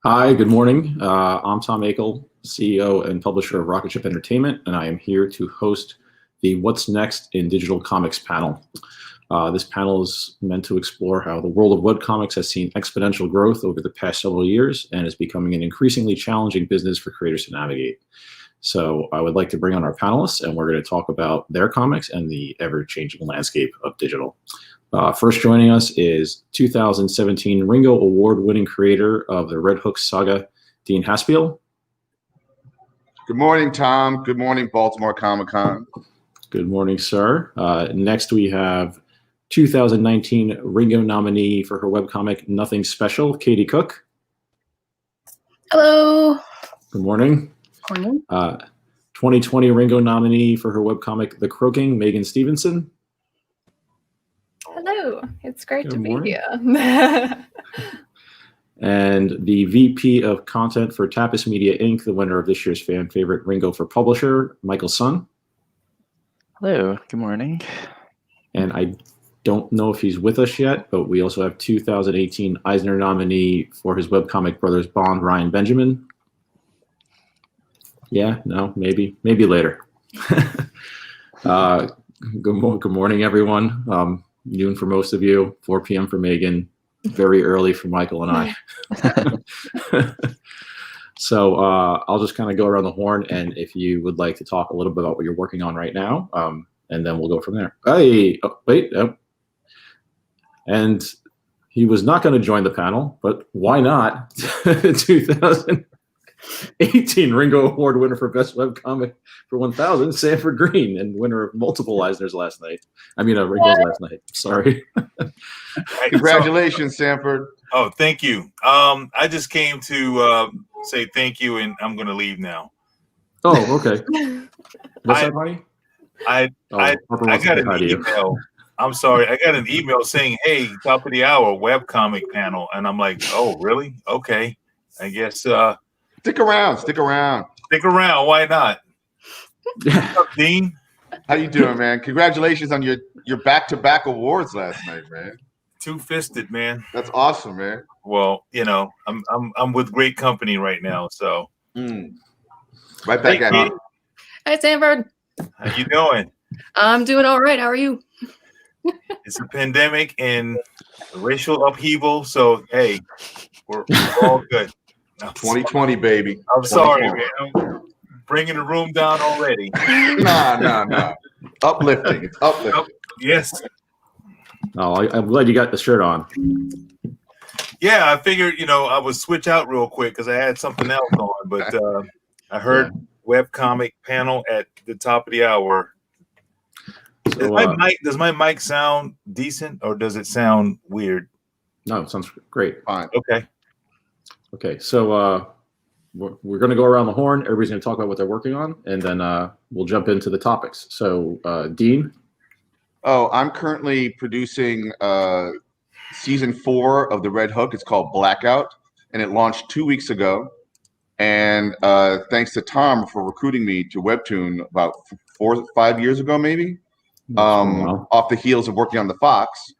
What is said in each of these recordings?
Hi, good morning. I'm Tom Akel, CEO and publisher of Rocket Ship Entertainment, and I am here to host the What's Next in Digital Comics panel. This panel is meant to explore how the world of webcomics has seen exponential growth over the past several years and is becoming an increasingly challenging business for creators to navigate. So I would like to bring on our panelists, and we're going to talk about their comics and the ever-changing landscape of digital. First joining us is 2017 Ringo Award-winning creator of the Red Hook saga, Dean Haspiel. Good morning, Tom. Good morning, Baltimore Comic-Con. Good morning, sir. Next, we have 2019 Ringo nominee for her webcomic, Nothing Special, Katie Cook. Hello. Good morning. Morning. 2020 Ringo nominee for her webcomic, The Croaking, Megan Stevenson. Hello. It's great Good to morning. be here. And the VP of Content for Tapas Media Inc., the winner of this year's fan favorite Ringo for Publisher, Michael Sun. Hello, good morning. And I don't know if he's with us yet, but we also have 2018 Eisner nominee for his webcomic Brothers Bond, Ryan Benjamin. Yeah, no, maybe later. Good morning, everyone. Noon for most of you, 4 p.m. for Megan, very early for Michael and I. So I'll just kind of go around the horn, and if you would like to talk a little bit about what you're working on right now, and then we'll go from there. Hey, oh, wait. Oh. And he was not going to join the panel, but why not? 2018 Ringo Award winner for Best Webcomic for 1000, Sanford Green, and winner of multiple Eisners last night. I mean, Ringo's last night. Sorry. Congratulations, Sanford. Oh, thank you. I just came to say thank you, and I'm going to leave now. Oh, okay. What's that, buddy? I got an email. I'm sorry. I got an email saying, hey, top of the hour webcomic panel. And I'm like, oh, really? Okay. I guess. Stick around. Stick around. Stick around. Why not? What's up, Dean? How you doing, man? Congratulations on your back-to-back awards last night, man. Two-fisted, man. That's awesome, man. Well, you know, I'm with great company right now, so. Right back at you. Hi, Sanford. How you doing? I'm doing all right. How are you? It's a pandemic and racial upheaval, so hey, we're all good. 2020, baby. I'm sorry, man. I'm bringing the room down already. Nah. Uplifting. It's uplifting. Yes. Oh, I'm glad you got the shirt on. Yeah, I figured, I would switch out real quick because I had something else on, but I heard webcomic panel at the top of the hour. So, does my mic sound decent or does it sound weird? No, it sounds great. Fine. Okay, so we're going to go around the horn. Everybody's going to talk about what they're working on, and then we'll jump into the topics. So, Dean? Oh, I'm currently producing season 4 of the Red Hook. It's called Blackout, and it launched 2 weeks ago. And thanks to Tom for recruiting me to Webtoon about 4 or 5 years ago, maybe. Off the heels of working on the Fox,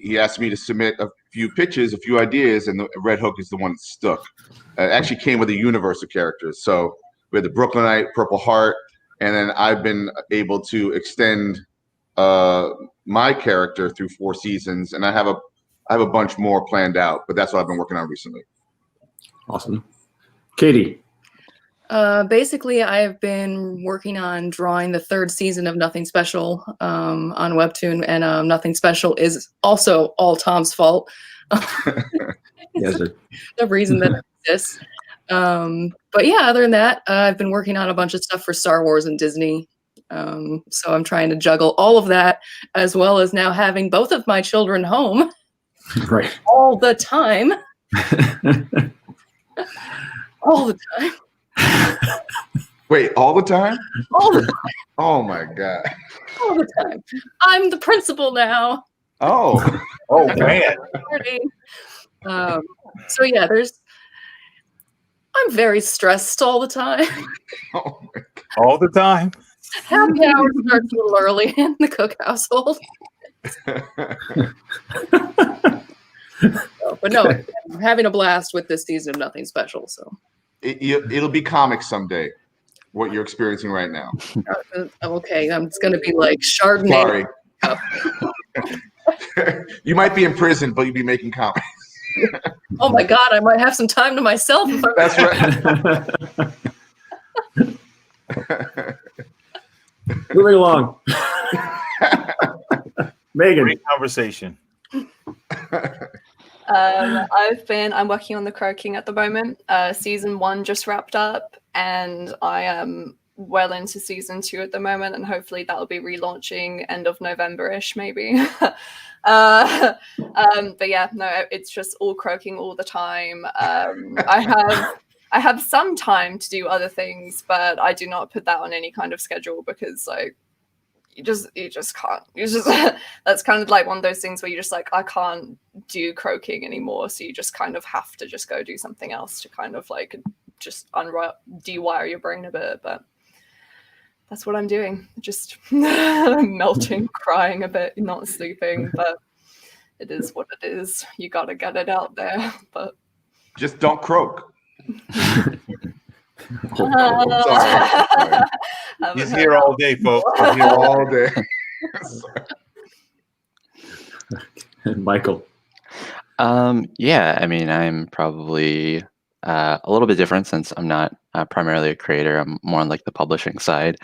he asked me to submit a few pitches, a few ideas, and the Red Hook is the one that stuck. It actually came with a universe of characters. So we had the Brooklynite, Purple Heart, and then I've been able to extend my character through 4 seasons, and I have a bunch more planned out, but that's what I've been working on recently. Awesome. Katie? Basically, I've been working on drawing the 3rd season of Nothing Special on Webtoon, and Nothing Special is also all Tom's fault. Yes, sir. The reason that it exists. But yeah, other than that, I've been working on a bunch of stuff for Star Wars and Disney. So I'm trying to juggle all of that, as well as now having both of my children home Right. all the time. All the time. Wait, all the time? All the time. Oh my God. All the time. I'm the principal now. Oh man. So yeah, I'm very stressed all the time. Oh my God. All the time. Happy hour starts a little early in the Cook household. But no, having a blast with this season of Nothing Special. So It'll be comics someday. What you're experiencing right now. Okay, it's going to be like Chardonnay. Sorry. You might be in prison, but you'll be making comics. Oh my God, I might have some time to myself. If That's right. Moving along. Megan. Great conversation. I'm working on the Crow King at the moment. Season 1 just wrapped up, and I am well into season 2 at the moment, and hopefully that'll be relaunching end of November-ish, maybe. But yeah, no, it's just all Crow King all the time. I have some time to do other things, but I do not put that on any kind of schedule because like you just can't. That's kind of like one of those things where you're just like, I can't do Crow King anymore, so you just kind of have to just go do something else to kind of like just dewire your brain a bit. But that's what I'm doing, just melting, crying a bit, not sleeping, but it is what it is. You gotta get it out there. But just don't croak. Sorry. He's here all day, folks. He's here all day. Michael. Yeah, I mean, I'm probably a little bit different since I'm not primarily a creator. I'm more on like the publishing side.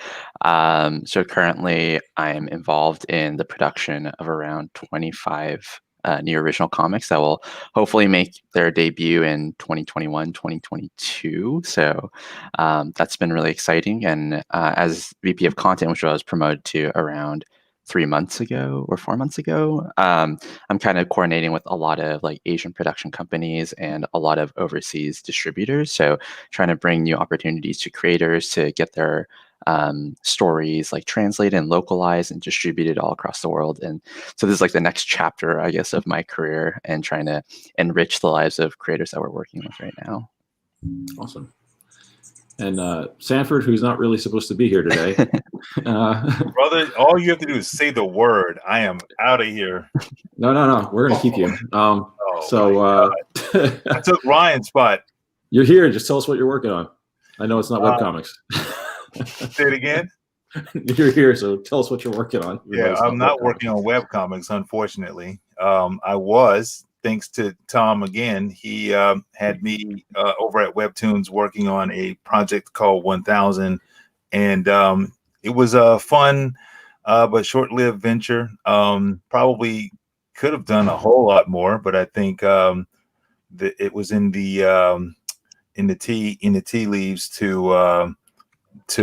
So currently I'm involved in the production of around 25 new original comics that will hopefully make their debut in 2021, 2022. So that's been really exciting. And as VP of content, which I was promoted to around 3 months ago or 4 months ago, I'm kind of coordinating with a lot of like Asian production companies and a lot of overseas distributors. So trying to bring new opportunities to creators to get their stories like translated and localized and distributed all across the world. And so this is like the next chapter, I guess, of my career and trying to enrich the lives of creators that we're working with right now. Awesome. And Sanford, who's not really supposed to be here today. Brother, all you have to do is say the word. I am out of here. No. We're going to keep you. I took Ryan's spot. You're here. Just tell us what you're working on. I know it's not webcomics. Say it again. You're here, so tell us what you're working on. Yeah, I'm not working on webcomics, unfortunately. I was, thanks to Tom again. He had me over at Webtoons working on a project called 1000, and it was a fun but short-lived venture. Probably could have done a whole lot more, but I think it was in the tea leaves to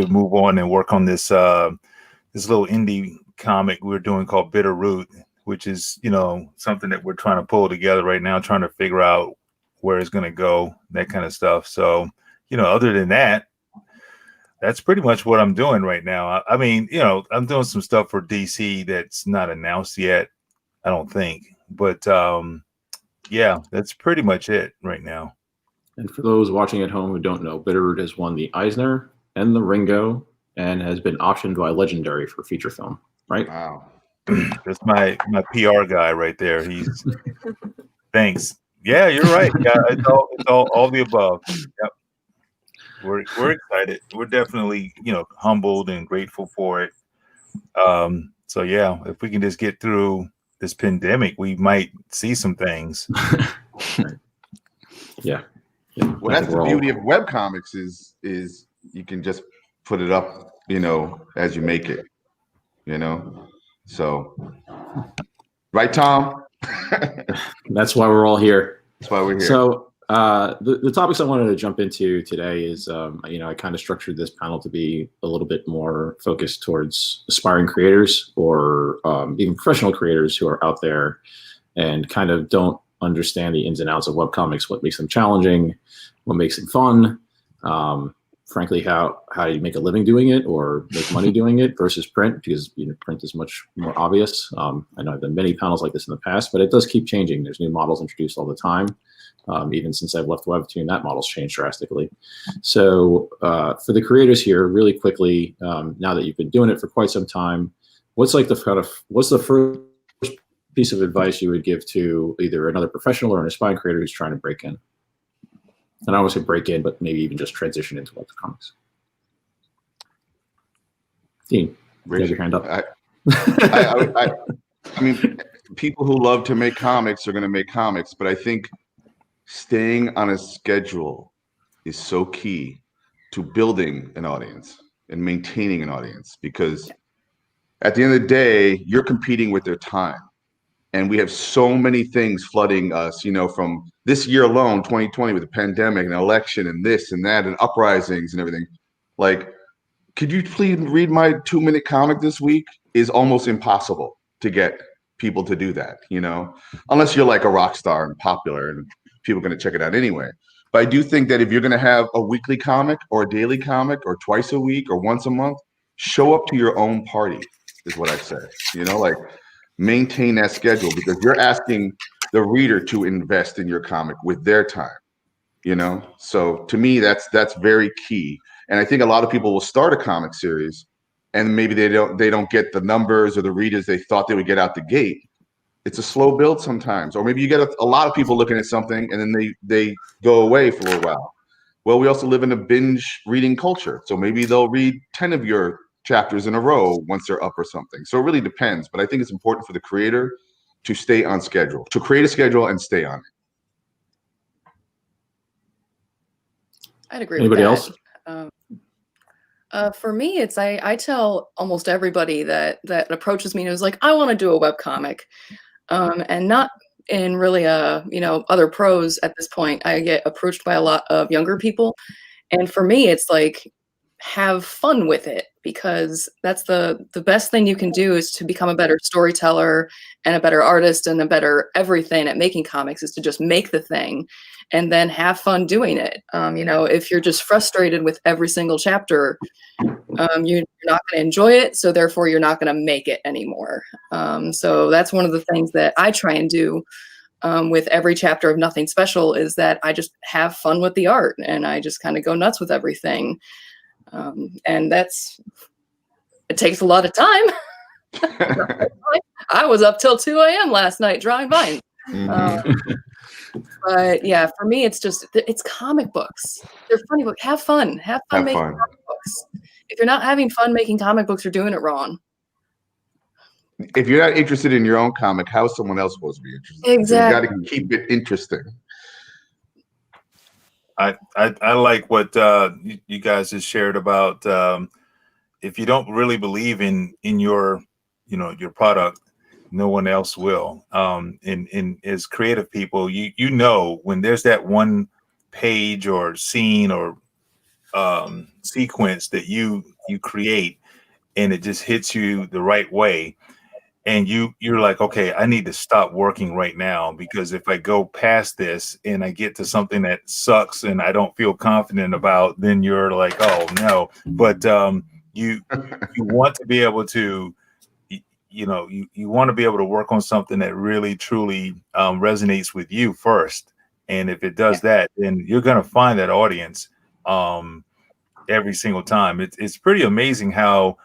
move on and work on this this little indie comic we're doing called Bitter Root, which is, you know, something that we're trying to pull together right now, trying to figure out where it's going to go, that kind of stuff. So, you know, other than that, that's pretty much what I'm doing right now. I mean, you know, I'm doing some stuff for DC that's not announced yet, I don't think. But yeah, that's pretty much it right now. And for those watching at home who don't know, Bitterroot has won the Eisner and the Ringo and has been optioned by Legendary for feature film, right? Wow. That's my PR guy right there. He's thanks. Yeah, you're right. Yeah, it's all the above. Yep. We're excited. We're definitely, you know, humbled and grateful for it. So yeah, if we can just get through this pandemic, we might see some things. Yeah. Well, that's the beauty of webcomics is you can just put it up, you know, as you make it, you know. So, right, Tom? That's why we're all here. That's why we're here. So the topics I wanted to jump into today is, you know, I kind of structured this panel to be a little bit more focused towards aspiring creators or even professional creators who are out there and kind of don't understand the ins and outs of webcomics, what makes them challenging, what makes them fun, frankly, how you make a living doing it or make money doing it versus print, because, you know, print is much more obvious. I know I've done many panels like this in the past, but it does keep changing. There's new models introduced all the time. Even since I've left Webtoon, that model's changed drastically. So for the creators here, really quickly, now that you've been doing it for quite some time, what's the first piece of advice you would give to either another professional or an aspiring creator who's trying to break in? And I always say break in, but maybe even just transition into web comics. Dean, you have your hand up. I mean, people who love to make comics are going to make comics, but I think staying on a schedule is so key to building an audience and maintaining an audience, because at the end of the day, you're competing with their time. And we have so many things flooding us, from this year alone, 2020, with the pandemic and election and this and that and uprisings and everything. Like, could you please read my 2-minute comic this week? Is almost impossible to get people to do that, unless you're like a rock star and popular and people are going to check it out anyway. But I do think that if you're going to have a weekly comic or a daily comic or twice a week or once a month, show up to your own party is what I say, like maintain that schedule, because you're asking the reader to invest in your comic with their time, so to me, that's very key. And I think a lot of people will start a comic series and maybe they don't get the numbers or the readers they thought they would get out the gate. It's a slow build sometimes, or maybe you get a lot of people looking at something and then they go away for a little while. Well, we also live in a binge reading culture, so maybe they'll read 10 of your chapters in a row once they're up or something. So it really depends, but I think it's important for the creator to stay on schedule, to create a schedule and stay on it. I'd agree Anybody with that. else? For me, it's I tell almost everybody that approaches me and is like, I want to do a webcomic, and not in really other pros at this point. I get approached by a lot of younger people, and for me, it's like, have fun with it, because that's the best thing you can do is to become a better storyteller and a better artist and a better everything at making comics, is to just make the thing and then have fun doing it. If you're just frustrated with every single chapter, you're not going to enjoy it, so therefore you're not going to make it anymore. So that's one of the things that I try and do with every chapter of Nothing Special, is that I just have fun with the art and I just kind of go nuts with everything. And it takes a lot of time. I was up till 2 a.m. last night drawing vines. But yeah, for me, it's comic books. They're funny books. Have fun making comic books. If you're not having fun making comic books, you're doing it wrong. If you're not interested in your own comic, how is someone else supposed to be interested? Exactly. So you got to keep it interesting. I like what you guys just shared about if you don't really believe in your your product, no one else will. And as creative people, you when there's that one page or scene or sequence that you create and it just hits you the right way, and you're like, okay, I need to stop working right now, because if I go past this and I get to something that sucks and I don't feel confident about, then you're like, oh no. But you want to be able to you want to be able to work on something that really truly resonates with you first, and if it does that, then you're going to find that audience every single time. It's pretty amazing how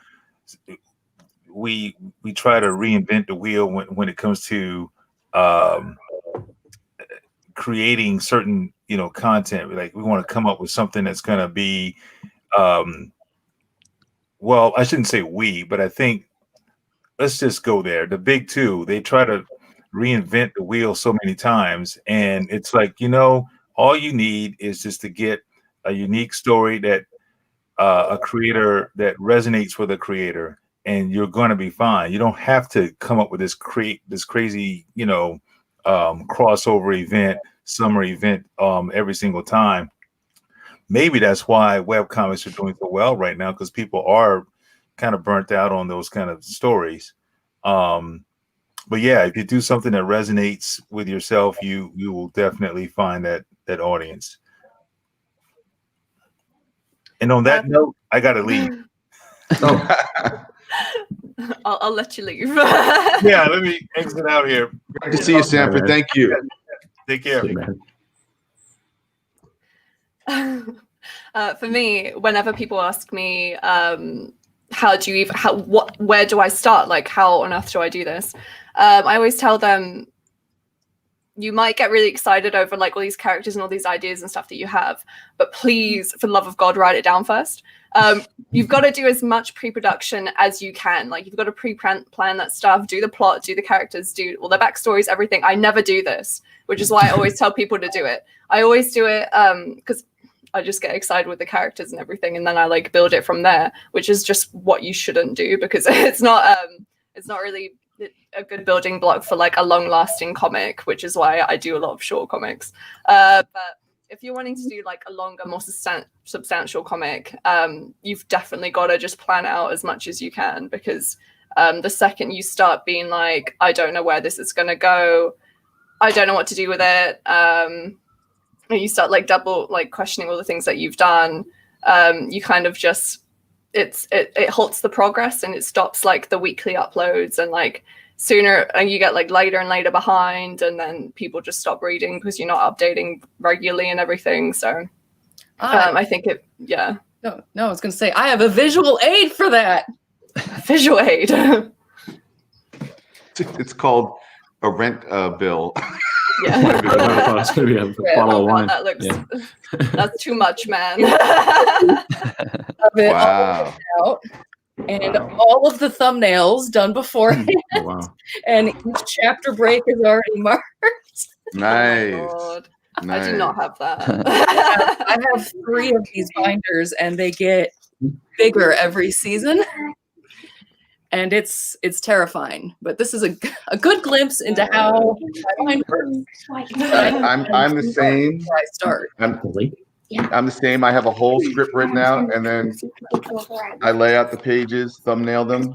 we try to reinvent the wheel when it comes to creating certain content. Like, we want to come up with something that's going to be well, I shouldn't say but I think let's just go there. The big two, they try to reinvent the wheel so many times, and it's like, all you need is just to get a unique story that a creator that resonates with a creator, and you're going to be fine. You don't have to come up with this crazy, crossover event, summer event, every single time. Maybe that's why web comics are doing so well right now, because people are kind of burnt out on those kind of stories. But yeah, if you do something that resonates with yourself, you will definitely find that audience. And on that note, I gotta leave. I'll let you leave. Yeah, let me exit out here. Great to see you, Sanford. Thank you. Take care. For me, whenever people ask me, how do you even, where do I start? Like, how on earth do I do this? I always tell them, you might get really excited over like all these characters and all these ideas and stuff that you have, but please, for the love of God, write it down first. You've got to do as much pre-production as you can. Like, you've got to pre-plan that stuff, do the plot, do the characters, do all the backstories, everything. I never do this, which is why I always tell people to do it. I always do it because I just get excited with the characters and everything, and then I like build it from there, which is just what you shouldn't do, because it's not really a good building block for like a long-lasting comic, which is why I do a lot of short comics. But if you're wanting to do like a longer, more substantial comic, you've definitely got to just plan out as much as you can, because the second you start being like, I don't know where this is going to go, I don't know what to do with it, and you start like questioning all the things that you've done, you kind of just, it halts the progress, and it stops like the weekly uploads, and like sooner, and you get like later and later behind, and then people just stop reading because you're not updating regularly and everything. So I think no, I was gonna say I have a visual aid for that. Visual aid. It's called a rent bill. Yeah. It's gonna be a bottle of wine. That looks, that's too much, man. Wow. And all of the thumbnails done beforehand. Oh, wow. And each chapter break is already marked. Nice. Oh Nice. I do not have that. I have 3 of these binders, and they get bigger every season. And it's terrifying. But this is a good glimpse into how my mind works. I'm the same. Before I start. I'm the same. I have a whole script written out, and then I lay out the pages, thumbnail them.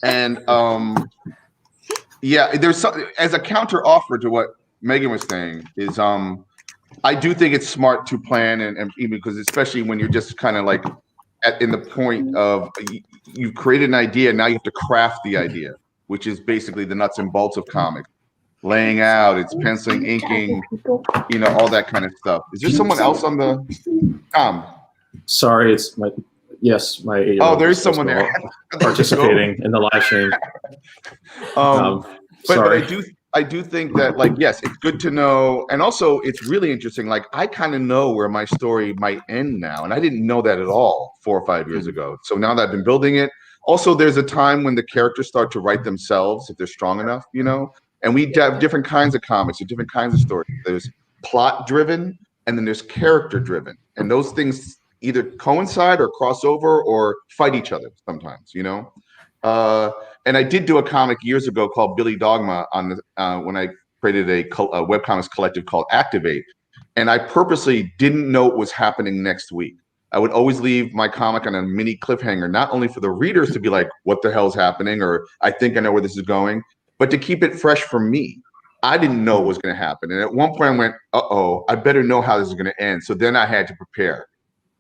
And yeah, there's some, as a counter offer to what Megan was saying, is I do think it's smart to plan, and even because especially when you're just kind of like in the point of you've created an idea, now you have to craft the idea, which is basically the nuts and bolts of comics. Laying out, it's penciling, inking, all that kind of stuff. Is there someone else on the Sorry, it's my 8-year-old. Oh, there's someone there participating in the live stream. But I do think that, like, yes, it's good to know, and also it's really interesting. Like, I kind of know where my story might end now, and I didn't know that at all 4 or 5 years ago. So now that I've been building it, also there's a time when the characters start to write themselves if they're strong enough, And we have different kinds of comics or different kinds of stories. There's plot driven, and then there's character driven, and those things either coincide or cross over or fight each other sometimes, And I did do a comic years ago called Billy Dogma when I created a webcomics collective called Activate, and I purposely didn't know what was happening next week. I would always leave my comic on a mini cliffhanger, not only for the readers to be like, "What the hell's happening?" or "I think I know where this is going," but to keep it fresh for me. I didn't know what was going to happen. And at one point I went, uh-oh, I better know how this is going to end. So then I had to prepare,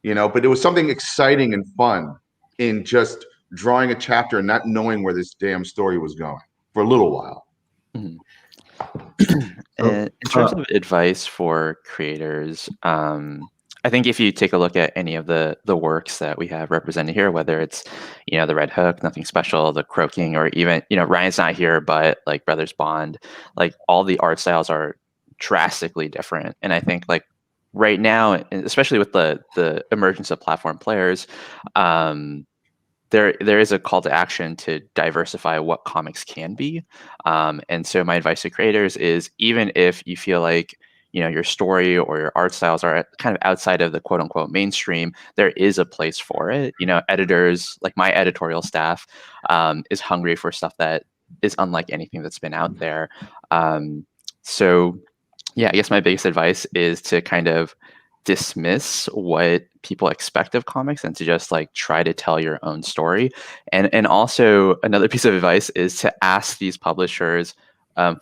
but it was something exciting and fun in just drawing a chapter and not knowing where this damn story was going for a little while. In terms of advice for creators, I think if you take a look at any of the works that we have represented here, whether it's, the Red Hook, Nothing Special, the Croaking, or even, Ryan's not here, but like Brothers Bond, like all the art styles are drastically different. And I think like right now, especially with the emergence of platform players, there is a call to action to diversify what comics can be. And so my advice to creators is, even if you feel like your story or your art styles are kind of outside of the quote unquote mainstream, there is a place for it. Editors, like my editorial staff, is hungry for stuff that is unlike anything that's been out there. So yeah, I guess my biggest advice is to kind of dismiss what people expect of comics and to just like try to tell your own story. And also another piece of advice is to ask these publishers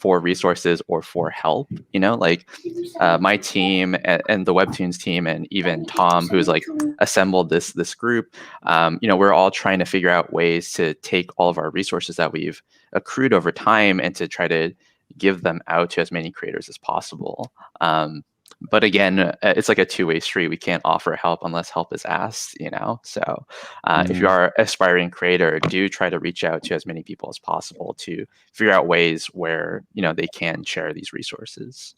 for resources or for help. My team and the Webtoons team, and even Tom, who's like assembled this group, we're all trying to figure out ways to take all of our resources that we've accrued over time and to try to give them out to as many creators as possible. But again, it's like a two-way street. We can't offer help unless help is asked, you know? So if you are an aspiring creator, do try to reach out to as many people as possible to figure out ways where, you know, they can share these resources.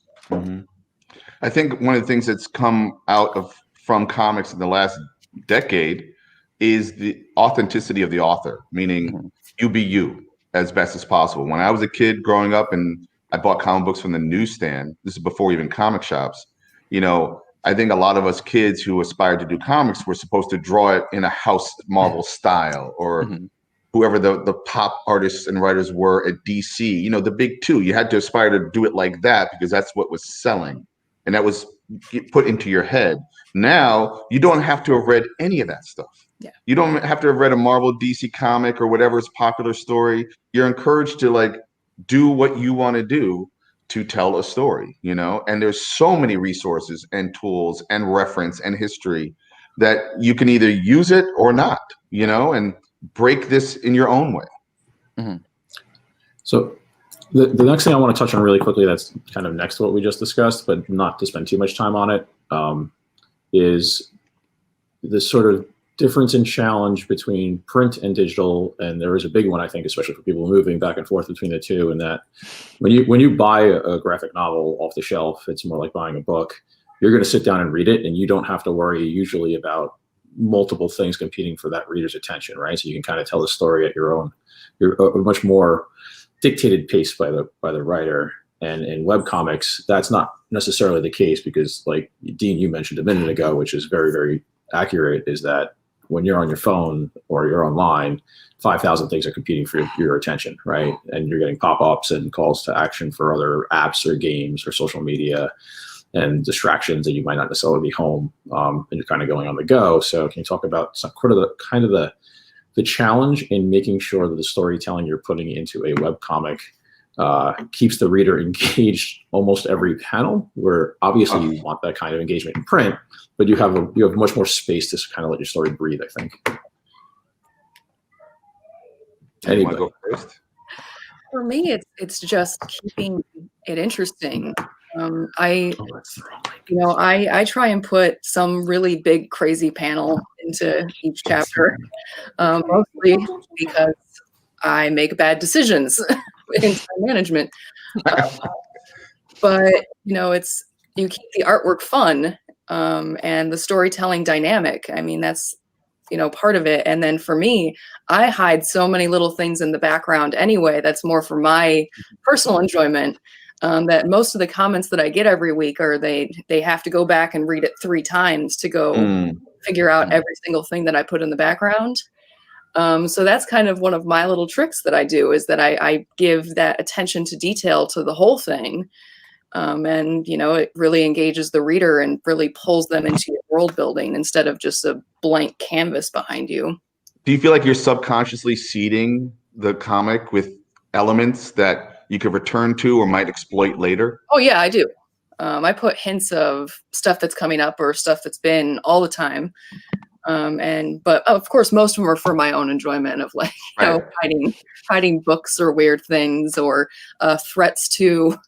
I think one of the things that's come out from comics in the last decade is the authenticity of the author, meaning you be you as best as possible. When I was a kid growing up and I bought comic books from the newsstand, this is before even comic shops, you know, I think a lot of us kids who aspired to do comics were supposed to draw it in a House Marvel style, or whoever the pop artists and writers were at DC, you know, the big two. You had to aspire to do it like that because that's what was selling. And that was put into your head. Now, you don't have to have read any of that stuff. Yeah. You don't have to have read a Marvel DC comic or whatever's popular story. You're encouraged to like do what you want to do to tell a story, you know? And there's so many resources and tools and reference and history that you can either use it or not, you know, and break this in your own way. So the next thing I want to touch on really quickly, that's kind of next to what we just discussed, but not to spend too much time on it, is this sort of difference in challenge between print and digital. And there is a big one, I think, especially for people moving back and forth between the two, and that when you buy a graphic novel off the shelf, it's more like buying a book. You're going to sit down and read it, and you don't have to worry usually about multiple things competing for that reader's attention, right? So you can kind of tell the story at your much more dictated pace by the writer. And in webcomics, that's not necessarily the case, because like Dean, you mentioned a minute ago, which is very, very accurate, is that when you're on your phone or you're online, 5,000 things are competing for your attention, right? And you're getting pop-ups and calls to action for other apps or games or social media and distractions that you might not necessarily be home, and you're kind of going on the go. So can you talk about some kind of the challenge in making sure that the storytelling you're putting into a webcomic keeps the reader engaged almost every panel, where obviously you want that kind of engagement in print, but you have much more space to kind of let your story breathe, I think. Anybody? You want to go first? For me, it's just keeping it interesting. I try and put some really big, crazy panel into each chapter, mostly because I make bad decisions in time management. But you keep the artwork fun, and the storytelling dynamic. I mean, that's part of it. And then for me, I hide so many little things in the background anyway. That's more for my personal enjoyment. That most of the comments that I get every week are they have to go back and read it 3 times to go figure out every single thing that I put in the background. So that's kind of one of my little tricks that I do, is that I give that attention to detail to the whole thing. And it really engages the reader and really pulls them into your world building instead of just a blank canvas behind you. Do you feel like you're subconsciously seeding the comic with elements that you could return to or might exploit later? Oh yeah, I do. I put hints of stuff that's coming up or stuff that's been all the time. But of course, most of them are for my own enjoyment of hiding books or weird things or threats to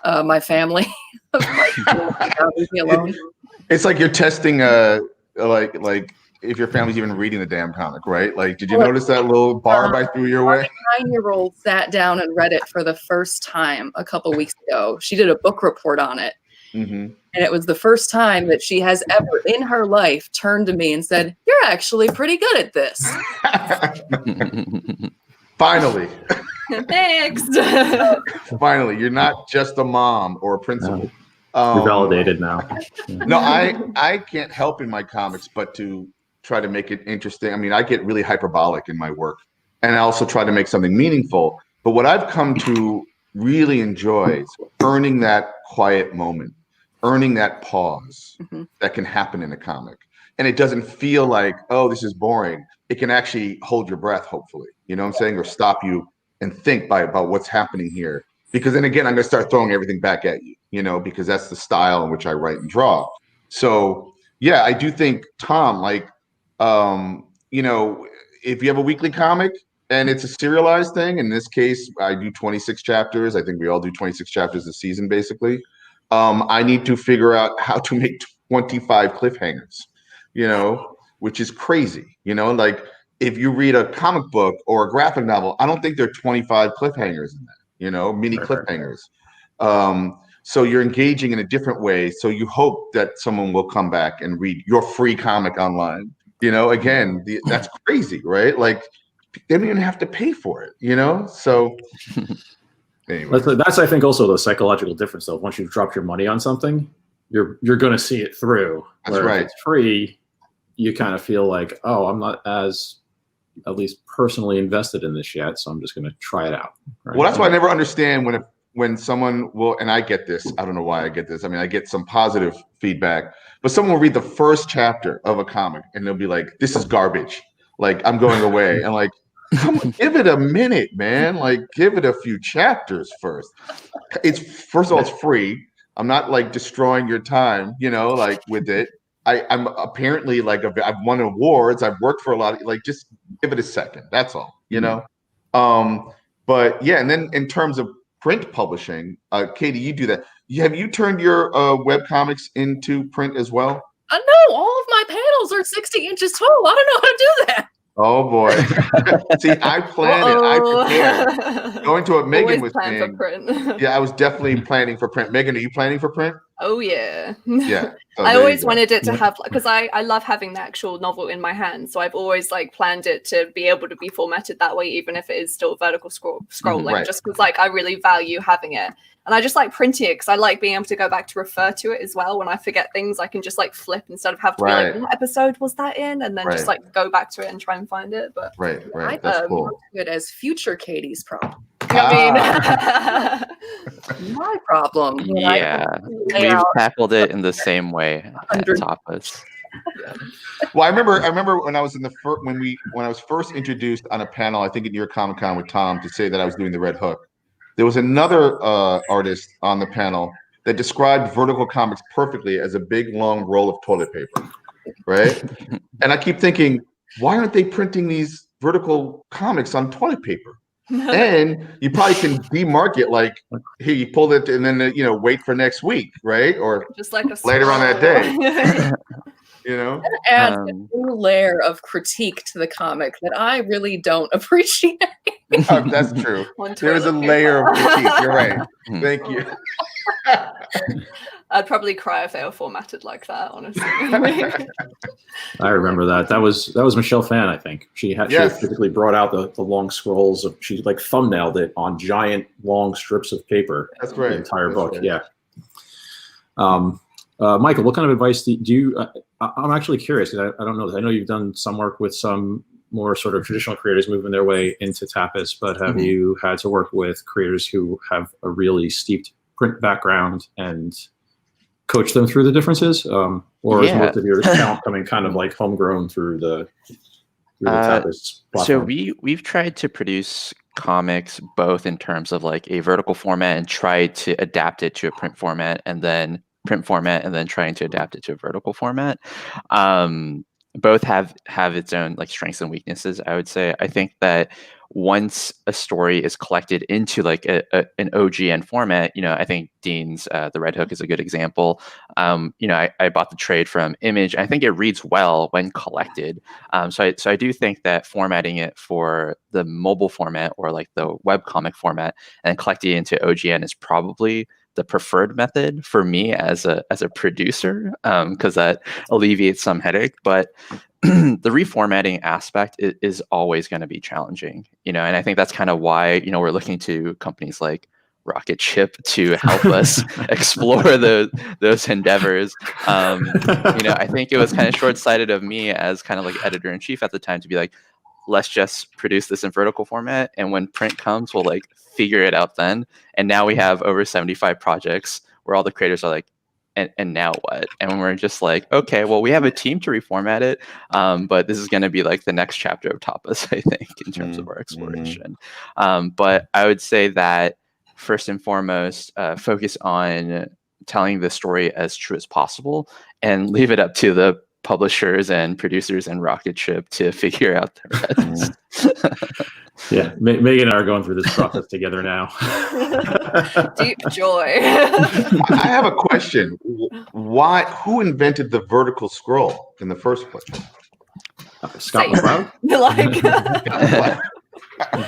my family. Leave me alone. It's like you're testing like if your family's even reading the damn comic, right? Like, did you notice that little barb I threw your way? My 9-year-old sat down and read it for the first time a couple weeks ago. She did a book report on it. And it was the first time that she has ever in her life turned to me and said, "You're actually pretty good at this." Finally. Thanks. Finally, you're not just a mom or a principal. You're validated now. No, I can't help in my comics but to try to make it interesting. I mean, I get really hyperbolic in my work, and I also try to make something meaningful. But what I've come to really enjoy is earning that quiet moment, earning that pause that can happen in a comic. And it doesn't feel like, oh, this is boring. It can actually hold your breath, hopefully, you know what I'm saying? Or stop you and think about what's happening here. Because then again, I'm going to start throwing everything back at you, because that's the style in which I write and draw. So yeah, I do think, Tom, if you have a weekly comic and it's a serialized thing, in this case, I do 26 chapters. I think we all do 26 chapters a season, basically. I need to figure out how to make 25 cliffhangers, which is crazy. Like if you read a comic book or a graphic novel, I don't think there are 25 cliffhangers in that, mini cliffhangers. So you're engaging in a different way. So you hope that someone will come back and read your free comic online. Again, that's crazy, right? Like they don't even have to pay for it, So anyway. That's I think also the psychological difference though. Once you've dropped your money on something, you're going to see it through. That's right. If it's free, you kind of feel like, oh, I'm not as at least personally invested in this yet, so I'm just going to try it out. Right? Well, that's why I never understand when someone will, and I get this, I don't know why I get this. I mean, I get some positive feedback, but someone will read the first chapter of a comic and they'll be like, this is garbage. Like, I'm going away. And like, come on, give it a minute, man. Like, give it a few chapters first. First of all, it's free. I'm not like destroying your time, like with it. I'm apparently like I've won awards. I've worked for a lot of like just give it a second. That's all, But yeah, and then in terms of print publishing, Katie, you do that. Have you turned your web comics into print as well? No, all of my panels are 60 inches tall. I don't know how to do that. Oh boy! See, I plan it. I prepare. Going to what Megan was saying. For print. Yeah, I was definitely planning for print. Megan, are you planning for print? Oh yeah. Yeah. So I always wanted it to have, because I love having the actual novel in my hand. So I've always like planned it to be able to be formatted that way, even if it is still vertical scrolling, right. Just because like I really value having it. And I just like printing it because I like being able to go back to refer to it as well. When I forget things, I can just like flip instead of have to be like, what episode was that in? And then just like go back to it and try and find it. But right. That's cool. It as future Katie's problem. I mean, my problem. Yeah, we've tackled it in the same way at Tapas. Well, I remember when I was when I was first introduced on a panel, I think at New York Comic Con with Tom, to say that I was doing the Red Hook. There was another artist on the panel that described vertical comics perfectly as a big, long roll of toilet paper, right? And I keep thinking, why aren't they printing these vertical comics on toilet paper? And you probably can demark it like, here, you pull it and then, wait for next week, right? Or just like later on that day. Adds a new layer of critique to the comic that I really don't appreciate. That's true. There is a layer of critique. You're right. Thank you. I'd probably cry if they were formatted like that, honestly. I remember that. That was Michelle Phan, I think. She typically brought out the long scrolls of, she like thumbnailed it on giant long strips of paper. That's right. The entire book. Right. Yeah. Michael, what kind of advice do you, I'm actually curious, because I don't know. I know you've done some work with some more sort of traditional creators moving their way into Tapas, but have you had to work with creators who have a really steeped print background and coach them through the differences? Or is most of your talent coming kind of like homegrown through the Tapas platform? So we've tried to produce comics both in terms of like a vertical format and tried to adapt it to a print format, and then trying to adapt it to a vertical format. Both have its own like strengths and weaknesses, I would say. I think that once a story is collected into like an OGN format, I think Dean's The Red Hook is a good example. I bought the trade from Image. I think it reads well when collected. So I do think that formatting it for the mobile format or like the webcomic format and collecting it into OGN is probably the preferred method for me as a producer, because that alleviates some headache. But the reformatting aspect is always going to be challenging, and I think that's kind of why we're looking to companies like Rocket Ship to help us explore those endeavors. I think it was kind of short-sighted of me as kind of like editor-in-chief at the time to be like, let's just produce this in vertical format, and when print comes, we'll like figure it out then. And now we have over 75 projects where all the creators are like, and now what? And we're just like, okay, well, we have a team to reformat it, but this is going to be like the next chapter of Tapas, I think, in terms of our exploration. But I would say that first and foremost, focus on telling the story as true as possible and leave it up to the publishers and producers and Rocket Ship to figure out the rest. Yeah, Megan and I are going through this process together now. Deep joy. I have a question. Why? Who invented the vertical scroll in the first place? Scott Same. McCloud, Like,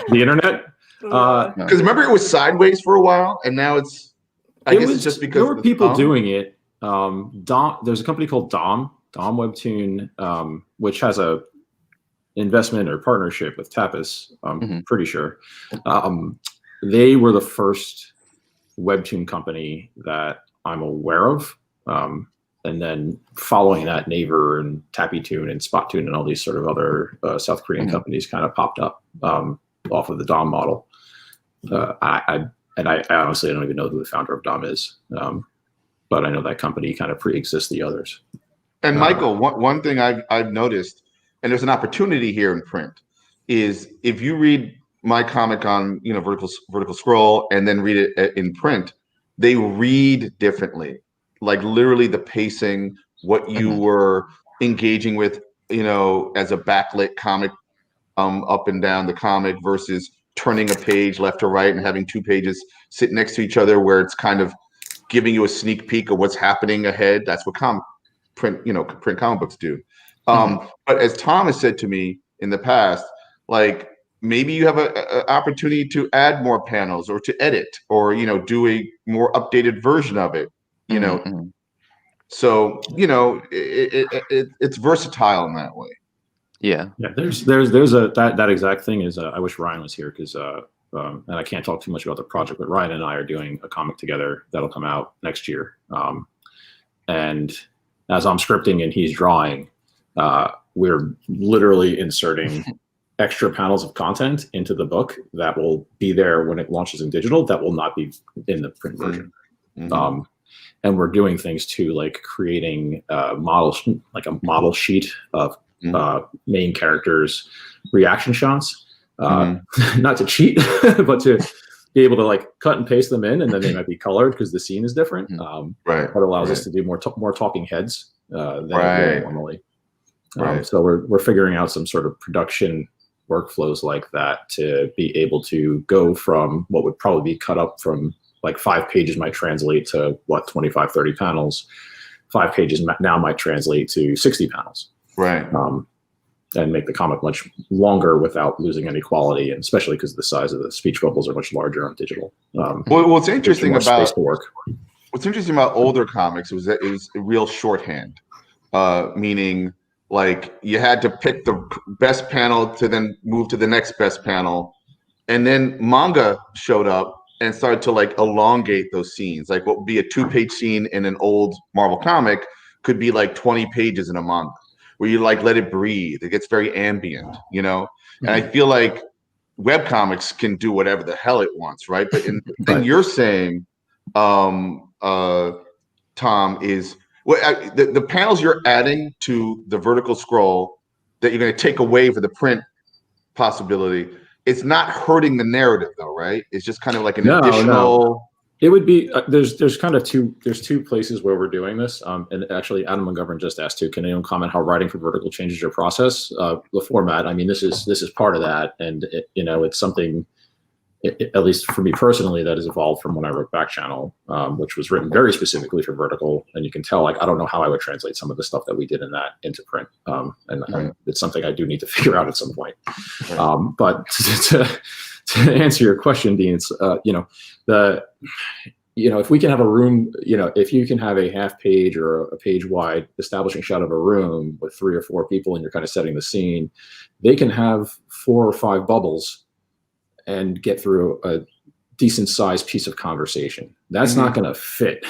the internet. Because remember, it was sideways for a while, and now it's. I guess it's just because there were of the people thumb? doing it. Dom, there's a company called Dom Webtoon, which has a investment or partnership with Tapas. I'm pretty sure. They were the first Webtoon company that I'm aware of. And then following that, Naver and TappyToon and SpotToon and all these sort of other South Korean companies kind of popped up off of the Dom model. I honestly don't even know who the founder of Dom is, but I know that company kind of pre-exists the others. And Michael, one thing I've noticed, and there's an opportunity here in print, is if you read my comic on vertical scroll and then read it in print, they read differently. Like literally the pacing, what you were engaging with, as a backlit comic, up and down the comic versus turning a page left to right and having two pages sit next to each other where it's kind of giving you a sneak peek of what's happening ahead. That's what print comic books do. But as Tom has said to me in the past, like maybe you have an opportunity to add more panels or to edit or do a more updated version of it. So it's versatile in that way. Yeah. There's that exact thing is I wish Ryan was here because and I can't talk too much about the project, but Ryan and I are doing a comic together that'll come out next year. And as I'm scripting and he's drawing, we're literally inserting extra panels of content into the book that will be there when it launches in digital that will not be in the print version. And we're doing things too, like creating models, like a model sheet of main characters' reaction shots. Not to cheat, but to be able to like cut and paste them in, and then they might be colored because the scene is different. That allows us to do more talking heads than normally. So we're figuring out some sort of production workflows like that to be able to go from what would probably be cut up from like 5 pages might translate to 25, 30 panels. 5 pages now might translate to 60 panels. And make the comic much longer without losing any quality, and especially because the size of the speech bubbles are much larger on digital. What's interesting about older comics was that it was a real shorthand, meaning like you had to pick the best panel to then move to the next best panel, and then manga showed up and started to like elongate those scenes. Like what would be a 2-page scene in an old Marvel comic could be like 20 pages in a manga, where you like let it breathe. It gets very ambient, And I feel like webcomics can do whatever the hell it wants, right? But then you're saying, Tom, is the panels you're adding to the vertical scroll that you're going to take away for the print possibility. It's not hurting the narrative, though, right? It's just kind of like an additional. No. It would be there's kind of two places where we're doing this. And actually, Adam McGovern just asked too. Can anyone comment how writing for vertical changes your process? The format. I mean, this is part of that, and it's something. At least for me personally, that has evolved from when I wrote Back Channel, which was written very specifically for vertical. And you can tell, like, I don't know how I would translate some of the stuff that we did in that into print. And it's something I do need to figure out at some point. But to answer your question, Dean, it's, if we can have a room, if you can have a half page or a page wide establishing shot of a room with 3 or 4 people and you're kind of setting the scene, they can have 4 or 5 bubbles and get through a decent sized piece of conversation. That's not going to fit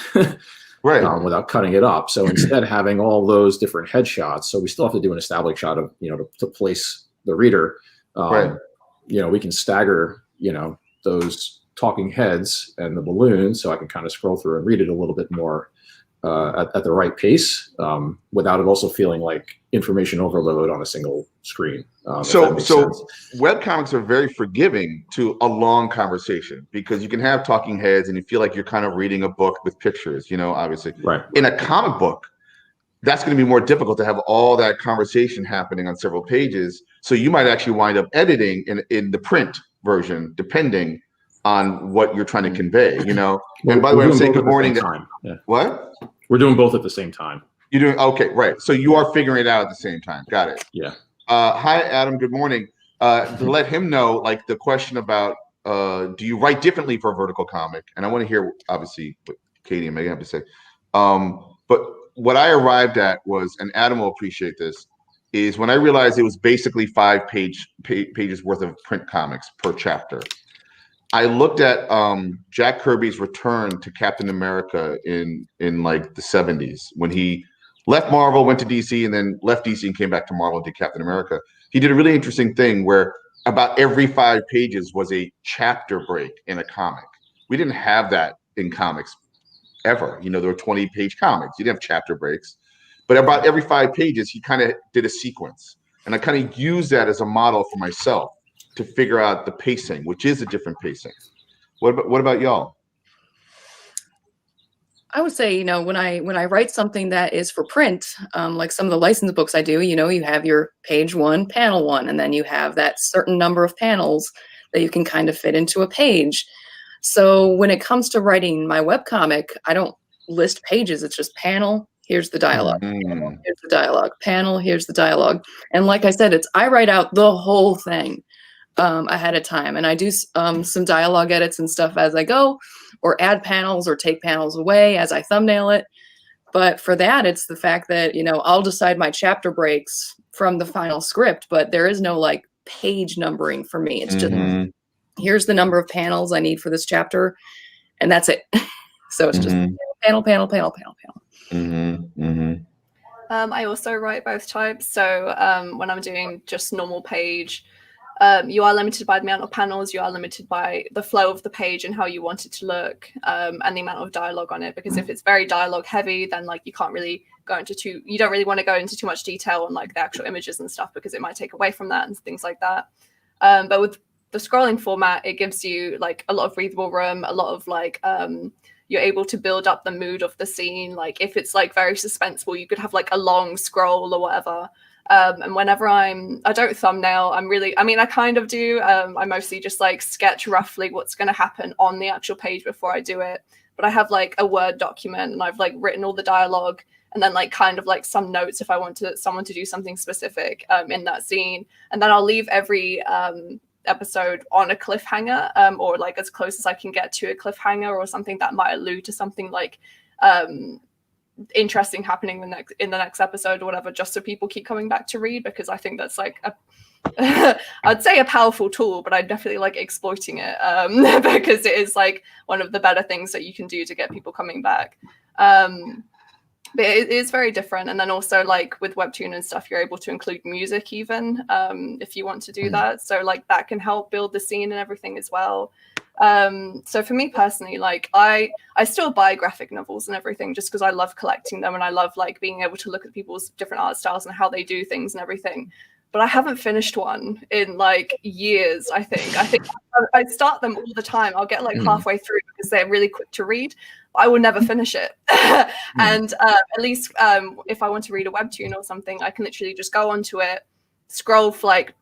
without cutting it up. So instead having all those different headshots, so we still have to do an established shot of, to place the reader, we can stagger, those talking heads and the balloons, so I can kind of scroll through and read it a little bit more at the right pace, without it also feeling like information overload on a single screen. So webcomics are very forgiving to a long conversation because you can have talking heads and you feel like you're kind of reading a book with pictures, obviously. Right. In a comic book, that's going to be more difficult to have all that conversation happening on several pages. So you might actually wind up editing in the print version, depending on what you're trying to convey, you know? Well, and by the way, we're I'm doing saying both good at the same morning. time. Yeah. What? We're doing both at the same time. You're doing, okay, right. So you are figuring it out at the same time. Got it. Yeah. Hi, Adam. Good morning. To let him know, like the question about, do you write differently for a vertical comic? And I want to hear, obviously, what Katie and Megan have to say. But what I arrived at was, and Adam will appreciate this, is when I realized it was basically 5 pages worth of print comics per chapter. I looked at Jack Kirby's return to Captain America in like the 70s when he left Marvel, went to DC, and then left DC and came back to Marvel and did Captain America. He did a really interesting thing where about every 5 pages was a chapter break in a comic. We didn't have that in comics ever. You know, there were 20-page comics. You didn't have chapter breaks. But about every 5 pages, he kind of did a sequence. And I kind of used that as a model for myself to figure out the pacing, which is a different pacing. What about y'all? I would say, you know, when I write something that is for print, like some of the licensed books I do, you know, you have your page 1, panel 1, and then you have that certain number of panels that you can kind of fit into a page. So when it comes to writing my webcomic, I don't list pages. It's just panel, here's the dialogue. Panel, here's the dialogue. Panel, here's the dialogue. And like I said, I write out the whole thing ahead of time. And I do some dialogue edits and stuff as I go, or add panels or take panels away as I thumbnail it. But for that, it's the fact that, you know, I'll decide my chapter breaks from the final script, but there is no like page numbering for me. It's just, here's the number of panels I need for this chapter, and that's it. So it's just panel, panel, panel, panel, panel. I also write both types. So when I'm doing just normal page, you are limited by the amount of panels, you are limited by the flow of the page and how you want it to look, and the amount of dialogue on it. Because if it's very dialogue heavy, then like you can't really go into you don't really want to go into too much detail on like the actual images and stuff, because it might take away from that and things like that. But with the scrolling format, it gives you like a lot of breathable room, a lot of like you're able to build up the mood of the scene. Like if it's like very suspenseful, you could have like a long scroll or whatever. And whenever I don't thumbnail, I kind of do. I mostly just like sketch roughly what's going to happen on the actual page before I do it. But I have like a Word document and I've like written all the dialogue and then like kind of like some notes if I want someone to do something specific in that scene. And then I'll leave every episode on a cliffhanger, or like as close as I can get to a cliffhanger or something that might allude to something like interesting happening in the next episode or whatever, just so people keep coming back to read, because I think that's like I'd say a powerful tool, but I definitely like exploiting it because it is like one of the better things that you can do to get people coming back. But it is very different. And then also like with Webtoon and stuff, you're able to include music even if you want to do that. So like that can help build the scene and everything as well. So for me personally, like I still buy graphic novels and everything just because I love collecting them and I love like being able to look at people's different art styles and how they do things and everything. But I haven't finished one in like years. I think I start them all the time. I'll get like halfway through because they're really quick to read. I will never finish it. And at least if I want to read a webtoon or something, I can literally just go onto it, scroll for like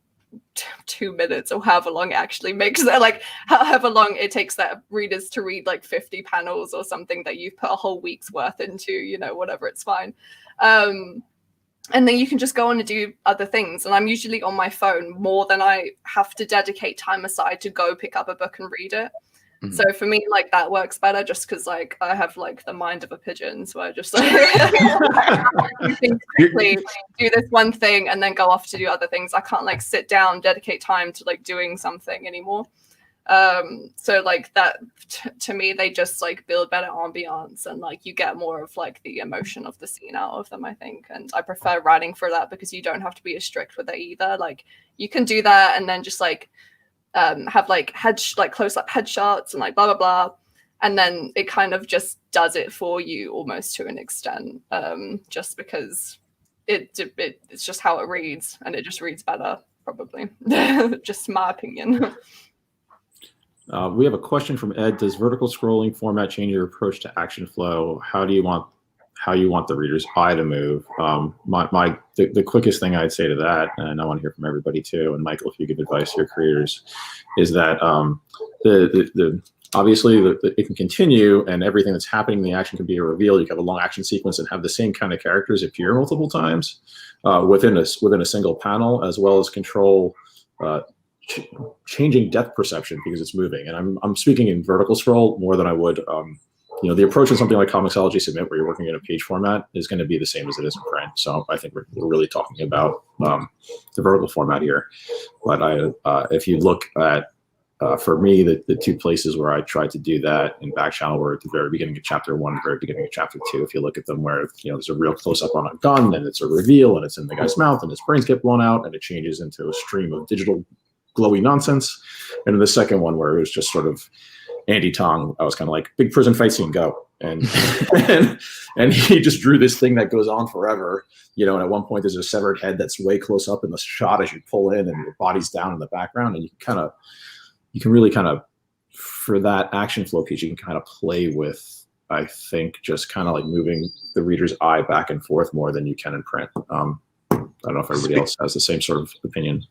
2 minutes or however long it actually makes, like however long it takes that readers to read like 50 panels or something that you've put a whole week's worth into, you know, whatever, it's fine. And then you can just go on and do other things. And I'm usually on my phone more than I have to dedicate time aside to go pick up a book and read it. So for me, like that works better just because like I have like the mind of a pigeon. So I just like do things quickly, do this one thing and then go off to do other things. I can't like sit down, dedicate time to like doing something anymore. So like that to me, they just like build better ambiance and like you get more of like the emotion of the scene out of them, I think. And I prefer writing for that because you don't have to be as strict with it either. Like you can do that and then just like have like close-up headshots and like blah blah blah, and then it kind of just does it for you almost to an extent, just because it's just how it reads and it just reads better probably. Just my opinion. We have a question from Ed. Does vertical scrolling format change your approach to action flow? How do you want how you want the reader's eye to move. The quickest thing I'd say to that, and I want to hear from everybody too, and Michael, if you give advice to your creators, is that obviously it can continue, and everything that's happening in the action can be a reveal. You can have a long action sequence and have the same kind of characters appear multiple times within a single panel, as well as control changing depth perception because it's moving. And I'm speaking in vertical scroll more than I would. The approach in something like Comixology Submit, where you're working in a page format, is going to be the same as it is in print. So I think we're really talking about the vertical format here. But if you look at, for me, the two places where I tried to do that in back channel were at the very beginning of chapter 1, the very beginning of chapter 2. If you look at them where there's a real close up on a gun, and it's a reveal, and it's in the guy's mouth, and his brains get blown out, and it changes into a stream of digital glowy nonsense. And in the second one, where it was just sort of Andy Tong, I was kind of like, big prison fight scene, go. And and he just drew this thing that goes on forever, and at one point there's a severed head that's way close up in the shot as you pull in, and your body's down in the background, and you can really kind of, for that action flow piece, you can kind of play with, I think, just kind of like moving the reader's eye back and forth more than you can in print. I don't know if everybody else has the same sort of opinion.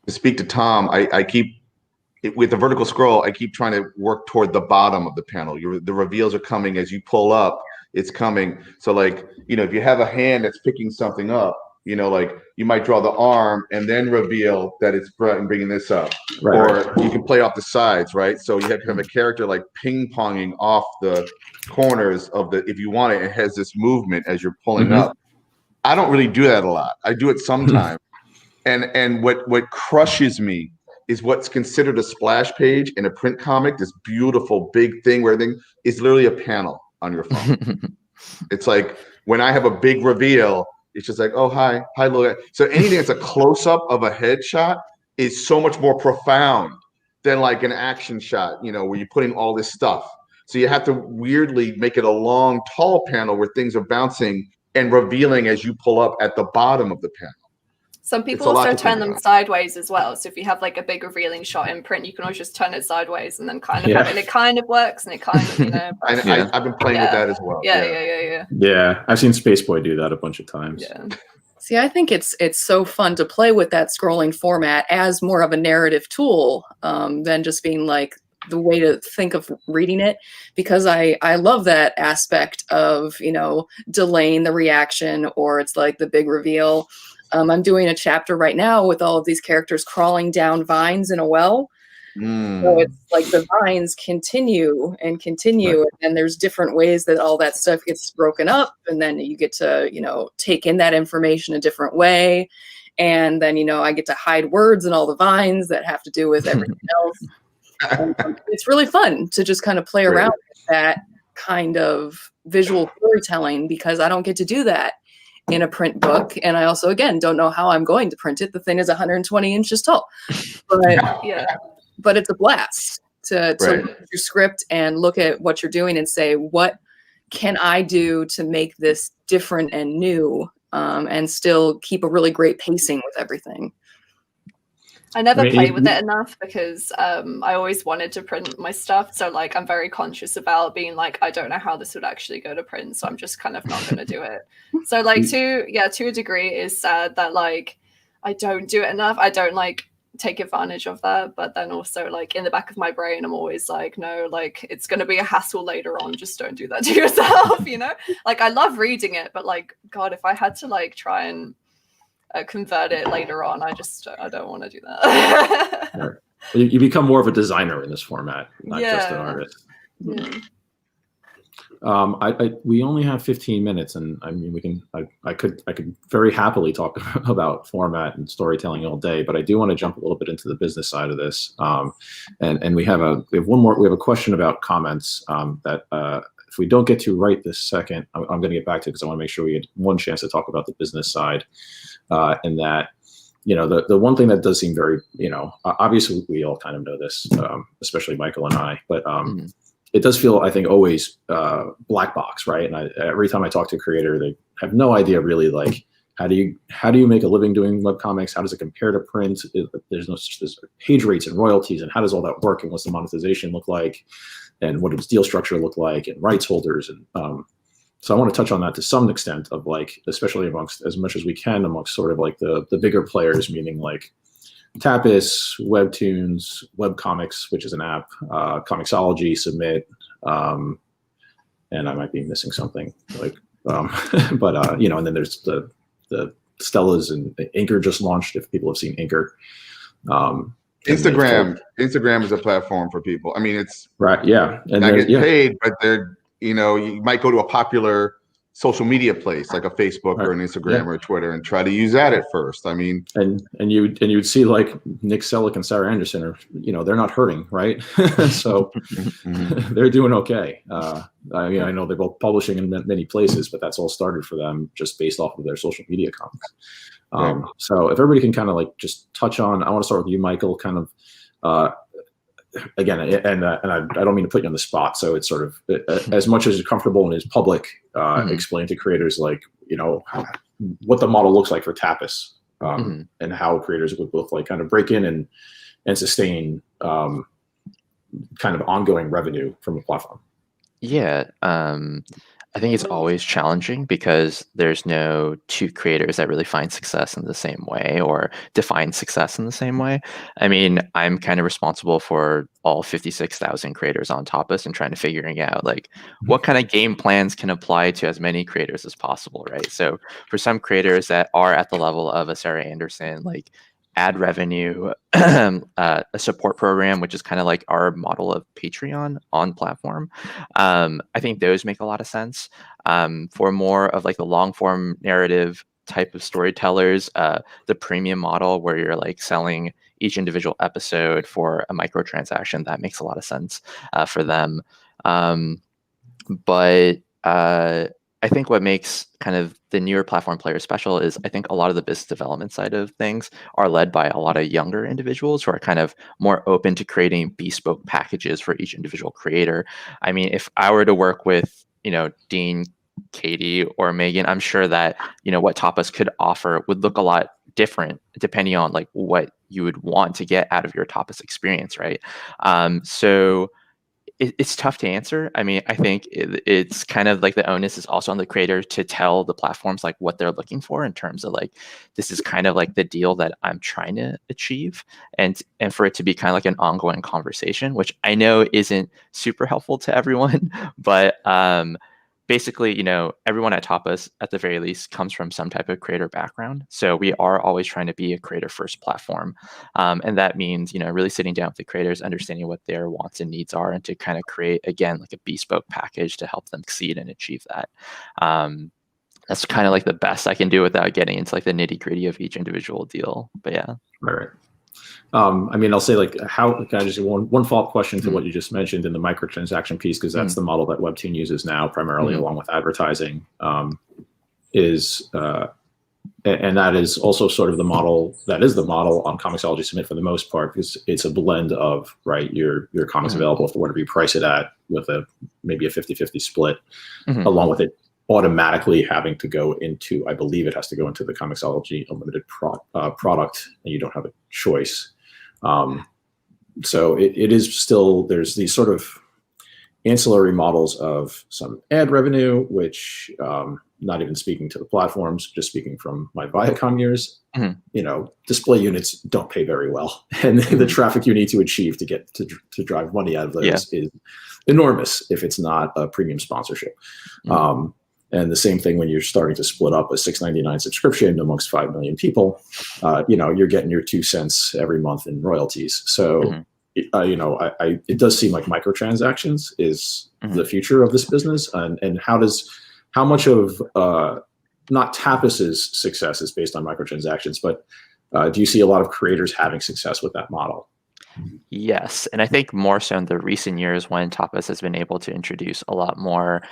To speak to Tom, I keep, with the vertical scroll, I keep trying to work toward the bottom of the panel. The reveals are coming as you pull up, it's coming. So like, if you have a hand that's picking something up, like you might draw the arm and then reveal that it's bringing this up. Right, or you can play off the sides, right? So you have to have a character like ping-ponging off the corners of if you want it has this movement as you're pulling up. I don't really do that a lot. I do it sometimes. And what crushes me is what's considered a splash page in a print comic, this beautiful big thing where everything is literally a panel on your phone. It's like when I have a big reveal, it's just like, oh, hi, look. So anything that's a close-up of a headshot is so much more profound than like an action shot, where you're putting all this stuff. So you have to weirdly make it a long, tall panel where things are bouncing and revealing as you pull up at the bottom of the panel. Some people also turn them sideways as well. So if you have like a big revealing shot in print, you can always just turn it sideways and then kind of have it. And it kind of works, and it kind of, I've been playing with that as well. Yeah, I've seen Spaceboy do that a bunch of times. Yeah. See, I think it's so fun to play with that scrolling format as more of a narrative tool than just being like the way to think of reading it, because I love that aspect of, delaying the reaction, or it's like the big reveal. I'm doing a chapter right now with all of these characters crawling down vines in a well. So it's like the vines continue, and there's different ways that all that stuff gets broken up, and then you get to, take in that information a different way. And then, I get to hide words in all the vines that have to do with everything else. It's really fun to just kind of play around with that kind of visual storytelling, because I don't get to do that in a print book. And I also, again, don't know how I'm going to print it. The thing is 120 inches tall, but it's a blast to look at your script and look at what you're doing and say, what can I do to make this different and new, and still keep a really great pacing with everything. I never play with it enough because I always wanted to print my stuff. So like, I'm very conscious about being like, I don't know how this would actually go to print. So I'm just kind of not going to do it. So like to a degree, it is sad that like, I don't do it enough. I don't like take advantage of that. But then also like in the back of my brain, I'm always like, no, like it's going to be a hassle later on. Just don't do that to yourself. Like I love reading it, but like, God, if I had to like try and convert it later on, I don't want to do that. Right. You become more of a designer in this format, not just an artist. We only have 15 minutes, and I mean, I could very happily talk about format and storytelling all day, but I do want to jump a little bit into the business side of this. And we have a question about comments that if we don't get to right this second, I'm going to get back to it, because I want to make sure we get one chance to talk about the business side. And that, the one thing that does seem very, obviously we all kind of know this, especially Michael and I, but it does feel, I think, always black box, right? And every time I talk to a creator, they have no idea really, like, how do you make a living doing webcomics? How does it compare to print? There's page rates and royalties, and how does all that work? And what's the monetization look like? And what does deal structure look like? And rights holders? And So I want to touch on that to some extent of like, especially amongst as much as we can amongst sort of like the bigger players, meaning like Tapas, Webtoons, Webcomics, which is an app, Comixology, Submit, and I might be missing something like, but you know, and then there's the Stellas, and Inker just launched. If people have seen Inker, Instagram is a platform for people. I mean, it's right, yeah, and not getting paid, but they're, you know, you might go to a popular social media place like a Facebook or an Instagram or a Twitter and try to use that at first. I mean, and you would see like Nick Selleck and Sarah Anderson are, you know, they're not hurting, right? So they're doing okay. I mean, I know they're both publishing in many places, but that's all started for them just based off of their social media comments. So if everybody can kind of like just touch on, I want to start with you, Michael, kind of again, and I don't mean to put you on the spot. So it's sort of as much as you're comfortable and is public, explain to creators like, you know, what the model looks like for Tapas, and how creators would both like kind of break in and sustain kind of ongoing revenue from a platform. Yeah, I think it's always challenging because there's no two creators that really find success in the same way or define success in the same way. I mean, I'm kind of responsible for all 56,000 creators on Tapas and trying to figuring out like what kind of game plans can apply to as many creators as possible, right? So for some creators that are at the level of a Sarah Anderson, like ad revenue, a support program, which is kind of like our model of Patreon on platform. I think those make a lot of sense. For more of like the long form narrative type of storytellers, the premium model where you're like selling each individual episode for a microtransaction, that makes a lot of sense for them. But I think what makes kind of the newer platform players special is I think a lot of the business development side of things are led by a lot of younger individuals who are kind of more open to creating bespoke packages for each individual creator. I mean, if I were to work with, you know, Dean, Katie, or Megan, I'm sure that, you know, what Tapas could offer would look a lot different depending on like what you would want to get out of your Tapas experience, right? So it's tough to answer. I mean, I think it's kind of like the onus is also on the creator to tell the platforms like what they're looking for in terms of like, this is kind of like the deal that I'm trying to achieve, and for it to be kind of like an ongoing conversation, which I know isn't super helpful to everyone, but basically, you know, everyone at Tapas at the very least comes from some type of creator background. So we are always trying to be a creator first platform. And that means, you know, really sitting down with the creators, understanding what their wants and needs are, and to kind of create, again, like a bespoke package to help them succeed and achieve that. That's kind of like the best I can do without getting into like the nitty gritty of each individual deal. But yeah. All right. I mean, I'll say like how can I just one follow-up question to what you just mentioned in the microtransaction piece, because that's the model that Webtoon uses now primarily along with advertising, and that is also sort of the model that is the model on Comixology Submit for the most part, because it's a blend of, right, your comics available for whatever you price it at with maybe a 50-50 split, along with it automatically having to go into, I believe it has to go into the Comixology Unlimited product, and you don't have a choice. So it is still, there's these sort of ancillary models of some ad revenue, which not even speaking to the platforms, just speaking from my Viacom years, you know, display units don't pay very well. And the traffic you need to achieve to get to drive money out of those is enormous if it's not a premium sponsorship. And the same thing when you're starting to split up a $6.99 subscription amongst 5 million people, you know, you're getting your 2 cents every month in royalties. So, you know, it does seem like microtransactions is the future of this business. And how much of not Tapas's success is based on microtransactions, but do you see a lot of creators having success with that model? Yes, and I think more so in the recent years when Tapas has been able to introduce a lot more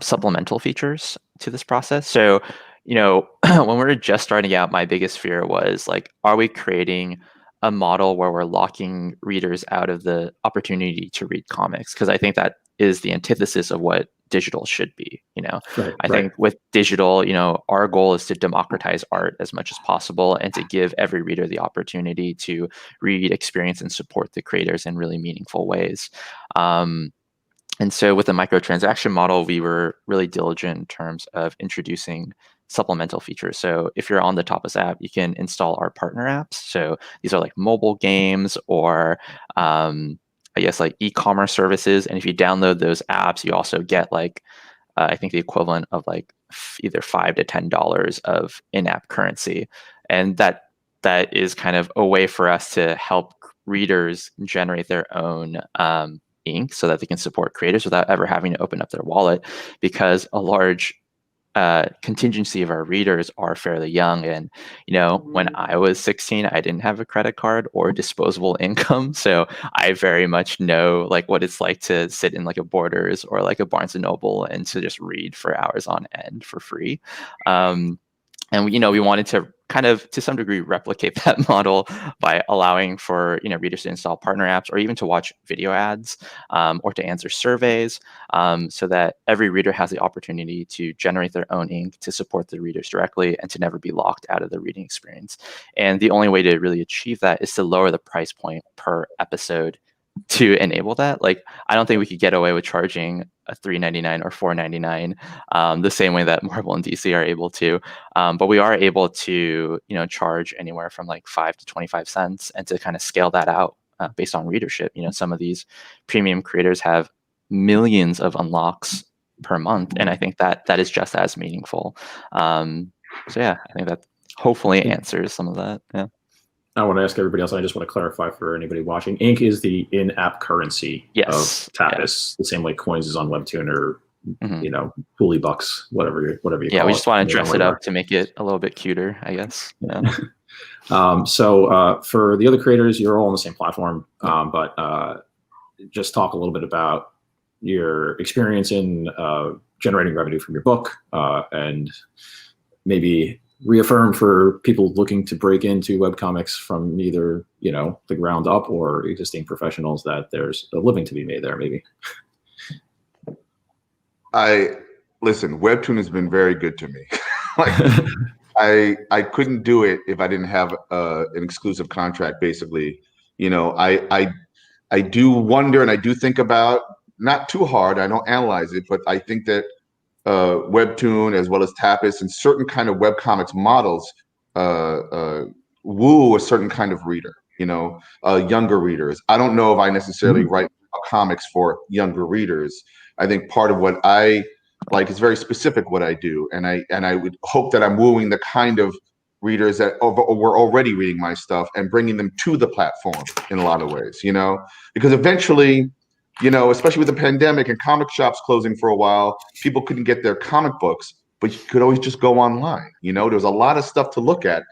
supplemental features to this process. So, you know, when we were just starting out, my biggest fear was like, are we creating a model where we're locking readers out of the opportunity to read comics? Because I think that is the antithesis of what digital should be. You know, I think with digital, you know, our goal is to democratize art as much as possible and to give every reader the opportunity to read, experience, and support the creators in really meaningful ways. And And so with the microtransaction model, we were really diligent in terms of introducing supplemental features. So if you're on the Tapas app, you can install our partner apps. So these are like mobile games or I guess like e-commerce services. And if you download those apps, you also get like I think the equivalent of like either $5 to $10 of in-app currency, and that is kind of a way for us to help readers generate their own ink so that they can support creators without ever having to open up their wallet, because a large contingency of our readers are fairly young. And, when I was 16, I didn't have a credit card or disposable income. So I very much know like what it's like to sit in like a Borders or like a Barnes and Noble and to just read for hours on end for free. And we wanted to kind of, to some degree, replicate that model by allowing for readers to install partner apps or even to watch video ads or to answer surveys, so that every reader has the opportunity to generate their own ink to support the readers directly and to never be locked out of the reading experience. And the only way to really achieve that is to lower the price point per episode to enable that. Like, I don't think we could get away with charging a $3.99 or $4.99 the same way that Marvel and DC are able to, but we are able to charge anywhere from like 5 to 25 cents and to kind of scale that out based on readership. Some of these premium creators have millions of unlocks per month, and I think that is just as meaningful. So yeah, I think that hopefully answers some of that. Yeah. I want to ask everybody else, and I just want to clarify for anybody watching, ink is the in-app currency of Tapas, the same way coins is on Webtoon or, Hooli Bucks, whatever you call it. Yeah, we just want to dress it up to make it a little bit cuter, I guess. Yeah. So for the other creators, you're all on the same platform, but just talk a little bit about your experience in generating revenue from your book, and maybe reaffirm for people looking to break into webcomics from either, the ground up or existing professionals that there's a living to be made there, maybe. Listen, Webtoon has been very good to me. I couldn't do it if I didn't have an exclusive contract, basically. I do wonder, and I do think about, not too hard, I don't analyze it, but I think that Webtoon as well as Tapas and certain kind of webcomics models woo a certain kind of reader, younger readers. I don't know if I necessarily write comics for younger readers. I think part of what I like is very specific what I do, and I would hope that I'm wooing the kind of readers that were already reading my stuff and bringing them to the platform in a lot of ways, because eventually, especially with the pandemic and comic shops closing for a while, people couldn't get their comic books, but you could always just go online. There was a lot of stuff to look at,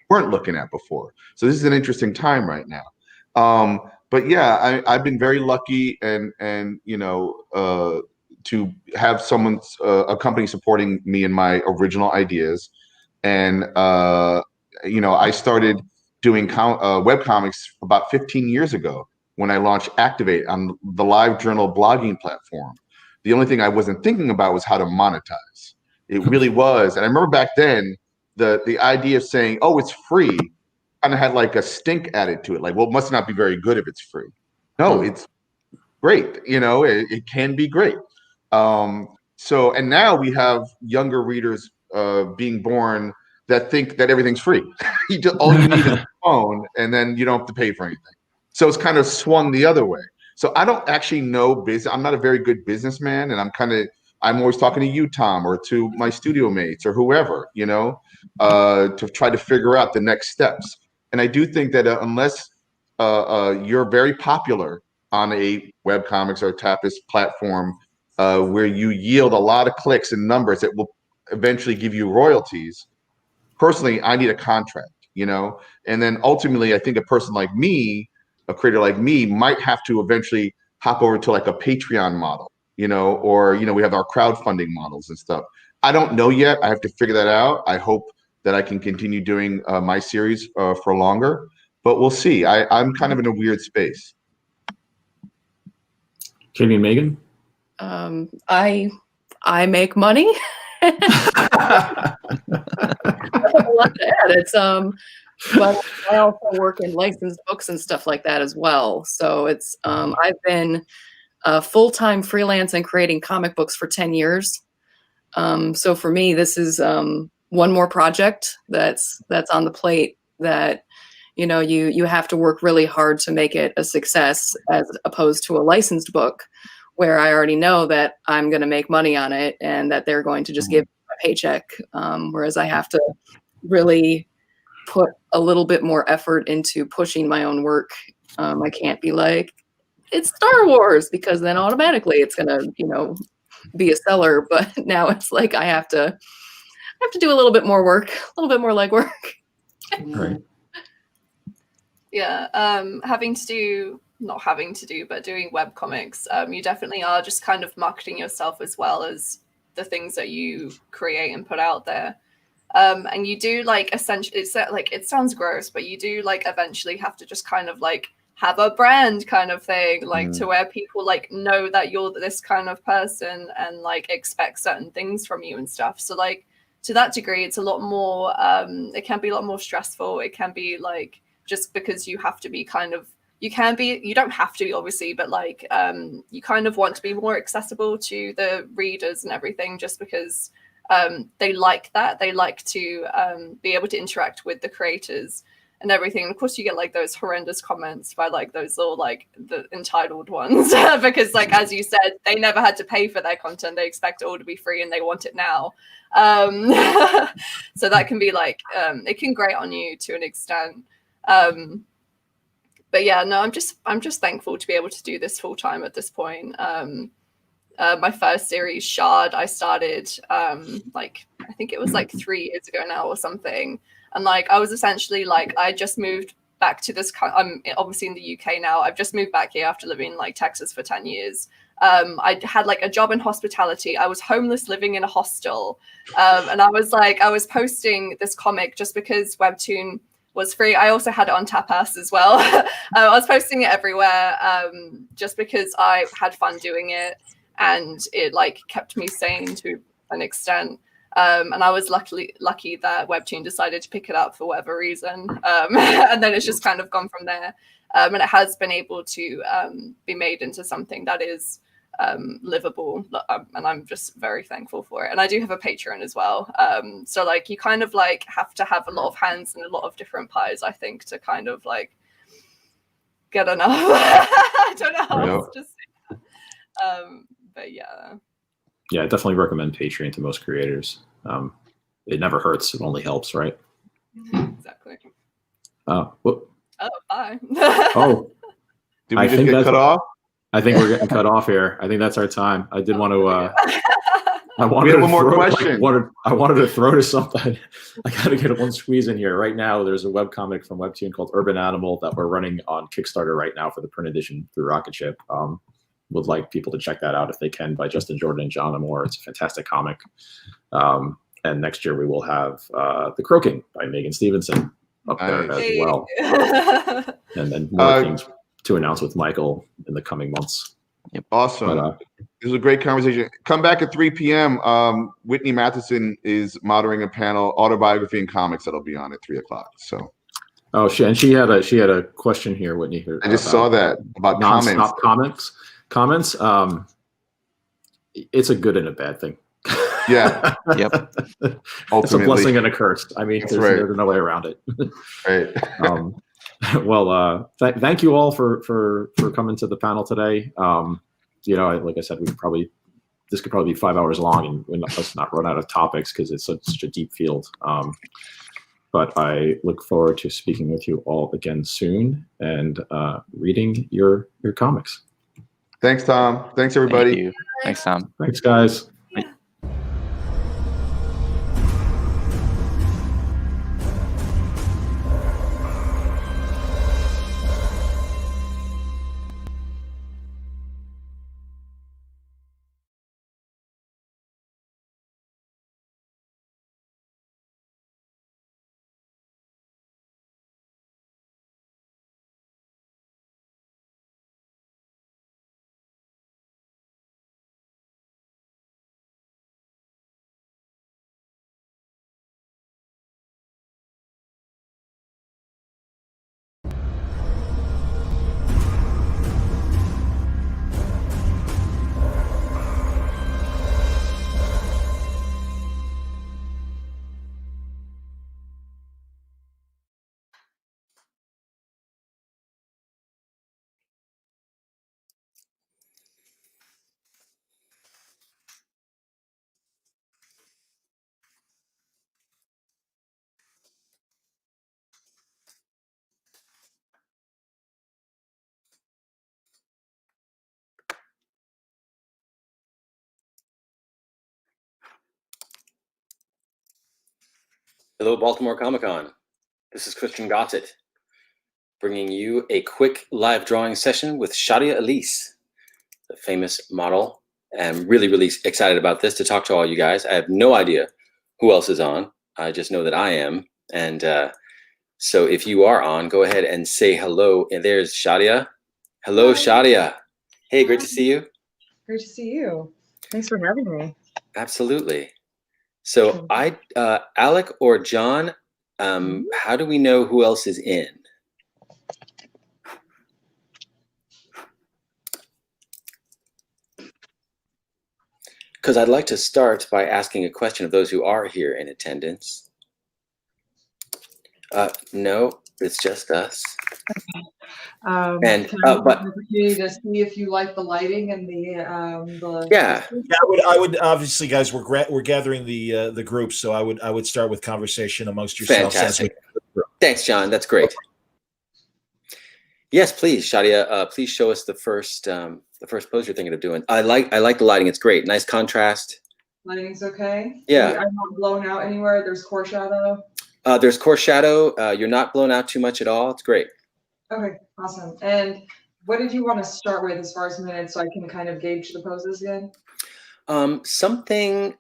weren't looking at before. So this is an interesting time right now. But yeah, I've been very lucky and to have a company supporting me in my original ideas. And, I started doing webcomics about 15 years ago, when I launched Activate on the LiveJournal blogging platform. The only thing I wasn't thinking about was how to monetize. It really was. And I remember back then, the idea of saying, oh, it's free, kind of had like a stink added to it. Like, well, it must not be very good if it's free. No, it's great. It can be great. And now we have younger readers being born that think that everything's free. All you need is a phone, and then you don't have to pay for anything. So it's kind of swung the other way. So I don't actually know business. I'm not a very good businessman, and I'm always talking to you, Tom, or to my studio mates or whoever, to try to figure out the next steps. And I do think that unless you're very popular on a webcomics or Tapas platform, where you yield a lot of clicks and numbers that will eventually give you royalties, personally, I need a contract, and then ultimately, I think a person like me, a creator like me, might have to eventually hop over to like a Patreon model, or, we have our crowdfunding models and stuff. I don't know yet. I have to figure that out. I hope that I can continue doing my series for longer, but we'll see. I'm kind of in a weird space. Katie and Megan? I make money. I have a lot to add. It's but I also work in licensed books and stuff like that as well. So it's I've been full-time freelance and creating comic books for 10 years. So for me, this is one more project that's on the plate that, you have to work really hard to make it a success, as opposed to a licensed book where I already know that I'm going to make money on it and that they're going to just give me a paycheck. Whereas I have to really put a little bit more effort into pushing my own work. I can't be like, it's Star Wars, because then automatically it's going to, be a seller. But now it's like I have to do a little bit more work, a little bit more legwork. Right. Yeah, not having to do, but doing webcomics, you definitely are just kind of marketing yourself as well as the things that you create and put out there. And you do like essentially, it's like, it sounds gross, but you do like eventually have to just kind of like have a brand kind of thing, like to where people like know that you're this kind of person and like expect certain things from you and stuff. So like to that degree, it's a lot more, it can be a lot more stressful. It can be like, just because you have to be kind of, you don't have to be obviously, but like you kind of want to be more accessible to the readers and everything, just because they like that. They like to be able to interact with the creators and everything. And of course you get like those horrendous comments by like those little like the entitled ones because like, as you said, they never had to pay for their content. They expect it all to be free and they want it now. So that can be like, it can grate on you to an extent. But yeah, no, I'm just thankful to be able to do this full time at this point. My first series, Shard, I started like, I think it was like 3 years ago now or something. And like, I was essentially like, I just moved back to this, I'm obviously in the UK now. I've just moved back here after living in like Texas for 10 years. I had like a job in hospitality. I was homeless living in a hostel. And I was posting this comic just because Webtoon was free. I also had it on Tapas as well. I was posting it everywhere just because I had fun doing it, and it like kept me sane to an extent. And I was lucky that Webtoon decided to pick it up for whatever reason. And then it's just kind of gone from there. And it has been able to be made into something that is livable, and I'm just very thankful for it. And I do have a Patreon as well, so like you kind of like have to have a lot of hands and a lot of different pies, I think, to kind of like get enough. I don't know how else to say that. But yeah, I definitely recommend Patreon to most creators. It never hurts, it only helps, right? exactly. Bye. Oh, did we just get cut off? I think we're getting cut off here. I think that's our time. I did want to. I wanted we have to one more throw, question. I wanted to throw to something. I got to get one squeeze in here. Right now, there's a webcomic from Webtoon called Urban Animal that we're running on Kickstarter right now for the print edition through Rocket Ship. Would like people to check that out if they can, by Justin Jordan and John Amore. It's a fantastic comic. And next year we will have The Croaking by Megan Stevenson up there as well. And then more things to announce with Michael in the coming months. Yep. Awesome. But, this was a great conversation. Come back at 3 p.m. Whitney Matheson is moderating a panel, autobiography and comics, that'll be on at 3 o'clock. So. Oh, she had a question here, Whitney. I just saw that about comments. Comments. It's a good and a bad thing. Yeah. Yep. It's a blessing and a curse. I mean, there's no way around it. Right. Well, thank you all for coming to the panel today. Like I said, this could probably be 5 hours long, and let's not run out of topics because it's such a deep field. But I look forward to speaking with you all again soon and reading your comics. Thanks, Tom. Thanks, everybody. Thank you. Thanks, Tom. Thanks, guys. Hello, Baltimore Comic-Con. This is Christian Gossett, bringing you a quick live drawing session with Shadia Elise, the famous model. I'm really, really excited about this to talk to all you guys. I have no idea who else is on. I just know that I am. And so if you are on, go ahead and say hello. And there's Shadia. Hello, Hi. Shadia. Hey, great Hi. to see you. Great to see you. Thanks for having me. Absolutely. So Alec or John, how do we know who else is in? Because I'd like to start by asking a question of those who are here in attendance. No, it's just us. And Can I have but an opportunity to see if you like the lighting and the yeah, I would obviously, guys. We're gathering the group, so I would start with conversation amongst yourselves. Fantastic. Thanks, John. That's great. Yes, please, Shadia. Please show us the first pose you're thinking of doing. I like the lighting. It's great. Nice contrast. lighting's okay? Yeah. I'm not blown out anywhere. There's core shadow. There's coarse shadow. You're not blown out too much at all. It's great. Okay, awesome. And what did you want to start with as far as minutes, so I can kind of gauge the poses again? Something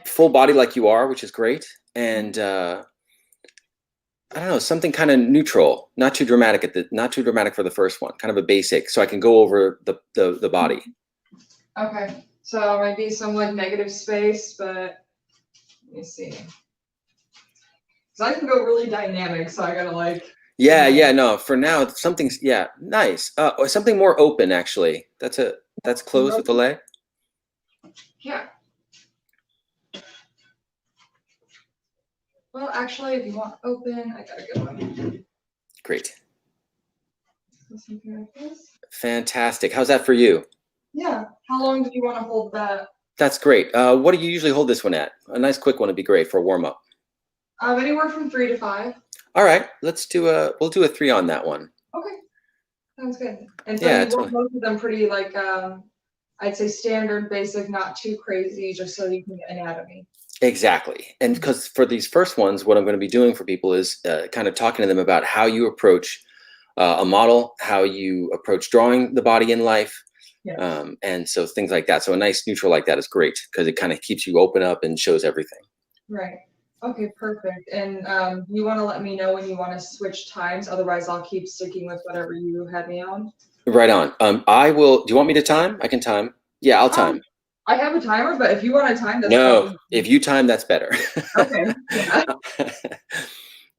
full body like you are, which is great, and I don't know, something kind of neutral, not too dramatic not too dramatic for the first one, kind of a basic, so I can go over the body. Okay, so it might be some like negative space, but let me see. So I can go really dynamic, so I gotta like. Yeah, no. For now, something's nice. Or something more open, actually. That's closed with the leg. Yeah. Well, actually, if you want open, I got a good one. Great. So something like this. Fantastic. How's that for you? Yeah. How long did you want to hold that? That's great. What do you usually hold this one at? A nice quick one would be great for a warm up. Anywhere from 3 to 5. All right. We'll do a 3 on that one. Okay. Sounds good. And so Yeah, you want both of them pretty like I'd say standard, basic, not too crazy, just so you can get anatomy. Exactly. And because for these first ones, what I'm going to be doing for people is kind of talking to them about how you approach a model, how you approach drawing the body in life. Yes. And so things like that. So a nice neutral like that is great because it kind of keeps you open up and shows everything. Right. Okay, perfect. And you want to let me know when you want to switch times, otherwise I'll keep sticking with whatever you had me on. Right on. I will. Do you want me to time? I can time. Yeah, I'll time. I have a timer, but if you want to time, that's no. If you time, that's better. Okay. Yeah.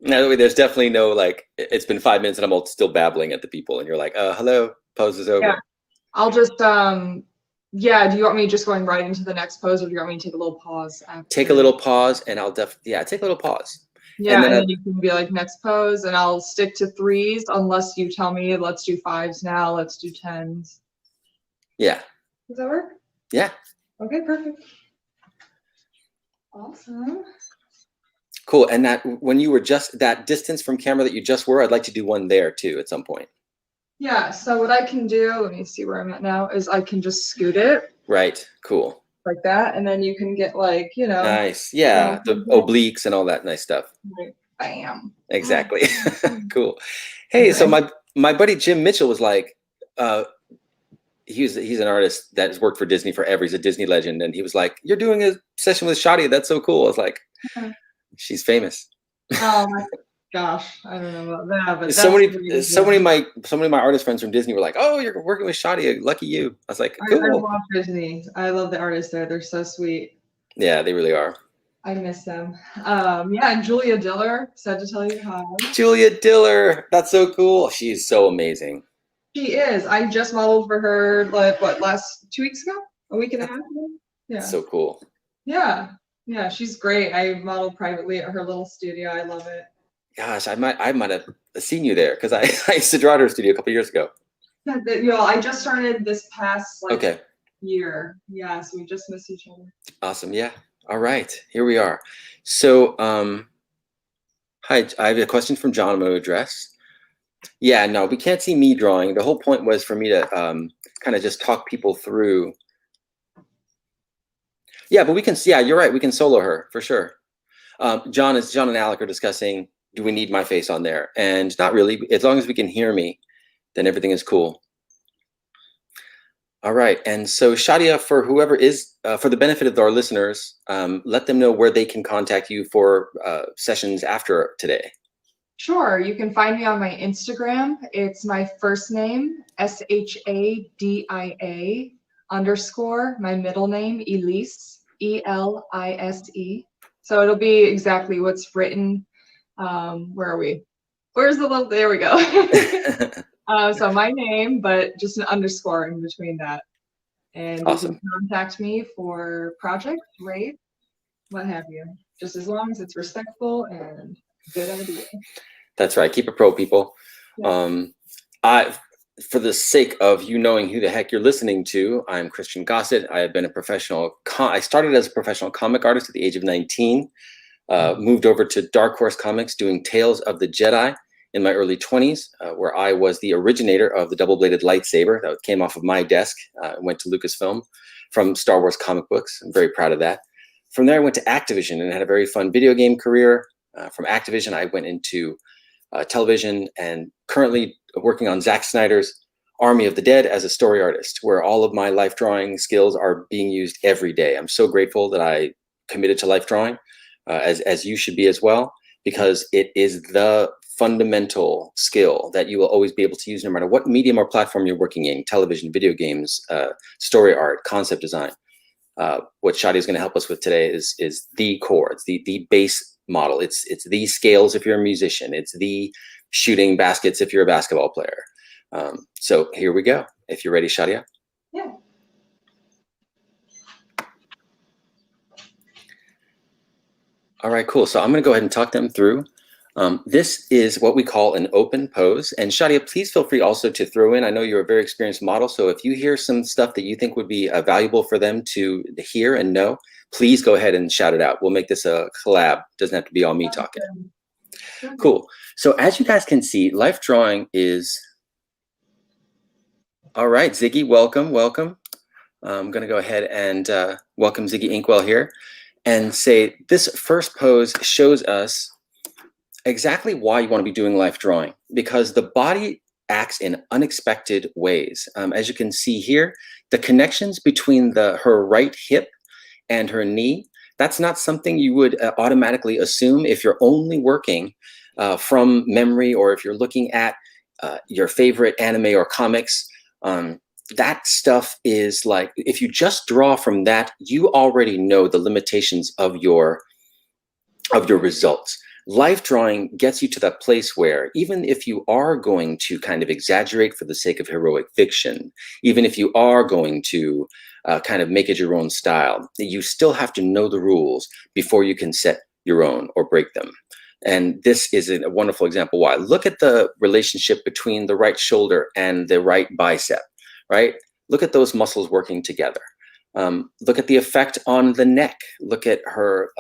No, there's definitely no like. It's been 5 minutes and I'm still babbling at the people, and you're like, "Hello, pose is over." Yeah. I'll just yeah. Do you want me just going right into the next pose, or do you want me to take a little pause? After? Take a little pause, and I'll take a little pause. Yeah, and then you can be like next pose, and I'll stick to 3s unless you tell me let's do 5s now, let's do 10s. Yeah. Does that work? Yeah. Okay, perfect. Awesome. Cool. And that when you were just that distance from camera that you just were, I'd like to do one there too at some point. Yeah, so what I can do, let me see where I'm at now, is I can just scoot it. Right. Cool. Like that, and then you can get like, you know. Nice. Yeah, the obliques and all that nice stuff. Right. Bam. Exactly. Cool. Hey, so my buddy Jim Mitchell was like, he's an artist that has worked for Disney forever. He's a Disney legend, and he was like, "You're doing a session with Shadia. That's so cool." I was like, "She's famous." Oh my gosh, I don't know about that, but so many of my artist friends from Disney were like, "Oh, you're working with Shadia. Lucky you." I was like, "Cool." I love Disney. I love the artists there. They're so sweet. Yeah, they really are. I miss them. Yeah, and Julia Diller said to tell you hi. Julia Diller, that's so cool. She is so amazing. She is. I just modeled for her like last 2 weeks ago, a week and a half ago. Yeah. So cool. Yeah, yeah, she's great. I modeled privately at her little studio. I love it. Gosh, I might have seen you there because I used to draw at her studio a couple years ago. Yeah, I just started this past year. Yeah, so we just missed each other. Awesome. Yeah. All right, here we are. So, hi, I have a question from John I'm going to address. Yeah, no, we can't see me drawing. The whole point was for me to kind of just talk people through Yeah, but we can. Yeah, you're right. We can solo her for sure. John and Alec are discussing, do we need my face on there? And not really. As long as we can hear me, then everything is cool. All right. And so Shadia, for whoever is, for the benefit of our listeners, let them know where they can contact you for sessions after today. Sure, you can find me on my Instagram. It's my first name, SHADIA _ my middle name, Elise, ELISE. So it'll be exactly what's written. Where are we? Where's the little, there we go. So my name, but just an underscore in between that. And awesome. You can contact me for project, rate, what have you. Just as long as it's respectful and good idea. That's right. Keep it pro, people. Yeah. For the sake of you knowing who the heck you're listening to, I'm Christian Gossett. I have been a professional. I started as a professional comic artist at the age of 19. Moved over to Dark Horse Comics, doing Tales of the Jedi in my early 20s, where I was the originator of the double-bladed lightsaber that came off of my desk. Went to Lucasfilm from Star Wars comic books. I'm very proud of that. From there, I went to Activision and had a very fun video game career. From Activision, I went into television and currently working on Zack Snyder's Army of the Dead as a story artist, where all of my life drawing skills are being used every day. I'm so grateful that I committed to life drawing, as you should be as well, because it is the fundamental skill that you will always be able to use no matter what medium or platform you're working in: television, video games, story art, concept design. What Shadia is going to help us with today is the core. It's the base model. It's the scales if you're a musician. It's the shooting baskets if you're a basketball player. So here we go. If you're ready, Shadia. Yeah. All right, cool. So I'm going to go ahead and talk them through. This is what we call an open pose. And Shadia, please feel free also to throw in. I know you're a very experienced model, so if you hear some stuff that you think would be valuable for them to hear and know, please go ahead and shout it out. We'll make this a collab. Doesn't have to be all me talking. Cool. So as you guys can see, life drawing is... All right, Ziggy, welcome, welcome. I'm going to go ahead and welcome Ziggy Inkwell here and say this first pose shows us exactly why you want to be doing life drawing, because the body acts in unexpected ways. As you can see here, the connections between her right hip and her knee, that's not something you would automatically assume if you're only working from memory, or if you're looking at your favorite anime or comics. That stuff is like, if you just draw from that, you already know the limitations of your results. Life drawing gets you to that place where even if you are going to kind of exaggerate for the sake of heroic fiction, even if you are going to kind of make it your own style, you still have to know the rules before you can set your own or break them. And this is a wonderful example why. Look at the relationship between the right shoulder and the right bicep, right? Look at those muscles working together. Look at the effect on the neck. Look at her,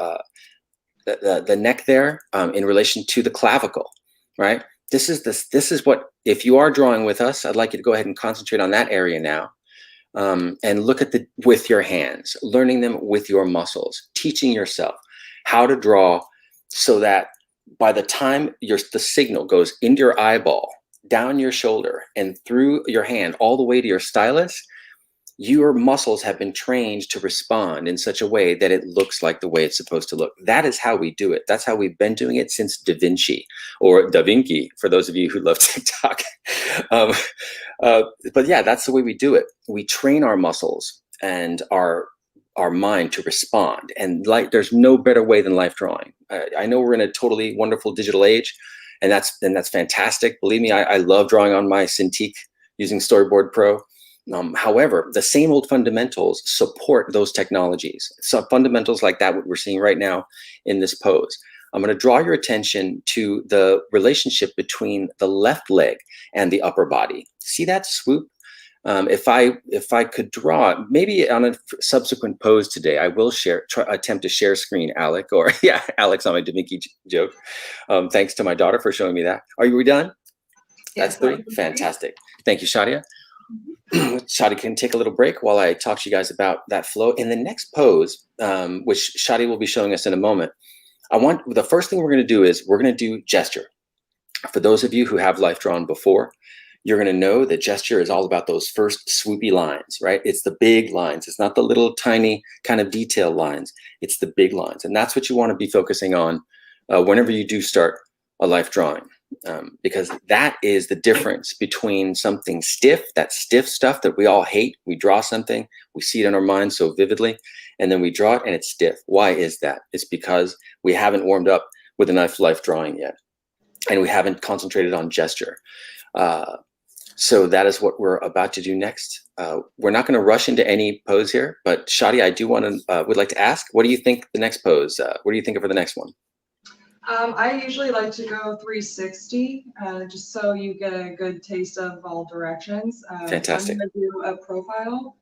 the neck there in relation to the clavicle, right? This is what, if you are drawing with us, I'd like you to go ahead and concentrate on that area now. And look at with your hands, learning them with your muscles, teaching yourself how to draw so that by the time the signal goes into your eyeball, down your shoulder, and through your hand all the way to your stylus, your muscles have been trained to respond in such a way that it looks like the way it's supposed to look. That is how we do it. That's how we've been doing it since Da Vinci, or Da Vinci, for those of you who love TikTok. But yeah, that's the way we do it. We train our muscles and our mind to respond. And there's no better way than life drawing. I know we're in a totally wonderful digital age, and that's fantastic. Believe me, I love drawing on my Cintiq using Storyboard Pro. However, the same old fundamentals support those technologies. So fundamentals like that, what we're seeing right now in this pose. I'm going to draw your attention to the relationship between the left leg and the upper body. See that swoop? If I could draw, maybe on a subsequent pose today, I will attempt to share screen, Alec, or yeah, Alex on my Da Vinci joke. Thanks to my daughter for showing me that. Are you done? Yes, That's 3? Fantastic. Thank you, Shadia. Shadi can take a little break while I talk to you guys about that flow. In the next pose, which Shadi will be showing us in a moment, the first thing we're going to do is we're going to do gesture. For those of you who have life drawn before, you're going to know that gesture is all about those first swoopy lines, right? It's the big lines. It's not the little tiny kind of detail lines. It's the big lines. And that's what you want to be focusing on whenever you do start a life drawing, because that is the difference between something stiff, that stiff stuff that we all hate. We draw something, we see it in our minds so vividly, and then we draw it and it's stiff. Why is that? It's because we haven't warmed up with enough life drawing yet, and we haven't concentrated on gesture. So that is what we're about to do next. We're not going to rush into any pose here, but Shadi, I do would like to ask, what do you think the next pose? What do you think of for the next one? I usually like to go 360, just so you get a good taste of all directions. Fantastic. So I'm going to do a profile.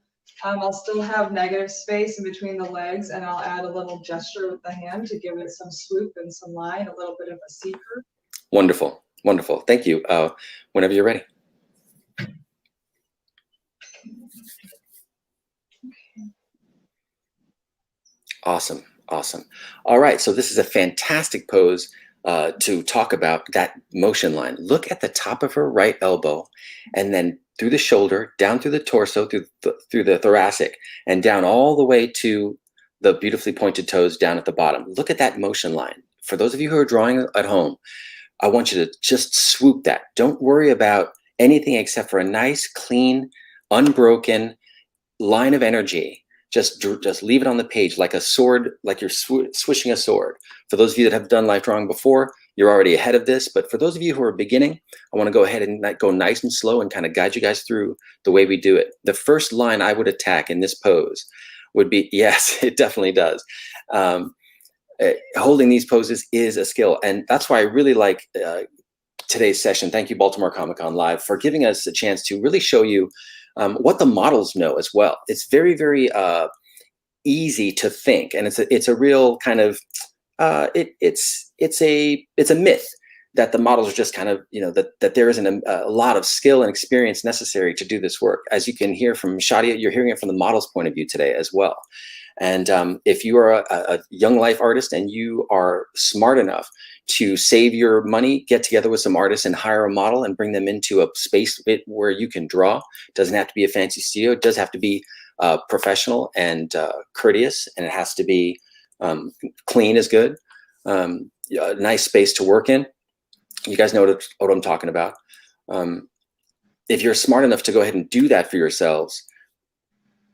I'll still have negative space in between the legs, and I'll add a little gesture with the hand to give it some swoop and some line, a little bit of a seeker. Wonderful, wonderful. Thank you. Whenever you're ready. Awesome, awesome. All right, so this is a fantastic pose to talk about that motion line. Look at the top of her right elbow, and then through the shoulder, down through the torso, through the thoracic, and down all the way to the beautifully pointed toes down at the bottom. Look at that motion line. For those of you who are drawing at home, I want you to just swoop that. Don't worry about anything except for a nice, clean, unbroken line of energy. Just leave it on the page like a sword, like you're swishing a sword. For those of you that have done life drawing before, you're already ahead of this. But for those of you who are beginning, I want to go ahead and go nice and slow and kind of guide you guys through the way we do it. The first line I would attack in this pose would be, yes, it definitely does. Holding these poses is a skill. And that's why I really like today's session. Thank you, Baltimore Comic-Con Live, for giving us a chance to really show you what the models know as well. It's very, very easy to think, and it's a real kind of it's a myth that the models are just kind of, that there isn't a lot of skill and experience necessary to do this work. As you can hear from Shadia, you're hearing it from the model's point of view today as well. And if you are a young life artist and you are smart enough to save your money, get together with some artists and hire a model and bring them into a space where you can draw. It doesn't have to be a fancy studio. It does have to be professional and courteous, and it has to be clean is good. A nice space to work in. You guys know what I'm talking about. If you're smart enough to go ahead and do that for yourselves,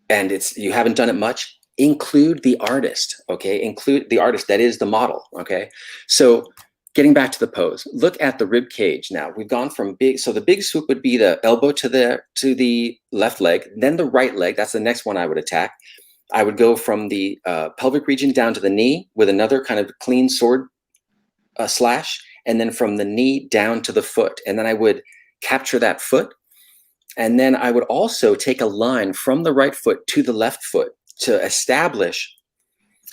and you haven't done it much, include the artist, okay? Include the artist that is the model, okay? So getting back to the pose, look at the rib cage now. We've gone from big, so the big swoop would be the elbow to the left leg, then the right leg. That's the next one I would attack. I would go from the pelvic region down to the knee with another kind of clean sword slash, and then from the knee down to the foot. And then I would capture that foot. And then I would also take a line from the right foot to the left foot to establish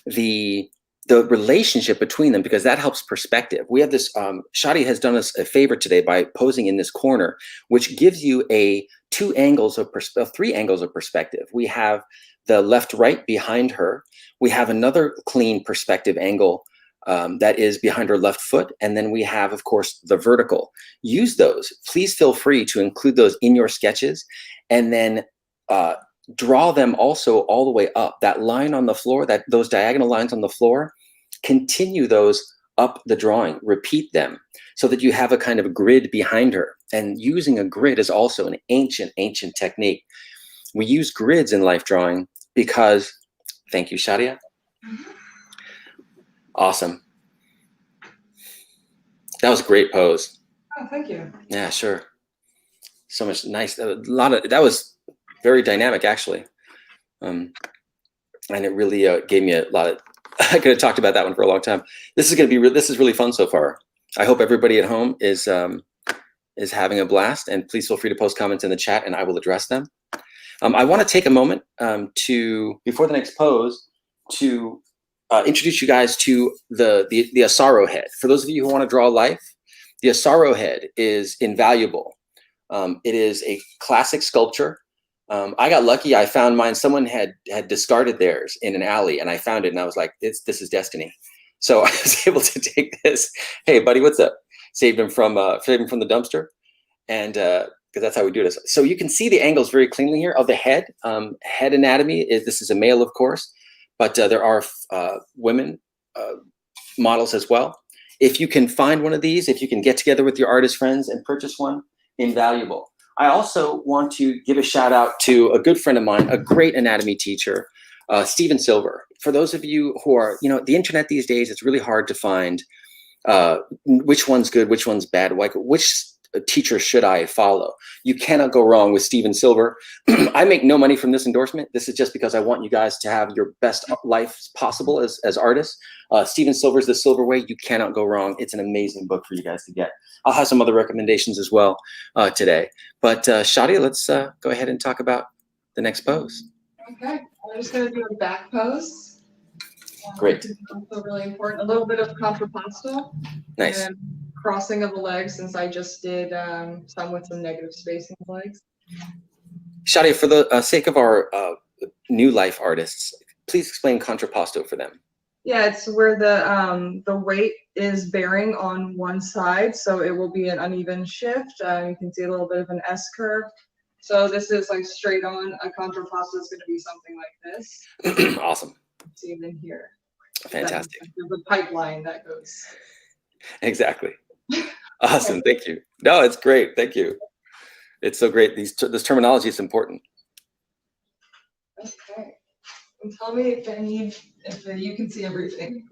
the relationship between them, because that helps perspective. We have this, Shadi has done us a favor today by posing in this corner, which gives you three angles of perspective. We have the left-right behind her. We have another clean perspective angle that is behind her left foot. And then we have, of course, the vertical. Use those. Please feel free to include those in your sketches, and then draw them also all the way up. That line on the floor, those diagonal lines on the floor, continue those up the drawing. Repeat them so that you have a kind of grid behind her. And using a grid is also an ancient, ancient technique. We use grids in life drawing because, thank you, Shadia. Awesome. That was a great pose. Oh, thank you. Yeah, sure. So much nice. That was very dynamic, actually. And it really gave me a lot of, I could have talked about that one for a long time. This is really fun so far. I hope everybody at home is having a blast, and please feel free to post comments in the chat and I will address them. I want to take a moment before the next pose, to introduce you guys to the Asaro head. For those of you who want to draw life, the Asaro head is invaluable It is a classic sculpture. I got lucky. I found mine. Someone had discarded theirs in an alley, and I found it, and I was like, this is destiny. So I was able to take this. Hey, buddy, what's up? Saved him from the dumpster, and because that's how we do this. So you can see the angles very cleanly here of the head. Head anatomy this is a male, of course, but there are women models as well. If you can find one of these, if you can get together with your artist friends and purchase one, invaluable. I also want to give a shout out to a good friend of mine, a great anatomy teacher, Steven Silver. For those of you who are, the internet these days, it's really hard to find which one's good, which one's bad, like which teacher should I follow. You cannot go wrong with Steven Silver. I make no money from this endorsement. This is just because I want you guys to have your best life possible as artists. Steven Silver's The Silver Way. You cannot go wrong. It's an amazing book for you guys to get. I'll have some other recommendations as well today. But Shadia, let's go ahead and talk about the next pose. Okay, I'm just going to do a back pose. Great. Also really important. A little bit of contrapposto. Nice. And crossing of the legs, since I just did some with some negative spacing of the legs. Shadia, for the sake of our new life artists, please explain contrapposto for them. Yeah, it's where the weight is bearing on one side, so it will be an uneven shift. You can see a little bit of an S curve. So this is like straight on. A contrapposto is going to be something like this. Awesome. See even here. Fantastic. The pipeline that goes. Exactly. Awesome. Thank you. No, it's great. Thank you. It's so great. This terminology is important. Okay. And tell me if you can see everything.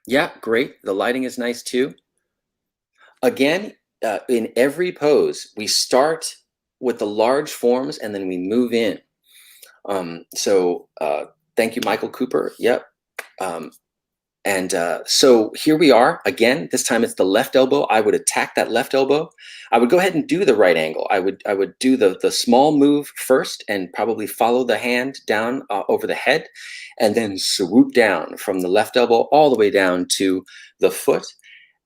Yeah, great. The lighting is nice too. Again, in every pose, we start with the large forms and then we move in. So thank you, Michael Cooper. Yep. So here we are again. This time it's the left elbow. I would attack that left elbow. I would go ahead and do the right angle. I would do the small move first and probably follow the hand down over the head, and then swoop down from the left elbow all the way down to the foot.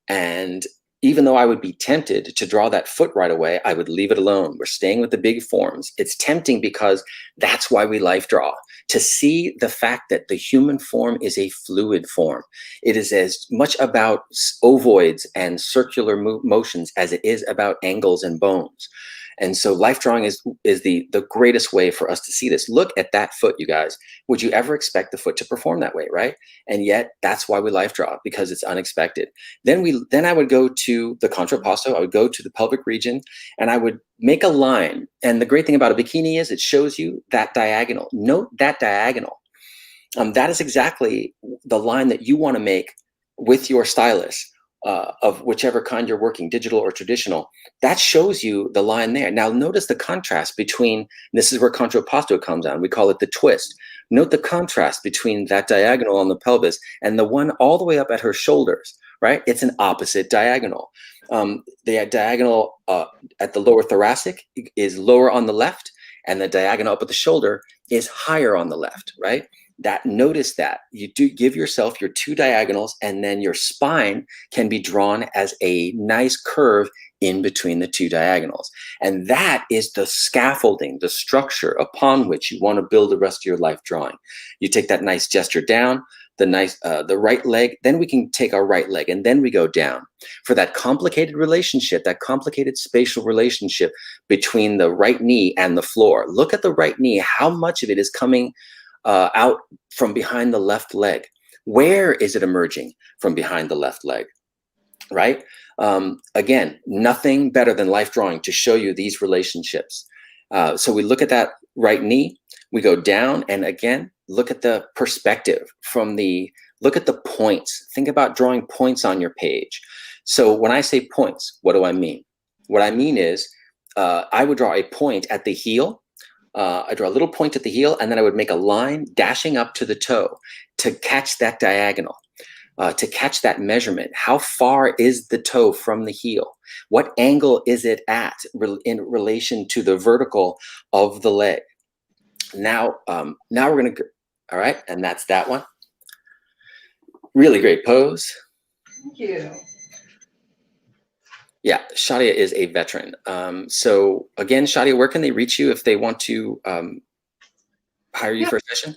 And even though I would be tempted to draw that foot right away, I would leave it alone. We're staying with the big forms. It's tempting because that's why we life draw, to see the fact that the human form is a fluid form. It is as much about ovoids and circular motions as it is about angles and bones. And so life drawing is the greatest way for us to see this. Look at that foot, you guys. Would you ever expect the foot to perform that way, right? And yet that's why we life draw, because it's unexpected. Then I would go to the contrapposto. I would go to the pelvic region and I would make a line. And the great thing about a bikini is it shows you that diagonal. Note that diagonal. That is exactly the line that you want to make with your stylus. Of whichever kind you're working, digital or traditional, that shows you the line there. Now notice the contrast between, this is where contrapposto comes on, we call it the twist. Note the contrast between that diagonal on the pelvis and the one all the way up at her shoulders, right? It's an opposite diagonal. The diagonal at the lower thoracic is lower on the left, and the diagonal up at the shoulder is higher on the left, right? Notice that you do give yourself your two diagonals, and then your spine can be drawn as a nice curve in between the two diagonals. And that is the scaffolding, the structure upon which you want to build the rest of your life drawing. You take that nice gesture down, the right leg, then we can take our right leg and then we go down for that complicated relationship, that complicated spatial relationship between the right knee and the floor. Look at the right knee, how much of it is coming out from behind the left leg. Where is it emerging from behind the left leg, right? Again, nothing better than life drawing to show you these relationships. So we look at that right knee, we go down, and again, look at the perspective look at the points. Think about drawing points on your page. So when I say points, what do I mean? What I mean is I would draw a point at the heel. I draw a little point at the heel, and then I would make a line dashing up to the toe to catch that diagonal, to catch that measurement. How far is the toe from the heel? What angle is it at in relation to the vertical of the leg? Now we're going to, all right, and that's that one. Really great pose. Thank you. Yeah, Shadia is a veteran. So again, Shadia, where can they reach you if they want to hire you for a session?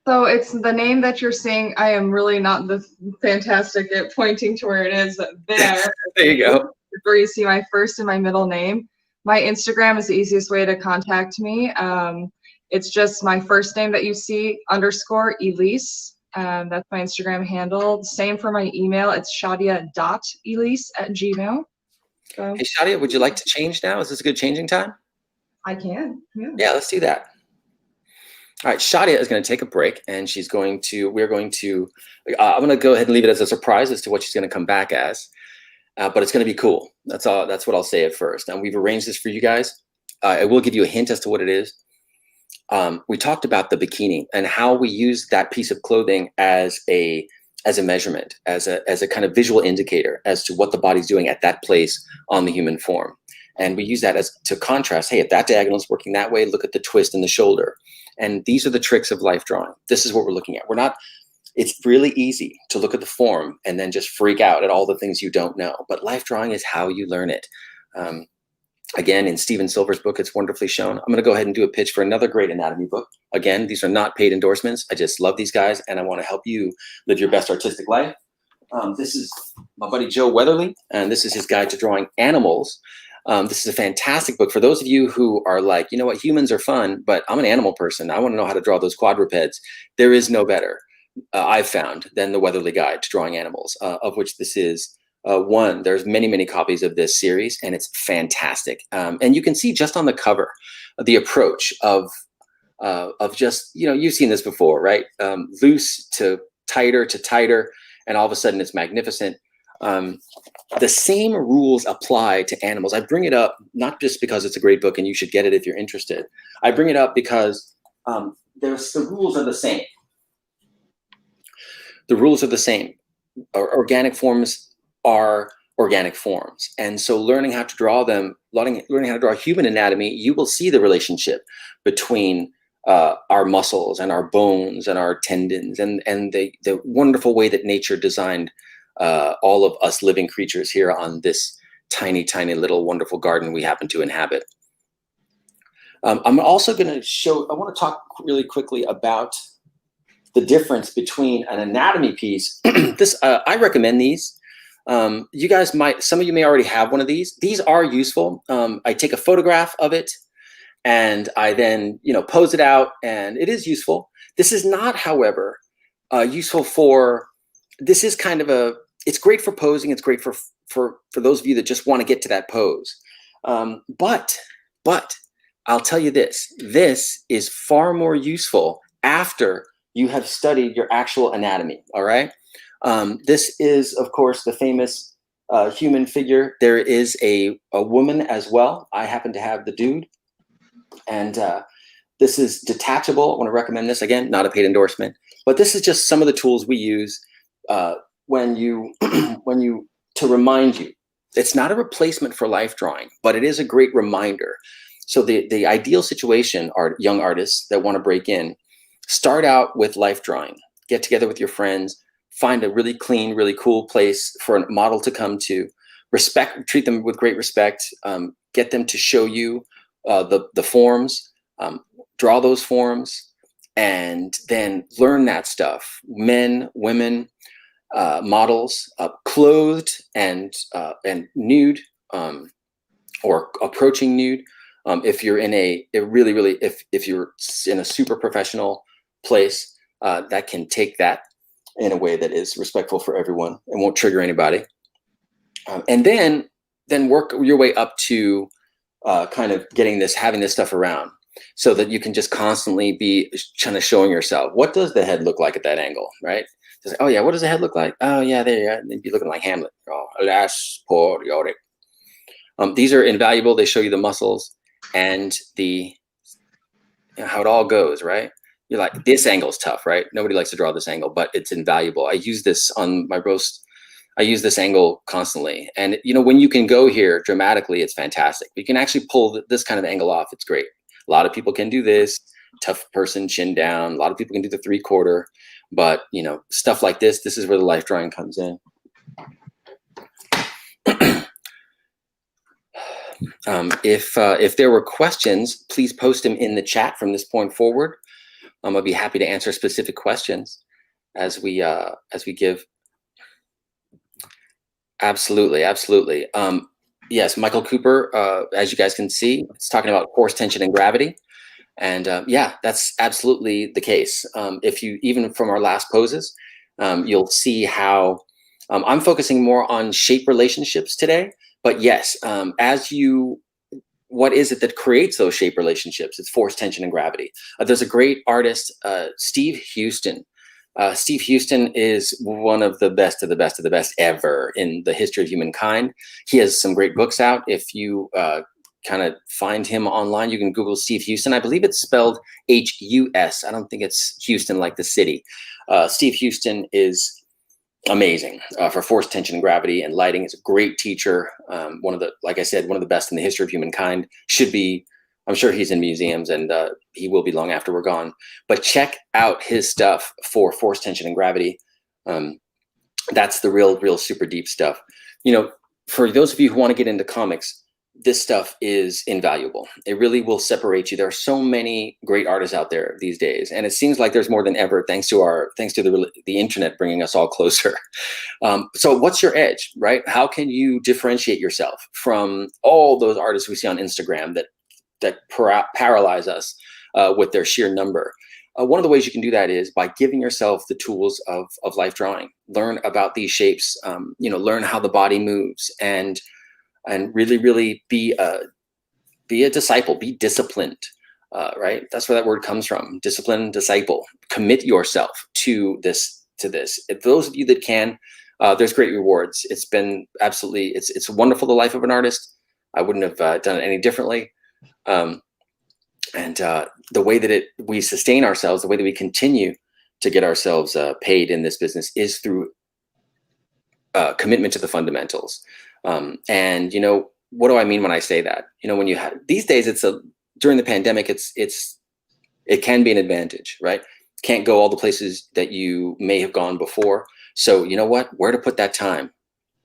So it's the name that you're seeing. I am really not the fantastic at pointing to where it is there. There you go. Where you see my first and my middle name. My Instagram is the easiest way to contact me. It's just my first name that you see _ Elise. That's my Instagram handle. Same for my email. It's shadia.elise@gmail. So, Hey, Shadia, would you like to change now? Is this a good changing time? I can. Yeah, let's do that. All right, Shadia is going to take a break, and I'm going to go ahead and leave it as a surprise as to what she's going to come back as, but it's going to be cool. That's all. That's what I'll say at first. And we've arranged this for you guys. I will give you a hint as to what it is. We talked about the bikini and how we use that piece of clothing as a measurement, as a kind of visual indicator as to what the body's doing at that place on the human form. And we use that to contrast, hey, if that diagonal is working that way, look at the twist in the shoulder. And these are the tricks of life drawing. This is what we're looking at. It's really easy to look at the form and then just freak out at all the things you don't know. But life drawing is how you learn it. Again, in Steven Silver's book, it's wonderfully shown. I'm going to go ahead and do a pitch for another great anatomy book. Again, these are not paid endorsements. I just love these guys, and I want to help you live your best artistic life. This is my buddy Joe Weatherly, and this is his guide to drawing animals. This is a fantastic book for those of you who are like, you know what, humans are fun, but I'm an animal person. I want to know how to draw those quadrupeds. There is no better, I've found, than the Weatherly Guide to Drawing Animals, of which this is one. There's many, many copies of this series, and it's fantastic. And you can see just on the cover the approach of just, you've seen this before, right? Loose to tighter, and all of a sudden it's magnificent. The same rules apply to animals. I bring it up not just because it's a great book and you should get it if you're interested. I bring it up because the rules are the same. The rules are the same. Organic forms are organic forms. And so learning how to draw them, learning how to draw human anatomy, you will see the relationship between our muscles and our bones and our tendons and the wonderful way that nature designed all of us living creatures here on this tiny, tiny little wonderful garden we happen to inhabit. I'm also going to I want to talk really quickly about the difference between an anatomy piece. I recommend these. You guys some of you may already have one of these. These are useful. I take a photograph of it and I then, pose it out, and it is useful. This is not, however, useful for, this is kind of it's great for posing. It's great for those of you that just want to get to that pose. But I'll tell you this is far more useful after you have studied your actual anatomy. All right. This is, of course, the famous human figure. There is a woman as well. I happen to have the dude. And this is detachable. I want to recommend this. Again, not a paid endorsement, but this is just some of the tools we use to remind you. It's not a replacement for life drawing, but it is a great reminder. So the ideal situation are young artists that want to break in. Start out with life drawing. Get together with your friends. Find a really clean, really cool place for a model to come to. Treat them with great respect. Get them to show you the forms. Draw those forms, and then learn that stuff. Men, women, models, clothed and nude, or approaching nude. If you're in if you're in a super professional place, that can take that in a way that is respectful for everyone and won't trigger anybody. And then work your way up to kind of having this stuff around, so that you can just constantly be kind of showing yourself, what does the head look like at that angle, right? Just, oh yeah, what does the head look like? Oh yeah, there you are. And then be looking like Hamlet. Oh, alas, poor Yorick. These are invaluable. They show you the muscles and how it all goes, right? You're like, this angle's tough, right? Nobody likes to draw this angle, but it's invaluable. I use this on my roast. I use this angle constantly. And when you can go here dramatically, it's fantastic. You can actually pull this kind of angle off. It's great. A lot of people can do this. Tough person, chin down. A lot of people can do the 3/4, but stuff like this is where the life drawing comes in. If there were questions, please post them in the chat from this point forward. I'll be happy to answer specific questions as we give. Absolutely, absolutely. Yes, Michael Cooper, as you guys can see, it's talking about force, tension, and gravity. And yeah, that's absolutely the case. If you, even from our last poses, you'll see how I'm focusing more on shape relationships today. But yes, what is it that creates those shape relationships? It's force, tension, and gravity. There's a great artist, Steve Houston. Steve Houston is one of the best of the best of the best ever in the history of humankind. He has some great books out. If you kind of find him online, you can Google Steve Houston. I believe it's spelled H-U-S. I don't think it's Houston like the city. Steve Houston is amazing for force, tension, and gravity and lighting. He's a great teacher. Like I said, one of the best in the history of humankind. Should be, I'm sure he's in museums, and he will be long after we're gone. But check out his stuff for force, tension, and gravity. That's the real super deep stuff. You know, for those of you who want to get into comics, this stuff is invaluable. It really will separate you. There are so many great artists out there these days, and it seems like there's more than ever, thanks to the internet bringing us all closer. So what's your edge, right? How can you differentiate yourself from all those artists we see on Instagram that paralyze us with their sheer number? One of the ways you can do that is by giving yourself the tools of life drawing. Learn about these shapes, learn how the body moves, and really be a disciple, be disciplined, right? That's where that word comes from. Discipline, disciple. Commit yourself to this. If those of you that can, there's great rewards. It's been absolutely, it's wonderful, the life of an artist. I wouldn't have done it any differently. And the way that we sustain ourselves, the way that we continue to get ourselves paid in this business is through commitment to the fundamentals. And what do I mean when I say that? When you have these days, during the pandemic, it can be an advantage, right? Can't go all the places that you may have gone before. So you know what? Where to put that time?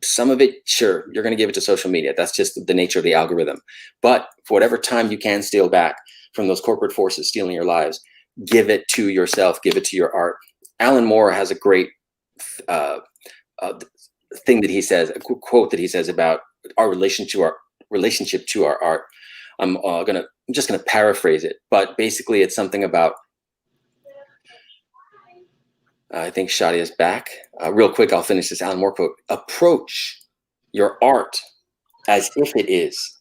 Some of it, sure, you're going to give it to social media. That's just the nature of the algorithm. But for whatever time you can steal back from those corporate forces stealing your lives, give it to yourself, give it to your art. Alan Moore has a great thing that he says, a quote that he says about our relationship to our art. I'm just gonna paraphrase it, but basically it's something about, I think Shadia is back. Real quick, I'll finish this Alan Moore quote. Approach your art as if it is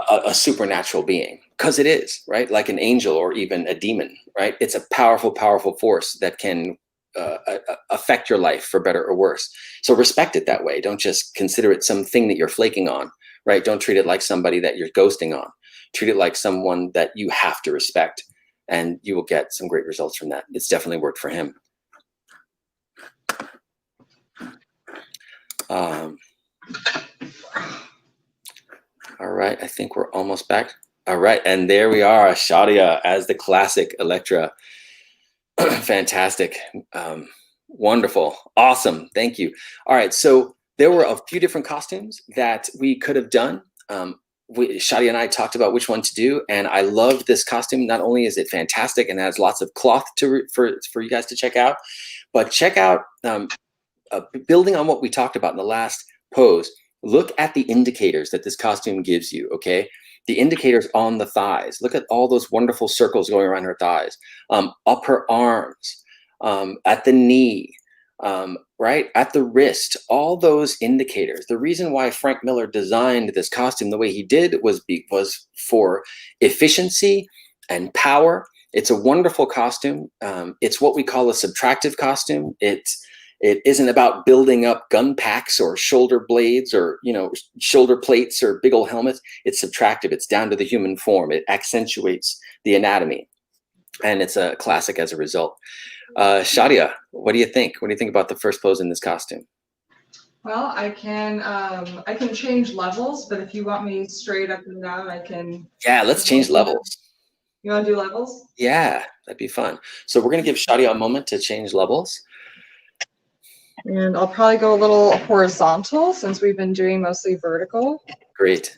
a supernatural being, because it is, right? Like an angel or even a demon, right? It's a powerful, powerful force that can affect your life for better or worse. So respect it that way. Don't just consider it something that you're flaking on, right? Don't treat it like somebody that you're ghosting on. Treat it like someone that you have to respect, and you will get some great results from that. It's definitely worked for him. All right, I think we're almost back. All right, and there we are, Shadia as the classic Electra. Fantastic. Wonderful. Awesome. Thank you. All right, so there were a few different costumes that we could have done. Shadia and I talked about which one to do, and I love this costume. Not only is it fantastic and has lots of cloth for you guys to check out, but check out, building on what we talked about in the last pose, look at the indicators that this costume gives you, okay? The indicators on the thighs. Look at all those wonderful circles going around her thighs, up her arms, at the knee, right? At the wrist, all those indicators. The reason why Frank Miller designed this costume the way he did was for efficiency and power. It's a wonderful costume. It's what we call a subtractive costume. It isn't about building up gun packs or shoulder blades or, shoulder plates or big old helmets. It's subtractive. It's down to the human form. It accentuates the anatomy, and it's a classic as a result. Shadia, what do you think? What do you think about the first pose in this costume? Well, I can change levels, but if you want me straight up and down, I can. Yeah, let's change levels. You want to do levels? Yeah, that'd be fun. So we're going to give Shadia a moment to change levels. And I'll probably go a little horizontal since we've been doing mostly vertical. Great.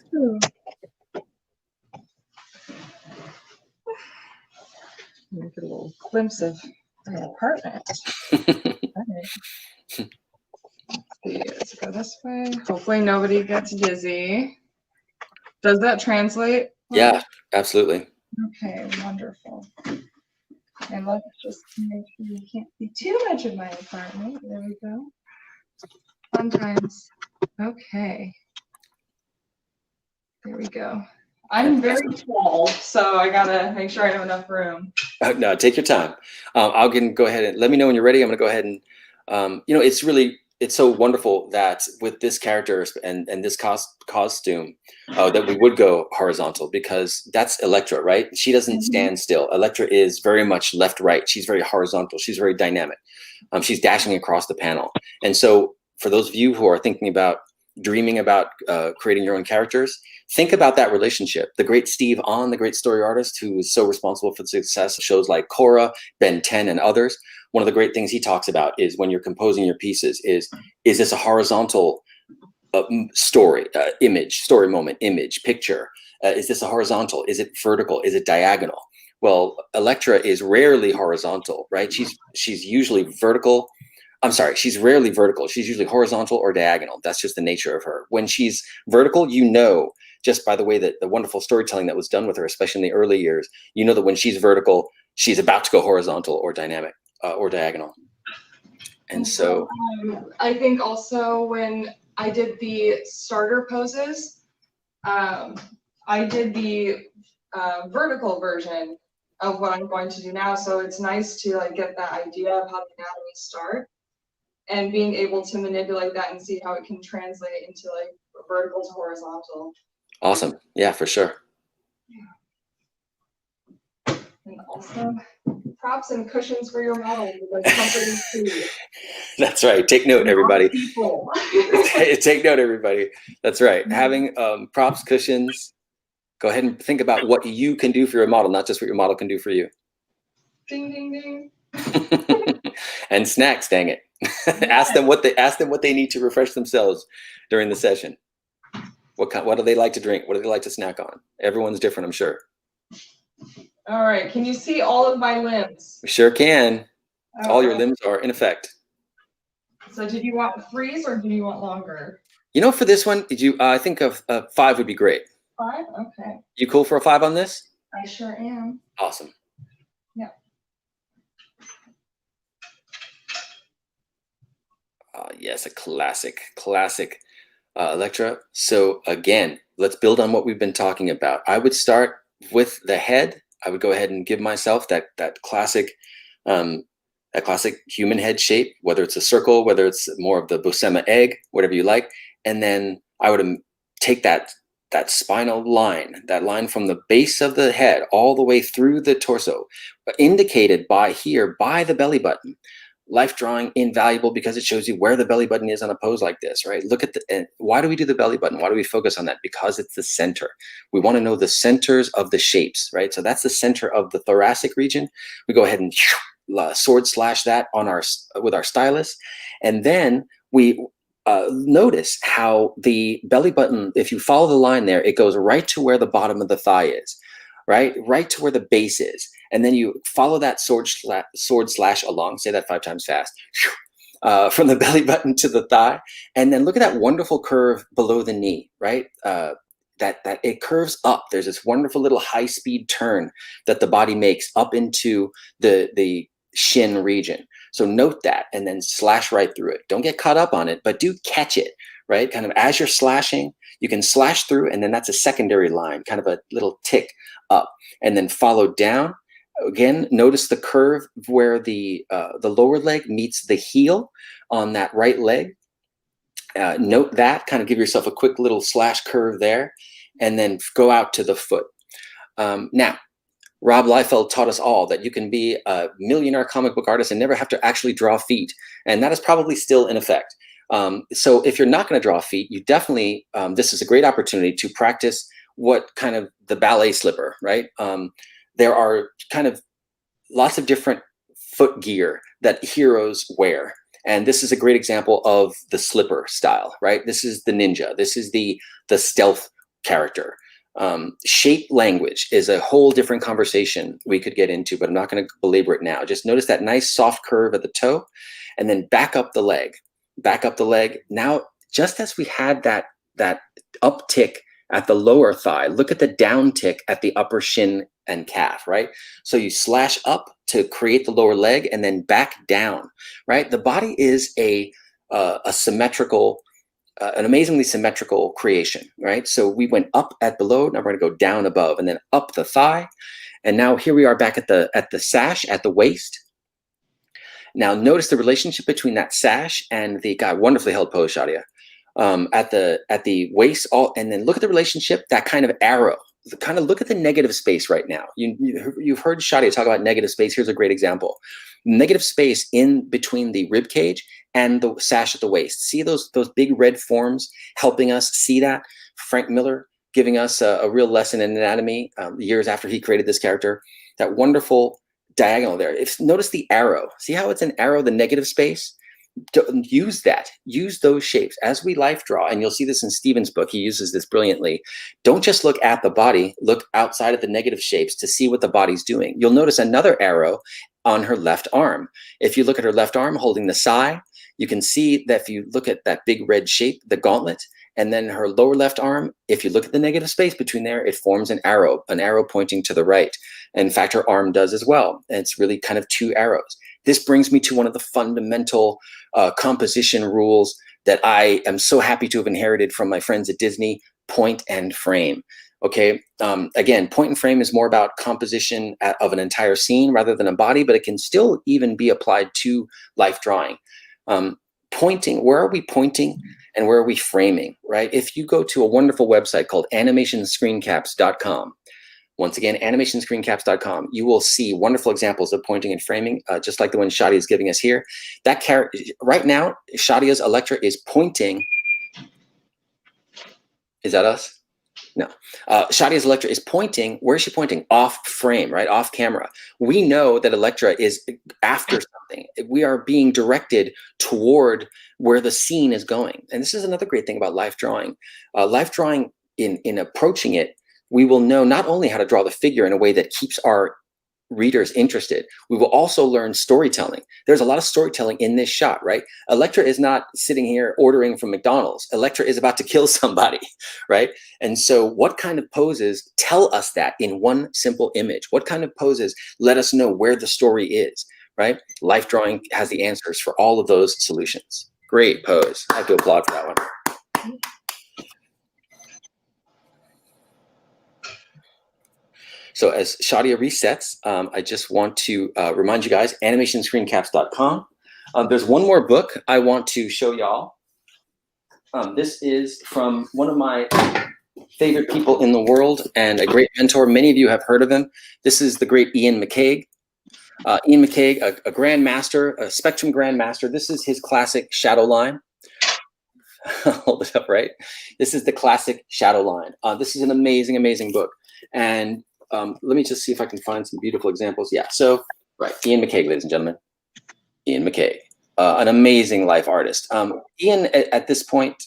Get a little glimpse of my apartment. Okay. Let's go this way. Hopefully nobody gets dizzy. Does that translate? Yeah, absolutely. Okay, wonderful. And let's just make sure you can't see too much of my apartment. There we go. Sometimes. Okay. There we go. I'm very tall, so I gotta make sure I have enough room. No, take your time. I'll go ahead and let me know when you're ready. I'm going to go ahead and, it's so wonderful that with this character and this costume, that we would go horizontal, because that's Elektra, right? She doesn't stand still. Elektra is very much left, right. She's very horizontal. She's very dynamic. She's dashing across the panel. And so for those of you who are thinking about, dreaming about creating your own characters, think about that relationship. The great Steve On, the great story artist who is so responsible for the success of shows like Korra, Ben 10, and others, one of the great things he talks about is when you're composing your pieces is this a horizontal story, story moment, image, picture? Is this a horizontal? Is it vertical? Is it diagonal? Well, Elektra is rarely horizontal, right? She's usually vertical. I'm sorry, she's rarely vertical. She's usually horizontal or diagonal. That's just the nature of her. When she's vertical, just by the way that the wonderful storytelling that was done with her, especially in the early years, you know that when she's vertical, she's about to go horizontal or dynamic or diagonal. And so I think also when I did the starter poses, I did the vertical version of what I'm going to do now. So it's nice to like get that idea of how the anatomy starts and being able to manipulate that and see how it can translate into like vertical to horizontal. Awesome. Yeah, for sure. And also props and cushions for your model, like comforting food. That's right. Take note, everybody. Take note, everybody. That's right. Having props, cushions. Go ahead and think about what you can do for your model, not just what your model can do for you. Ding, ding, ding. And snacks, dang it. Ask them what they need to refresh themselves during the session. What do they like to drink? What do they like to snack on? Everyone's different, I'm sure. All right. Can you see all of my limbs? We sure can. Oh, all your limbs are in effect. So did you want freeze or do you want longer? You know, for this one, I think of 5 would be great. 5? Okay. You cool for a 5 on this? I sure am. Awesome. Yeah. Yes, a classic Elektra. So again, let's build on what we've been talking about. I would start with the head. I would go ahead and give myself that classic human head shape, whether it's a circle, whether it's more of the Buscema egg, whatever you like. And then I would take that spinal line, that line from the base of the head all the way through the torso, indicated by the belly button. Life drawing invaluable because it shows you where the belly button is on a pose like this, right? Look at why do we do the belly button? Why do we focus on that? Because it's the center. We want to know the centers of the shapes, right? So that's the center of the thoracic region. We go ahead and sword slash that with our stylus. And then we notice how the belly button, if you follow the line there, it goes right to where the bottom of the thigh is, right to where the base is. And then you follow that sword slash along, say that 5 times fast, from the belly button to the thigh. And then look at that wonderful curve below the knee, right? That it curves up. There's this wonderful little high-speed turn that the body makes up into the shin region. So note that and then slash right through it. Don't get caught up on it, but do catch it, right? Kind of as you're slashing, you can slash through, and then that's a secondary line, kind of a little tick up, and then follow down. Again, notice the curve where the lower leg meets the heel on that right leg. Note that, kind of give yourself a quick little slash curve there, and then go out to the foot. Now, Rob Liefeld taught us all that you can be a millionaire comic book artist and never have to actually draw feet, and that is probably still in effect. So if you're not going to draw feet, you definitely, this is a great opportunity to practice what kind of the ballet slipper, right? There are kind of lots of different foot gear that heroes wear. And this is a great example of the slipper style, right? This is the ninja. This is the stealth character. Shape language is a whole different conversation we could get into, but I'm not going to belabor it now. Just notice that nice soft curve at the toe, and then back up the leg. Back up the leg. Now, just as we had that uptick at the lower thigh, look at the down tick at the upper shin and calf, right? So you slash up to create the lower leg and then back down, right? The body is a symmetrical, an amazingly symmetrical creation, right? So we went up at below, now we're gonna go down above and then up the thigh. And now here we are back at the sash at the waist. Now notice the relationship between that sash and the, God, wonderfully held pose, Shadia. At the waist, and then look at the relationship, that kind of arrow. Kind of look at the negative space right now. You've heard Shadia talk about negative space. Here's a great example. Negative space in between the rib cage and the sash at the waist. See those big red forms helping us see that? Frank Miller giving us a real lesson in anatomy years after he created this character. That wonderful diagonal there. Notice the arrow. See how it's an arrow, the negative space? Use that. Use those shapes as we life draw, and you'll see this in Stephen's book. He uses this brilliantly. Don't just look at the body, look outside of the negative shapes to see what the body's doing. You'll notice another arrow on her left arm. If you look at her left arm holding the sai, you can see that if you look at that big red shape, the gauntlet, and then her lower left arm, if you look at the negative space between there, it forms an arrow pointing to the right. And in fact, her arm does as well. And it's really kind of two arrows. This brings me to one of the fundamental composition rules that I am so happy to have inherited from my friends at Disney: point and frame. Okay, again, point and frame is more about composition of an entire scene rather than a body, but it can still even be applied to life drawing. Pointing, where are we pointing and where are we framing, right? If you go to a wonderful website called animationscreencaps.com, once again, animationscreencaps.com, you will see wonderful examples of pointing and framing, just like the one Shadia is giving us here. That character, right now, Shadia's Electra is pointing. Is that us? No. Shadia's Electra is pointing. Where is she pointing? Off frame, right? Off camera. We know that Electra is after something. We are being directed toward where the scene is going. And this is another great thing about life drawing. Life drawing, in approaching it, we will know not only how to draw the figure in a way that keeps our readers interested, we will also learn storytelling. There's a lot of storytelling in this shot, right? Electra is not sitting here ordering from McDonald's. Electra is about to kill somebody, right? And so what kind of poses tell us that in one simple image? What kind of poses let us know where the story is, right? Life drawing has the answers for all of those solutions. Great pose. I have to applaud for that one. So as Shadia resets, I just want to remind you guys, animationscreencaps.com. There's one more book I want to show y'all. This is from one of my favorite people in the world and a great mentor. Many of you have heard of him. This is the great Ian McCaig. Ian McCaig, a grandmaster, a spectrum grandmaster. This is his classic shadow line. Hold it up, right? This is the classic shadow line. This is an amazing, amazing book. And let me just see if I can find some beautiful examples. Yeah, so, right, Ian McCaig, ladies and gentlemen. Ian McCaig, an amazing life artist. Ian, at this point,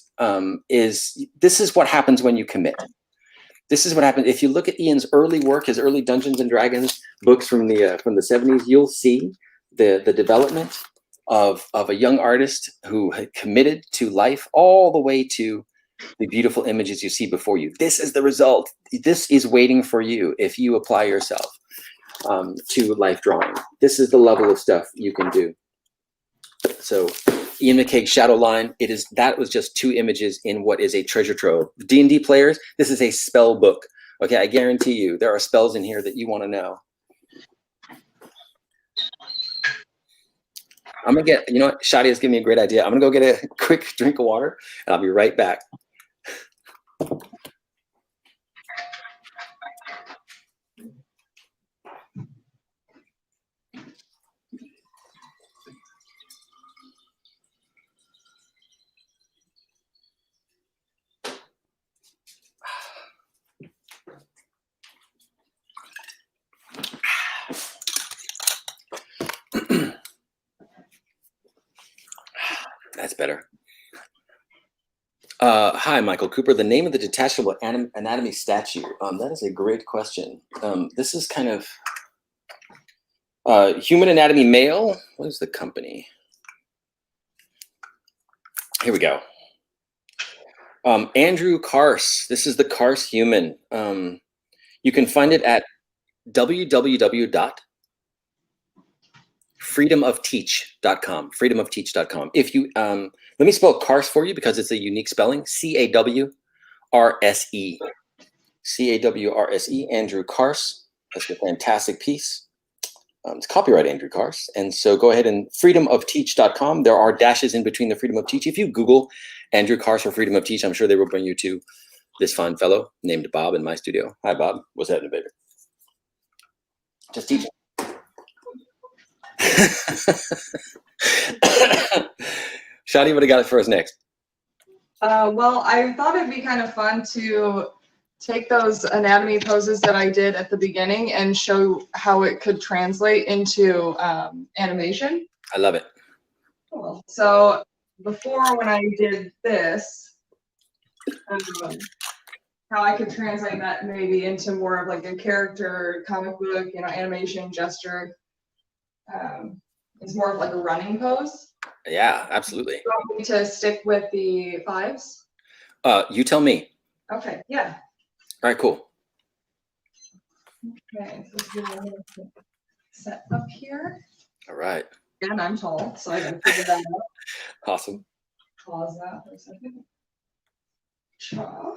this is what happens when you commit. This is what happens. If you look at Ian's early work, his early Dungeons and Dragons books from the 70s, you'll see the development of a young artist who had committed to life all the way to the beautiful images you see before you. This is the result. This is waiting for you if you apply yourself to life drawing. This is the level of stuff you can do. So Ian McCaig's Shadow Line, that was just 2 images in what is a treasure trove. D&D players, this is a spell book. Okay, I guarantee you there are spells in here that you want to know. I'm gonna get, you know what, Shadia's giving me a great idea. I'm gonna go get a quick drink of water and I'll be right back. That's better. Hi, Michael Cooper. The name of the detachable anatomy statue. That is a great question. This is kind of Human Anatomy Male. What is the company? Here we go. Andrew Kars. This is the Kars Human. You can find it at www.freedomofteach.com. Freedomofteach.com. If you let me spell Kars for you because it's a unique spelling. CAWRSE. CAWRSE. Andrew Kars. That's a fantastic piece. It's copyright Andrew Kars. And so go ahead and freedomofteach.com. There are dashes in between the Freedom of Teach. If you Google Andrew Kars for Freedom of Teach, I'm sure they will bring you to this fine fellow named Bob in my studio. Hi, Bob. What's happening, baby? Just teaching. Shadi, what do you got for us next? Well, I thought it'd be kind of fun to take those anatomy poses that I did at the beginning and show how it could translate into animation. I love it. Cool. So before, when I did this, how I could translate that maybe into more of like a character, comic book, animation, gesture. It's more of like a running pose. Yeah, absolutely. You want me to stick with the 5s? You tell me. Okay, yeah. All right, cool. Okay, so set up here. All right. Again, I'm tall, so I gotta figure that out. Awesome. Pause that for a second. Cha.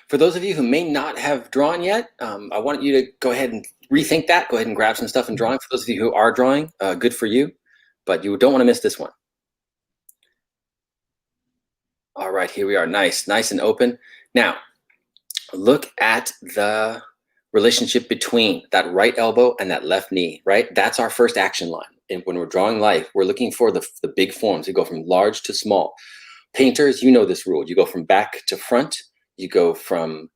For those of you who may not have drawn yet, I want you to go ahead and rethink that. Go ahead and grab some stuff and drawing. For those of you who are drawing, good for you, but you don't want to miss this one. All right, here we are. Nice and open. Now, look at the relationship between that right elbow and that left knee, right? That's our first action line. And when we're drawing life, we're looking for the big forms. We go from large to small. Painters, you know this rule. You go from back to front. You go from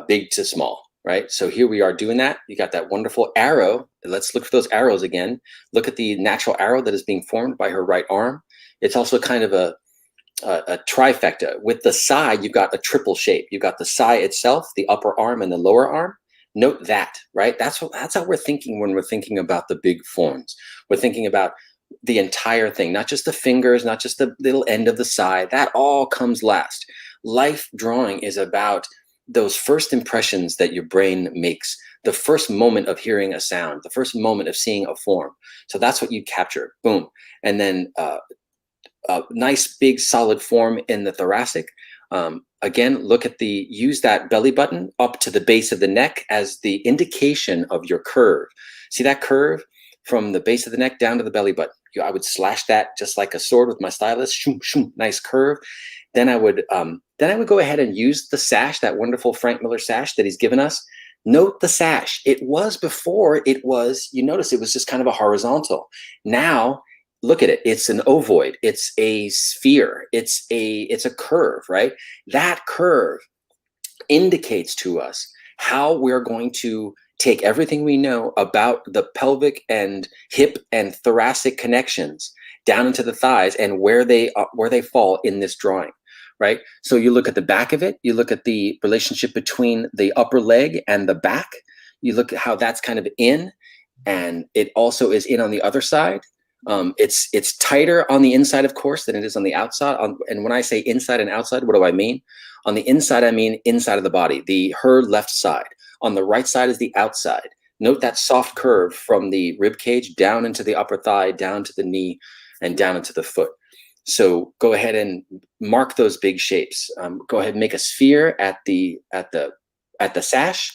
big to small, right? So here we are doing that. You got that wonderful arrow. Let's look for those arrows again. Look at the natural arrow that is being formed by her right arm. It's also kind of a trifecta. With the side, you've got a triple shape. You've got the sai itself, the upper arm, and the lower arm. Note that, right? That's how we're thinking when we're thinking about the big forms. We're thinking about the entire thing, not just the fingers, not just the little end of the sai. That all comes last. Life drawing is about those first impressions that your brain makes, the first moment of hearing a sound, the first moment of seeing a form. So that's what you capture, boom. And then a nice big solid form in the thoracic. Again, look at use that belly button up to the base of the neck as the indication of your curve. See that curve from the base of the neck down to the belly button? I would slash that just like a sword with my stylus. Shoom, shoom, nice curve. Then I would go ahead and use the sash, that wonderful Frank Miller sash that he's given us. Note the sash. It was before, you notice it was just kind of a horizontal. Now, look at it. It's an ovoid. It's a sphere. It's a curve, right? That curve indicates to us how we're going to take everything we know about the pelvic and hip and thoracic connections down into the thighs and where they fall in this drawing, right? So you look at the back of it. You look at the relationship between the upper leg and the back. You look at how that's kind of in, and it also is in on the other side. It's tighter on the inside, of course, than it is on the outside. And when I say inside and outside, what do I mean? On the inside, I mean inside of the body, her left side. On the right side is the outside. Note that soft curve from the rib cage down into the upper thigh, down to the knee, and down into the foot. So go ahead and mark those big shapes. Go ahead and make a sphere at the sash.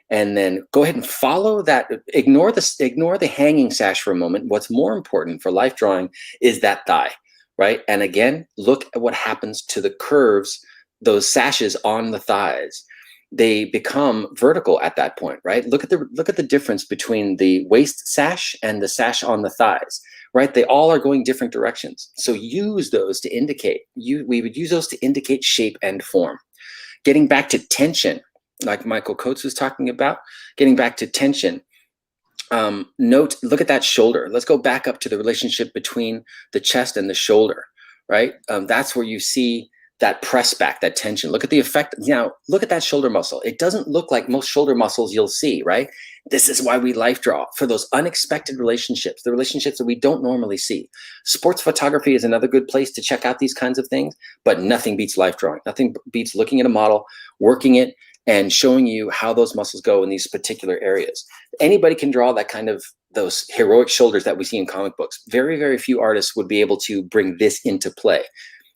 And then go ahead and follow that. Ignore the hanging sash for a moment. What's more important for life drawing is that thigh, right? And again, look at what happens to the curves, those sashes on the thighs. They become vertical at that point, right? Look at the difference between the waist sash and the sash on the thighs, right? They all are going different directions. So use those to indicate. We would use those to indicate shape and form. Getting back to tension, like Michael Coates was talking about, getting back to tension. look at that shoulder. Let's go back up to the relationship between the chest and the shoulder, right? That's where you see that press back, that tension. Look at the effect. Now, look at that shoulder muscle. It doesn't look like most shoulder muscles you'll see, right? This is why we life draw, for those unexpected relationships, the relationships that we don't normally see. Sports photography is another good place to check out these kinds of things, but nothing beats life drawing. Nothing beats looking at a model, working it, and showing you how those muscles go in these particular areas. Anybody can draw that kind of those heroic shoulders that we see in comic books. Very, very few artists would be able to bring this into play.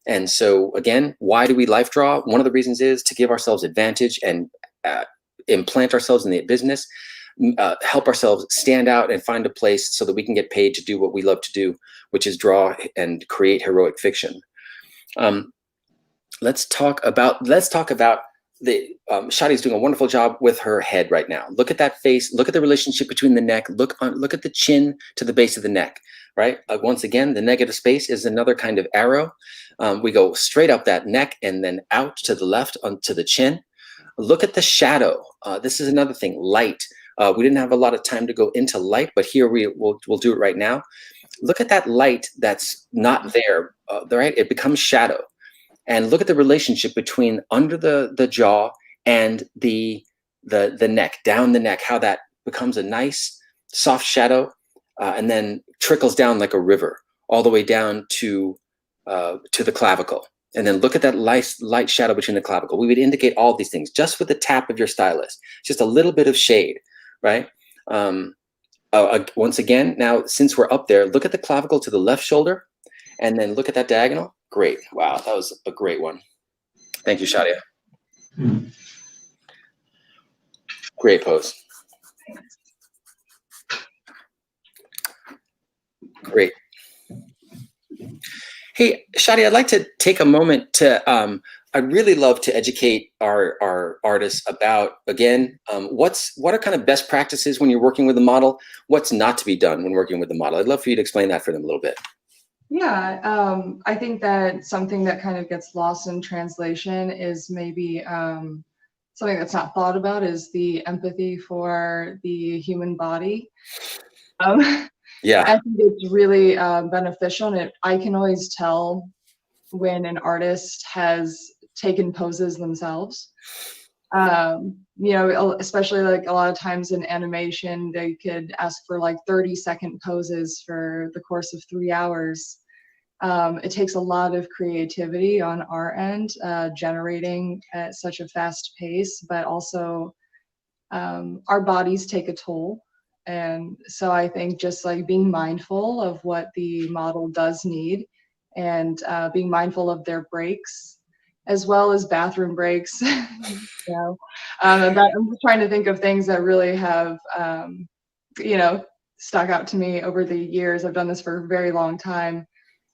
And so again, why do we life draw? One of the reasons is to give ourselves advantage and implant ourselves in the business, help ourselves stand out and find a place so that we can get paid to do what we love to do, which is draw and create heroic fiction. Let's talk about the Shadi's doing a wonderful job with her head right now. Look at that face. Look at the relationship between the neck. Look at the chin to the base of the neck, right? Once again, the negative space is another kind of arrow. We go straight up that neck and then out to the left onto the chin. Look at the shadow. This is another thing, light. We didn't have a lot of time to go into light, but here we'll do it right now. Look at that light that's not there, right? It becomes shadow. And look at the relationship between under the jaw and the neck, down the neck, how that becomes a nice soft shadow and then trickles down like a river all the way down to the clavicle. And then look at that light shadow between the clavicle. We would indicate all these things just with the tap of your stylus, just a little bit of shade, right? Once again, now since we're up there, look at the clavicle to the left shoulder and then look at that diagonal. Great. Wow, that was a great one. Thank you, Shadia. Great pose. Great. Hey, Shadia, I'd like to take a moment to, I'd really love to educate our artists about, again, what are kind of best practices when you're working with a model, what's not to be done when working with a model. I'd love for you to explain that for them a little bit. Yeah, I think that something that kind of gets lost in translation is maybe something that's not thought about is the empathy for the human body. Yeah, I think it's really beneficial, and I can always tell when an artist has taken poses themselves. You know, especially like a lot of times in animation, they could ask for like 30-second poses for the course of 3 hours. It takes a lot of creativity on our end, generating at such a fast pace, but also our bodies take a toll. And so I think just like being mindful of what the model does need and being mindful of their breaks, as well as bathroom breaks. You know, I'm just trying to think of things that really have, you know, stuck out to me over the years. I've done this for a very long time.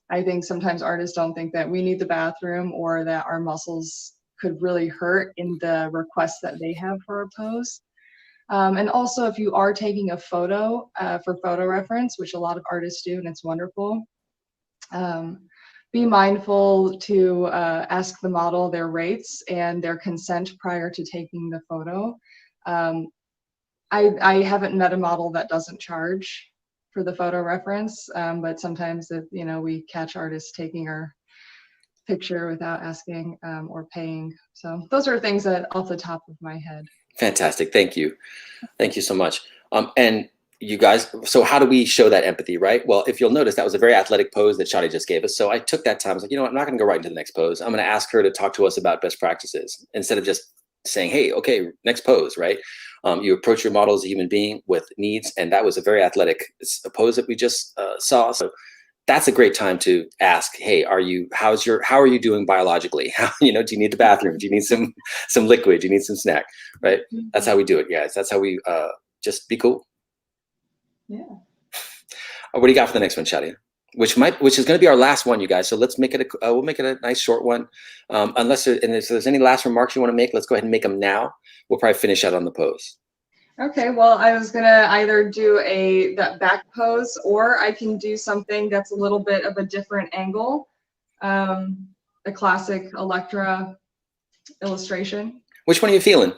I think sometimes artists don't think that we need the bathroom or that our muscles could really hurt in the requests that they have for a pose. And also, if you are taking a photo for photo reference, which a lot of artists do, and it's wonderful, be mindful to ask the model their rates and their consent prior to taking the photo. I haven't met a model that doesn't charge for the photo reference, but sometimes you know, we catch artists taking our picture without asking or paying. So those are things that off the top of my head. fantastic. Thank you. Thank you so much. And you guys, so how do we show that empathy, right? Well, if you'll notice, that was a very athletic pose that Shadi just gave us. So I took that time. I was like, you know what, I'm not going to go right into the next pose. I'm going to ask her to talk to us about best practices instead of just saying, hey, okay, next pose, right? You approach your model as a human being with needs, and that was a very athletic pose that we just saw. So that's a great time to ask, hey, how are you doing biologically? You know, do you need the bathroom? Do you need some liquid? Do you need some snack? Right? That's how we do it, guys. That's how we just be cool. Yeah. What do you got for the next one, Shadia? Which is going to be our last one, you guys. So let's make it we'll make it a nice short one. If there's any last remarks you want to make, let's go ahead and make them now. We'll probably finish out on the pose. Okay, well, I was gonna either do that back pose, or I can do something that's a little bit of a different angle, a classic Electra illustration. Which one are you feeling?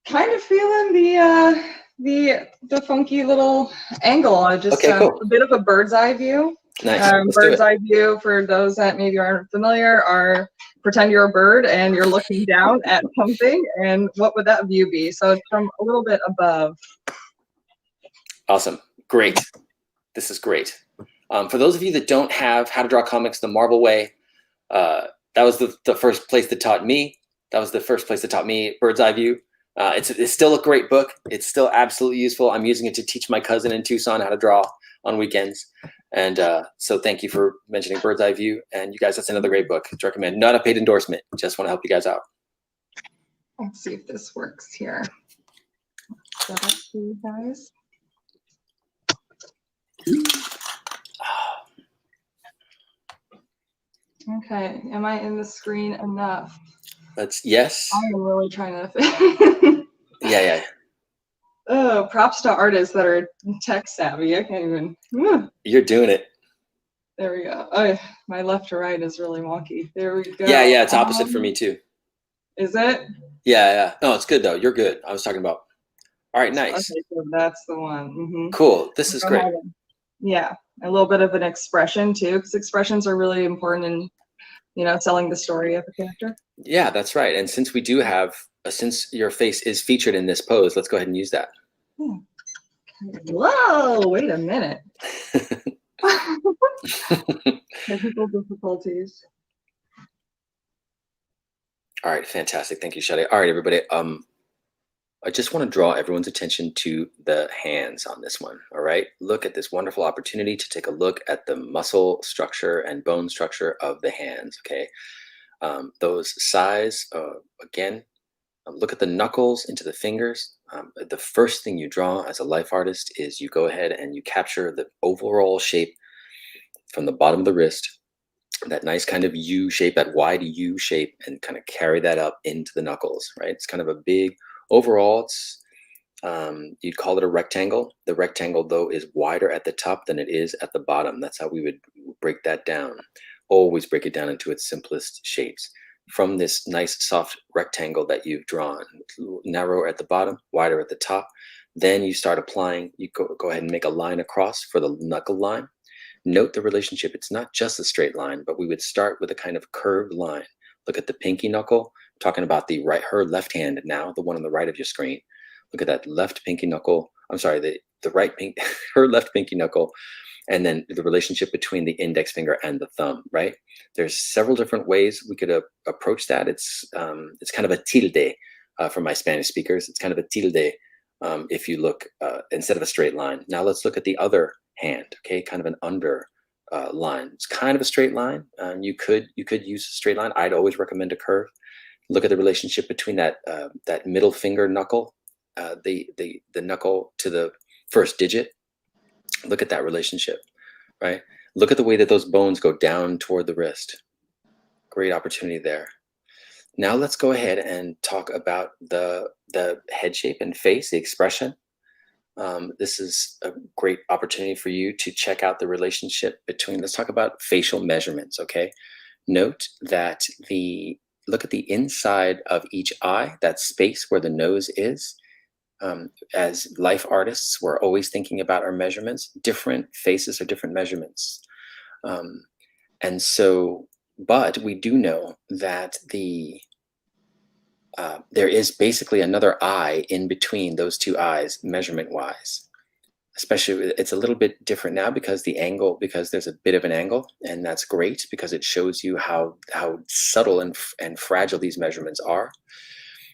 Kind of feeling the funky little angle. I just Okay, cool. a bit of a bird's eye view. Nice. Let's do Bird's it. eye view, for those that maybe aren't familiar, are pretend you're a bird and you're looking down at something, and what would that view be? So it's from a little bit above. Awesome. Great. This is great. For those of you that don't have How to Draw Comics the Marvel Way, that was the first place that taught me. That was the first place that taught me Bird's Eye View. It's still a great book. It's still absolutely useful. I'm using it to teach my cousin in Tucson how to draw on weekends. And so thank you for mentioning Bird's Eye View. And you guys, that's another great book to recommend. Not a paid endorsement. Just want to help you guys out. Let's see if this works here. Show that to you guys. Okay, am I in the screen enough? Yes. I'm really trying to. Yeah. Oh, props to artists that are tech savvy. I can't even. You're doing it. There we go. Oh, my left to right is really wonky. There we go. Yeah. It's opposite for me too. Is it? Yeah. No, it's good though. You're good. I was talking about. All right, nice. Okay, so that's the one. Mm-hmm. Cool. This is great. Yeah, a little bit of an expression too, because expressions are really important in, telling the story of a character. Yeah, that's right. And since we do have, since your face is featured in this pose, let's go ahead and use that. Whoa! Wait a minute. Technical difficulties. All right, fantastic. Thank you, Shadi. All right, everybody. I just want to draw everyone's attention to the hands on this one. All right, look at this wonderful opportunity to take a look at the muscle structure and bone structure of the hands. Okay, those size. Again, look at the knuckles into the fingers. The first thing you draw as a life artist is you go ahead and you capture the overall shape from the bottom of the wrist, that nice kind of U shape, that wide U shape, and kind of carry that up into the knuckles, right? It's kind of a big, overall, it's, you'd call it a rectangle. The rectangle, though, is wider at the top than it is at the bottom. That's how we would break that down. Always break it down into its simplest shapes. From this nice, soft rectangle that you've drawn, narrower at the bottom, wider at the top, then you start applying, you go ahead and make a line across for the knuckle line. Note the relationship. It's not just a straight line, but we would start with a kind of curved line. Look at the pinky knuckle. I'm talking about her left hand now, the one on the right of your screen. Look at that left pinky knuckle. I'm sorry, the right her left pinky knuckle, and then the relationship between the index finger and the thumb. Right? There's several different ways we could approach that. It's kind of a tilde for my Spanish speakers. It's kind of a tilde if you look instead of a straight line. Now let's look at the other hand. Okay, kind of an under line. It's kind of a straight line. You could use a straight line. I'd always recommend a curve. Look at the relationship between that middle finger knuckle, the knuckle to the first digit. Look at that relationship, right? Look at the way that those bones go down toward the wrist. Great opportunity there. Now let's go ahead and talk about the head shape and face, the expression. This is a great opportunity for you to check out the relationship between, let's talk about facial measurements, okay? Note that look at the inside of each eye, that space where the nose is. As life artists, we're always thinking about our measurements. Different faces are different measurements. And so, but we do know that there is basically another eye in between those two eyes, measurement-wise. Especially, it's a little bit different now because there's a bit of an angle, and that's great because it shows you how subtle and fragile these measurements are.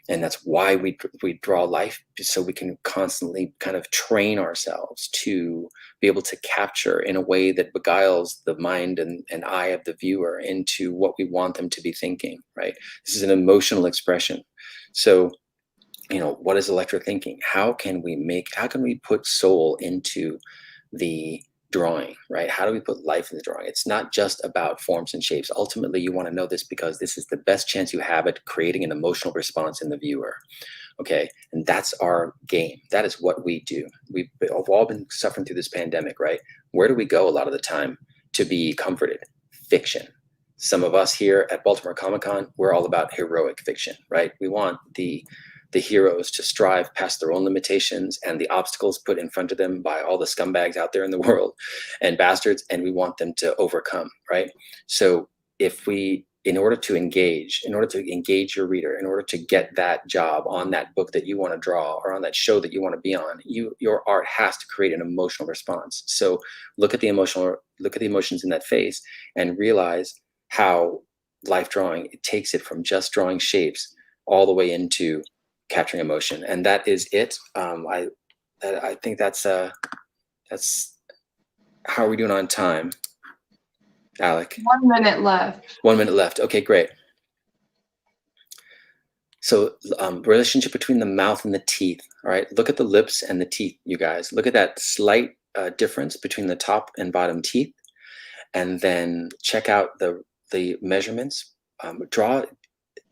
And that's why we draw life, so we can constantly kind of train ourselves to be able to capture in a way that beguiles the mind and eye of the viewer into what we want them to be thinking, right? This is an emotional expression. So, what is electrothinking? How can we put soul into the drawing, right? How do we put life in the drawing? It's not just about forms and shapes. Ultimately, you want to know this because this is the best chance you have at creating an emotional response in the viewer. Okay, and that's our game. That is what we do. We've all been suffering through this pandemic, right? Where do we go a lot of the time to be comforted? Fiction. Some of us here at Baltimore Comic-Con, we're all about heroic fiction, right? We want the the heroes to strive past their own limitations and the obstacles put in front of them by all the scumbags out there in the world and bastards, and we want them to overcome, right? So if we, in order to engage your reader, in order to get that job on that book that you want to draw or on that show that you want to be on, your art has to create an emotional response. So look at the emotions in that face and realize how life drawing, it takes it from just drawing shapes all the way into capturing emotion. And that is it. I think that's how are we doing on time, Alec? 1 minute left. 1 minute left. Okay, great. So relationship between the mouth and the teeth. All right, look at the lips and the teeth, you guys. Look at that slight difference between the top and bottom teeth, and then check out the measurements.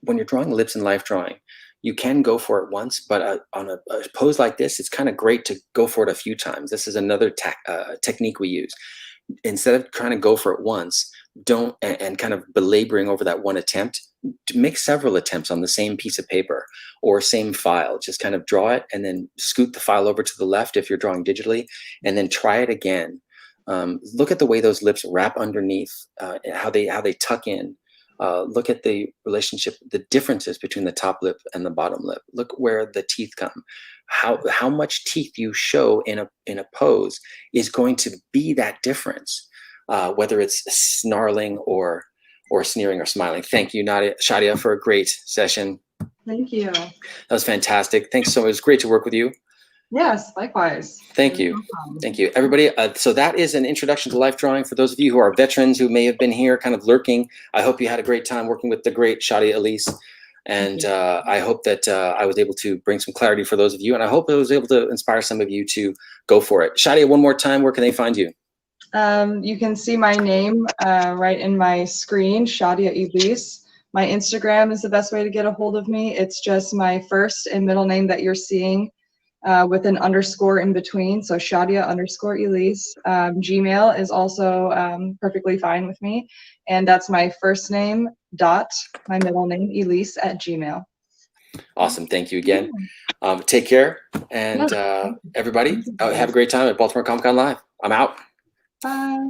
When you're drawing lips in life drawing, you can go for it once, but on a pose like this, it's kind of great to go for it a few times. This is another technique we use. Instead of trying to go for it once, and kind of belaboring over that one attempt, to make several attempts on the same piece of paper or same file. Just kind of draw it and then scoot the file over to the left if you're drawing digitally, and then try it again. Look at the way those lips wrap underneath, how they tuck in. Look at the relationship, the differences between the top lip and the bottom lip. Look where the teeth come. How much teeth you show in a pose is going to be that difference, whether it's snarling or sneering or smiling. Thank you, Shadia, for a great session. Thank you. That was fantastic. Thanks so much. It was great to work with you. Yes, likewise. Thank you. Thank you, everybody. So that is an introduction to life drawing. For those of you who are veterans who may have been here kind of lurking, I hope you had a great time working with the great Shadia Elise. And I hope that I was able to bring some clarity for those of you. And I hope I was able to inspire some of you to go for it. Shadia, one more time, where can they find you? You can see my name right in my screen, Shadia Elise. My Instagram is the best way to get a hold of me. It's just my first and middle name that you're seeing with an underscore in between. So Shadia_Elise. Gmail is also perfectly fine with me. And that's my first name dot my middle name, Elise, at Gmail. Awesome. Thank you again. Take care. And everybody, have a great time at Baltimore Comic-Con Live. I'm out. Bye.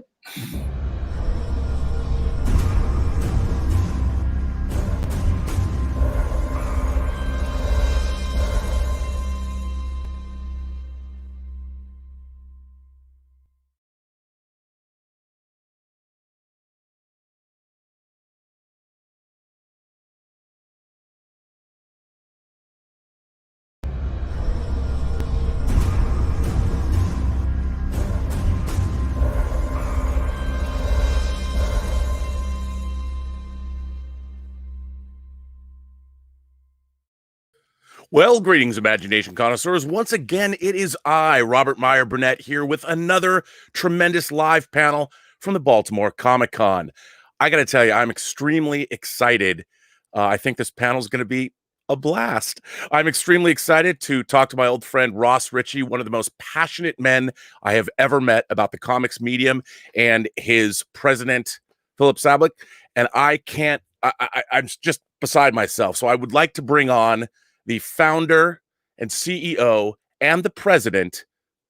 Well, greetings, imagination connoisseurs. Once again, it is I, Robert Meyer Burnett, here with another tremendous live panel from the Baltimore Comic-Con. I got to tell you, I'm extremely excited. I think this panel is going to be a blast. I'm extremely excited to talk to my old friend Ross Ritchie, one of the most passionate men I have ever met about the comics medium, and his president, Philip Sablick. And I'm just beside myself. So I would like to bring on the founder and CEO and the president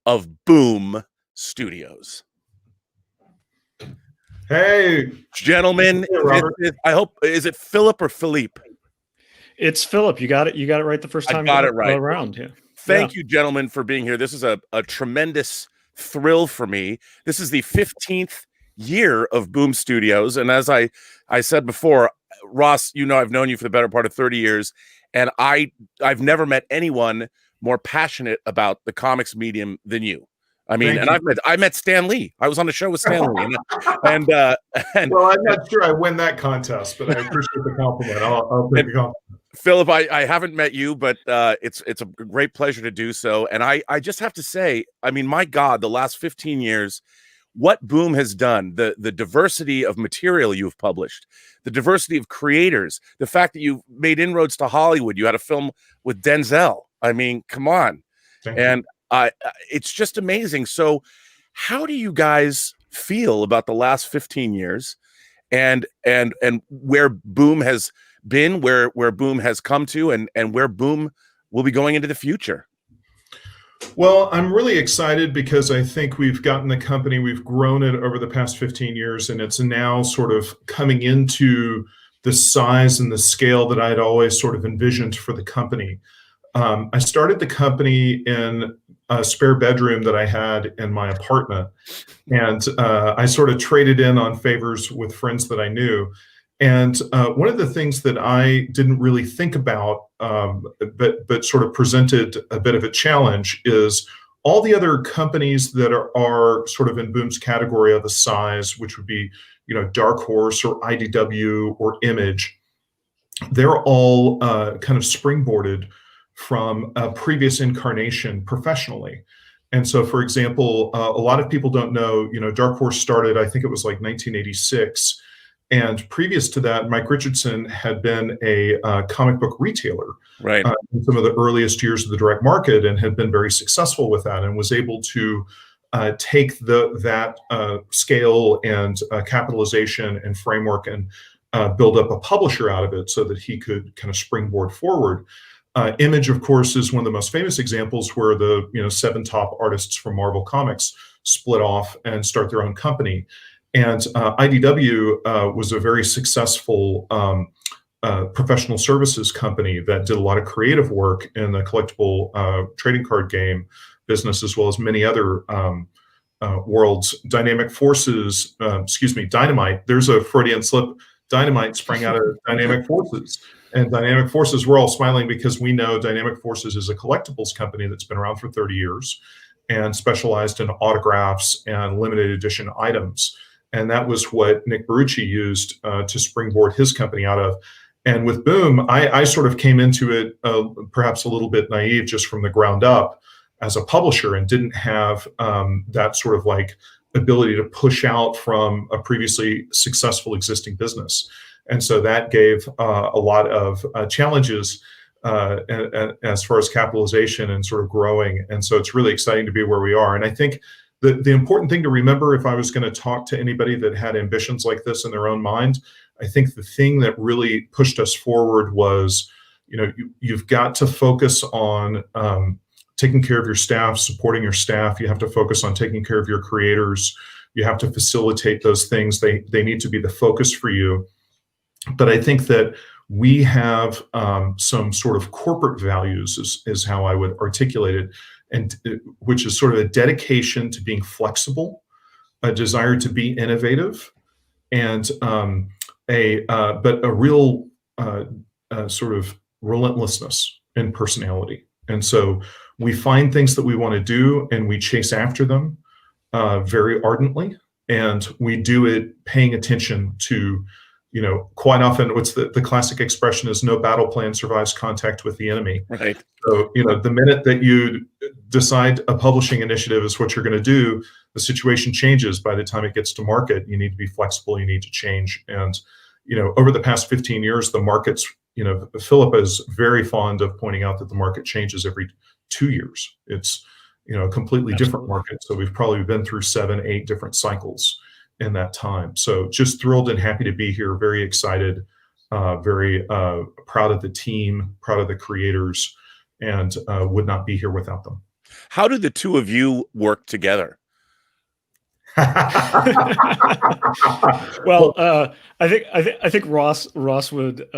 of Boom Studios. Hey, gentlemen. Hey, I hope, is it Philip or Philippe? It's Philip. You got it. You got it right the first time. I got it right. Around. Yeah. Thank you, gentlemen, for being here. This is a tremendous thrill for me. This is the 15th year of Boom Studios. And as I said before, Ross, you know, I've known you for the better part of 30 years. And I've never met anyone more passionate about the comics medium than you. I mean, I met Stan Lee. I was on the show with Stan Lee, and well, I'm not sure I win that contest, but I appreciate the compliment. I'll take the compliment. Philip, I haven't met you, but it's a great pleasure to do so. And I just have to say, I mean, my God, the last 15 years, what Boom has done, the diversity of material you've published, the diversity of creators, the fact that you've made inroads to Hollywood. You had a film with Denzel. I mean, come on. And it's just amazing. So how do you guys feel about the last 15 years and where Boom has been, where Boom has come to, and where Boom will be going into the future? Well, I'm really excited because I think we've gotten the company, we've grown it over the past 15 years, and it's now sort of coming into the size and the scale that I'd always sort of envisioned for the company. I started the company in a spare bedroom that I had in my apartment, and I sort of traded in on favors with friends that I knew. And one of the things that I didn't really think about, but sort of presented a bit of a challenge, is all the other companies that are sort of in Boom's category of the size, which would be, Dark Horse or IDW or Image. They're all kind of springboarded from a previous incarnation professionally. And so, for example, a lot of people don't know, Dark Horse started, I think it was like 1986. And previous to that, Mike Richardson had been a comic book retailer Right. in some of the earliest years of the direct market, and had been very successful with that, and was able to take that scale and capitalization and framework and build up a publisher out of it so that he could kind of springboard forward. Image, of course, is one of the most famous examples where the 7 top artists from Marvel Comics split off and start their own company. And IDW was a very successful professional services company that did a lot of creative work in the collectible trading card game business, as well as many other worlds. Dynamic Forces, Dynamite, there's a Freudian slip. Dynamite sprang out of Dynamic Forces. And Dynamic Forces, we're all smiling because we know Dynamic Forces is a collectibles company that's been around for 30 years and specialized in autographs and limited edition items. And that was what Nick Barucci used to springboard his company out of. And with Boom, I sort of came into it perhaps a little bit naive, just from the ground up as a publisher, and didn't have that sort of like ability to push out from a previously successful existing business. And so that gave a lot of challenges as far as capitalization and sort of growing. And so it's really exciting to be where we are. And I think the important thing to remember, if I was going to talk to anybody that had ambitions like this in their own mind, I think the thing that really pushed us forward was, you've got to focus on taking care of your staff, supporting your staff. You have to focus on taking care of your creators. You have to facilitate those things. They need to be the focus for you. But I think that we have some sort of corporate values, is how I would articulate it, and which is sort of a dedication to being flexible, a desire to be innovative, and but a real sort of relentlessness in personality. And so we find things that we want to do, and we chase after them very ardently, and we do it paying attention to, quite often what's the classic expression is, no battle plan survives contact with the enemy. Right. So, the minute that you decide a publishing initiative is what you're going to do, the situation changes by the time it gets to market. You need to be flexible, you need to change. And, over the past 15 years, the markets, Philip is very fond of pointing out that the market changes every 2 years. It's, a completely different market. So we've probably been through 7, 8 different cycles in that time. So just thrilled and happy to be here. Very excited, very proud of the team, proud of the creators, and would not be here without them. How do the two of you work together? Well, I think Ross would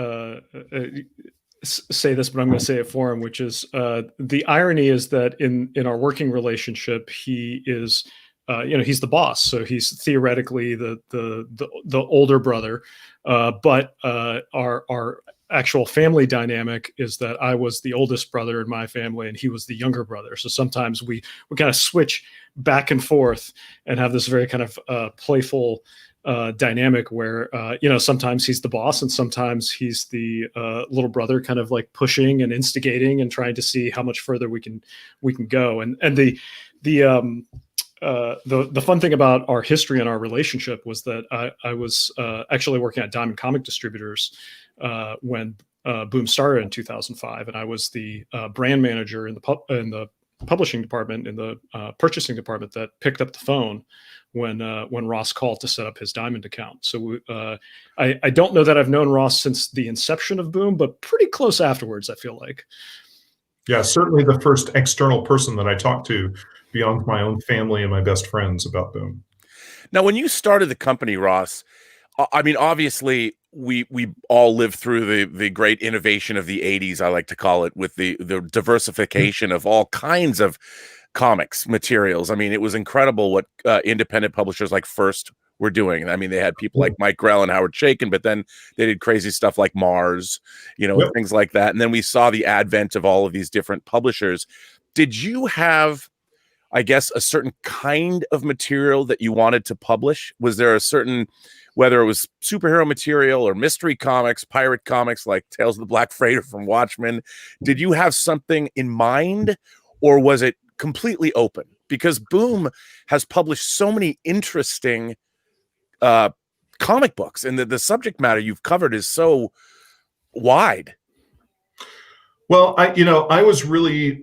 say this, but I'm going to say it for him, which is the irony is that in our working relationship, he is he's the boss, so he's theoretically the older brother, but our actual family dynamic is that I was the oldest brother in my family and he was the younger brother. So sometimes we kind of switch back and forth and have this very kind of playful dynamic where sometimes he's the boss and sometimes he's the little brother, kind of like pushing and instigating and trying to see how much further we can go. And the fun thing about our history and our relationship was that I was actually working at Diamond Comic Distributors when Boom started in 2005, and I was the brand manager in the publishing department, in the purchasing department, that picked up the phone when Ross called to set up his Diamond account. So I don't know that I've known Ross since the inception of Boom, but pretty close afterwards, I feel like. Yeah, certainly the first external person that I talked to beyond my own family and my best friends about Boom. Now, when you started the company, Ross, I mean, obviously, we all lived through the great innovation of the '80s. I like to call it, with the diversification of all kinds of comics materials. I mean, it was incredible what independent publishers like First were doing. I mean, they had people like Mike Grell and Howard Chaykin, but then they did crazy stuff like Mars, and things like that. And then we saw the advent of all of these different publishers. Did you have, I guess, a certain kind of material that you wanted to publish? Was there a certain, whether it was superhero material or mystery comics, pirate comics like Tales of the Black Freighter from Watchmen, did you have something in mind, or was it completely open? Because Boom has published so many interesting comic books, and the subject matter you've covered is so wide. Well, I was really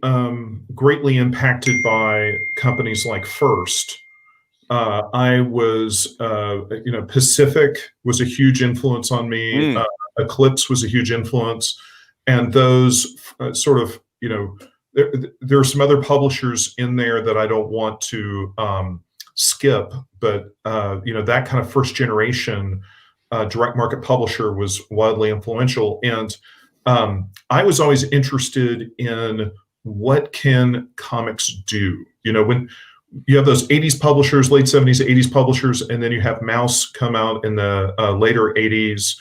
greatly impacted by companies like First. I was, Pacific was a huge influence on me. Eclipse was a huge influence, and those sort of, there are some other publishers in there that I don't want to skip, but that kind of first generation direct market publisher was wildly influential. And I was always interested in what can comics do. When you have those 80s publishers, late 70s, 80s publishers, and then you have Mouse come out in the later 80s,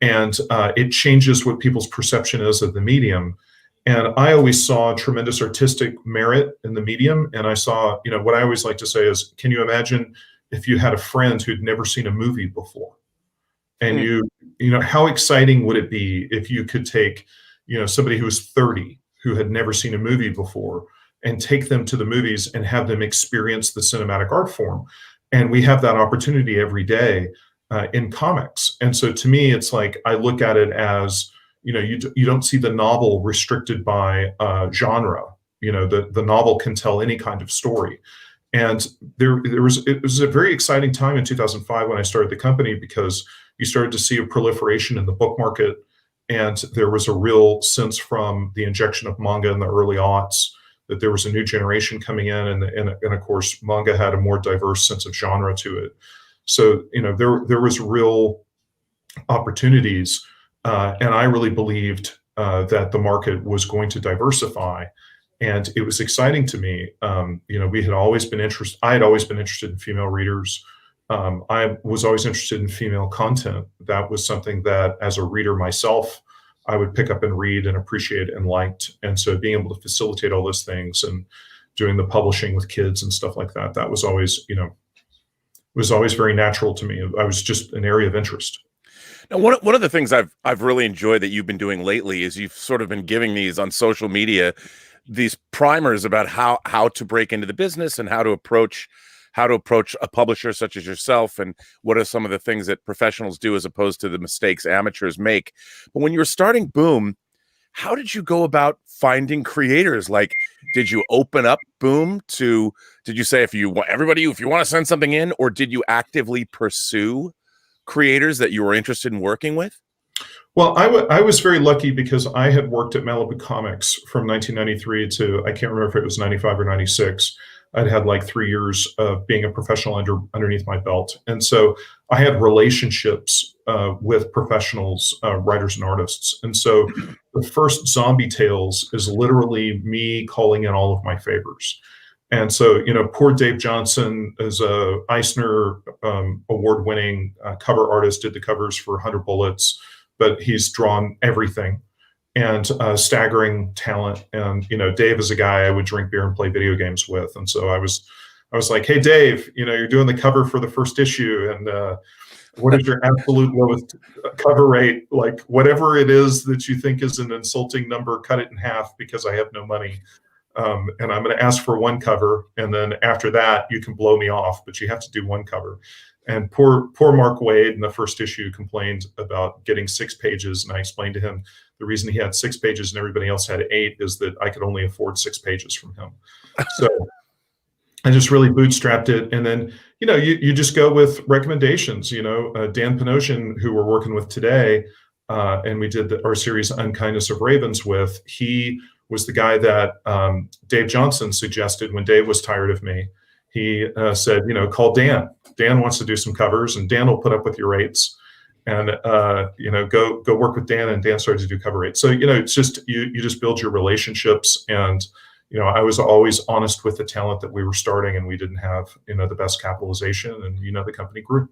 and it changes what people's perception is of the medium. And I always saw tremendous artistic merit in the medium. And I saw, what I always like to say is, can you imagine if you had a friend who'd never seen a movie before? And how exciting would it be if you could take, somebody who was 30 who had never seen a movie before and take them to the movies and have them experience the cinematic art form. And we have that opportunity every day in comics. And so to me, it's like, I look at it as, you don't see the novel restricted by genre. The novel can tell any kind of story. And it was a very exciting time in 2005 when I started the company, because you started to see a proliferation in the book market. And there was a real sense from the injection of manga in the early aughts that there was a new generation coming in. And of course, manga had a more diverse sense of genre to it. So, there was real opportunities. And I really believed that the market was going to diversify. And it was exciting to me. I had always been interested in female readers. I was always interested in female content. That was something that, as a reader myself, I would pick up and read and appreciate and liked. And so being able to facilitate all those things and doing the publishing with kids and stuff like that, that was always, very natural to me. I was just an area of interest. Now, one of the things I've really enjoyed that you've been doing lately is you've sort of been giving these on social media, these primers about how to break into the business and how to approach a publisher such as yourself, and what are some of the things that professionals do as opposed to the mistakes amateurs make. But when you were starting Boom, how did you go about finding creators? Like, did you open up Boom did you say, if you want to send something in, or did you actively pursue creators that you were interested in working with? Well, I was very lucky because I had worked at Malibu Comics from 1993 to, I can't remember if it was 95 or 96. I'd had like 3 years of being a professional underneath my belt. And so I had relationships with professionals, writers and artists. And so the first Zombie Tales is literally me calling in all of my favors. And so, poor Dave Johnson is a Eisner award-winning cover artist, did the covers for 100 Bullets, but he's drawn everything. And staggering talent. And Dave is a guy I would drink beer and play video games with. And so I was like, hey Dave, you're doing the cover for the first issue, and what is your absolute lowest cover rate? Like, whatever it is that you think is an insulting number, cut it in half, because I have no money. And I'm going to ask for one cover, and then after that you can blow me off, but you have to do one cover. And poor Mark Waid in the first issue complained about getting 6 pages. And I explained to him the reason he had 6 pages and everybody else had 8 is that I could only afford 6 pages from him. So I just really bootstrapped it. And then, you just go with recommendations. Dan Panosian, who we're working with today, and we did our series Unkindness of Ravens with, he was the guy that Dave Johnson suggested when Dave was tired of me. He said, call Dan. Dan wants to do some covers, and Dan will put up with your rates. And go work with Dan, and Dan started to do cover rates. So it's just you just build your relationships, and I was always honest with the talent that we were starting, and we didn't have the best capitalization, and the company grew.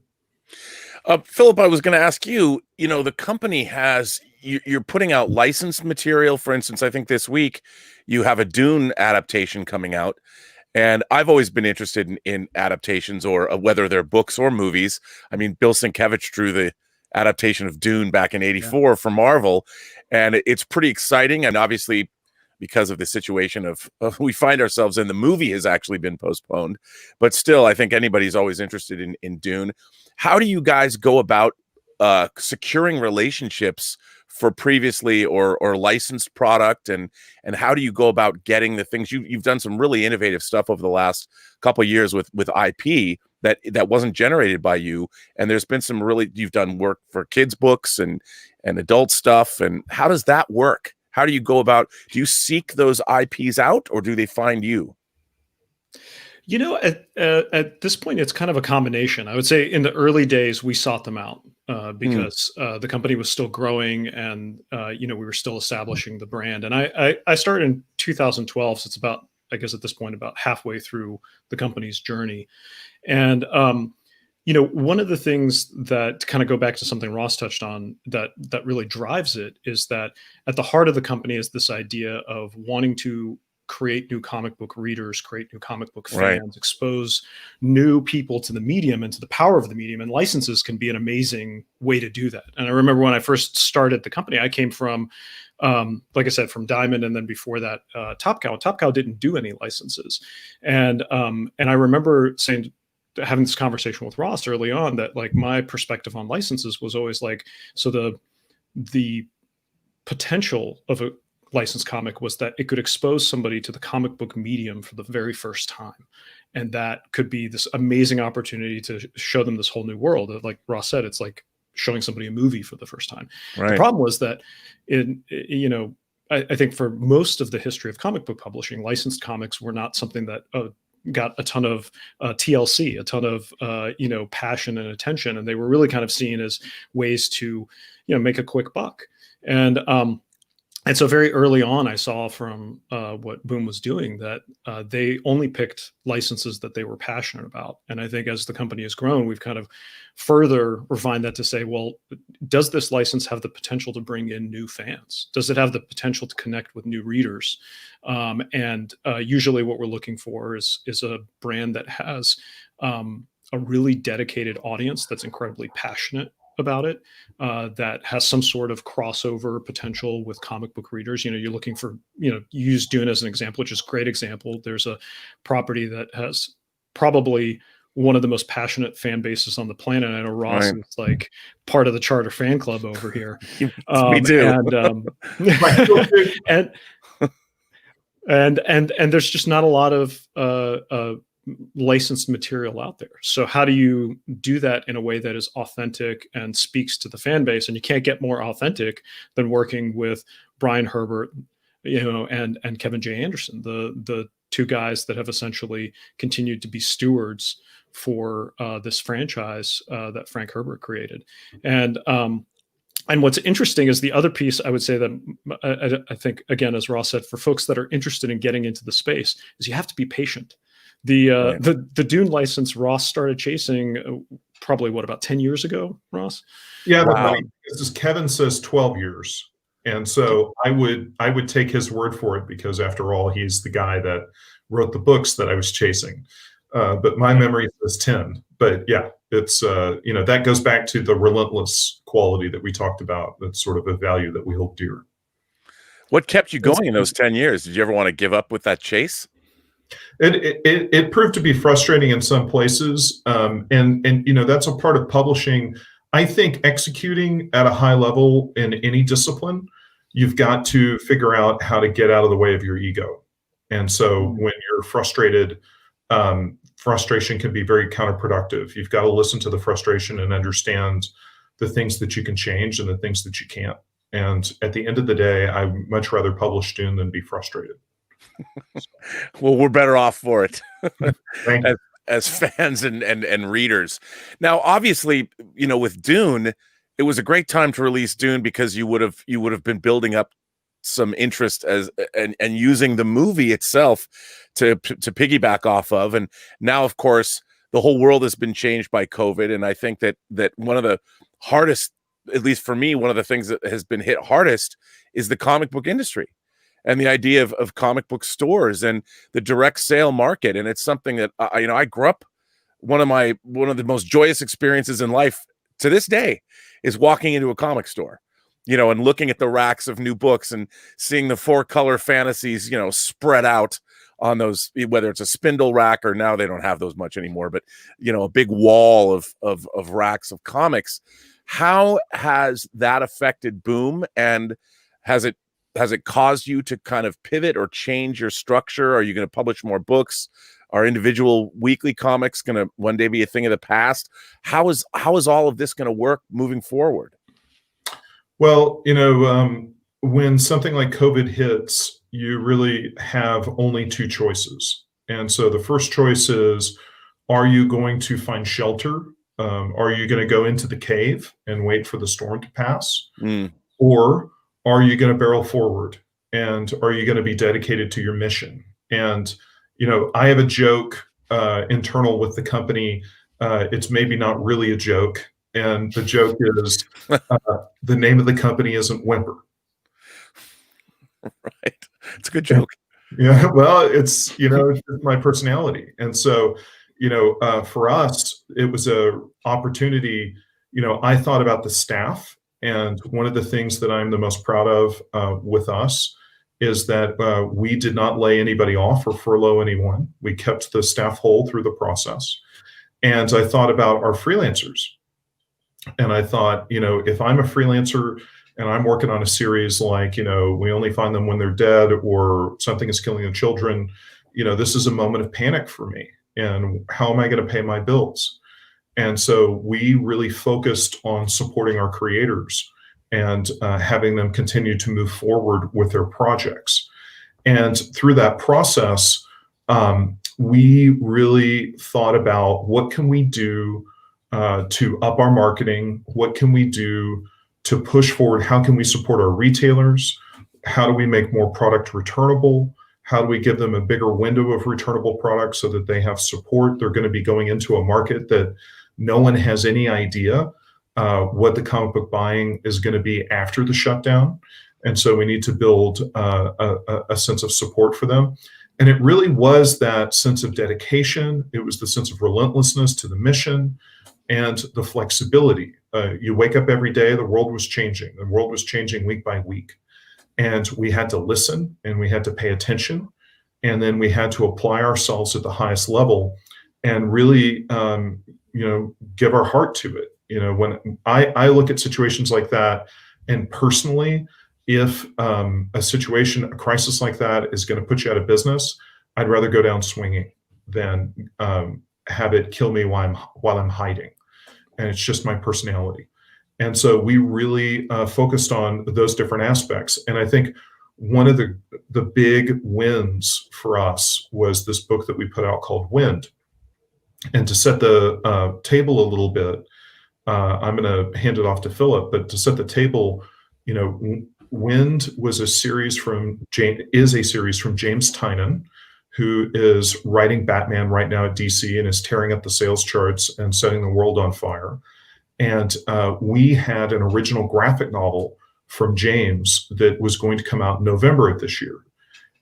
Philip, I was going to ask you. The company you're putting out licensed material. For instance, I think this week you have a Dune adaptation coming out. And I've always been interested in adaptations, or whether they're books or movies. I mean, Bill Sienkiewicz drew the adaptation of Dune back in '84 for Marvel, and it's pretty exciting. And obviously, because of the situation of we find ourselves in, the movie has actually been postponed. But still, I think anybody's always interested in Dune. How do you guys go about securing relationships for previously or licensed product, and how do you go about getting the things? You've done some really innovative stuff over the last couple of years with IP that wasn't generated by you, and there's been some you've done work for kids books and adult stuff. And how does that work? How do you go about? Do you seek those IPs out, or do they find you? At this point, it's kind of a combination. I would say in the early days, we sought them out because the company was still growing, and we were still establishing the brand. And I started in 2012, so it's about, I guess at this point, about halfway through the company's journey. And one of the things that, to kind of go back to something Ross touched on, that really drives it, is that at the heart of the company is this idea of wanting to create new comic book readers, create new comic book fans, expose new people to the medium and to the power of the medium. And licenses can be an amazing way to do that. And I remember when I first started the company, I came from, like I said, from Diamond, and then before that, Top Cow. Top Cow didn't do any licenses. And I remember having this conversation with Ross early on, that like my perspective on licenses was always like, so the potential of a licensed comic was that it could expose somebody to the comic book medium for the very first time. And that could be this amazing opportunity to show them this whole new world. Like Ross said, it's like showing somebody a movie for the first time. Right. The problem was that I think for most of the history of comic book publishing, licensed comics were not something that got a ton of TLC, a ton of passion and attention, and they were really kind of seen as ways to make a quick buck. And so very early on, I saw from what Boom was doing that they only picked licenses that they were passionate about. And I think as the company has grown, we've kind of further refined that to say, well, does this license have the potential to bring in new fans? Does it have the potential to connect with new readers? And usually what we're looking for is a brand that has a really dedicated audience that's incredibly passionate about it, that has some sort of crossover potential with comic book readers. You're looking for, you use Dune as an example, which is a great example. There's a property that has probably one of the most passionate fan bases on the planet. I know Ross is like part of the charter fan club over here. Me too. And there's just not a lot of licensed material out there. So how do you do that in a way that is authentic and speaks to the fan base? And you can't get more authentic than working with Brian Herbert, and Kevin J. Anderson, the two guys that have essentially continued to be stewards for this franchise that Frank Herbert created. And what's interesting is the other piece, I would say that I think, again, as Ross said, for folks that are interested in getting into the space, is you have to be patient. The Dune license Ross started chasing probably about 10 years ago, Ross? Yeah, the funny thing is Kevin says 12 years. And so I would take his word for it, because after all, he's the guy that wrote the books that I was chasing. But my memory says 10. But yeah, it's that goes back to the relentless quality that we talked about. That's sort of a value that we hold dear. What kept you going in those 10 years? Did you ever want to give up with that chase? It proved to be frustrating in some places, and that's a part of publishing. I think executing at a high level in any discipline, you've got to figure out how to get out of the way of your ego. And so when you're frustrated, frustration can be very counterproductive. You've got to listen to the frustration and understand the things that you can change and the things that you can't. And at the end of the day, I'd much rather publish Dune than be frustrated. Well, we're better off for it. Thank you. As fans and readers. Now, obviously, with Dune, it was a great time to release Dune because you would have been building up some interest and using the movie itself to piggyback off of. And now, of course, the whole world has been changed by COVID. And I think that one of the hardest, at least for me, one of the things that has been hit hardest is the comic book industry and the idea of comic book stores and the direct sale market. And it's something that I grew up, one of the most joyous experiences in life to this day is walking into a comic store, and looking at the racks of new books and seeing the 4-color fantasies, spread out on those, whether it's a spindle rack or now they don't have those much anymore, but a big wall of racks of comics. How has that affected Boom, and has it caused you to kind of pivot or change your structure? Are you going to publish more books? Are individual weekly comics going to one day be a thing of the past? How is all of this going to work moving forward? Well, when something like COVID hits, you really have only 2 choices. And so the first choice is, are you going to find shelter? Are you going to go into the cave and wait for the storm to pass? Or are you going to barrel forward? And are you going to be dedicated to your mission? And, I have a joke internal with the company. It's maybe not really a joke. And the joke is the name of the company isn't Whimper. Right. It's a good joke. Yeah. Well, it's my personality. And so, for us, it was a opportunity. I thought about the staff. And one of the things that I'm the most proud of with us is that we did not lay anybody off or furlough anyone. We kept the staff whole through the process. And I thought about our freelancers. And I thought, if I'm a freelancer and I'm working on a series like, We Only Find Them When They're Dead, or Something Is Killing the Children, this is a moment of panic for me. And how am I going to pay my bills? And so we really focused on supporting our creators and having them continue to move forward with their projects. And through that process, we really thought about what can we do to up our marketing? What can we do to push forward? How can we support our retailers? How do we make more product returnable? How do we give them a bigger window of returnable products so that they have support? They're going to be going into a market that no one has any idea what the comic book buying is going to be after the shutdown. And so we need to build a sense of support for them. And it really was that sense of dedication. It was the sense of relentlessness to the mission and the flexibility. You wake up every day, the world was changing. The world was changing week by week. And we had to listen and we had to pay attention. And then we had to apply ourselves at the highest level and really, give our heart to it. When I look at situations like that, and personally, if a situation, a crisis like that is going to put you out of business, I'd rather go down swinging than have it kill me while I'm hiding. And it's just my personality. And so we really focused on those different aspects. And I think one of the big wins for us was this book that we put out called Wind. And to set the table a little bit, I'm going to hand it off to Philip, but to set the table, Wind was a series from James Tynion, who is writing Batman right now at DC and is tearing up the sales charts and setting the world on fire. And we had an original graphic novel from James that was going to come out in November of this year.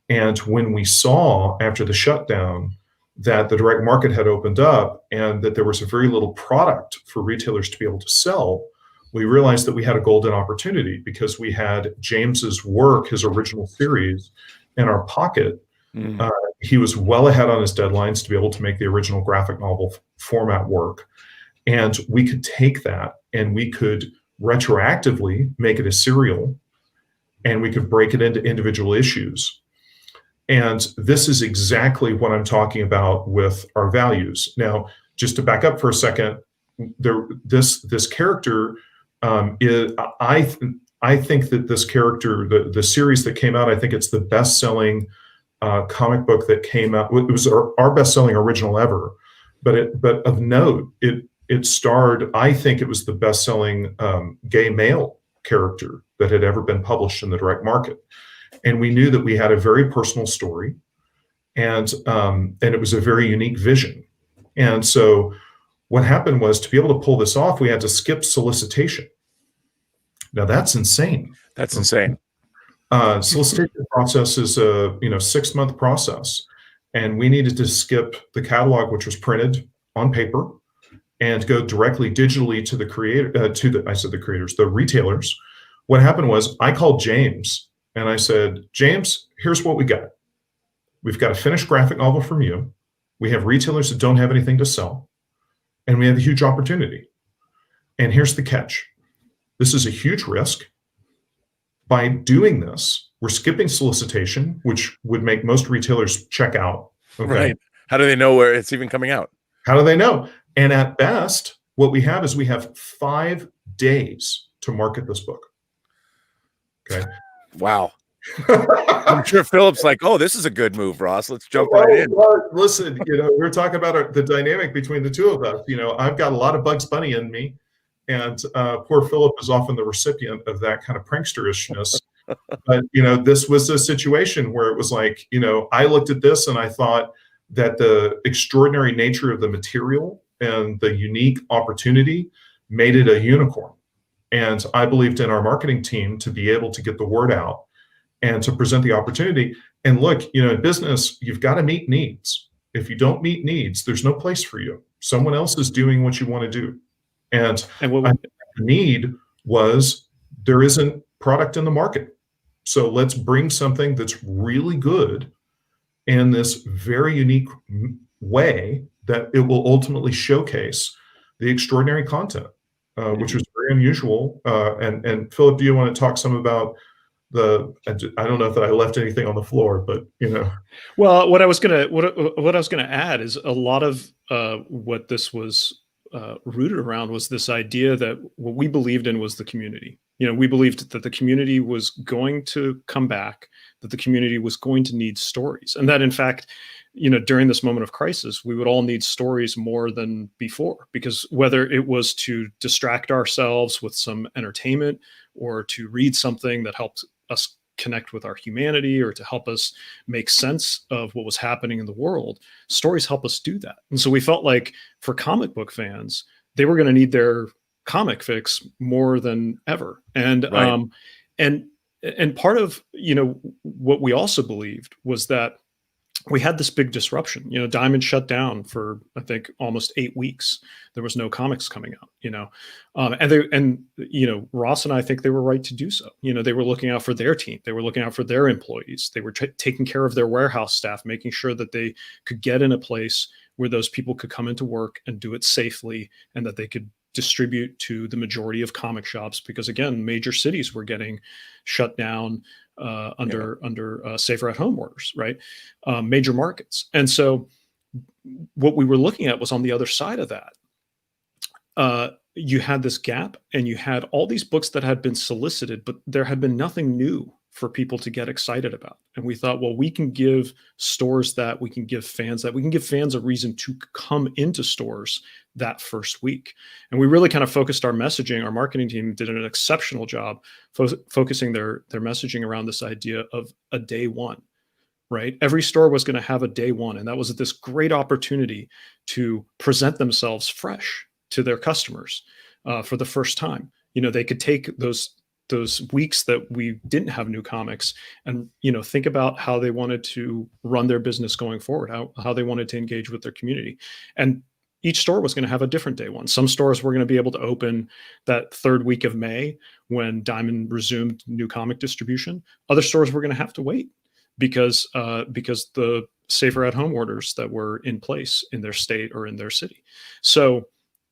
And when we saw after the shutdown that the direct market had opened up and that there was a very little product for retailers to be able to sell, we realized that we had a golden opportunity because we had James's work, his original series, in our pocket. He was well ahead on his deadlines to be able to make the original graphic novel format work. And we could take that and we could retroactively make it a serial and we could break it into individual issues. And this is exactly what I'm talking about with our values. Now, just to back up for a second, this character I think that this character, the series that came out, I think it's the best-selling comic book that came out. It was our best-selling original ever, but of note, it starred. I think it was the best-selling gay male character that had ever been published in the direct market, and we knew that we had a very personal story, and it was a very unique vision, and so what happened was, to be able to pull this off, we had to skip solicitation. Now that's insane. That's insane. Solicitation process is a 6-month process, and we needed to skip the catalog, which was printed on paper, and go directly digitally to the creator, the retailers. What happened was, I called James and I said, James, here's what we got. We've got a finished graphic novel from you. We have retailers that don't have anything to sell, and we have a huge opportunity. And here's the catch. This is a huge risk. By doing this, we're skipping solicitation, which would make most retailers check out. Okay? Right. How do they know where it's even coming out? How do they know? And at best, what we have is we have 5 days to market this book. Okay. Wow. I'm sure Philip's like, oh, this is a good move, Ross. Let's jump right in. Well, listen, we're talking about the dynamic between the two of us. I've got a lot of Bugs Bunny in me, and poor Philip is often the recipient of that kind of pranksterishness. But this was a situation where it was like, I looked at this and I thought that the extraordinary nature of the material and the unique opportunity made it a unicorn. And I believed in our marketing team to be able to get the word out and to present the opportunity. And look, in business, you've got to meet needs. If you don't meet needs, there's no place for you. Someone else is doing what you want to do. And what the need was, there isn't product in the market. So let's bring something that's really good in this very unique way that it will ultimately showcase the extraordinary content, which was very unusual. And Philip, do you want to talk some about I don't know if I left anything on the floor, but Well, what I was gonna add is a lot of what this was rooted around was this idea that what we believed in was the community. We believed that the community was going to come back, that the community was going to need stories, and that in fact, during this moment of crisis, we would all need stories more than before, because whether it was to distract ourselves with some entertainment or to read something that helped us connect with our humanity or to help us make sense of what was happening in the world, stories help us do that. And so we felt like for comic book fans, they were going to need their comic fix more than ever. And right. And part of what we also believed was that we had this big disruption. Diamond shut down for, I think, almost 8 weeks. There was no comics coming out, and Ross and I think they were right to do so. They were looking out for their team. They were looking out for their employees. They were taking care of their warehouse staff, making sure that they could get in a place where those people could come into work and do it safely, and that they could distribute to the majority of comic shops, because again, major cities were getting shut down under safer at home orders, right? Major markets. And so what we were looking at was on the other side of that. You had this gap, and you had all these books that had been solicited, but there had been nothing new for people to get excited about. And we thought, well, we can give stores that, we can give fans that, we can give fans a reason to come into stores that first week. And we really kind of focused our messaging. Our marketing team did an exceptional job focusing their messaging around this idea of a day one, right? Every store was going to have a day one. And that was this great opportunity to present themselves fresh to their customers for the first time. They could take those weeks that we didn't have new comics and, think about how they wanted to run their business going forward, how they wanted to engage with their community. And each store was going to have a different day one. Some stores were going to be able to open that third week of May when Diamond resumed new comic distribution. Other stores were going to have to wait because the safer at home orders that were in place in their state or in their city. So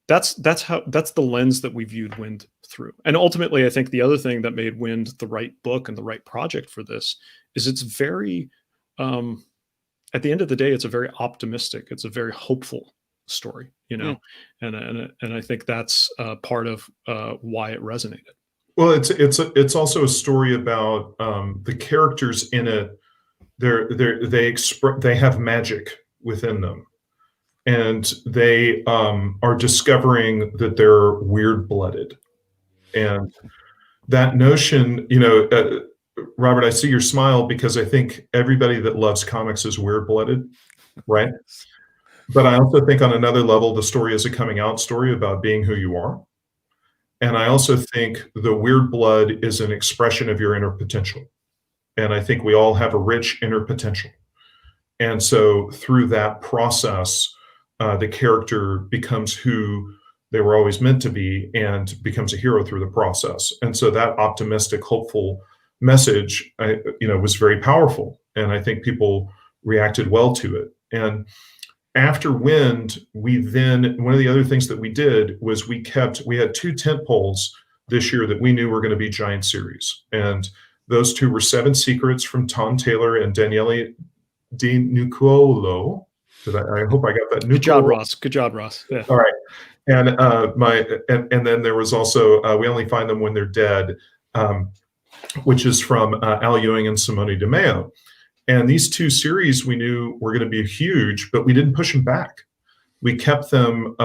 that's the lens that we viewed Wind through. And ultimately, I think the other thing that made Wind the right book and the right project for this is it's very, at the end of the day, it's a very optimistic, it's a very hopeful story, and I think that's part of why it resonated. Well, it's also a story about the characters in it. They have magic within them, and they are discovering that they're weird blooded, and that notion, Robert, I see your smile because I think everybody that loves comics is weird blooded, right? But I also think on another level, the story is a coming out story about being who you are. And I also think the weird blood is an expression of your inner potential. And I think we all have a rich inner potential. And so through that process, the character becomes who they were always meant to be and becomes a hero through the process. And so that optimistic, hopeful message, was very powerful. And I think people reacted well to it. And after Wind, one of the other things that we did was we had 2 tent poles this year that we knew were going to be giant series. And those 2 were 7 Secrets from Tom Taylor and Daniele Di Nicuolo. I hope I got that. Good job, Ross. Good job, Ross. Yeah. All right. And and then there was also We Only Find Them When They're Dead, which is from Al Ewing and Simone DeMeo. And these 2 series we knew were going to be huge, but we didn't push them back. We kept them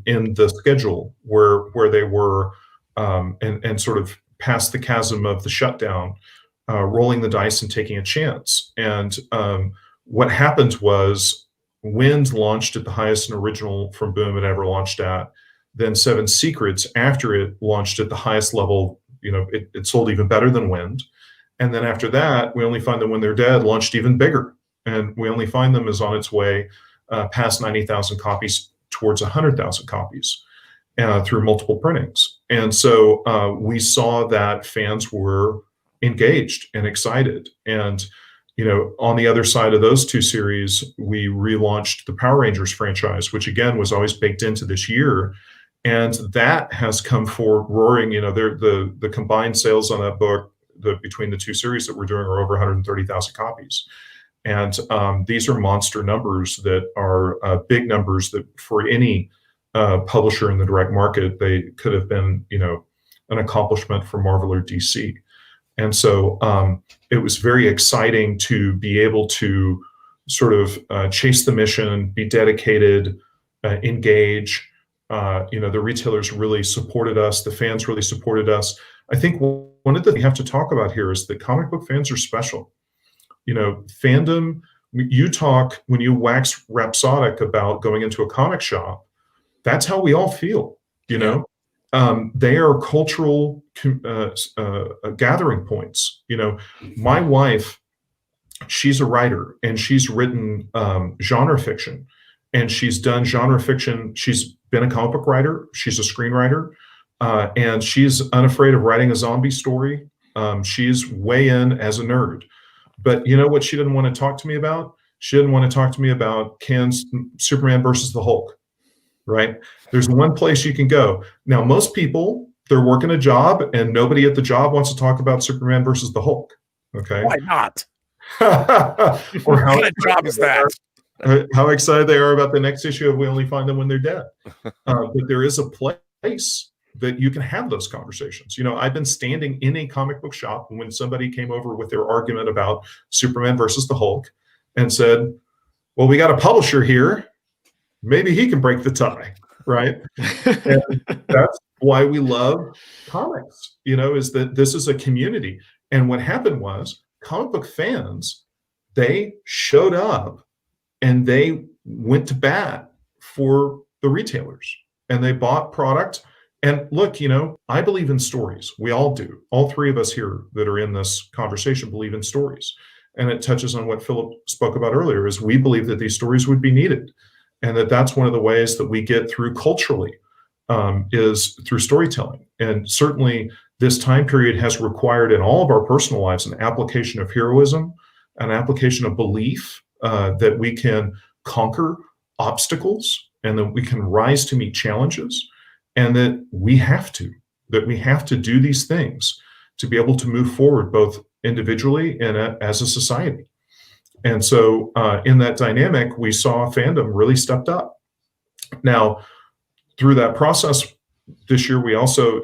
in the schedule where they were, and sort of past the chasm of the shutdown, rolling the dice and taking a chance. And what happened was Wind launched at the highest and original from Boom had ever launched at. Then 7 Secrets after it launched at the highest level. It sold even better than Wind. And then after that, We Only Find Them When They're Dead launched even bigger. And We Only Find Them is on its way past 90,000 copies towards 100,000 copies through multiple printings. And so we saw that fans were engaged and excited. And, on the other side of those 2 series, we relaunched the Power Rangers franchise, which again was always baked into this year. And that has come forward roaring. The combined sales on that book, between the 2 series that we're doing, are over 130,000 copies. And these are monster numbers that are big numbers that for any publisher in the direct market, they could have been, an accomplishment for Marvel or DC. And so it was very exciting to be able to sort of chase the mission, be dedicated, engage. The retailers really supported us. The fans really supported us. I think one of the things we have to talk about here is that comic book fans are special. Fandom, you talk, when you wax rhapsodic about going into a comic shop, that's how we all feel, they are cultural gathering points. My wife, she's a writer and she's written genre fiction, and she's done genre fiction. She's been a comic book writer. She's a screenwriter. And she's unafraid of writing a zombie story. She's way in as a nerd. But you know what she didn't want to talk to me about? She didn't want to talk to me about Ken's Superman versus the Hulk, right? There's one place you can go. Now, most people, they're working a job and nobody at the job wants to talk about Superman versus the Hulk, okay? Why not? Or how what job is that? How excited they are about the next issue of We Only Find Them When They're Dead. But there is a place that you can have those conversations. I've been standing in a comic book shop when somebody came over with their argument about Superman versus the Hulk and said, well, we got a publisher here. Maybe he can break the tie, right? And that's why we love comics, is that this is a community. And what happened was comic book fans, they showed up and they went to bat for the retailers and they bought product. And look, I believe in stories. We all do. All 3 of us here that are in this conversation believe in stories. And it touches on what Philip spoke about earlier, is we believe that these stories would be needed. And that's one of the ways that we get through culturally, is through storytelling. And certainly this time period has required in all of our personal lives an application of heroism, an application of belief that we can conquer obstacles and that we can rise to meet challenges. And that we have to do these things to be able to move forward, both individually and as a society. And so in that dynamic, we saw fandom really stepped up. Now, through that process this year, we also,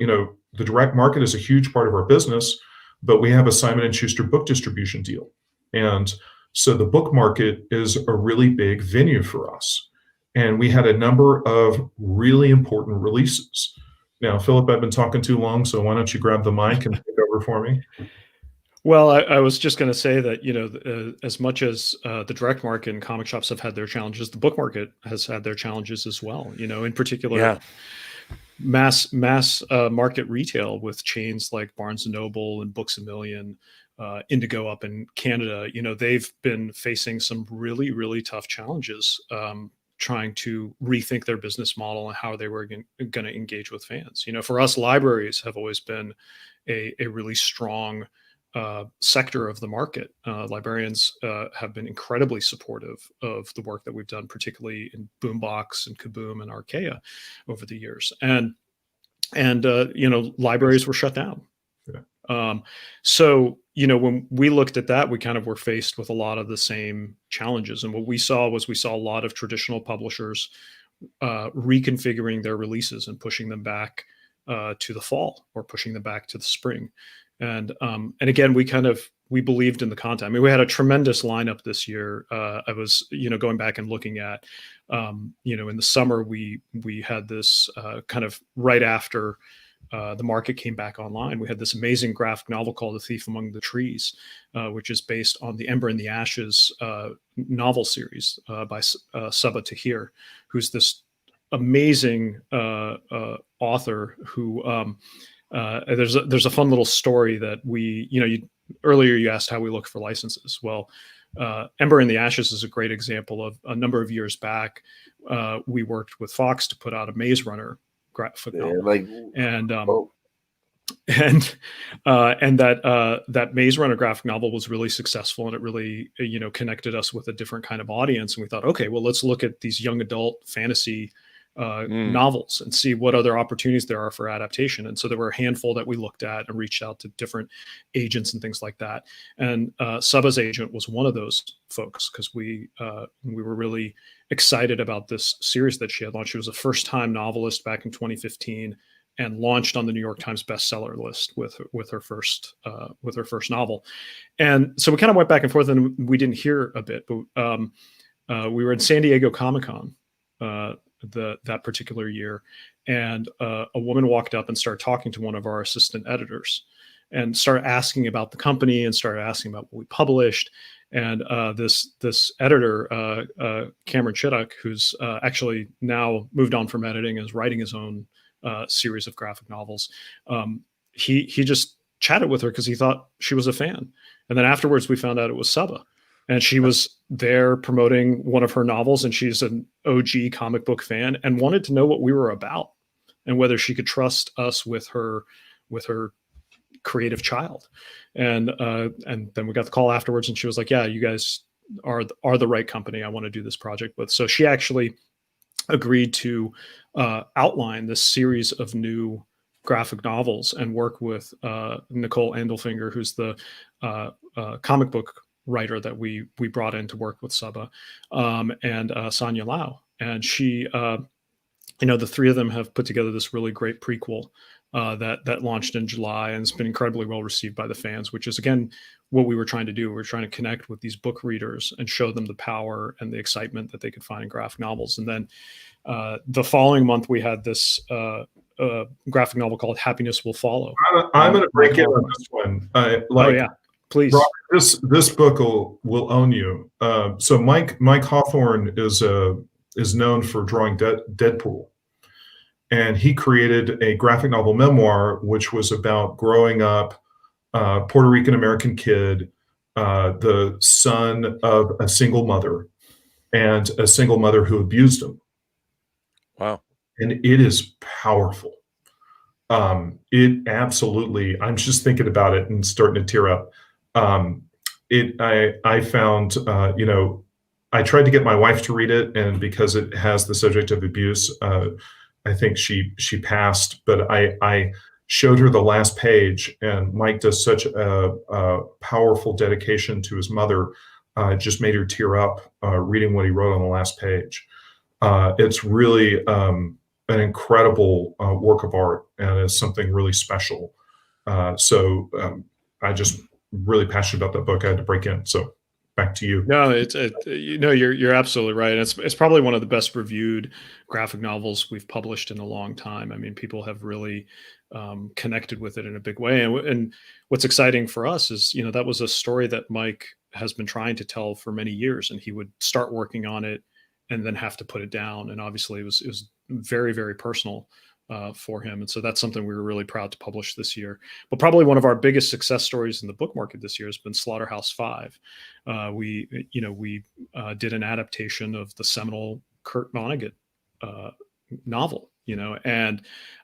the direct market is a huge part of our business, but we have a Simon & Schuster book distribution deal. And so the book market is a really big venue for us. And we had a number of really important releases. Now, Philip, I've been talking too long, so why don't you grab the mic and take over for me? Well, I was just going to say that, as much as the direct market and comic shops have had their challenges, the book market has had their challenges as well. In particular, mass market retail with chains like Barnes & Noble and Books A Million, Indigo up in Canada, they've been facing some really, really tough challenges trying to rethink their business model and how they were going to engage with fans. For us, libraries have always been a really strong sector of the market. Librarians have been incredibly supportive of the work that we've done, particularly in Boombox and Kaboom and Archaea over the years. And libraries were shut down. Yeah. So when we looked at that, we kind of were faced with a lot of the same challenges. And what we saw a lot of traditional publishers reconfiguring their releases and pushing them back to the fall or pushing them back to the spring. And again, we believed in the content. I mean, we had a tremendous lineup this year. I was, going back and looking at, in the summer, we had this kind of right after the market came back online. We had this amazing graphic novel called The Thief Among the Trees, which is based on the Ember in the Ashes novel series by Sabaa Tahir, who's this amazing author who there's a fun little story that earlier you asked how we look for licenses. Well, Ember in the Ashes is a great example of a number of years back. We worked with Fox to put out a Maze Runner graphic novel, and that Maze Runner graphic novel was really successful, and it really connected us with a different kind of audience. And we thought, okay, well, let's look at these young adult fantasy novels and see what other opportunities there are for adaptation. And so there were a handful that we looked at and reached out to different agents and things like that. And Sabaa's agent was one of those folks, because we were really excited about this series that she had launched. She was a first-time novelist back in 2015 and launched on the New York Times bestseller list with her first novel. And so we kind of went back and forth, and we didn't hear a bit, but we were in San Diego Comic-Con that particular year, and a woman walked up and started talking to one of our assistant editors and started asking about the company and started asking about what we published. And this editor, Cameron Chittock, who's actually now moved on from editing and is writing his own series of graphic novels, he just chatted with her because he thought she was a fan. And then afterwards we found out it was Sabaa. And she was there promoting one of her novels, and she's an OG comic book fan and wanted to know what we were about and whether she could trust us with her creative child. And then we got the call afterwards, and she was like, "Yeah, you guys are the right company I want to do this project with." So she actually agreed to outline this series of new graphic novels and work with Nicole Andelfinger, who's the comic book writer that we brought in to work with Sabaa, and Sonia Lau. And she, the three of them have put together this really great prequel that launched in July, and it's been incredibly well received by the fans, which is, again, what we were trying to do. We were trying to connect with these book readers and show them the power and the excitement that they could find in graphic novels. And then the following month, we had this graphic novel called Happiness Will Follow. I'm going to break in on this one. Oh, yeah. Please. Robert, this book will own you. So Mike Hawthorne is known for drawing Deadpool, and he created a graphic novel memoir which was about growing up, Puerto Rican American kid, the son of a single mother, and a single mother who abused him. Wow! And it is powerful. It absolutely. I'm just thinking about it and starting to tear up. I found, I tried to get my wife to read it, and because it has the subject of abuse, I think she passed, but I showed her the last page, and Mike does such a powerful dedication to his mother, just made her tear up reading what he wrote on the last page. It's really, an incredible work of art and is something really special. I just really passionate about that book. I had to break in. So back to you. No, you're absolutely right. And it's probably one of the best reviewed graphic novels we've published in a long time. I mean, people have really connected with it in a big way. And what's exciting for us is, that was a story that Mike has been trying to tell for many years, and he would start working on it and then have to put it down. And obviously, it was very, very personal for him. And so that's something we were really proud to publish this year. But probably one of our biggest success stories in the book market this year has been Slaughterhouse-Five. We did an adaptation of the seminal Kurt Vonnegut novel, and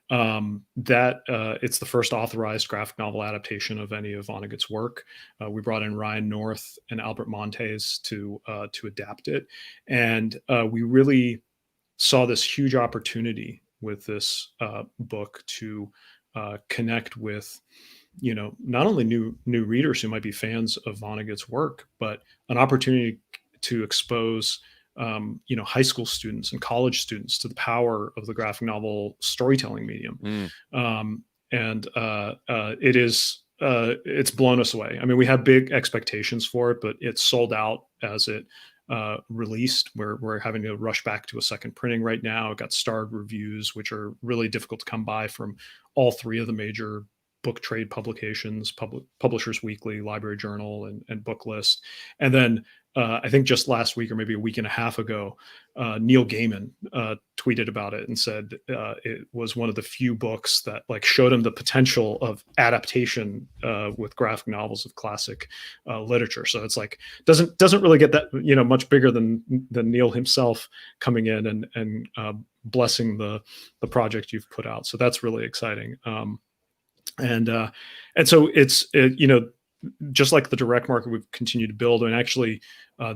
that it's the first authorized graphic novel adaptation of any of Vonnegut's work. We brought in Ryan North and Albert Montes to adapt it, and we really saw this huge opportunity with this book to connect with, not only new readers who might be fans of Vonnegut's work, but an opportunity to expose high school students and college students to the power of the graphic novel storytelling medium. It's blown us away. I mean, we had big expectations for it, but it sold out as it released. We're having to rush back to a second printing right now. It got starred reviews, which are really difficult to come by from all three of the major book trade publications, Publishers Weekly, Library Journal, and Book List. And then I think just last week or maybe a week and a half ago, Neil Gaiman tweeted about it and said it was one of the few books that showed him the potential of adaptation with graphic novels of classic literature. So it's doesn't really get that much bigger than Neil himself coming in and blessing the project you've put out. So that's really exciting. And so it's just like the direct market, we've continued to build. And actually,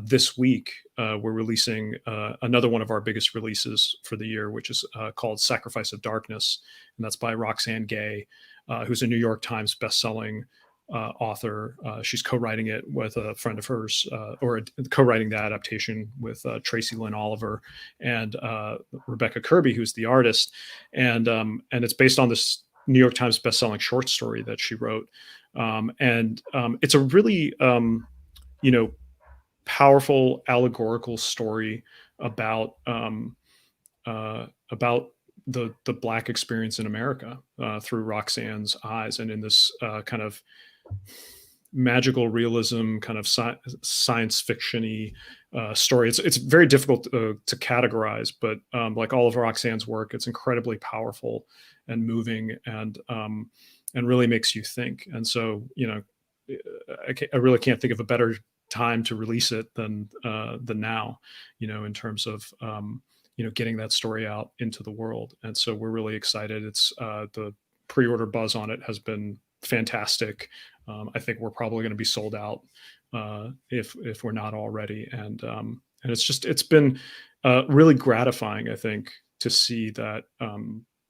this week we're releasing another one of our biggest releases for the year, which is called Sacrifice of Darkness, and that's by Roxane Gay, who's a New York Times bestselling author. She's co-writing it with a friend of hers, or co-writing the adaptation with Tracy Lynn Oliver and Rebecca Kirby, who's the artist, and it's based on this New York Times bestselling short story that she wrote. It's a really, powerful allegorical story about the Black experience in America through Roxane's eyes, and in this kind of magical realism, kind of science fiction-y story. It's very difficult to categorize, but like all of Roxane's work, it's incredibly powerful and moving, and really makes you think. And so, I really can't think of a better time to release it than now, in terms of getting that story out into the world. And so we're really excited. It's the pre-order buzz on it has been fantastic. I think we're probably going to be sold out if we're not already. And it's been really gratifying, I think, to see that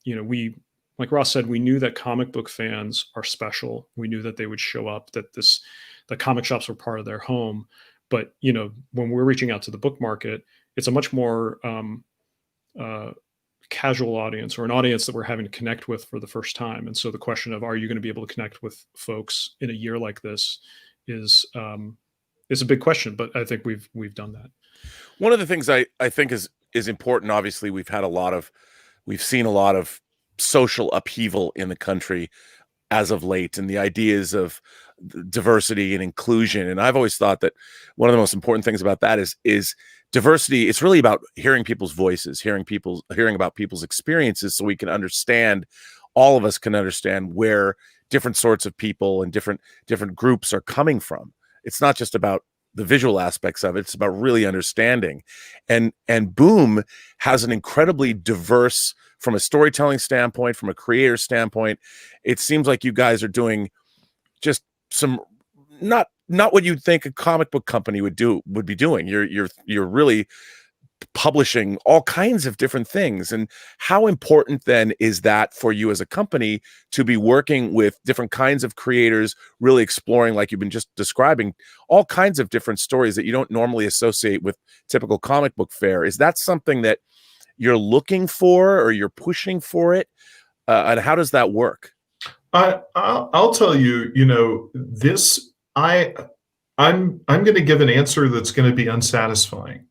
we, like Ross said, we knew that comic book fans are special. We knew that they would show up, that the comic shops were part of their home. But when we're reaching out to the book market, it's a much more casual audience, or an audience that we're having to connect with for the first time. And so the question of, are you going to be able to connect with folks in a year like this is a big question, but I think we've done that. One of the things I think is important, obviously we've seen a lot of social upheaval in the country as of late, and the ideas of diversity and inclusion. And I've always thought that one of the most important things about that is diversity. It's really about hearing people's voices, hearing about people's experiences, so we can understand, all of us can understand where different sorts of people and different groups are coming from. It's not just about the visual aspects of it. It's about really understanding. And Boom has an incredibly diverse, from a storytelling standpoint, from a creator standpoint. It seems like you guys are doing just some not what you'd think a comic book company would be doing. You're really publishing all kinds of different things. And how important then is that for you as a company to be working with different kinds of creators, really exploring, like you've been just describing, all kinds of different stories that you don't normally associate with typical comic book fare? Is that something that you're looking for or you're pushing for it? And how does that work? I'll tell you, this I'm going to give an answer that's going to be unsatisfying,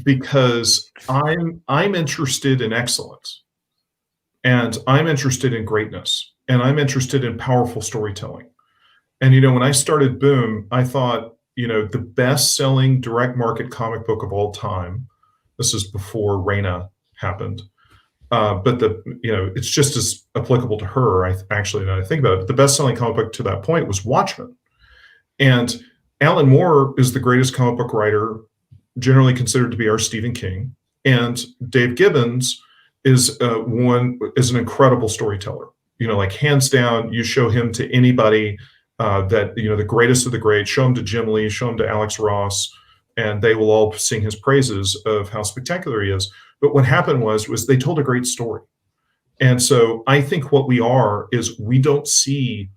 because I'm interested in excellence, and I'm interested in greatness, and I'm interested in powerful storytelling. And when I started Boom, I thought, the best-selling direct market comic book of all time. This is before Raina happened. But it's just as applicable to her. Actually, now I think about it, but the best-selling comic book to that point was Watchmen. And Alan Moore is the greatest comic book writer, generally considered to be our Stephen King. And Dave Gibbons is an incredible storyteller. Like hands down, you show him to anybody, that the greatest of the great. Show him to Jim Lee, show him to Alex Ross, and they will all sing his praises of how spectacular he is. But what happened was they told a great story. And so I think what we are is we don't see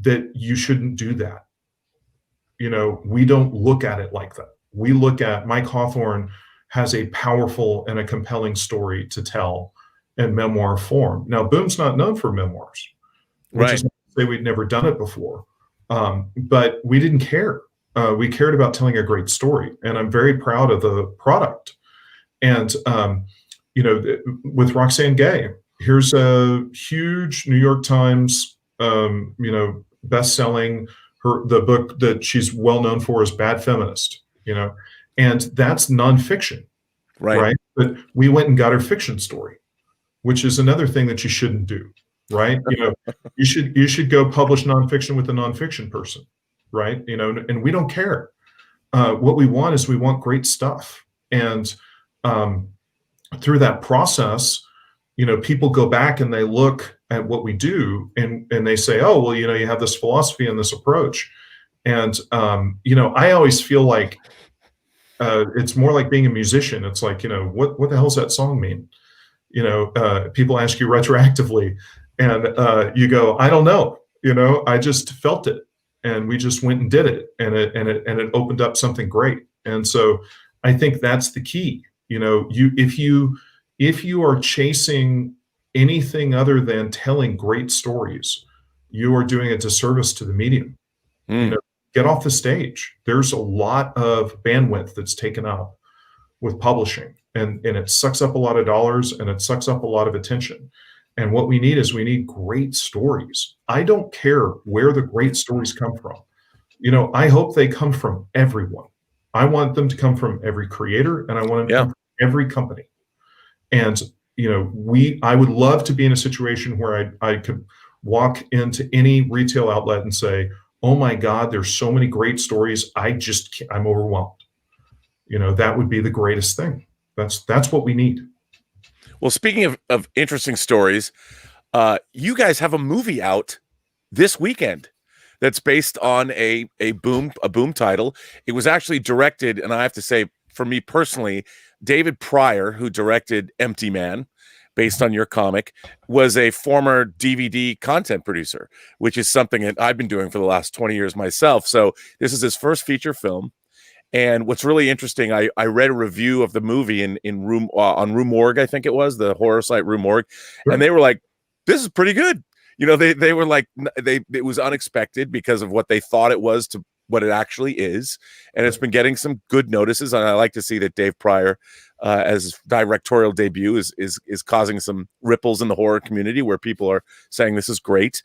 that you shouldn't do that. We don't look at it like that. We look at Mike Hawthorne has a powerful and a compelling story to tell in memoir form. Now, Boom's not known for memoirs, which is not to say we'd never done it before. But we didn't care. We cared about telling a great story. And I'm very proud of the product. And, with Roxane Gay, here's a huge New York Times, best-selling. The book that she's well known for is Bad Feminist, and that's nonfiction, right? But we went and got her fiction story, which is another thing that you shouldn't do, right? You should go publish nonfiction with a nonfiction person, right? And we don't care. What we want is we want great stuff, and through that process, people go back and they look at what we do, and they say, oh, well, you have this philosophy and this approach. And, I always feel like it's more like being a musician. It's like, what the hell's that song mean? People ask you retroactively, and you go, I don't know. I just felt it, and we just went and did it, and it opened up something great. And so I think that's the key. If you are chasing anything other than telling great stories, you are doing a disservice to the medium. Get off the stage. There's a lot of bandwidth that's taken up with publishing, and it sucks up a lot of dollars, and it sucks up a lot of attention. And what we need great stories. I don't care where the great stories come from. I hope they come from everyone. I want them to come from every creator, and I want them to come from every company. And I would love to be in a situation where I could walk into any retail outlet and say, oh my God, there's so many great stories. I'm overwhelmed. That would be the greatest thing. That's what we need. Well, speaking of interesting stories, you guys have a movie out this weekend that's based on a Boom title. It was actually directed, and I have to say, for me personally, David Pryor, who directed Empty Man, based on your comic, was a former DVD content producer, which is something that I've been doing for the last 20 years myself. So this is his first feature film. And what's really interesting, I read a review of the movie in Room on Rue Morgue, I think it was, the horror site Rue Morgue, and they were like, this is pretty good. They were like, it was unexpected because of what they thought it was to what it actually is, and it's been getting some good notices. And I like to see that Dave Pryor, as directorial debut, is causing some ripples in the horror community where people are saying this is great.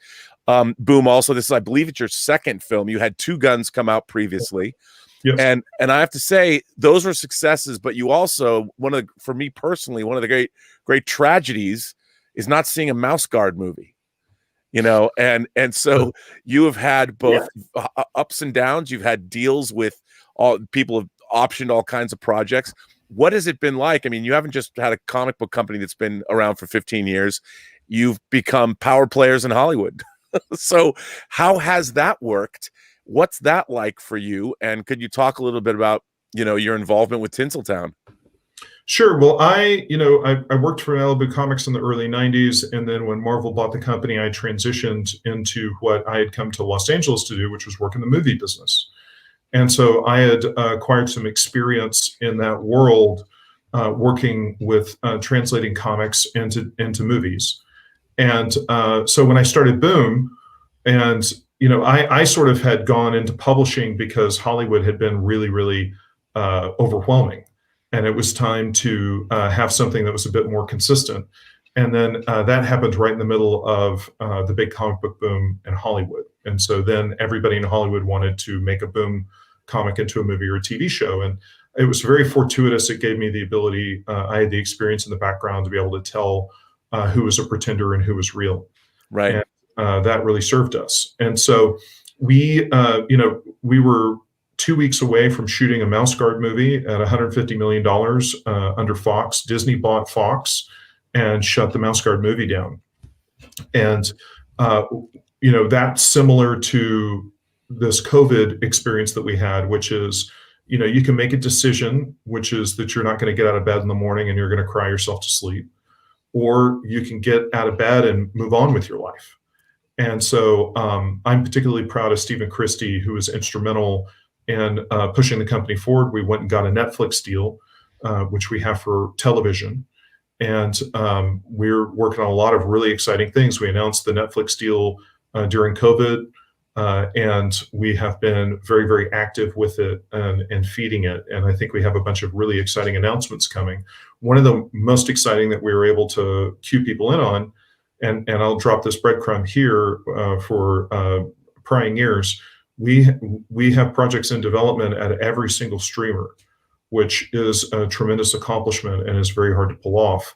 Boom. Also, this is, I believe, it's your second film. You had Two Guns come out previously, and I have to say those were successes. But you also, for me personally, one of the great tragedies is not seeing a Mouse Guard movie. And so you have had both ups and downs. You've had deals with all people have optioned all kinds of projects. What has it been like? I mean, you haven't just had a comic book company that's been around for 15 years. You've become power players in Hollywood. So how has that worked? What's that like for you? And could you talk a little bit about, your involvement with Tinseltown? Sure. Well, I worked for Malibu Comics in the early 90s. And then when Marvel bought the company, I transitioned into what I had come to Los Angeles to do, which was work in the movie business. And so I had acquired some experience in that world working with translating comics into movies. And so when I started Boom, and I sort of had gone into publishing because Hollywood had been really, really overwhelming, and it was time to have something that was a bit more consistent. And then that happened right in the middle of the big comic book boom in Hollywood. And so then everybody in Hollywood wanted to make a Boom comic into a movie or a TV show. And it was very fortuitous. It gave me the ability, I had the experience in the background to be able to tell who was a pretender and who was real. Right. And that really served us. And so we were 2 weeks away from shooting a Mouse Guard movie at $150 million under Fox. Disney bought Fox and shut the Mouse Guard movie down. And, that's similar to this COVID experience that we had, which is, you can make a decision, which is that you're not going to get out of bed in the morning and you're going to cry yourself to sleep, or you can get out of bed and move on with your life. And so I'm particularly proud of Stephen Christie, who was instrumental in pushing the company forward. We went and got a Netflix deal, which we have for television. And we're working on a lot of really exciting things. We announced the Netflix deal during COVID, and we have been very, very active with it and feeding it. And I think we have a bunch of really exciting announcements coming. One of the most exciting that we were able to cue people in on, and I'll drop this breadcrumb here for prying ears, we have projects in development at every single streamer, which is a tremendous accomplishment and is very hard to pull off.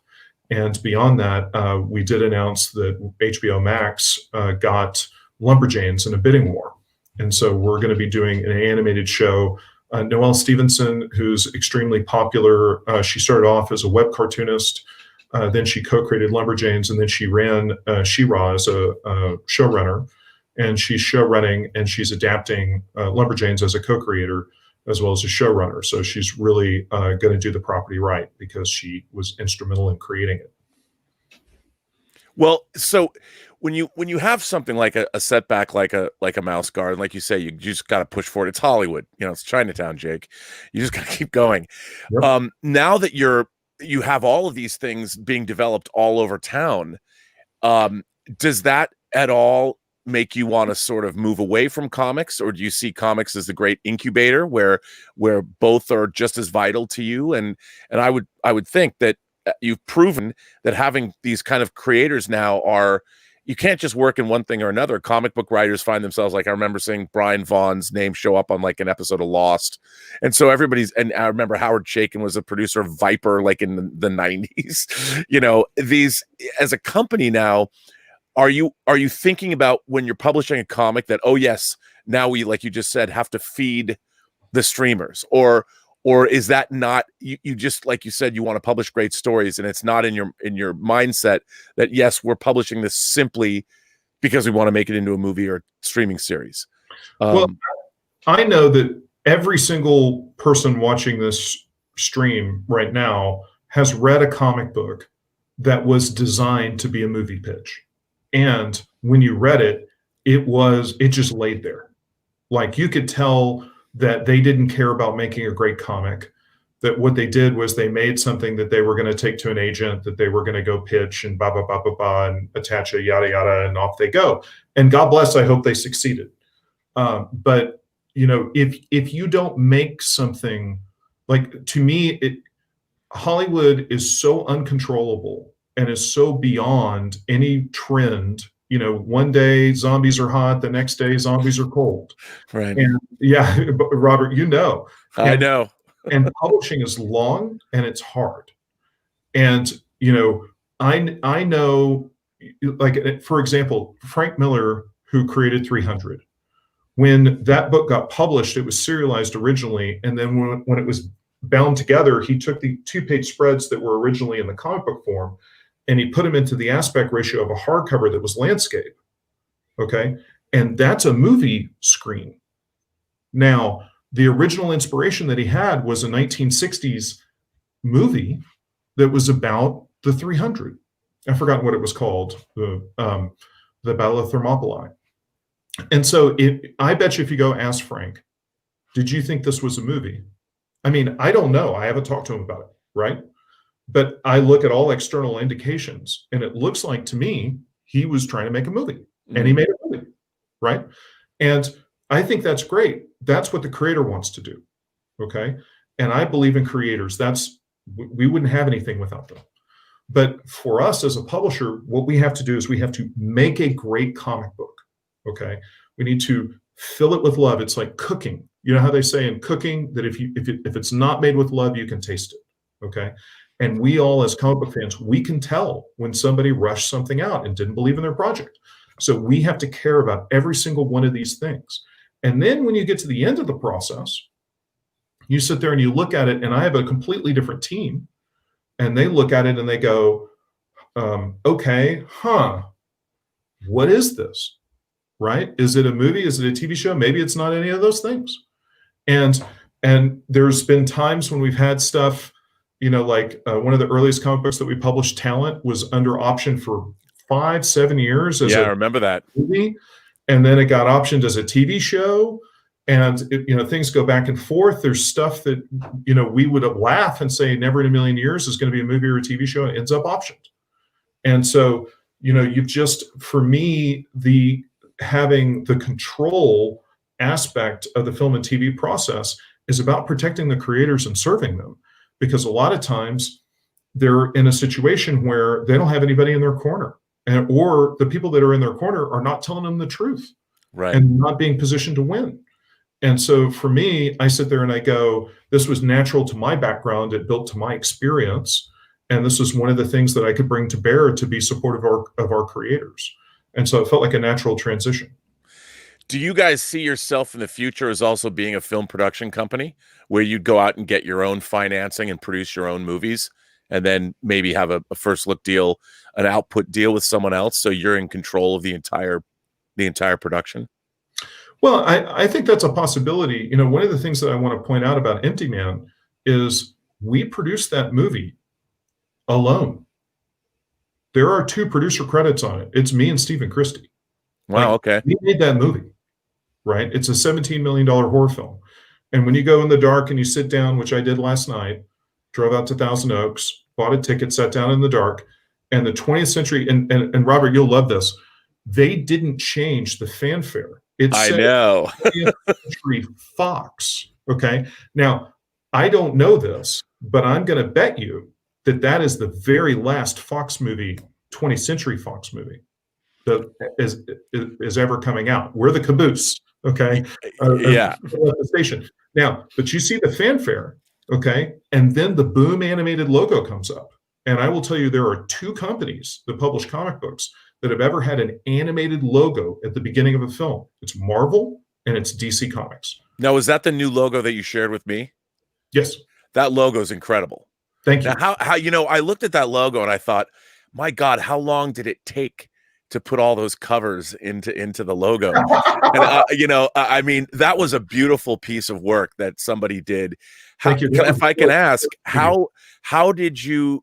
And beyond that, we did announce that HBO Max got Lumberjanes in a bidding war. And so we're going to be doing an animated show. Noelle Stevenson, who's extremely popular, she started off as a web cartoonist, then she co-created Lumberjanes, and then she ran She-Ra as a showrunner. And she's show running and she's adapting Lumberjanes as a co-creator as well as a showrunner. So she's really going to do the property right because she was instrumental in creating it. Well, so when you have something like a setback, like a Mouse Guard, like you say, you just got to push forward. It's Hollywood, it's Chinatown, Jake. You just got to keep going. Yep. Now that you have all of these things being developed all over town, does that at all make you want to sort of move away from comics, or do you see comics as the great incubator where both are just as vital to you? And I would think that you've proven that having these kind of creators now you can't just work in one thing or another. Comic book writers find themselves, like I remember seeing Brian Vaughn's name show up on like an episode of Lost. And so and I remember Howard Chaykin was a producer of Viper, like in the 90s, these as a company now, are you thinking about when you're publishing a comic that, oh yes, now we, like you just said, have to feed the streamers, or is that not, you just, like you said, you want to publish great stories and it's not in your mindset that yes, we're publishing this simply because we want to make it into a movie or streaming series? Well, I know that every single person watching this stream right now has read a comic book that was designed to be a movie pitch. And when you read it, it just laid there. Like you could tell that they didn't care about making a great comic, that what they did was they made something that they were going to take to an agent, that they were going to go pitch and and attach a yada, yada, and off they go. And God bless, I hope they succeeded. But, if you don't make something, like to me, Hollywood is so uncontrollable and is so beyond any trend. One day zombies are hot, the next day zombies are cold. Right. And yeah, Robert, I know. And publishing is long and it's hard. And, I know, like, for example, Frank Miller, who created 300, when that book got published, it was serialized originally. And then when it was bound together, he took the 2-page spreads that were originally in the comic book form and he put them into the aspect ratio of a hardcover that was landscape. Okay. And that's a movie screen. Now, the original inspiration that he had was a 1960s movie that was about the 300. I forgot what it was called, the Battle of Thermopylae. And so I bet you if you go ask Frank, did you think this was a movie? I mean, I don't know. I haven't talked to him about it. right? But I look at all external indications, and it looks like to me he was trying to make a movie, and he made a movie, right? And I think that's great. That's what the creator wants to do, okay? And I believe in creators. We wouldn't have anything without them. But for us as a publisher, what we have to do is we have to make a great comic book, okay? We need to fill it with love. It's like cooking. You know how they say in cooking that if it's not made with love, you can taste it, okay? And we all as comic book fans, we can tell when somebody rushed something out and didn't believe in their project. So we have to care about every single one of these things. And then when you get to the end of the process, you sit there and you look at it, and I have a completely different team, and they look at it and they go, okay, what is this, right? Is it a movie? Is it a TV show? Maybe it's not any of those things. And there's been times when we've had stuff, you know, like one of the earliest comic books that we published, Talent, was under option for 5-7 years as I remember that movie, and then it got optioned as a TV show, and you know, things go back and forth. There's stuff that, you know, we would laugh and say never in a million years is going to be a movie or a TV show, and it ends up optioned. And so, you know, you've just, for me, having the control aspect of the film and TV process is about protecting the creators and serving them, because a lot of times they're in a situation where they don't have anybody in their corner, or the people that are in their corner are not telling them the truth, right, and not being positioned to win. And so for me, I sit there and I go, this was natural to my background. It built to my experience. And this is one of the things that I could bring to bear to be supportive of our creators. And so it felt like a natural transition. Do you guys see yourself in the future as also being a film production company where you'd go out and get your own financing and produce your own movies, and then maybe have a first look deal, an output deal with someone else, so you're in control of the entire production? Well, I think that's a possibility. You know, one of the things that I want to point out about Empty Man is we produced that movie alone. There are 2 producer credits on it. It's me and Stephen Christie. Wow, okay. We made that movie, right? It's a $17 million horror film. And when you go in the dark and you sit down, which I did last night, drove out to Thousand Oaks, bought a ticket, sat down in the dark, and the 20th century, and Robert, you'll love this, they didn't change the fanfare. I know. 20th Century Fox. Okay. Now, I don't know this, but I'm going to bet you that is the very last Fox movie, 20th Century Fox movie, that is ever coming out. We're the caboose. Okay. Yeah. The station. Now, but you see the fanfare. Okay. And then the Boom animated logo comes up. And I will tell you, there are 2 companies that publish comic books that have ever had an animated logo at the beginning of a film. It's Marvel and it's DC Comics. Now, is that the new logo that you shared with me? Yes. That logo is incredible. Thank you. Now, how you know, I looked at that logo and I thought, my God, how long did it take to put all those covers into the logo? And you know, I mean, that was a beautiful piece of work that somebody did. Thank you. If I can ask, how did you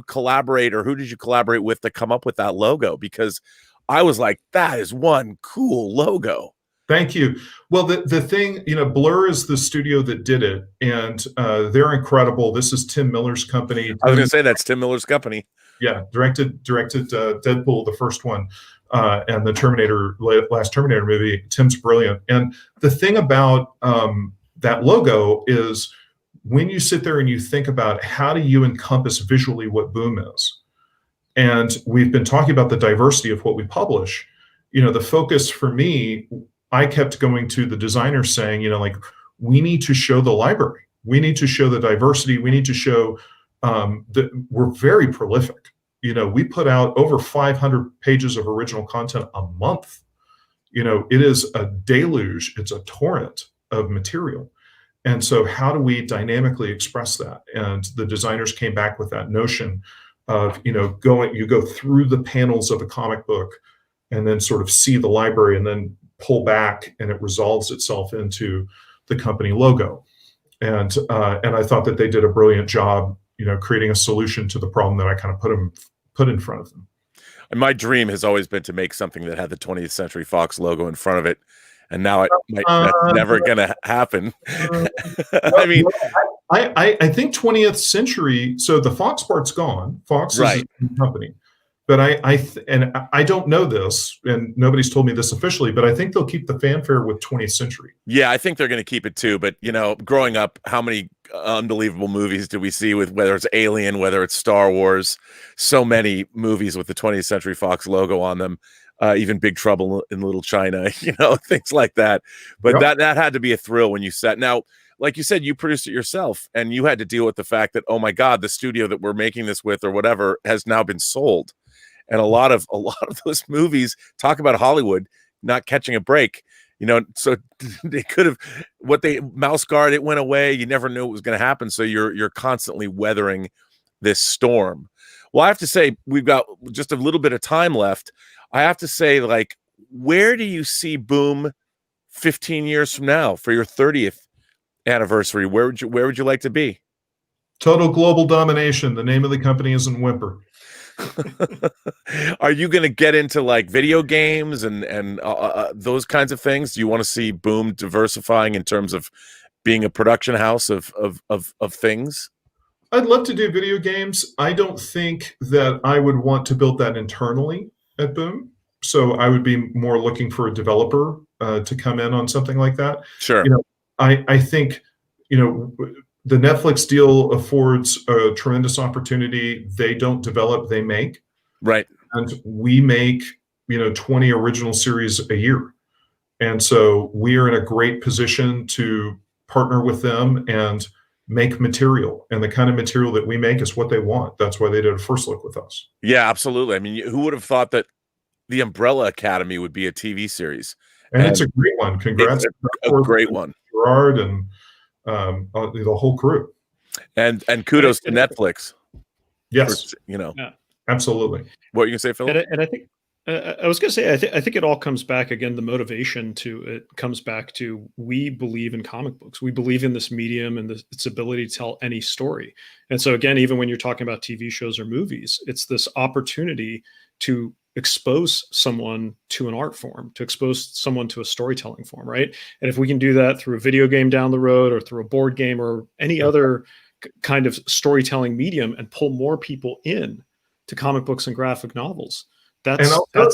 collaborate, or who did you collaborate with to come up with that logo? Because I was like, that is one cool logo. Thank you. Well, the thing, you know, Blur is the studio that did it, and they're incredible. This is Tim Miller's company. I was going to say that's Tim Miller's company. Yeah, directed Deadpool, the first one, and the last Terminator movie. Tim's brilliant. And the thing about that logo is, when you sit there and you think about how do you encompass visually what Boom is, and we've been talking about the diversity of what we publish, you know, the focus for me, I kept going to the designers saying, you know, like, we need to show the library. We need to show the diversity. We need to show that we're very prolific. You know, we put out over 500 pages of original content a month. You know, it is a deluge. It's a torrent of material. And so how do we dynamically express that? And the designers came back with that notion of, you know, you go through the panels of a comic book and then sort of see the library and then pull back, and it resolves itself into the company logo. And I thought that they did a brilliant job, you know, creating a solution to the problem that I kind of put in front of them. And my dream has always been to make something that had the 20th Century Fox logo in front of it. And now that's never going to happen. I mean, I think 20th Century. So the Fox part's gone. Fox is a company, but I don't know this, and nobody's told me this officially, but I think they'll keep the fanfare with 20th Century. Yeah, I think they're going to keep it too. But you know, growing up, how many unbelievable movies did we see with whether it's Alien, whether it's Star Wars? So many movies with the 20th Century Fox logo on them. Even Big Trouble in Little China, you know, things like that. But that had to be a thrill when you sat. Now, like you said, you produced it yourself, and you had to deal with the fact that, oh my God, the studio that we're making this with or whatever has now been sold. And a lot of those movies, talk about Hollywood not catching a break, you know. So they could have mouse guard, it went away. You never knew it was going to happen. So you're constantly weathering this storm. Well, I have to say, we've got just a little bit of time left. I have to say, like, where do you see Boom 15 years from now for your 30th anniversary? Where would you like to be? Total global domination. The name of the company isn't Whimper. Are you going to get into like video games and those kinds of things? Do you want to see Boom diversifying in terms of being a production house of things? I'd love to do video games. I don't think that I would want to build that internally at Boom. So I would be more looking for a developer to come in on something like that. Sure. You know, I think, you know, the Netflix deal affords a tremendous opportunity. They don't develop, they make. Right. And we make, you know, 20 original series a year. And so we are in a great position to partner with them and make material. And the kind of material that we make is what they want. That's why they did a first look with us. Yeah, absolutely. I mean, who would have thought that the Umbrella Academy would be a TV series? And it's a great one. Congrats. A great one. Gerard and the whole crew. And kudos to Netflix. Yes. For, you know. Yeah. Absolutely. What are you gonna say, Philip? And I think I was going to say, I think it all comes back again. The motivation to it comes back to, we believe in comic books. We believe in this medium and its ability to tell any story. And so again, even when you're talking about TV shows or movies, it's this opportunity to expose someone to an art form, to expose someone to a storytelling form, right? And if we can do that through a video game down the road, or through a board game, or any other kind of storytelling medium, and pull more people in to comic books and graphic novels, that's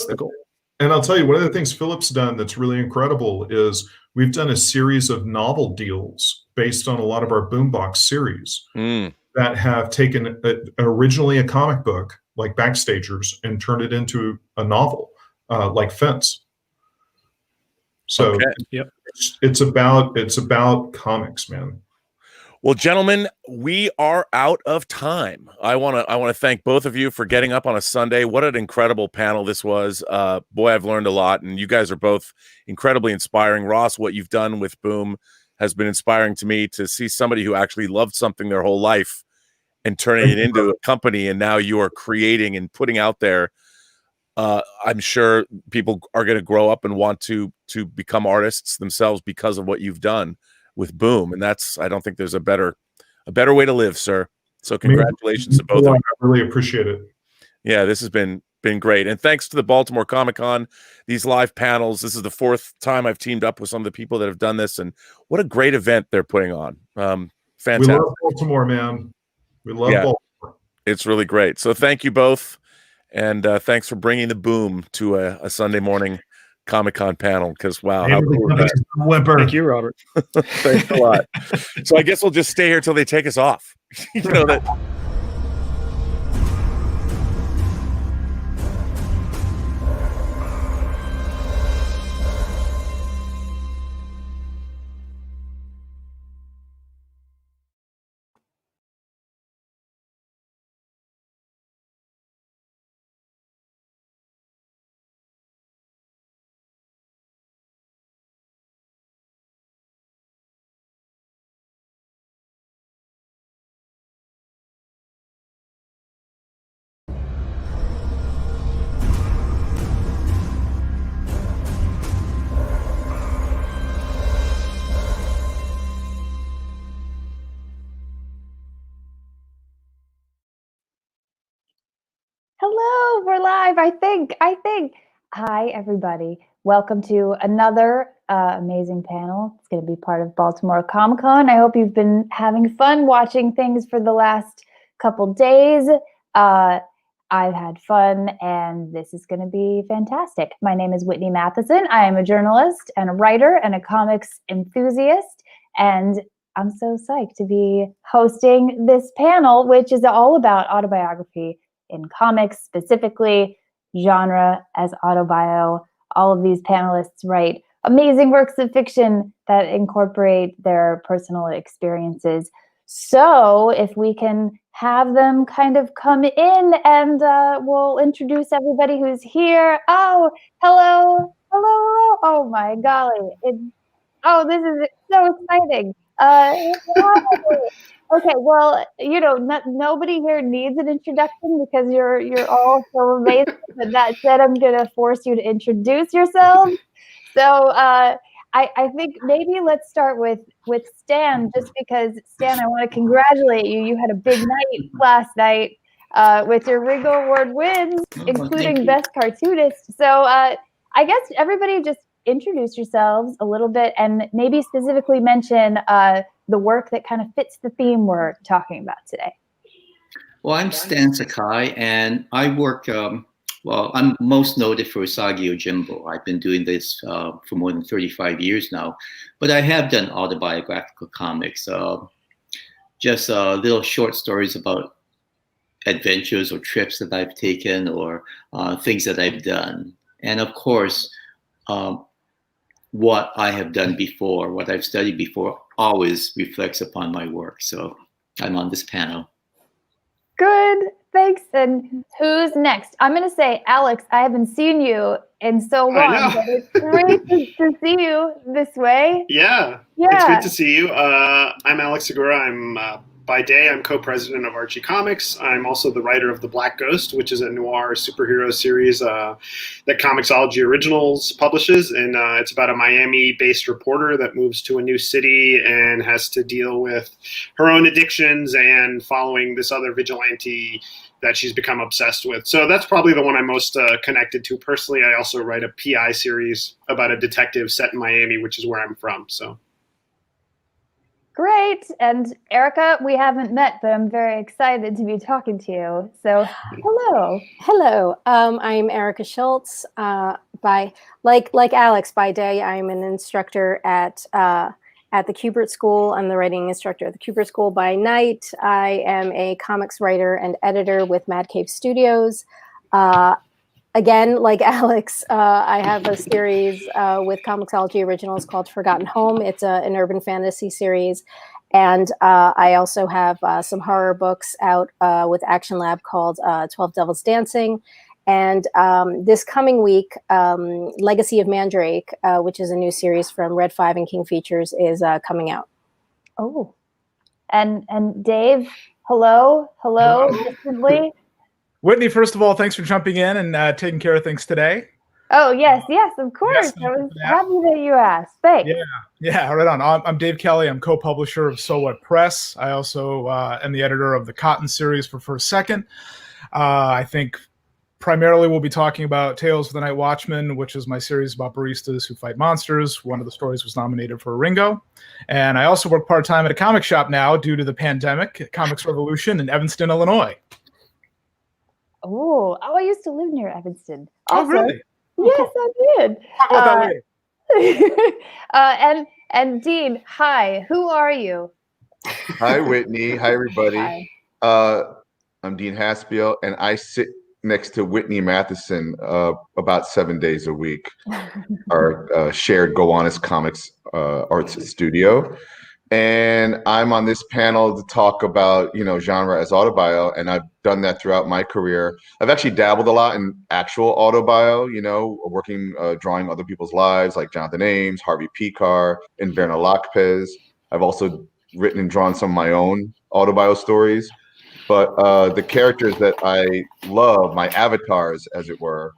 the goal. And I'll tell you, one of the things Philip's done that's really incredible is we've done a series of novel deals based on a lot of our Boombox series that have taken originally a comic book like Backstagers and turned it into a novel like Fence. So it's about comics, man. Well, gentlemen, we are out of time. I want to thank both of you for getting up on a Sunday. What an incredible panel this was. Boy, I've learned a lot, and you guys are both incredibly inspiring. Ross, what you've done with Boom has been inspiring to me, to see somebody who actually loved something their whole life and turning it into a company, and now you are creating and putting out there. I'm sure people are going to grow up and want to become artists themselves because of what you've done with Boom. And I don't think there's a better way to live, sir. So congratulations to both of you. I really appreciate it. Yeah, this has been great. And thanks to the Baltimore Comic-Con, these live panels. This is the 4th time I've teamed up with some of the people that have done this, and what a great event they're putting on. Fantastic. We love Baltimore, man. We love Baltimore. It's really great. So thank you both. And thanks for bringing the Boom to a Sunday morning Comic-Con panel, because wow, how cool is that? Whimper. Thank you, Robert. Thanks a lot. So I guess we'll just stay here till they take us off. You know that. Hello, we're live. I think. Hi, everybody. welcome to another amazing panel. It's going to be part of Baltimore Comic Con. I hope you've been having fun watching things for the last couple days. I've had fun, and this is going to be fantastic. My name is Whitney Matheson. I am a journalist and a writer and a comics enthusiast, and I'm so psyched to be hosting this panel, which is all about autobiography in comics, specifically genre as autobio. All of these panelists write amazing works of fiction that incorporate their personal experiences. So if we can have them kind of come in, and we'll introduce everybody who's here. Oh, hello. Oh my golly. Oh, this is so exciting. Okay, well, you know, nobody here needs an introduction because you're all so amazing. But that said, I'm gonna force you to introduce yourselves. So I think maybe let's start with Stan, just because Stan, I want to congratulate you. You had a big night last night with your Ringo Award wins, including Best Cartoonist. So I guess everybody just introduce yourselves a little bit and maybe specifically mention the work that kind of fits the theme we're talking about today. Well, I'm Stan Sakai, and I work, well, I'm most noted for Usagi Yojimbo. I've been doing this for more than 35 years now, but I have done autobiographical comics, just little short stories about adventures or trips that I've taken or things that I've done. And of course, what I have done before, what I've studied before, always reflects upon my work. So I'm on this panel. Good, thanks. And who's next? I'm going to say, Alex, I haven't seen you in so long, but it's great to see you this way. Yeah, it's good to see you. I'm Alex Segura. I'm by day, I'm co-president of Archie Comics. I'm also the writer of The Black Ghost, which is a noir superhero series that Comixology Originals publishes. And it's about a Miami-based reporter that moves to a new city and has to deal with her own addictions and following this other vigilante that she's become obsessed with. So that's probably the one I'm most connected to personally. I also write a PI series about a detective set in Miami, which is where I'm from. So. Great. And Erica, we haven't met, but I'm very excited to be talking to you. So hello. Hello. I'm Erica Schultz. Like Alex, by day, I'm an instructor at the Kubert School. I'm the writing instructor at the Kubert School. By night, I am a comics writer and editor with Mad Cave Studios. Again, like Alex, I have a series with Comixology Originals called Forgotten Home. It's an urban fantasy series. And I also have some horror books out with Action Lab called 12 Devils Dancing. And this coming week, Legacy of Mandrake, which is a new series from Red 5 and King Features, is coming out. Oh, and Dave, hello, distantly. Whitney, first of all, thanks for jumping in and taking care of things today. Oh, yes, of course. I was happy that you asked. Thanks. Yeah, right on. I'm Dave Kelly. I'm co-publisher of So What Press. I also am the editor of the Cotton series for First Second. I think primarily we'll be talking about Tales of the Night Watchman, which is my series about baristas who fight monsters. One of the stories was nominated for a Ringo. And I also work part-time at a comic shop now due to the pandemic, Comics Revolution in Evanston, Illinois. Oh, I used to live near Evanston. Also, oh, really? Yes, I did. Talk about that later. And Dean, hi. Who are you? Hi, Whitney. Hi, everybody. Hi. I'm Dean Haspiel, and I sit next to Whitney Matheson about 7 days a week. Our shared Gowanus Comics arts studio. And I'm on this panel to talk about, genre as autobio, and I've done that throughout my career. I've actually dabbled a lot in actual autobio, working, drawing other people's lives, like Jonathan Ames, Harvey Picar, and Werner Lachpez. I've also written and drawn some of my own autobio stories. But the characters that I love, my avatars, as it were,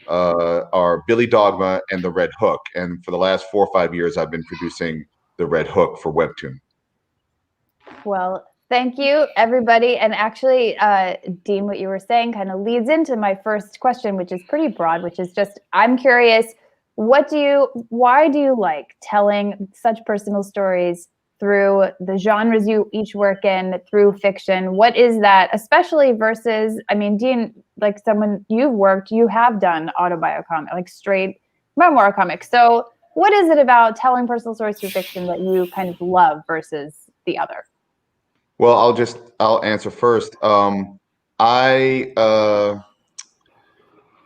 are Billy Dogma and the Red Hook. And for the last 4 or 5 years, I've been producing the Red Hook for Webtoon. Well, thank you, everybody. And actually, Dean, what you were saying kind of leads into my first question, which is pretty broad, which is just, I'm curious, why do you like telling such personal stories through the genres you each work in, through fiction? What is that, especially versus, I mean, Dean, like someone you have done autobiocomic, like straight memoir comics. So what is it about telling personal stories through fiction that you kind of love versus the other? Well, I'll answer first.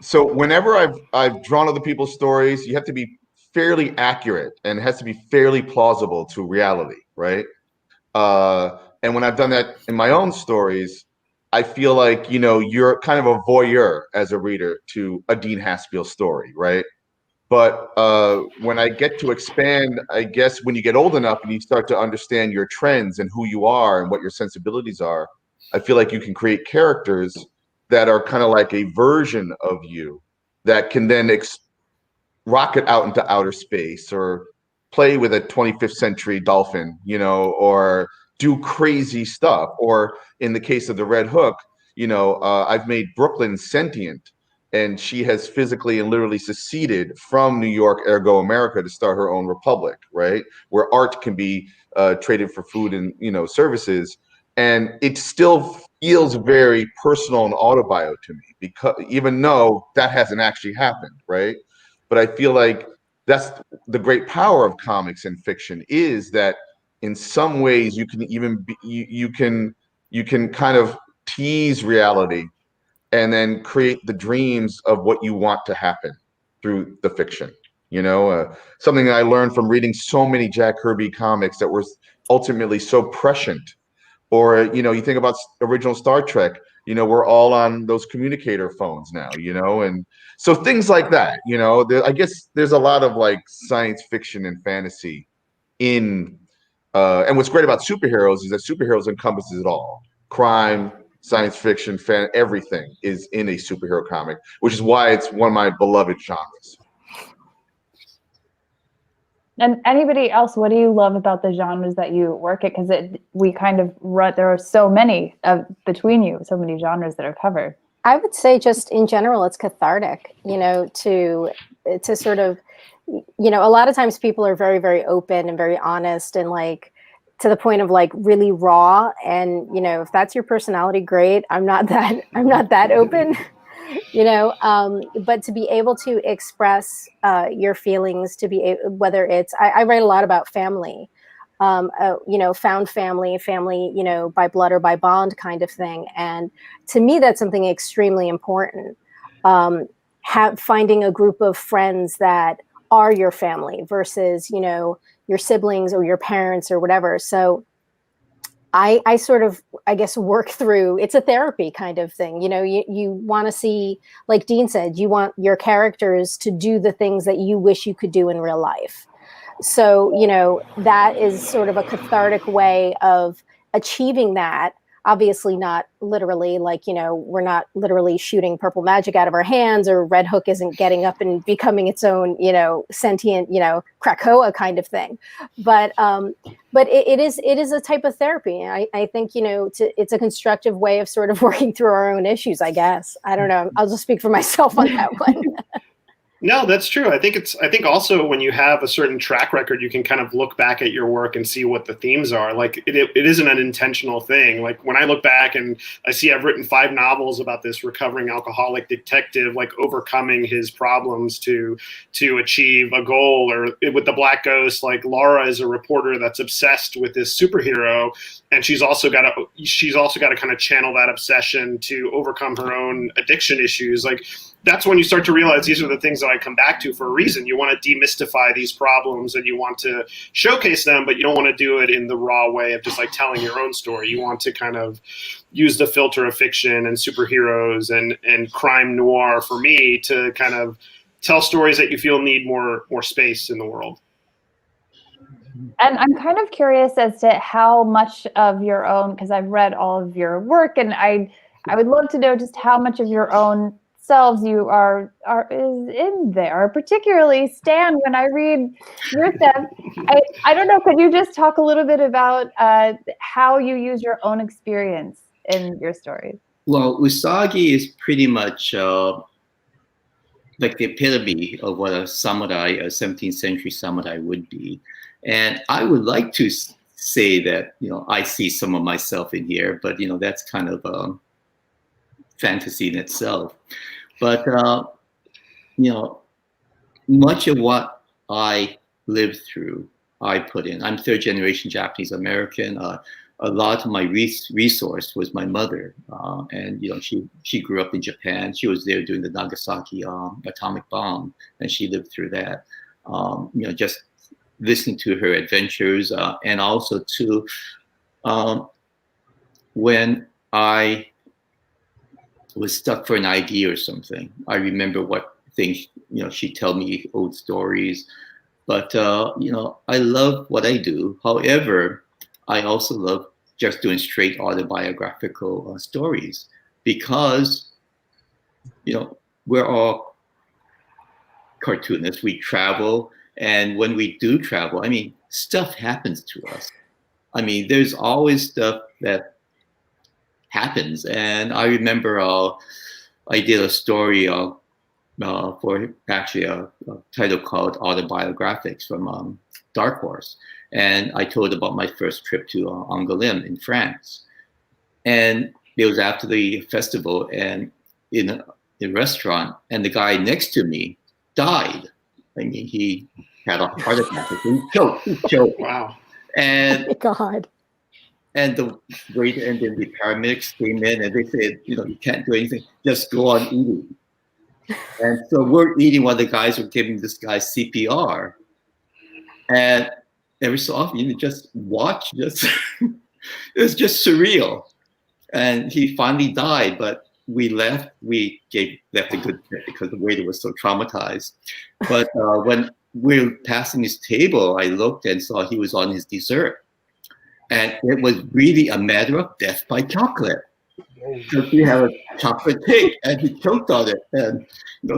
So whenever I've drawn other people's stories, you have to be fairly accurate and it has to be fairly plausible to reality, right? And when I've done that in my own stories, I feel like, you're kind of a voyeur as a reader to a Dean Haspiel story, right? But when I get to expand, I guess when you get old enough and you start to understand your trends and who you are and what your sensibilities are, I feel like you can create characters that are kind of like a version of you that can then rocket out into outer space or play with a 25th century dolphin, or do crazy stuff. Or in the case of the Red Hook, I've made Brooklyn sentient, and she has physically and literally seceded from New York, ergo America, to start her own republic, right? Where art can be traded for food and services, and it still feels very personal and autobio to me, because even though that hasn't actually happened, right? But I feel like that's the great power of comics and fiction, is that in some ways you can even be, you can kind of tease reality and then create the dreams of what you want to happen through the fiction. Something that I learned from reading so many Jack Kirby comics that were ultimately so prescient. Or, you think about original Star Trek, we're all on those communicator phones now, and so things like that, I guess there's a lot of like science fiction and fantasy in, and what's great about superheroes is that superheroes encompasses it all. Crime, science fiction, everything is in a superhero comic, which is why it's one of my beloved genres. And anybody else, what do you love about the genres that you work at? Because we kind of there are so many between you, so many genres that are covered. I would say just in general, it's cathartic, to sort of, a lot of times people are very, very open and very honest and like to the point of like really raw. And, if that's your personality, great. I'm not that open. But to be able to express your feelings, whether it's, I write a lot about family, found family, by blood or by bond kind of thing. And to me, that's something extremely important. Finding a group of friends that are your family versus, your siblings or your parents or whatever. So I sort of, I guess, work through, it's a therapy kind of thing. You want to see, like Dean said, you want your characters to do the things that you wish you could do in real life. So, that is sort of a cathartic way of achieving that. Obviously not literally, like, we're not literally shooting purple magic out of our hands, or Red Hook isn't getting up and becoming its own, sentient, Krakoa kind of thing. But it is a type of therapy. I think, it's a constructive way of sort of working through our own issues, I guess. I don't know. I'll just speak for myself on that one. No, that's true. I think also when you have a certain track record, you can kind of look back at your work and see what the themes are. Like it isn't an intentional thing. Like when I look back and I see I've written 5 novels about this recovering alcoholic detective, like overcoming his problems to achieve a goal. Or with The Black Ghost, like Laura is a reporter that's obsessed with this superhero, and she's also got to kind of channel that obsession to overcome her own addiction issues. Like that's when you start to realize these are the things that I come back to for a reason. You want to demystify these problems and you want to showcase them, but you don't want to do it in the raw way of just like telling your own story. You want to kind of use the filter of fiction and superheroes and crime noir for me to kind of tell stories that you feel need more space in the world. And I'm kind of curious as to how much of your own, because I've read all of your work, and I would love to know just how much of your own selves you is in there, particularly Stan. When I read your stuff, I don't know, could you just talk a little bit about how you use your own experience in your stories? Well, Usagi is pretty much like the epitome of what a samurai, a 17th century samurai would be. And I would like to say that, I see some of myself in here, but, that's kind of a fantasy in itself. But, much of what I lived through, I put in. I'm third generation Japanese American. A lot of my resource was my mother, and she grew up in Japan. She was there during the Nagasaki atomic bomb, and she lived through that. Just listening to her adventures, and also to when I was stuck for an idea or something, I remember what things she'd tell me old stories. But I love what I do. However, I also love just doing straight autobiographical stories because, we're all cartoonists. We travel. And when we do travel, stuff happens to us. There's always stuff that happens. And I remember I did a story for actually a title called Autobiographics from Dark Horse. And I told about my first trip to Angoulême in France. And it was after the festival and in a restaurant, and the guy next to me died. He had a heart attack. He choked. Wow. And oh God. And the waiter and then the paramedics came in and they said, you can't do anything, just go on eating. And so we're eating while the guys were giving this guy CPR. And every so often you just watch this. It was just surreal. And he finally died, but we left. We left a good tip because the waiter was so traumatized. But when we were passing his table, I looked and saw he was on his dessert. And it was really a matter of death by chocolate. Because we have a chocolate cake and he choked on it. And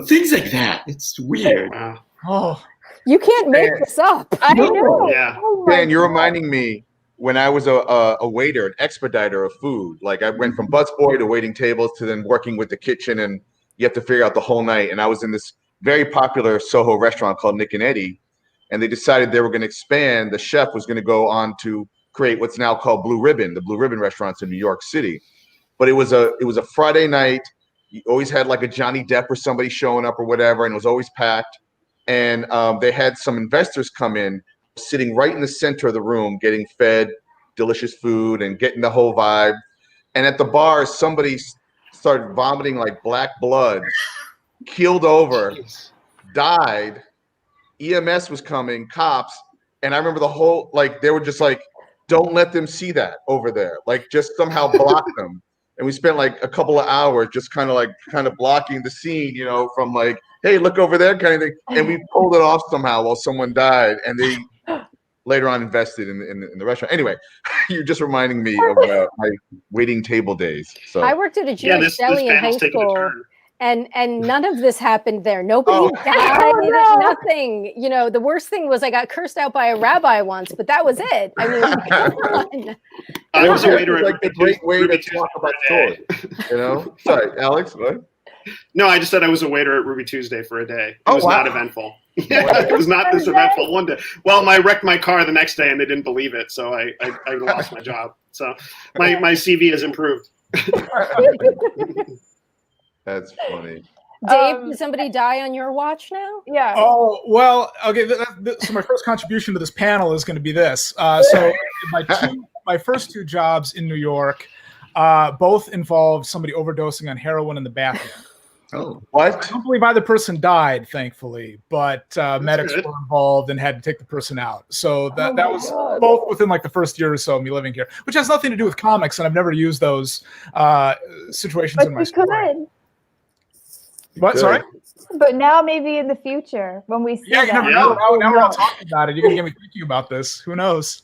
things like that. It's weird. Wow. Oh. You can't make this up. I know. Yeah. Oh my Dan, you're God. reminding me when I was a waiter, an expediter of food. Like I went from busboy to waiting tables to then working with the kitchen, and you have to figure out the whole night. And I was in this very popular Soho restaurant called Nick and Eddie, and they decided they were going to expand. The chef was going to go on to create what's now called Blue Ribbon, the Blue Ribbon restaurants in New York City. But it was a Friday night. You always had like a Johnny Depp or somebody showing up or whatever, and it was always packed. And they had some investors come in, sitting right in the center of the room, getting fed delicious food and getting the whole vibe. And at the bar, somebody started vomiting like black blood, keeled over, died. EMS was coming, cops. And I remember the whole, they were just like, don't let them see that over there. Just somehow block them. And we spent a couple of hours just kind of blocking the scene, from hey, look over there kind of thing. And we pulled it off somehow while someone died. And they later on invested in the restaurant. Anyway, you're just reminding me of my waiting table days. So I worked at a Jewish deli in high school. And none of this happened there. Nobody died, nothing. The worst thing was I got cursed out by a rabbi once, but that was it. Come on. I was a waiter at a great way to talk about stories. Sorry, Alex, what? No, I just said I was a waiter at Ruby Tuesday for a day. It was not eventful. It was not this eventful one day. Well, I wrecked my car the next day and they didn't believe it, so I lost my job. So my CV has improved. That's funny. Dave, did somebody die on your watch now? Yeah. Oh, well, okay. So my first contribution to this panel is going to be this. So my first two jobs in New York both involved somebody overdosing on heroin in the bathroom. Oh, what? I don't believe either person died, thankfully, but medics were involved and had to take the person out. So that was both within the first year or so of me living here, which has nothing to do with comics, and I've never used those situations in my story. What? Sorry? But now maybe in the future when we see you never know. Now we're all talking about it. You're going to get me thinking about this. Who knows?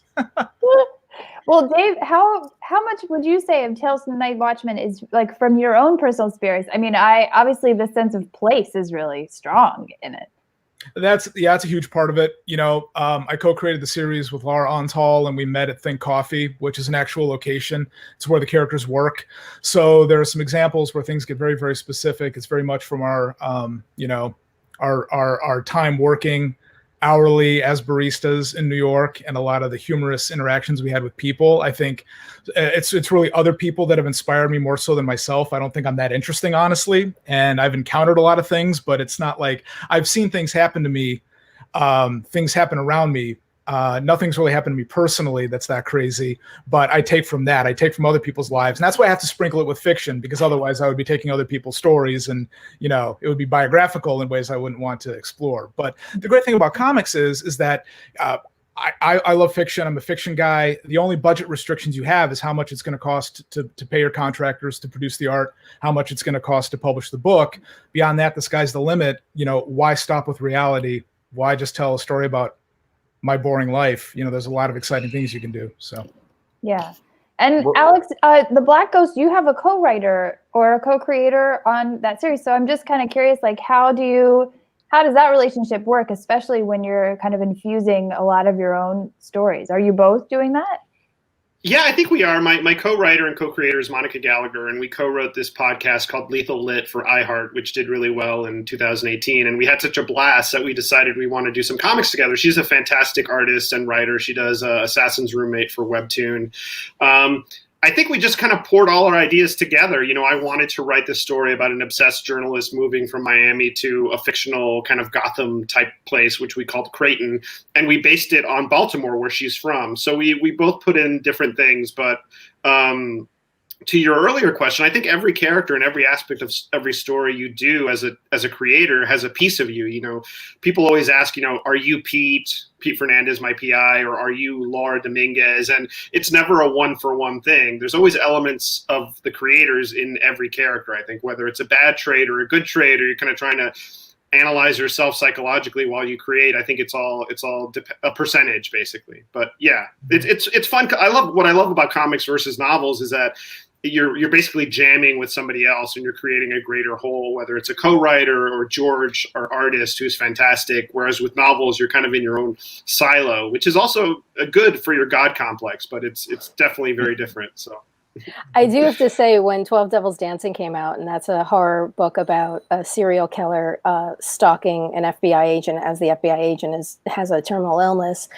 Well, Dave, how much would you say of Tales from the Night Watchman is from your own personal experience? Obviously the sense of place is really strong in it. That's a huge part of it. I co-created the series with Laura Ontal, and we met at Think Coffee, which is an actual location. It's where the characters work. So there are some examples where things get very, very specific. It's very much from our, our time working hourly as baristas in New York and a lot of the humorous interactions we had with people. I think it's really other people that have inspired me more so than myself. I don't think I'm that interesting, honestly. And I've encountered a lot of things, but it's not like I've seen things happen to me, things happen around me. Nothing's really happened to me personally that's that crazy, but I take from that. I take from other people's lives. And that's why I have to sprinkle it with fiction, because otherwise I would be taking other people's stories and, you know, it would be biographical in ways I wouldn't want to explore. But the great thing about comics is that I love fiction. I'm a fiction guy. The only budget restrictions you have is how much it's going to cost to pay your contractors to produce the art, how much it's going to cost to publish the book. Beyond that, the sky's the limit. You know, why stop with reality? Why just tell a story about my boring life? You know, there's a lot of exciting things you can do. So, yeah. And Alex, the Black Ghost, you have a co-writer or a co-creator on that series. So I'm just kind of curious, like, how does that relationship work, especially when you're kind of infusing a lot of your own stories? Are you both doing that? Yeah, I think we are. My co-writer and co-creator is Monica Gallagher, and we co-wrote this podcast called Lethal Lit for iHeart, which did really well in 2018. And we had such a blast that we decided we want to do some comics together. She's a fantastic artist and writer. She does Assassin's Roommate for Webtoon. I think we just kind of poured all our ideas together. You know, I wanted to write this story about an obsessed journalist moving from Miami to a fictional kind of Gotham type place, which we called Creighton. And we based it on Baltimore, where she's from. So we both put in different things. But to your earlier question, I think every character and every aspect of every story you do as a creator has a piece of you. You know, people always ask, you know, are you Pete Fernandez, my PI, or are you Laura Dominguez? And it's never a one-for-one thing. There's always elements of the creators in every character, I think, whether it's a bad trait or a good trait, or you're kind of trying to analyze yourself psychologically while you create. I think it's all a percentage, basically. But yeah, it's fun. What I love about comics versus novels is that you're basically jamming with somebody else and you're creating a greater whole, whether it's a co-writer or George, our artist, who's fantastic. Whereas with novels, you're kind of in your own silo, which is also good for your God complex, but it's definitely very different. So I do have to say, when 12 Devils Dancing came out, and that's a horror book about a serial killer stalking an FBI agent as the FBI agent has a terminal illness,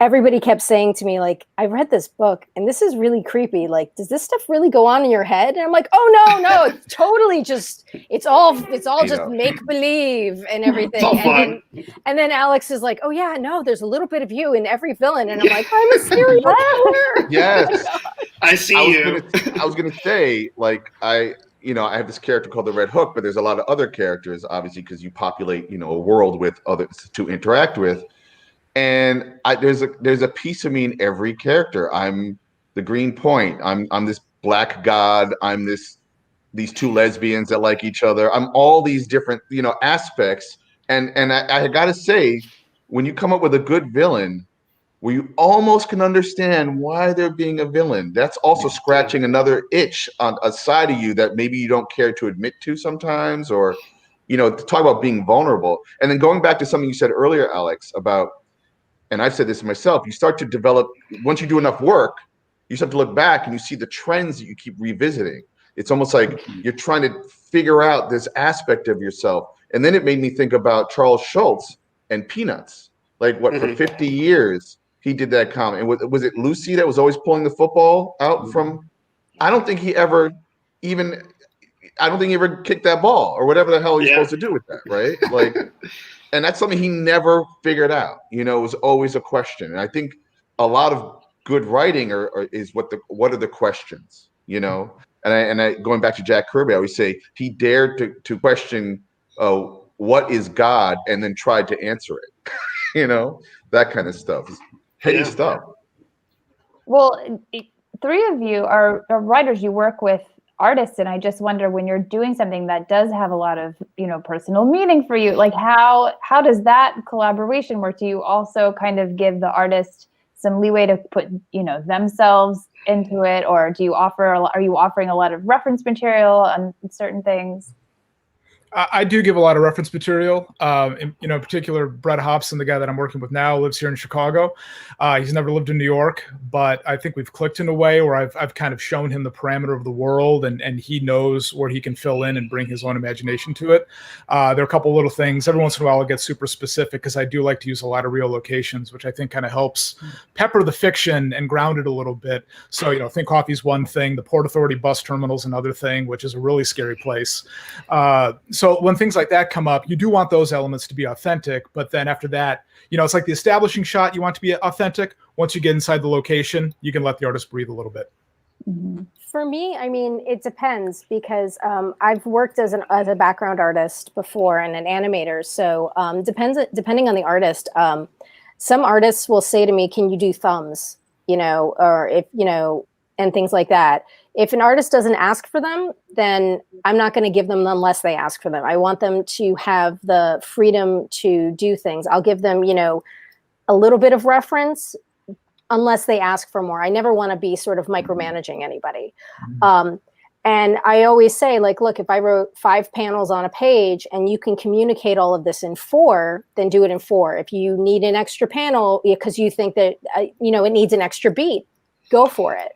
everybody kept saying to me, like, I read this book and this is really creepy. Like, does this stuff really go on in your head? And I'm like, oh no, it's totally just, it's all just make believe and everything. And then Alex is like, oh yeah, no, there's a little bit of you in every villain. And I'm like, I'm a serial killer. Yes. I was gonna say, like, I have this character called the Red Hook, but there's a lot of other characters, obviously, because you populate, a world with others to interact with. And there's a piece of me in every character. I'm the Green Point. I'm this black god. I'm these two lesbians that like each other. I'm all these different, aspects. And I gotta say, when you come up with a good villain, where you almost can understand why they're being a villain, that's also scratching another itch on a side of you that maybe you don't care to admit to sometimes, or, to talk about being vulnerable. And then going back to something you said earlier, Alex, about, and I've said this myself, you start to develop, once you do enough work, you start to look back and you see the trends that you keep revisiting. It's almost like you're trying to figure out this aspect of yourself. And then it made me think about Charles Schultz and Peanuts. Like, what, for 50 years, he did that comic. And was it Lucy that was always pulling the football out from, I don't think he ever kicked that ball or whatever the hell he's supposed to do with that, right? Like, and that's something he never figured out. It was always a question. And I think a lot of good writing is what are the questions, And I going back to Jack Kirby, I always say he dared to question what is God, and then tried to answer it. That kind of stuff. Heady stuff. Well, three of you are writers. You work with artists, and I just wonder, when you're doing something that does have a lot of personal meaning for you, like how does that collaboration work? Do you also kind of give the artist some leeway to put themselves into it, or are you offering a lot of reference material on certain things? I do give a lot of reference material. In particular, Brett Hobson, the guy that I'm working with now, lives here in Chicago. He's never lived in New York, but I think we've clicked in a way where I've kind of shown him the parameter of the world, and he knows where he can fill in and bring his own imagination to it. There are a couple little things. Every once in a while, I'll get super specific because I do like to use a lot of real locations, which I think kind of helps pepper the fiction and ground it a little bit. So, Think Coffee's one thing. The Port Authority bus terminal's another thing, which is a really scary place. So when things like that come up, you do want those elements to be authentic. But then after that, it's like the establishing shot you want to be authentic. Once you get inside the location, you can let the artist breathe a little bit. For me, I mean, it depends because I've worked as a background artist before and an animator. So depending on the artist, some artists will say to me, "Can you do thumbs?" Or if and things like that. If an artist doesn't ask for them, then I'm not going to give them unless they ask for them. I want them to have the freedom to do things. I'll give them, a little bit of reference unless they ask for more. I never want to be sort of micromanaging anybody. And I always say, like, look, if I wrote 5 panels on a page and you can communicate all of this in 4, then do it in 4. If you need an extra panel because you think that, it needs an extra beat, go for it.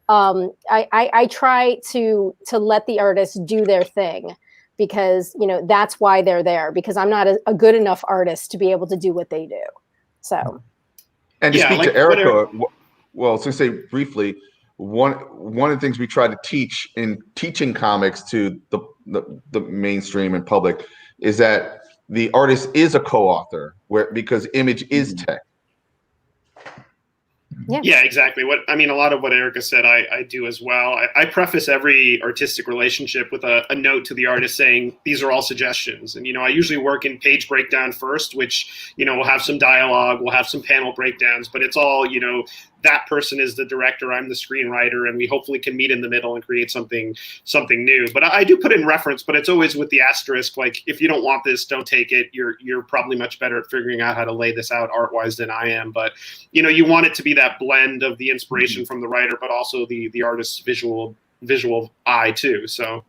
I try to let the artists do their thing because, that's why they're there, because I'm not a good enough artist to be able to do what they do. So. And to speak to Erica, well, to say briefly, one of the things we try to teach in teaching comics to the mainstream and public is that the artist is a co-author because image is tech. Yeah, exactly. A lot of what Erica said, I do as well. I preface every artistic relationship with a note to the artist saying, these are all suggestions. And, I usually work in page breakdown first, which, we'll have some dialogue, we'll have some panel breakdowns, but it's all, that person is the director, I'm the screenwriter, and we hopefully can meet in the middle and create something new. But I do put in reference, but it's always with the asterisk, like, if you don't want this, don't take it. You're probably much better at figuring out how to lay this out art-wise than I am. But, you want it to be that blend of the inspiration from the writer, but also the artist's visual eye too. So.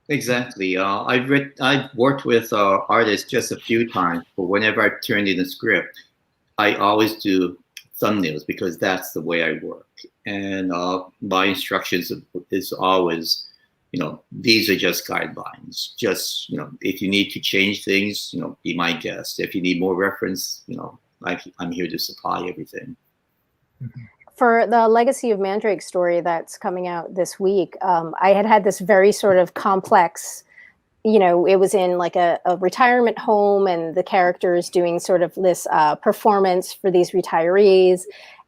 Exactly. I've worked with artists just a few times, but whenever I turned in a script, I always do thumbnails because that's the way I work. And my instructions is always, these are just guidelines. Just, if you need to change things, be my guest. If you need more reference, I'm here to supply everything. For the Legacy of Mandrake story that's coming out this week, I had this very sort of complex, it was in like a retirement home and the characters doing sort of this performance for these retirees.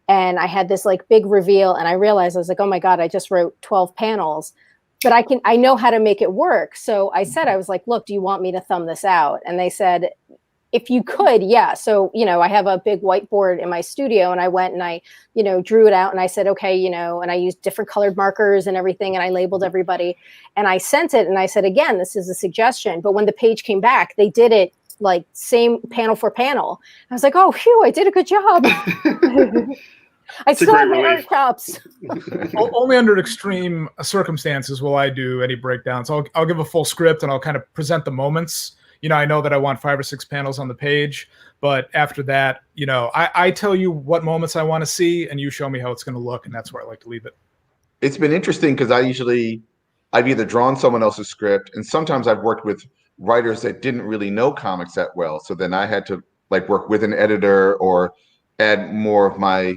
And I had this like big reveal and I realized, I was like, oh my God, I just wrote 12 panels, but I know how to make it work. So I was like, look, do you want me to thumb this out? And they said, if you could, yeah. So, I have a big whiteboard in my studio and I went and I, drew it out and I said, okay, and I used different colored markers and everything. And I labeled everybody and I sent it. And I said, again, this is a suggestion. But when the page came back, they did it like same panel for panel. I was like, oh, phew, I did a good job. I still have my art chops. Only under extreme circumstances will I do any breakdowns. I'll give a full script and I'll kind of present the moments. I know that I want 5 or 6 panels on the page, but after that, I tell you what moments I want to see and you show me how it's going to look. And that's where I like to leave it. It's been interesting because I've either drawn someone else's script and sometimes I've worked with writers that didn't really know comics that well. So then I had to like work with an editor or add more of my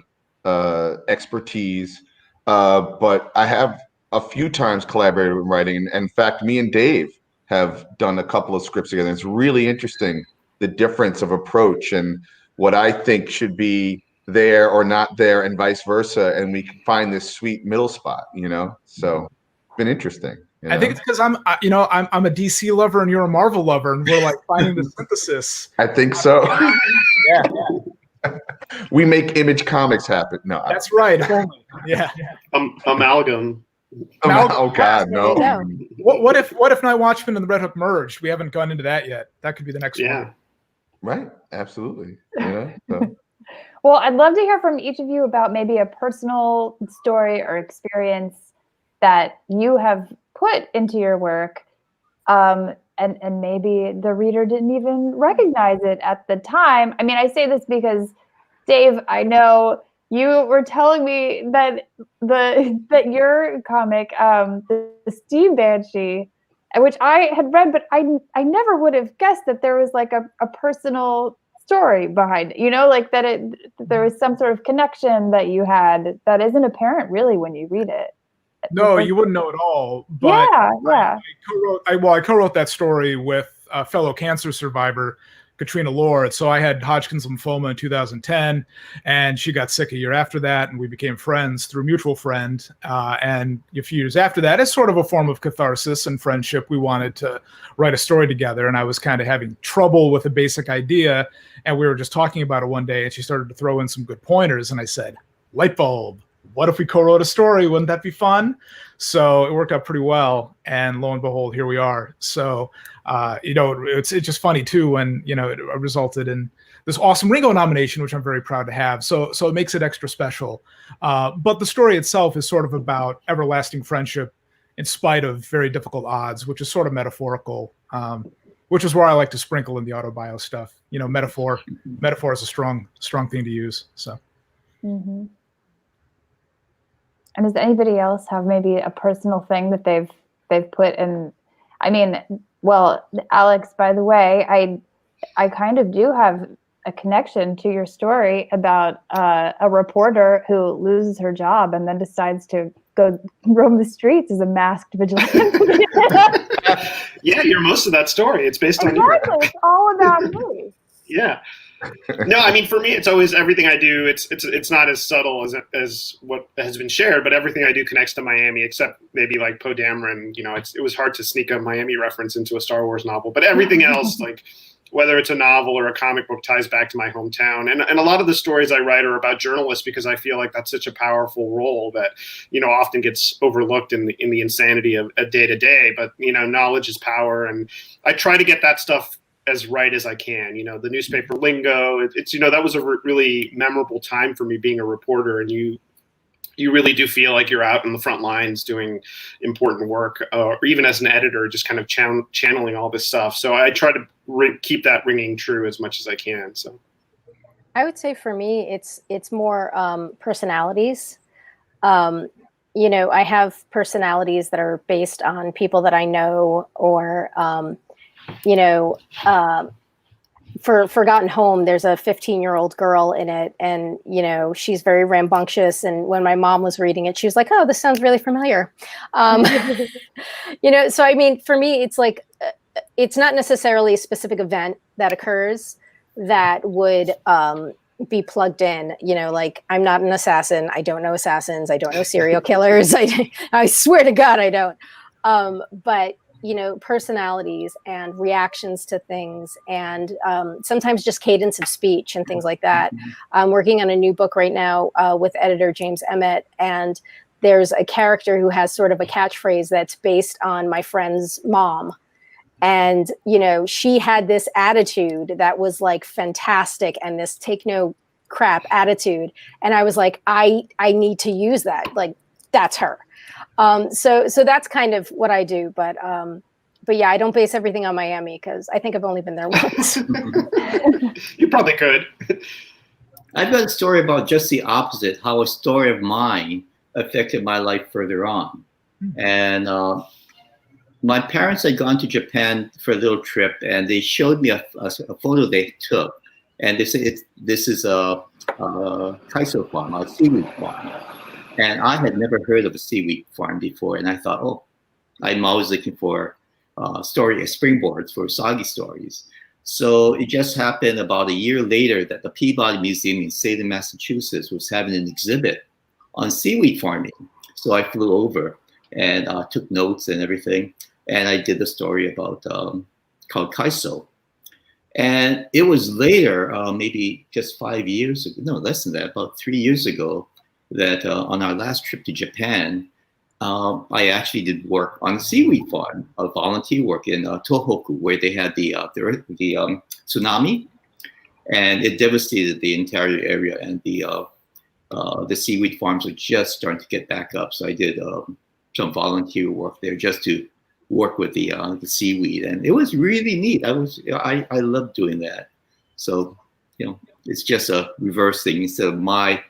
expertise. But I have a few times collaborated with writing. And in fact, me and Dave have done a couple of scripts together. It's really interesting, the difference of approach and what I think should be there or not there and vice versa. And we can find this sweet middle spot, so it's been interesting. I think it's because I'm a DC lover and you're a Marvel lover and we're like finding the synthesis. I think so. Yeah. We make Image Comics happen. No, that's right. Yeah. Amalgam. Oh God, no. What if Night Watchman and the Red Hook merged? We haven't gone into that yet. That could be the next one. Right. Absolutely. Well, I'd love to hear from each of you about maybe a personal story or experience that you have put into your work, and and maybe the reader didn't even recognize it at the time. I mean, I say this because, Dave, I know you were telling me that that your comic, the Steam Banshee, which I had read, but I never would have guessed that there was like a personal story behind it, you know, like that there was some sort of connection that you had that isn't apparent really when you read it. No, you wouldn't know at all. But yeah. I co-wrote that story with a fellow cancer survivor, Katrina Lord. So I had Hodgkin's lymphoma in 2010, and she got sick a year after that, and we became friends through a mutual friend. And a few years after that, as sort of a form of catharsis and friendship, we wanted to write a story together. And I was kind of having trouble with a basic idea, and we were just talking about it one day, and she started to throw in some good pointers, and I said, light bulb. What if we co-wrote a story? Wouldn't that be fun? So it worked out pretty well, and lo and behold, here we are. So, it's just funny too when it resulted in this awesome Ringo nomination, which I'm very proud to have. So it makes it extra special. But the story itself is sort of about everlasting friendship in spite of very difficult odds, which is sort of metaphorical, which is where I like to sprinkle in the autobio stuff. Metaphor is a strong thing to use. So. Mm-hmm. And does anybody else have maybe a personal thing that they've put in? I mean, well, Alex, by the way, I kind of do have a connection to your story about a reporter who loses her job and then decides to go roam the streets as a masked vigilante. Yeah, you're most of that story. It's based on you. Exactly. It's all about me. Yeah. No, I mean, for me, it's always everything I do. It's not as subtle as what has been shared, but everything I do connects to Miami, except maybe like Poe Dameron. It was hard to sneak a Miami reference into a Star Wars novel, but everything else, like whether it's a novel or a comic book, ties back to my hometown. And a lot of the stories I write are about journalists because I feel like that's such a powerful role that often gets overlooked in the insanity of a day to day. But knowledge is power, and I try to get that stuff as right as I can. The newspaper lingo, it's that was a really memorable time for me being a reporter, and you really do feel like you're out in the front lines doing important work, or even as an editor, just kind of channeling all this stuff. So I try to keep that ringing true as much as I can. So I would say for me, it's more personalities. I have personalities that are based on people that I know, or for Forgotten Home, there's a 15-year-old girl in it, and she's very rambunctious. And when my mom was reading it, she was like, "Oh, this sounds really familiar." So I mean, for me, it's like it's not necessarily a specific event that occurs that would be plugged in. Like I'm not an assassin. I don't know assassins. I don't know serial killers. I swear to God, I don't. But personalities and reactions to things, and sometimes just cadence of speech and things like that. I'm working on a new book right now with editor James Emmett, and there's a character who has sort of a catchphrase that's based on my friend's mom. And, she had this attitude that was like fantastic, and this take no crap attitude. And I was like, I need to use that. Like, that's her. So that's kind of what I do, but yeah, I don't base everything on Miami because I think I've only been there once. You probably could. I've got a story about just the opposite, how a story of mine affected my life further on. And my parents had gone to Japan for a little trip, and they showed me a photo they took, and they said this is a kaiso farm, a seaweed farm. And I had never heard of a seaweed farm before. And I thought, I'm always looking for springboards for soggy stories. So it just happened about a year later that the Peabody Museum in Salem, Massachusetts was having an exhibit on seaweed farming. So I flew over and took notes and everything. And I did a story about called Kaiso. And it was later, maybe just 5 years ago, no, less than that, about 3 years ago, that on our last trip to Japan, I actually did work on a seaweed farm, a volunteer work in Tohoku, where they had the tsunami, and it devastated the entire area, and the seaweed farms were just starting to get back up. So I did some volunteer work there just to work with the seaweed, and it was really neat. I loved doing that. So it's just a reverse thing. Instead of my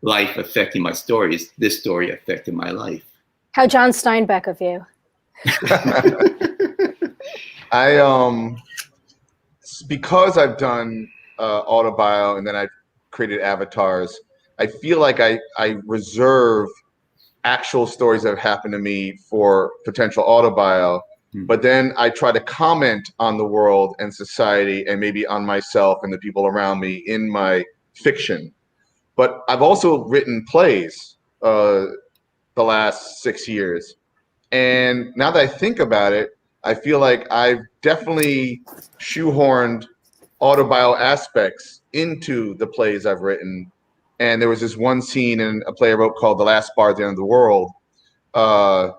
life affecting my stories, this story affected my life. How John Steinbeck of you. Because I've done autobio and then I've created avatars, I feel like I reserve actual stories that have happened to me for potential autobio, but then I try to comment on the world and society and maybe on myself and the people around me in my fiction. But I've also written plays the last 6 years. And now that I think about it, I feel like I've definitely shoehorned autobio aspects into the plays I've written. And there was this one scene in a play I wrote called The Last Bar at the End of the World that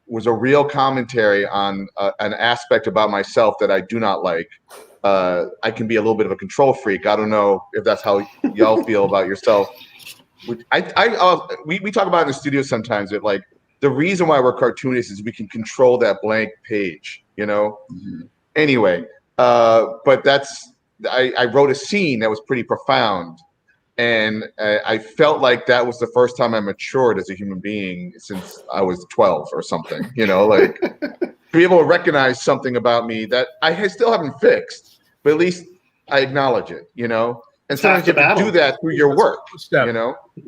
was a real commentary on an aspect about myself that I do not like. I can be a little bit of a control freak. I don't know if that's how y'all feel about yourself. We talk about it in the studio sometimes that like the reason why we're cartoonists is we can control that blank page, Anyway, but I wrote a scene that was pretty profound, and I felt like that was the first time I matured as a human being since I was 12 or something, like to be able to recognize something about me that I still haven't fixed, but at least I acknowledge it, And sometimes you have to do that through your work,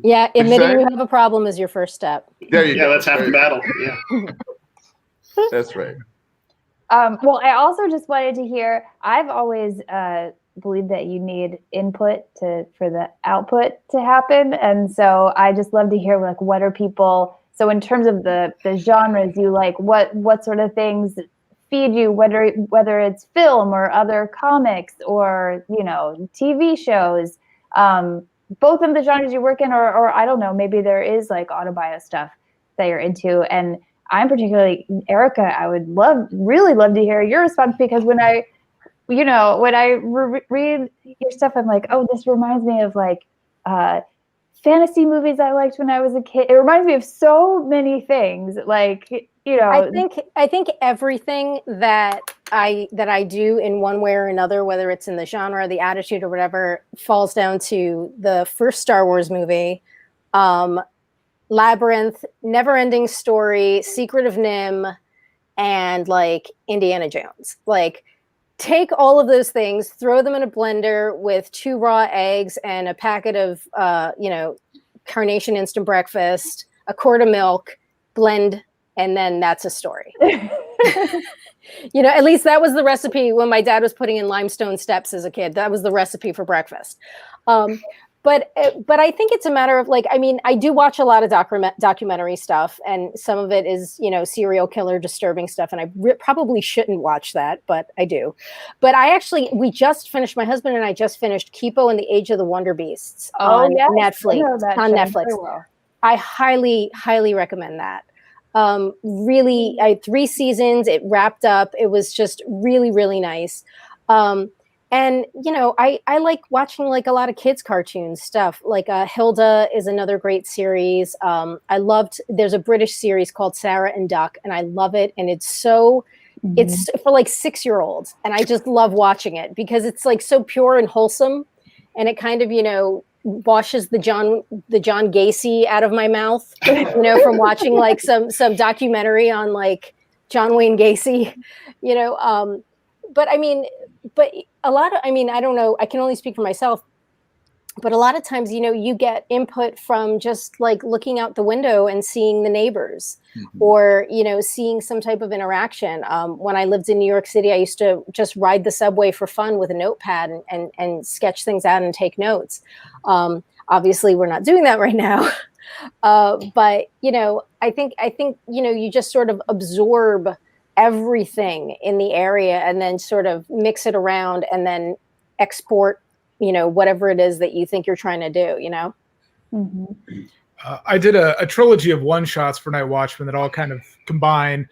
Yeah, admitting you have a problem is your first step. There you go. That's half the battle. Yeah. That's right. Well, I also just wanted to hear, I've always believed that you need input for the output to happen. And so I just love to hear, like, what are people, so in terms of the genres you like, what sort of things feed you, whether it's film or other comics or, TV shows, both of the genres you work in, or I don't know, maybe there is like autobio stuff that you're into. And I'm particularly, Erica, I would really love to hear your response, because when I read your stuff, I'm like, oh, this reminds me of like fantasy movies I liked when I was a kid. It reminds me of so many things, like, I think everything that I do in one way or another, whether it's in the genre, the attitude, or whatever, falls down to the first Star Wars movie, Labyrinth, Never-Ending Story, Secret of NIMH, and like Indiana Jones. Like, take all of those things, throw them in a blender with 2 raw eggs and a packet of Carnation instant breakfast, a quart of milk, blend, and then that's a story. At least that was the recipe when my dad was putting in limestone steps as a kid. That was the recipe for breakfast. But I think it's a matter of, like, I mean, I do watch a lot of documentary stuff, and some of it is, serial killer disturbing stuff, and I probably shouldn't watch that, but I do. But my husband and I just finished Kipo and the Age of the Wonder Beasts on Netflix. On Netflix. Well. I highly, highly recommend that. Really, I had 3 seasons. It wrapped up. It was just really, really nice. And, I like watching like a lot of kids' cartoons stuff. Like Hilda is another great series. There's a British series called Sarah and Duck, and I love it. And it's it's for like 6-year-olds. And I just love watching it because it's like so pure and wholesome. And it kind of, washes the John Gacy out of my mouth, from watching like some documentary on like John Wayne Gacy, but a lot of, I don't know, I can only speak for myself, but a lot of times, you get input from just like looking out the window and seeing the neighbors, or, seeing some type of interaction. When I lived in New York City, I used to just ride the subway for fun with a notepad and sketch things out and take notes. Obviously we're not doing that right now. But, I think, you just sort of absorb everything in the area and then sort of mix it around and then export, whatever it is that you think you're trying to do, I did a trilogy of one-shots for Night Watchman that all kind of combine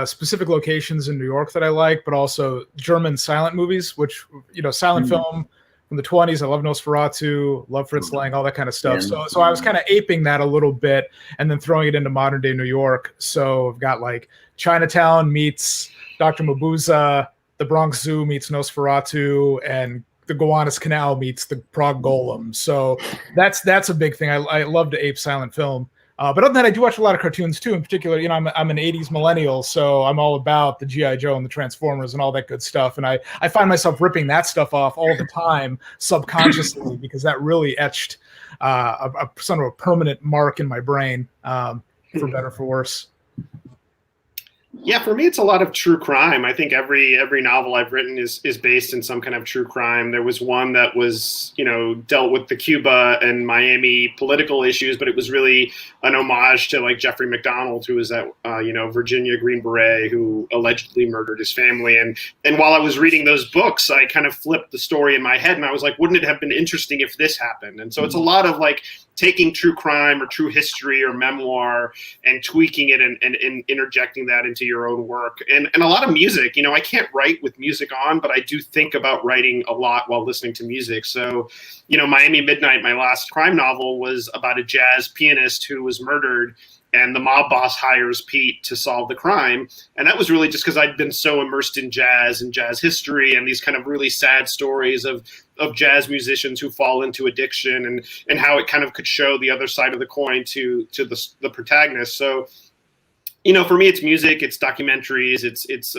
specific locations in New York that I like, but also German silent movies, which, silent film from the 20s. I love Nosferatu, love Fritz Lang, all that kind of stuff. So I was kind of aping that a little bit and then throwing it into modern day New York. So I've got like Chinatown meets Dr. Mabuse, the Bronx Zoo meets Nosferatu, and the Gowanus Canal meets the Prague Golem. So that's a big thing. I love to ape silent film. But other than that, I do watch a lot of cartoons too. In particular, I'm an 80s millennial, so I'm all about the G.I. Joe and the Transformers and all that good stuff. And I find myself ripping that stuff off all the time subconsciously because that really etched a sort of a permanent mark in my brain, for better or for worse. Yeah, for me, it's a lot of true crime. I think every novel I've written is based in some kind of true crime. There was one that was, dealt with the Cuba and Miami political issues, but it was really an homage to like Jeffrey McDonald, who was that, Virginia Green Beret who allegedly murdered his family. And while I was reading those books, I kind of flipped the story in my head and I was like, wouldn't it have been interesting if this happened? And so it's a lot of like taking true crime or true history or memoir and tweaking it and interjecting that into your own work. And a lot of music, I can't write with music on, but I do think about writing a lot while listening to music. So, Miami Midnight, my last crime novel, was about a jazz pianist who was murdered and the mob boss hires Pete to solve the crime. And that was really just because I'd been so immersed in jazz and jazz history and these kind of really sad stories of jazz musicians who fall into addiction and how it kind of could show the other side of the coin to the protagonist. So, for me, it's music, it's documentaries, it's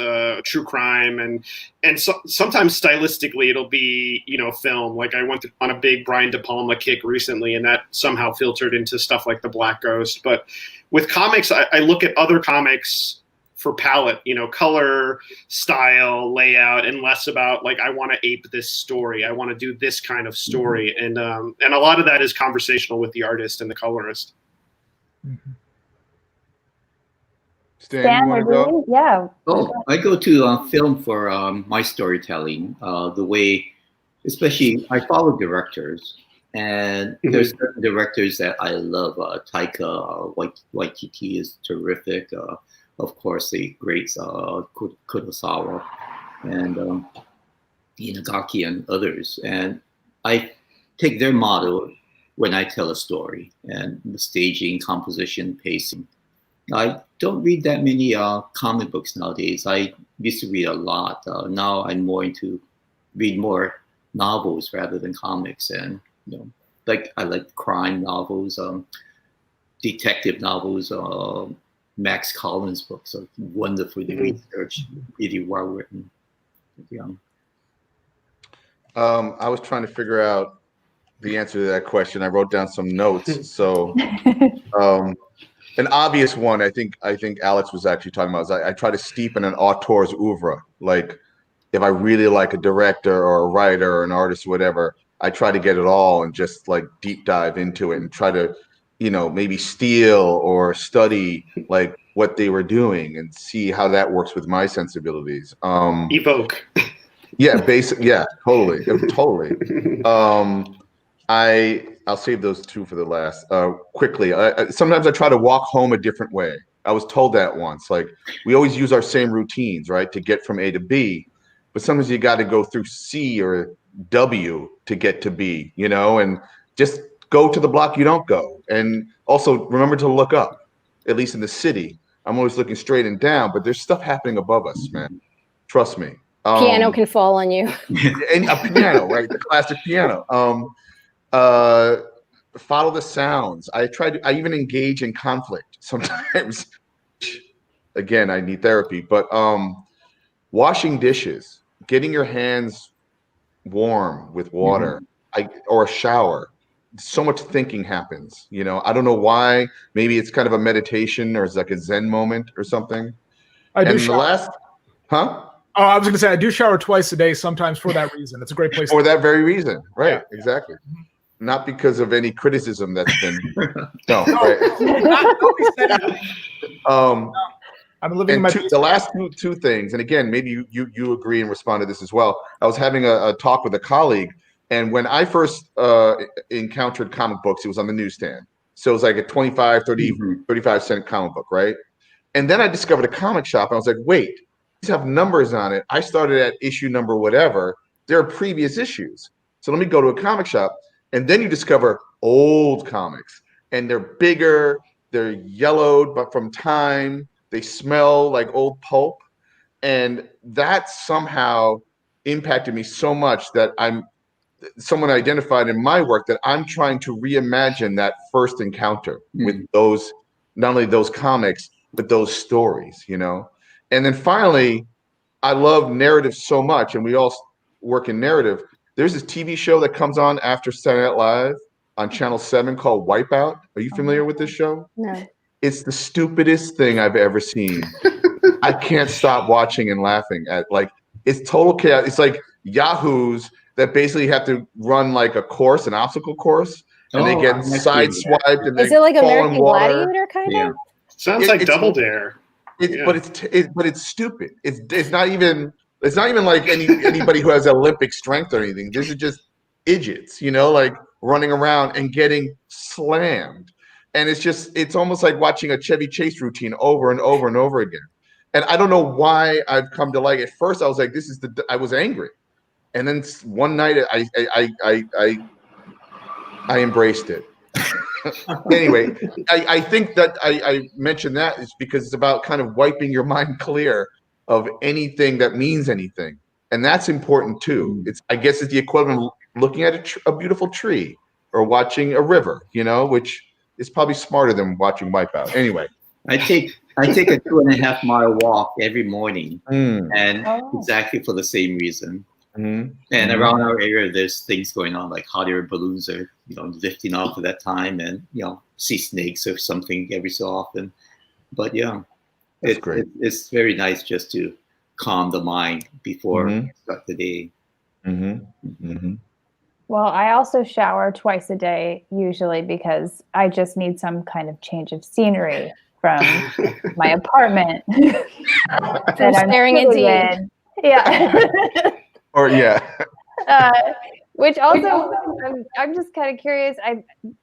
true crime, and sometimes stylistically it'll be film. Like I went on a big Brian De Palma kick recently, and that somehow filtered into stuff like The Black Ghost. But with comics, I look at other comics for palette, color, style, layout, and less about like I want to ape this story, I want to do this kind of story, and a lot of that is conversational with the artist and the colorist. Mm-hmm. Stan, you want to go? Yeah. Oh, I go to film for my storytelling. The way, especially, I follow directors, and there's certain directors that I love. Taika Waititi is terrific. Of course, the great Kurosawa and Inagaki and others. And I take their model when I tell a story, and the staging, composition, pacing. I don't read that many comic books nowadays. I used to read a lot. Now I'm more into read more novels rather than comics, and like I like crime novels, detective novels. Max Collins books are wonderfully researched, really well written. Yeah. I was trying to figure out the answer to that question. I wrote down some notes. So, an obvious one, I think Alex was actually talking about, is I try to steep in an auteur's oeuvre. Like, if I really like a director or a writer or an artist or whatever, I try to get it all and just like deep dive into it and try to, maybe steal or study like what they were doing and see how that works with my sensibilities. Evoke. Yeah, totally. I'll save those two for the last. Quickly, sometimes I try to walk home a different way. I was told that once. Like, we always use our same routines, right, to get from A to B, but sometimes you got to go through C or W to get to B, and just go to the block you don't go. And also remember to look up, at least in the city. I'm always looking straight and down, but there's stuff happening above us, man. Trust me. Piano can fall on you. And a piano, right? The classic piano. Follow the sounds. I even engage in conflict sometimes. Again, I need therapy, but washing dishes, getting your hands warm with water, or a shower. So much thinking happens. I don't know why. Maybe it's kind of a meditation or it's like a Zen moment or something. I do and shower. The last, huh? Oh, I was going to say I do shower twice a day, sometimes for that reason. It's a great place. For that very reason, right? Yeah. Exactly. Not because of any criticism that's been I'm living in my the last two things, and again, maybe you agree and respond to this as well. I was having a talk with a colleague, and when I first encountered comic books, it was on the newsstand. So it was like a 25, 30, 35 cent comic book, right? And then I discovered a comic shop, and I was like, wait, these have numbers on it. I started at issue number whatever. There are previous issues. So let me go to a comic shop. And then you discover old comics, and they're bigger, they're yellowed, but from time, they smell like old pulp. And that somehow impacted me so much that someone identified in my work that I'm trying to reimagine that first encounter with those, not only those comics, but those stories, you know? And then finally, I love narrative so much, and we all work in narrative. There's this TV show that comes on after Saturday Night Live on Channel 7 called Wipeout. Are you familiar with this show? No. It's the stupidest thing I've ever seen. I can't stop watching and laughing at, like, it's total chaos. It's like Yahoos that basically have to run like a course, an obstacle course, and they get sideswiped and they Is it like fall in American water. Gladiator kind of? Sounds like Double Dare. But it's stupid. It's not even like anybody who has Olympic strength or anything. This is just idiots, you know, like running around and getting slammed. And it's almost like watching a Chevy Chase routine over and over and over again. And I don't know why I've come to like it. At first I was like, I was angry. And then one night I embraced it. Anyway, I think that I mentioned that is because it's about kind of wiping your mind clear of anything that means anything. And that's important too. I guess it's the equivalent of looking at a beautiful tree or watching a river, you know, which is probably smarter than watching Wipeout. Anyway. I take a 2.5 mile walk every morning, and exactly for the same reason. And around our area, there's things going on, like hot air balloons are, lifting off at that time, and sea snakes or something every so often. But yeah, that's great. It's very nice just to calm the mind before start the day. Well, I also shower twice a day usually because I just need some kind of change of scenery from my apartment that I'm staring at sitting Dean. in. Yeah. Or yeah. Which also, I'm just kind of curious.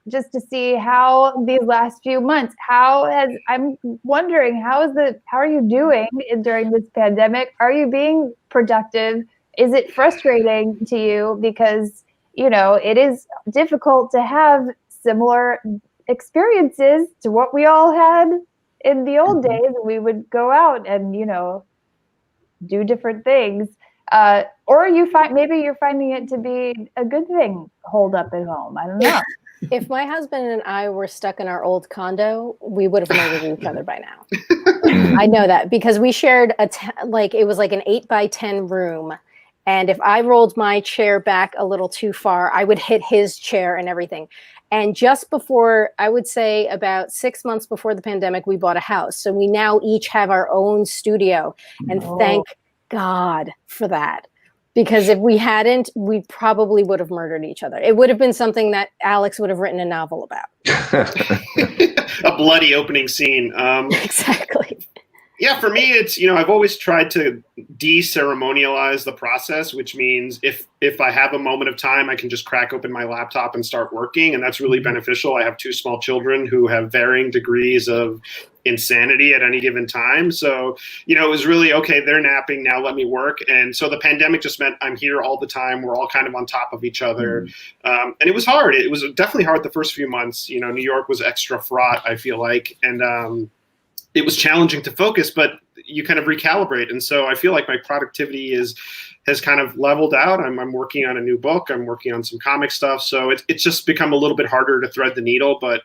Just to see how these last few months. I'm wondering how are you doing during this pandemic? Are you being productive? Is it frustrating to you because it is difficult to have similar experiences to what we all had in the old days? We would go out and do different things. Or maybe you're finding it to be a good thing, holed up at home. I don't know. If my husband and I were stuck in our old condo, we would have murdered each other by now. I know that because we shared it was like an 8x10 room. And if I rolled my chair back a little too far, I would hit his chair and everything. And just before, I would say about 6 months before the pandemic, we bought a house. So we now each have our own studio. And thank God for that. Because if we hadn't, we probably would have murdered each other. It would have been something that Alex would have written a novel about. A bloody opening scene. Exactly. Yeah, for me, it's, I've always tried to de-ceremonialize the process, which means if I have a moment of time, I can just crack open my laptop and start working. And that's really beneficial. I have 2 small children who have varying degrees of insanity at any given time. So, it was really, okay, they're napping, now let me work. And so the pandemic just meant I'm here all the time. We're all kind of on top of each other. And it was hard. It was definitely hard the first few months. New York was extra fraught, I feel like. And it was challenging to focus, but you kind of recalibrate. And so I feel like my productivity has kind of leveled out. I'm working on a new book. I'm working on some comic stuff. So it's just become a little bit harder to thread the needle, but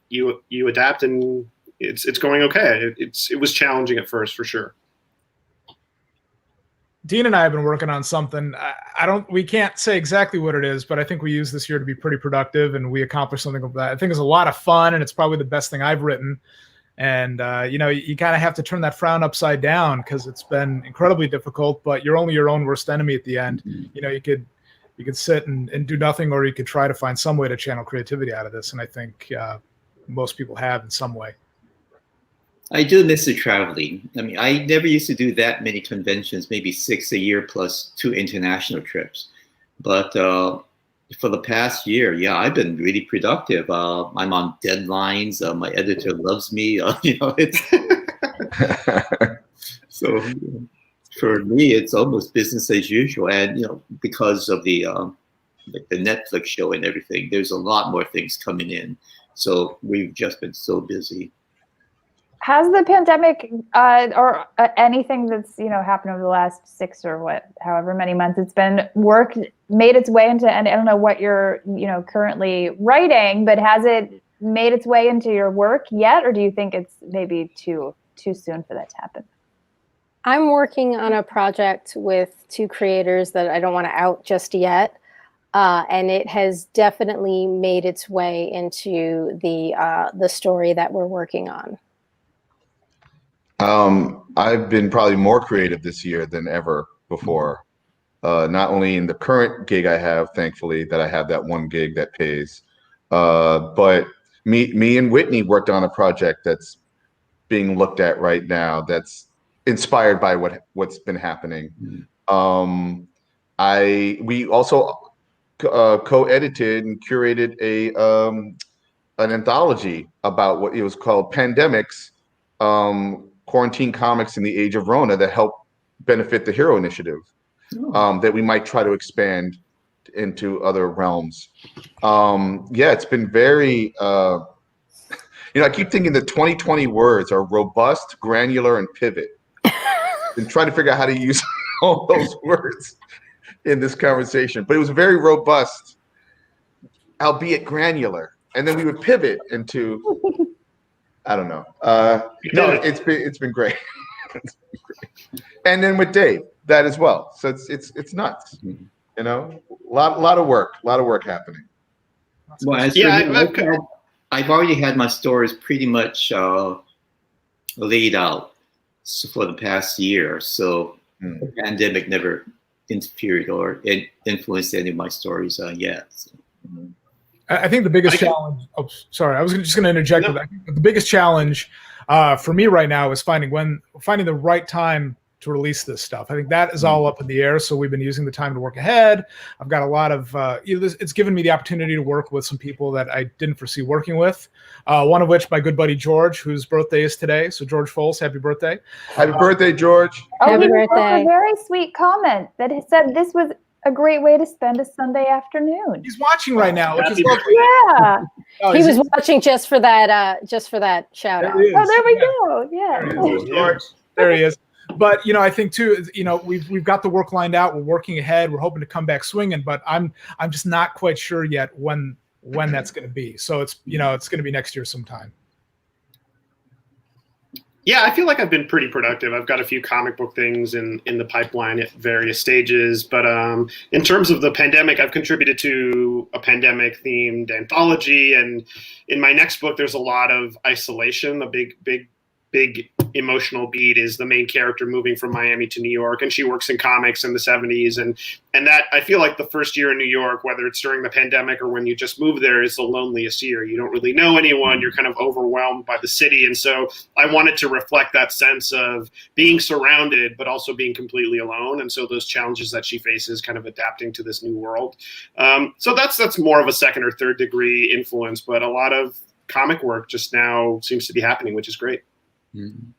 you adapt and it's going okay. It was challenging at first, for sure. Dean and I have been working on something. We can't say exactly what it is, but I think we used this year to be pretty productive and we accomplished something with that. I think it's a lot of fun and it's probably the best thing I've written. And, you kind of have to turn that frown upside down because it's been incredibly difficult, but you're only your own worst enemy at the end. You could sit and do nothing, or you could try to find some way to channel creativity out of this. And I think most people have in some way. I do miss the traveling. I mean, I never used to do that many conventions, maybe 6 a year plus 2 international trips. But for the past year, yeah, I've been really productive. I'm on deadlines. My editor loves me. It's so for me, it's almost business as usual. And because of the like the Netflix show and everything. There's a lot more things coming in. So we've just been so busy. Has the pandemic or anything that's happened over the last 6 or however many months it's been made its way into, and I don't know what you're currently writing, but has it made its way into your work yet, or do you think it's maybe too soon for that to happen? I'm working on a project with 2 creators that I don't want to out just yet. And it has definitely made its way into the story that we're working on. I've been probably more creative this year than ever before. Not only in the current gig I have, thankfully, that I have that one gig that pays, but me and Whitney worked on a project that's being looked at right now that's inspired by what's been happening. We also co-edited and curated an anthology about what it was called Pandemics, Quarantine Comics in the Age of Rona, that helped benefit the Hero Initiative, that we might try to expand into other realms. Yeah, it's been very, I keep thinking the 2020 words are robust, granular, and pivot. And trying to figure out how to use all those words in this conversation. But it was very robust, albeit granular. And then we would pivot into, I don't know. No, it's been great. It's been great. And then with Dave, that as well. So it's nuts. A lot of work happening. Well, as for me, I've already had my stories pretty much laid out for the past year. So the pandemic never interfered or influenced any of my stories yet. So. I think the biggest challenge. Oh, sorry. I was just going to interject with that. I think the biggest challenge for me right now is finding the right time to release this stuff. I think that is all up in the air. So we've been using the time to work ahead. I've got a lot of. It's given me the opportunity to work with some people that I didn't foresee working with. One of which my good buddy George, whose birthday is today. So George Foles, happy birthday! Happy birthday, George! Happy birthday! A very sweet comment that said this was a great way to spend a Sunday afternoon. He's watching right now, which is lovely. Yeah. He was watching just for that shout out. Oh, there we go. Yeah. George. There he is. But I think too, we've got the work lined out. We're working ahead. We're hoping to come back swinging. But I'm just not quite sure yet when that's going to be. So it's it's going to be next year sometime. Yeah, I feel like I've been pretty productive. I've got a few comic book things in the pipeline at various stages. But in terms of the pandemic, I've contributed to a pandemic-themed anthology. And in my next book, there's a lot of isolation. A big emotional beat is the main character moving from Miami to New York, and she works in comics in the 70s. And that, I feel like the first year in New York, whether it's during the pandemic or when you just move there, is the loneliest year. You don't really know anyone. You're kind of overwhelmed by the city. And so I wanted to reflect that sense of being surrounded, but also being completely alone. And so those challenges that she faces kind of adapting to this new world. So that's more of a second or third degree influence, but a lot of comic work just now seems to be happening, which is great.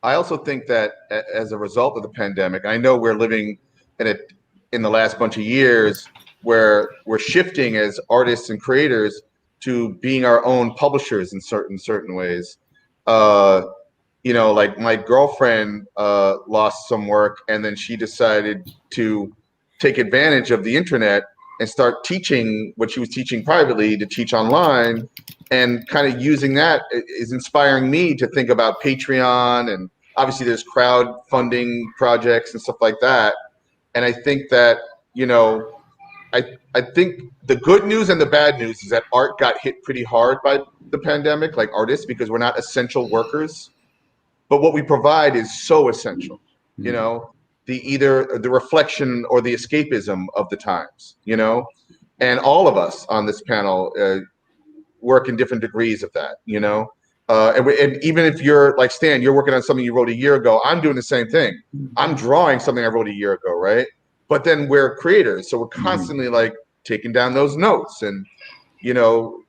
I also think that as a result of the pandemic, I know we're living in the last bunch of years where we're shifting as artists and creators to being our own publishers in certain ways. Like my girlfriend lost some work, and then she decided to take advantage of the internet and start teaching what she was teaching privately to teach online. And kind of using that is inspiring me to think about Patreon, and obviously there's crowdfunding projects and stuff like that. And I think that, I think the good news and the bad news is that art got hit pretty hard by the pandemic, like artists, because we're not essential workers. But what we provide is so essential, either the reflection or the escapism of the times, and all of us on this panel work in different degrees of that, and even if you're like Stan, you're working on something you wrote a year ago, I'm doing the same thing. I'm drawing something I wrote a year ago, right? But then we're creators, so we're constantly like taking down those notes and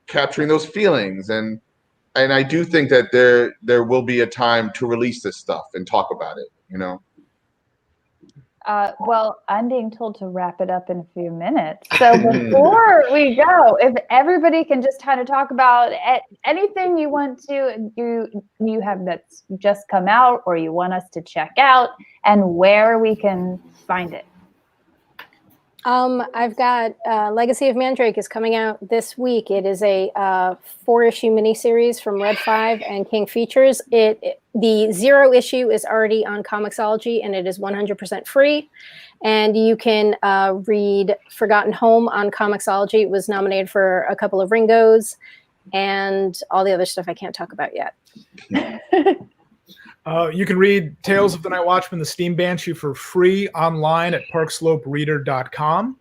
capturing those feelings, and I do think that there will be a time to release this stuff and talk about it. Well, I'm being told to wrap it up in a few minutes. So before we go, if everybody can just kind of talk about anything you want to, you have that's just come out or you want us to check out and where we can find it. I've got Legacy of Mandrake is coming out this week. It is a 4-issue miniseries from Red 5 and King Features. The 0 issue is already on Comixology and it is 100% free. And you can read Forgotten Home on Comixology. It was nominated for a couple of Ringos and all the other stuff I can't talk about yet. You can read Tales of the Night Watchman, the Steam Banshee, for free online at parkslopereader.com.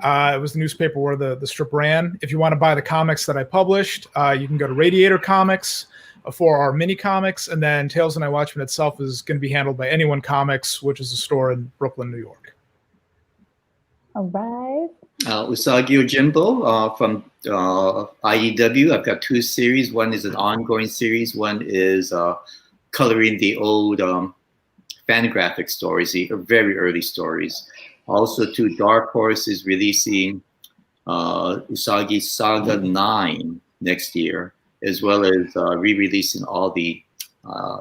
It was the newspaper where the strip ran. If you want to buy the comics that I published, you can go to Radiator Comics for our mini comics, and then Tales of the Night Watchman itself is going to be handled by Anyone Comics, which is a store in Brooklyn, New York. All right. Usagi Ojimbo from IDW. I've got 2 series. One is an ongoing series. One is coloring the old Fangraphic stories, the very early stories. Also, Dark Horse is releasing Usagi Saga 9 next year, as well as re-releasing all the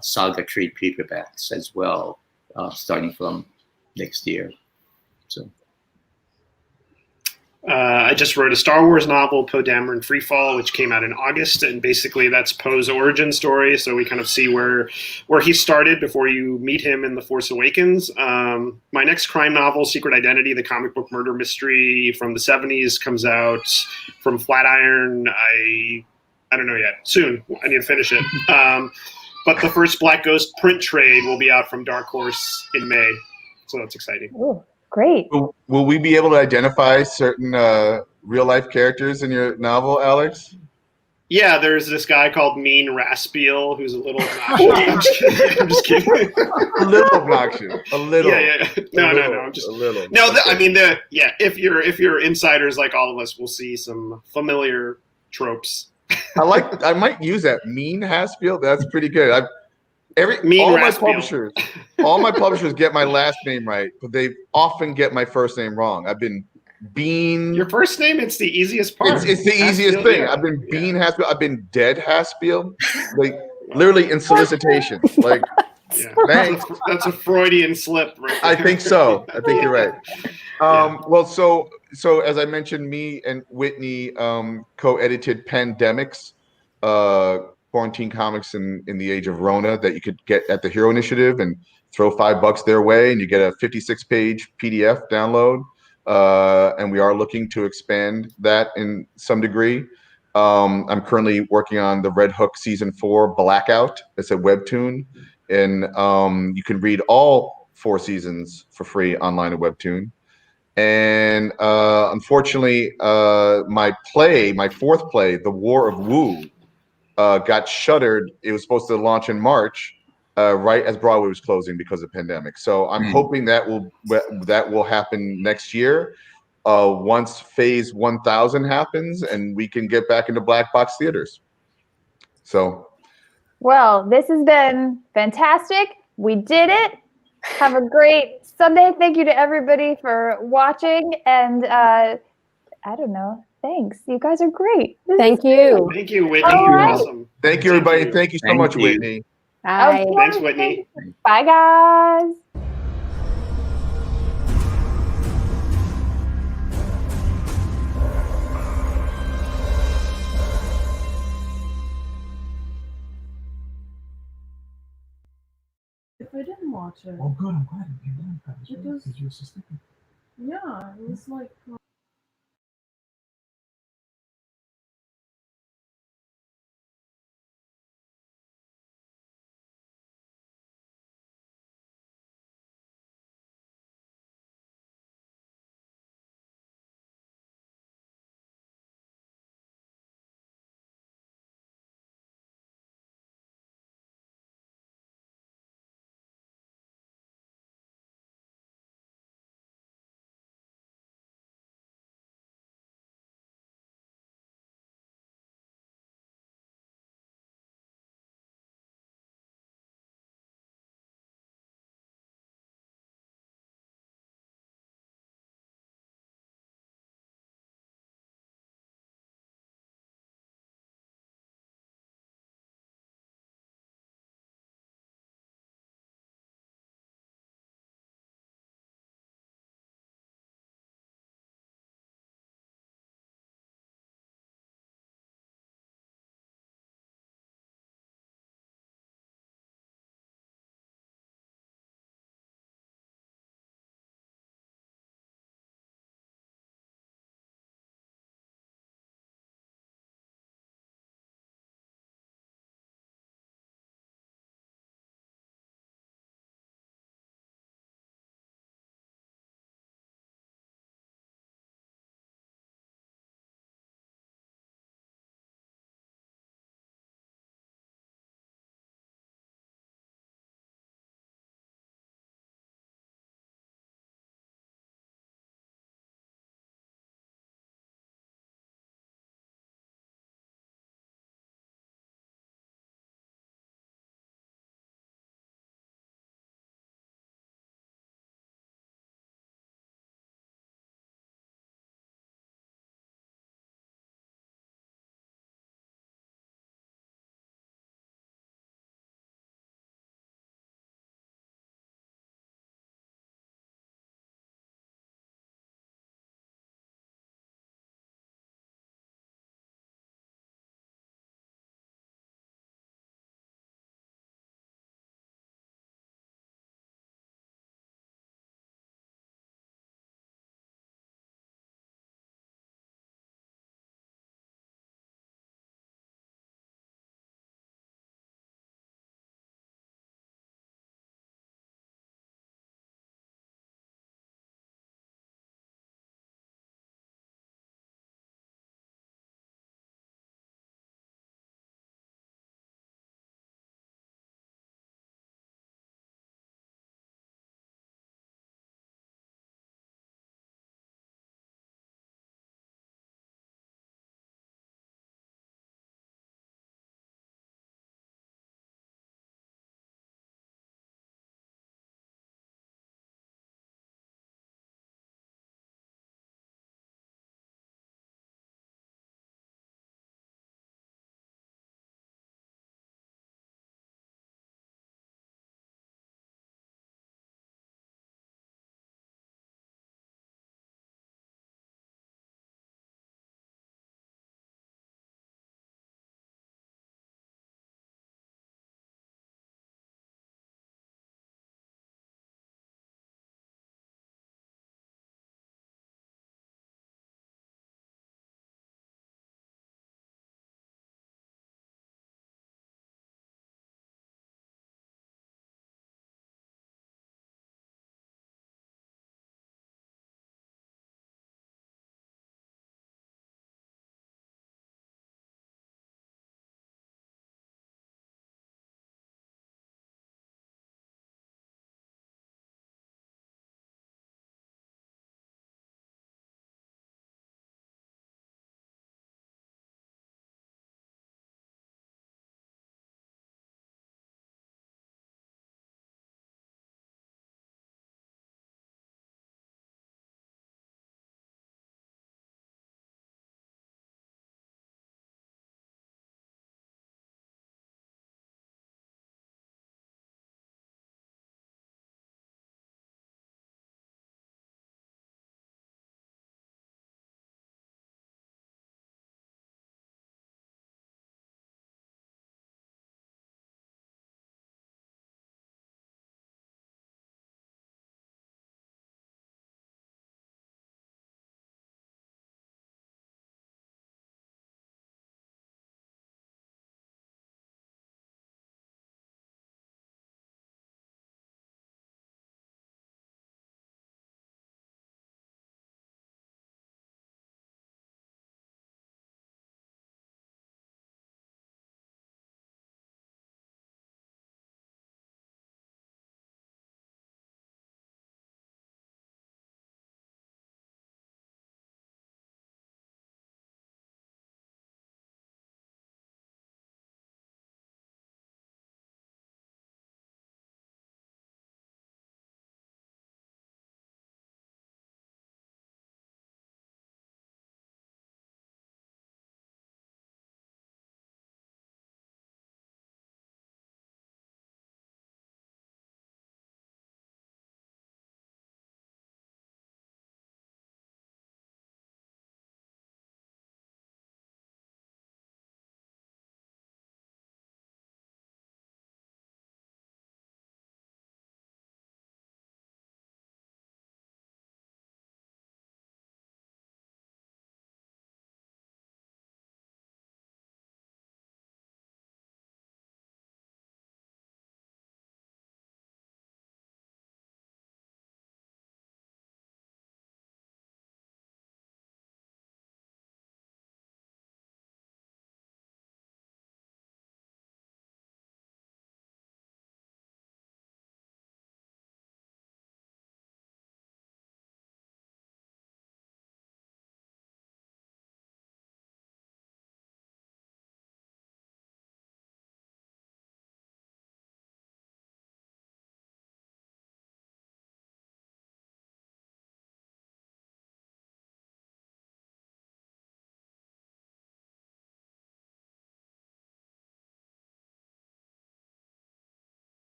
Saga trade paperbacks as well, starting from next year. So. I just wrote a Star Wars novel, Poe Dameron Freefall, which came out in August, and basically that's Poe's origin story. So we kind of see where he started before you meet him in The Force Awakens. My next crime novel, Secret Identity, the comic book murder mystery from the 70s, comes out from Flatiron. I don't know yet. Soon. I need to finish it. But the first Black Ghost print trade will be out from Dark Horse in May. So that's exciting. Ooh. Great. Will we be able to identify certain real life characters in your novel, Alex? Yeah, there's this guy called Mean Raspiel who's a little obnoxious. I'm just kidding. A little obnoxious. A little. Yeah. No. I'm just a little. No, okay. I mean if you're insiders like all of us, we'll see some familiar tropes. I might use that. Mean Haspiel. That's pretty good. All my publishers get my last name right, but they often get my first name wrong. I've been Bean. Your first name, it's the easiest part. It's the easiest Haspiel, thing. yeah. I've been Bean Haspiel. I've been Dead Haspiel. Like literally in solicitation. Like Yeah. thanks. That's a Freudian slip, right? I think so. I think you're right. Well, so as I mentioned, me and Whitney co-edited Pandemics, quarantine comics in the age of Rona that you could get at the Hero Initiative and throw $5 their way, and you get a 56-page PDF download. And we are looking to expand that in some degree. I'm currently working on the Red Hook season 4 Blackout. It's a webtoon, and you can read all 4 seasons for free online at Webtoon. And unfortunately, my 4th play, The War of Wu, got shuttered. It was supposed to launch in March, right as Broadway was closing because of pandemic. So I'm hoping that will happen next year, once Phase 1000 happens, and we can get back into black box theaters. So. Well, this has been fantastic. We did it. Have a great Sunday. Thank you to everybody for watching. And I don't know. Thanks. You guys are great. Thank you. Thank you, Whitney. All You're right. awesome. Thank you, everybody. Thank you so much, Whitney. Bye. Thanks, Whitney. Bye, guys. If I didn't watch it, Oh, good. I'm glad you did that. It was- Because you were just thinking. yeah, it was like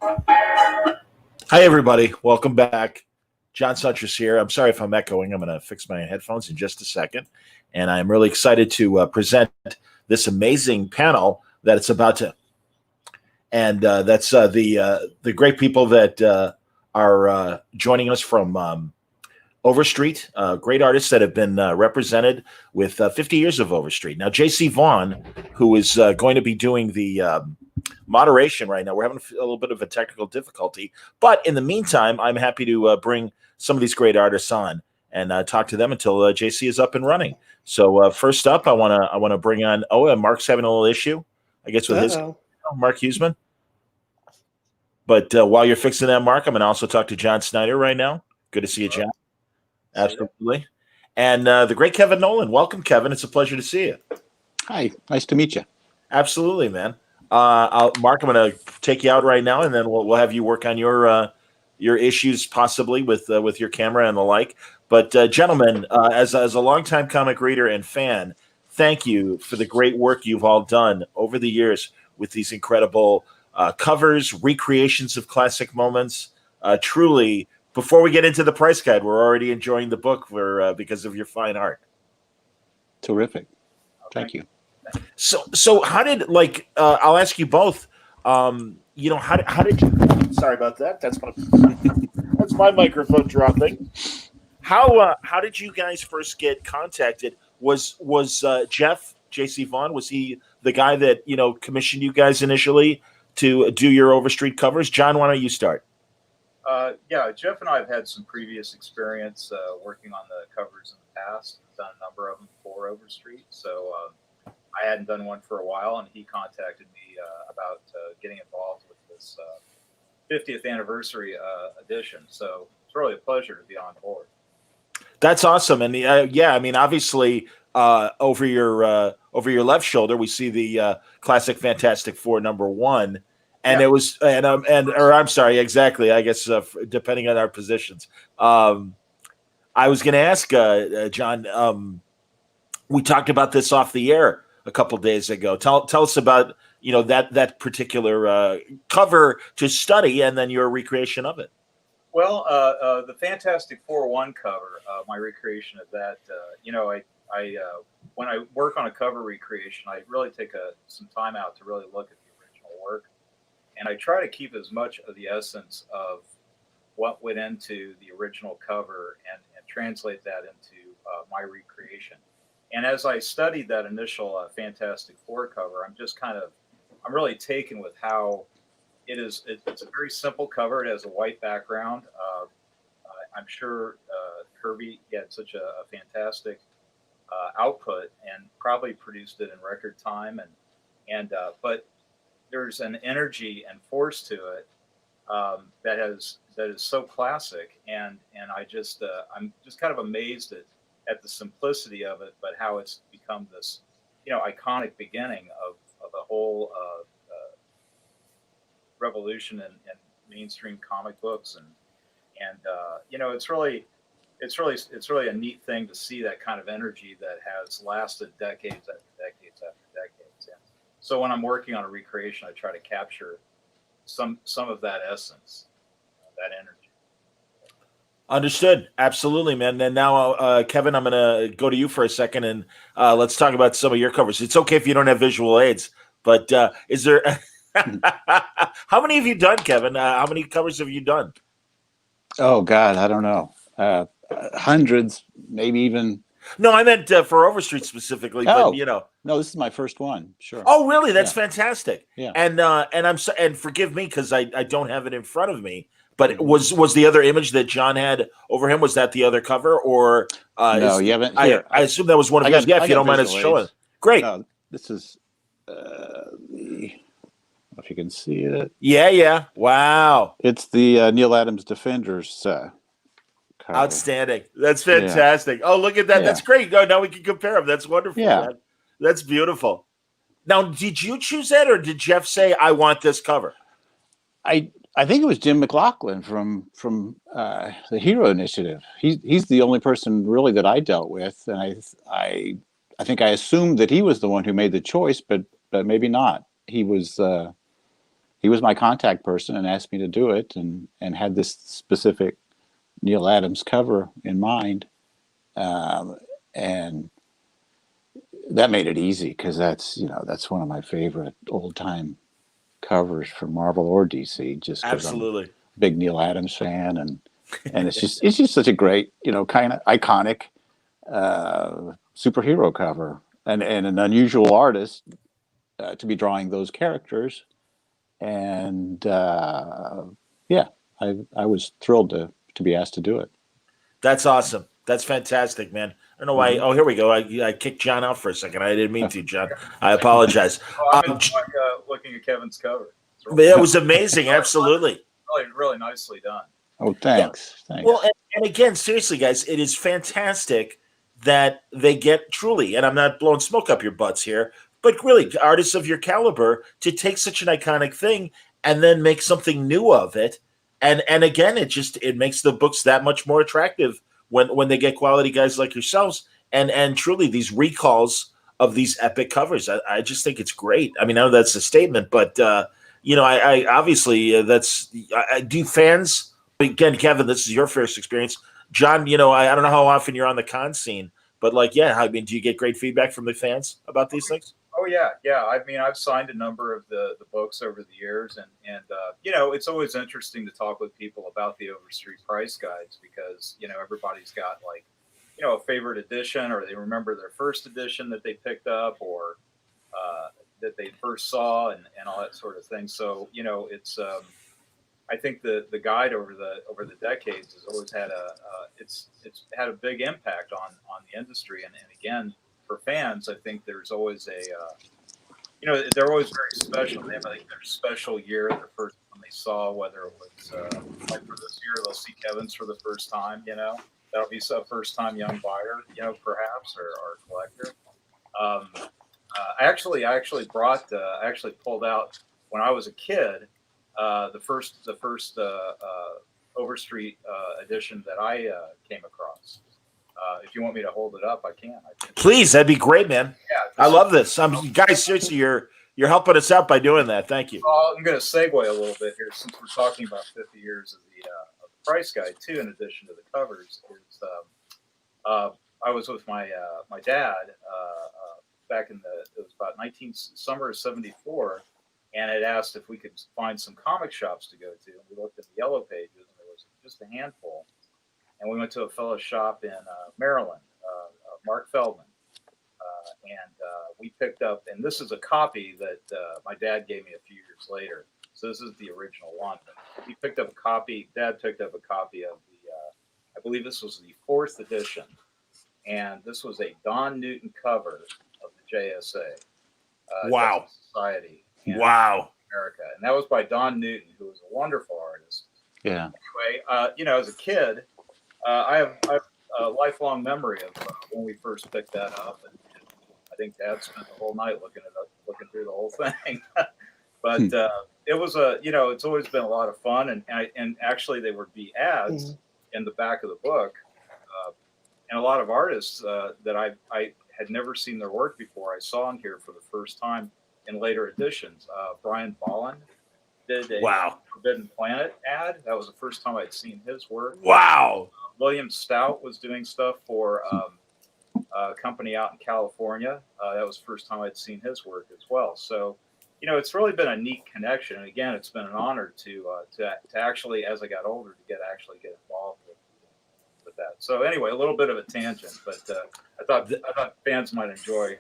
Hi, everybody. Welcome back. John Suntress here. I'm sorry if I'm echoing. I'm going to fix my headphones in just a second. And I'm really excited to present this amazing panel that it's about to. And that's the great people that are joining us from Overstreet, great artists that have been represented with 50 years of Overstreet. Now, J.C. Vaughn, who is going to be doing the moderation right now. We're having a little bit of a technical difficulty, but in the meantime, I'm happy to bring some of these great artists on and talk to them until JC is up and running. So first up, I want to bring on. Oh, Mark's having a little issue, I guess, with his Mark Huseman. But while you're fixing that, Mark, I'm going to also talk to John Snyder right now. Good to see you, John. Absolutely. And the great Kevin Nolan. Welcome, Kevin. It's a pleasure to see you. Hi. Nice to meet you. Absolutely, man. Mark, I'm going to take you out right now, and then we'll have you work on your issues possibly with your camera and the like. But gentlemen, as a longtime comic reader and fan, thank you for the great work you've all done over the years with these incredible covers, recreations of classic moments. Truly, before we get into the price guide, we're already enjoying the book because of your fine art. Terrific. Thank you. So how did I'll ask you both. How did you? Sorry about that. That's my microphone dropping. How did you guys first get contacted? Was Jeff J.C. Vaughn? Was he the guy that commissioned you guys initially to do your Overstreet covers? John, why don't you start? Yeah, Jeff and I have had some previous experience working on the covers in the past. We've done a number of them for Overstreet, so I hadn't done one for a while, and he contacted me about getting involved with this 50th anniversary edition. So it's really a pleasure to be on board. That's awesome, and I mean, obviously, over your left shoulder, we see the classic Fantastic Four #1. And it was, I'm sorry, exactly. I guess depending on our positions, I was going to ask John. We talked about this off the air a couple days ago. Tell us about that particular cover to study, and then your recreation of it. Well, the Fantastic Four #1 cover, my recreation of that. I when I work on a cover recreation, I really take some time out to really look at the original work. And I try to keep as much of the essence of what went into the original cover and translate that into my recreation. And as I studied that initial Fantastic Four cover, I'm really taken with how it is. It's a very simple cover. It has a white background. I'm sure Kirby had such a fantastic output and probably produced it in record time. But there's an energy and force to it that is so classic, and I'm just kind of amazed at the simplicity of it, but how it's become this iconic beginning of a whole revolution in mainstream comic books, and it's really a neat thing to see that kind of energy that has lasted decades after decades after decades. And so when I'm working on a recreation, I try to capture some of that essence, that energy. Understood. Absolutely, man. And now, Kevin, I'm going to go to you for a second, and let's talk about some of your covers. It's okay if you don't have visual aids, but is there? How many have you done, Kevin? How many covers have you done? Oh God, I don't know. Hundreds, maybe even. No, I meant for Overstreet specifically. Oh, but no, this is my first one. Sure. Oh, really? That's fantastic. Yeah. And forgive me because I don't have it in front of me. But was the other image that John had over him? Was that the other cover, or no? You haven't. Here, I assume that was one of yours. Yeah, if you don't mind us showing. Great. This is if you can see it. Yeah. Wow. It's the Neil Adams Defenders. Cover. Outstanding. That's fantastic. Yeah. Oh, look at that. Yeah. That's great. Now we can compare them. That's wonderful. Yeah. That's beautiful. Now, did you choose that, or did Jeff say, "I want this cover"? I think it was Jim McLaughlin from the Hero Initiative. He's the only person really that I dealt with, and I think I assumed that he was the one who made the choice, but maybe not. He was he was my contact person and asked me to do it, and had this specific Neil Adams cover in mind, and that made it easy because that's one of my favorite old time covers for Marvel or DC. Just because I'm a big Neil Adams fan, and it's just such a great, kind of iconic superhero cover, and an unusual artist to be drawing those characters. And yeah, I was thrilled to be asked to do it. That's awesome. That's fantastic, man. I don't know why. Oh, here we go. I kicked John out for a second. I didn't mean to, John. I apologize. Well, I'm enjoying looking at Kevin's cover. It was amazing. Absolutely. Really nicely done. Oh, thanks. Thanks. Well, and again, seriously, guys, it is fantastic that they get truly, and I'm not blowing smoke up your butts here, but really, artists of your caliber to take such an iconic thing and then make something new of it. And again, it makes the books that much more attractive when they get quality guys like yourselves, and truly these recalls of these epic covers. I just think it's great. I mean, I know that's a statement, but I obviously do fans, again, Kevin, this is your first experience. John, I don't know how often you're on the con scene, but do you get great feedback from the fans about these things? Oh yeah. I mean, I've signed a number of the books over the years, and it's always interesting to talk with people about the Overstreet price guides because everybody's got a favorite edition, or they remember their first edition that they picked up, or that they first saw, and all that sort of thing. So it's I think the guide over the decades has always had it's had a big impact on the industry, and again, for fans, I think there's always they're always very special. They have their special year, their first one they saw, whether it was like for this year, they'll see Kevin's for the first time. That'll be a first time young buyer, perhaps, or collector. I actually pulled out when I was a kid the first Overstreet edition that I came across. If you want me to hold it up, I can. Please, that'd be great, man. Yeah, I love this. Guys, seriously, you're helping us out by doing that. Thank you. Well, I'm going to segue a little bit here since we're talking about 50 years of the price guide too. In addition to the covers, I was with my dad back it was about summer of '74, and had asked if we could find some comic shops to go to. And we looked at the yellow pages, and there was just a handful. And we went to a fellow's shop in Maryland, Mark Feldman, and we picked up. And this is a copy that my dad gave me a few years later. So this is the original one. He picked up a copy. Dad picked up a copy of I believe this was the 4th edition, and this was a Don Newton cover of the JSA. Wow. Justice Society. Wow. America, and that was by Don Newton, who was a wonderful artist. Yeah. Anyway, as a kid, I have a lifelong memory of when we first picked that up, and I think Dad spent the whole night looking through the whole thing. But it was it's always been a lot of fun, and actually there would be ads in the back of the book, and a lot of artists that I had never seen their work before, I saw in here for the first time in later editions. Brian Bolland did a Forbidden Planet ad. That was the first time I'd seen his work. Wow. William Stout was doing stuff for a company out in California. That was the first time I'd seen his work as well. So, it's really been a neat connection. And again, it's been an honor to actually, as I got older, to get involved with that. So anyway, a little bit of a tangent, but I thought fans might enjoy that.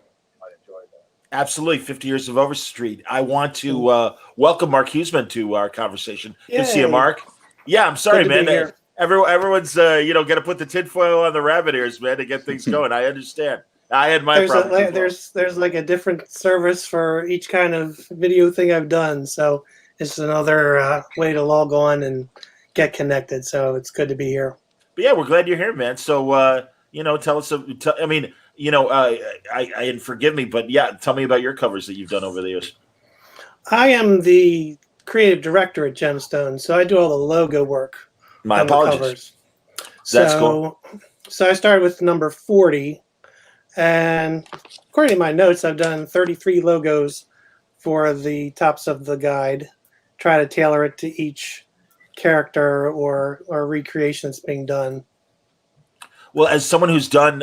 Absolutely. 50 years of Overstreet. I want to welcome Mark Huseman to our conversation. Good to see you, Mark. Yeah, I'm sorry, man. Everyone's got to put the tinfoil on the rabbit ears, man, to get things going. I understand. I had my problem. There's like a different service for each kind of video thing I've done. So it's another way to log on and get connected. So it's good to be here. But yeah, we're glad you're here, man. So, tell us, and forgive me, but yeah, tell me about your covers that you've done over the years. I am the creative director at Gemstone, so I do all the logo work. My apologies. That's cool. So I started with number 40, and according to my notes, I've done 33 logos for the tops of the guide, try to tailor it to each character or recreation that's being done. Well, as someone who's done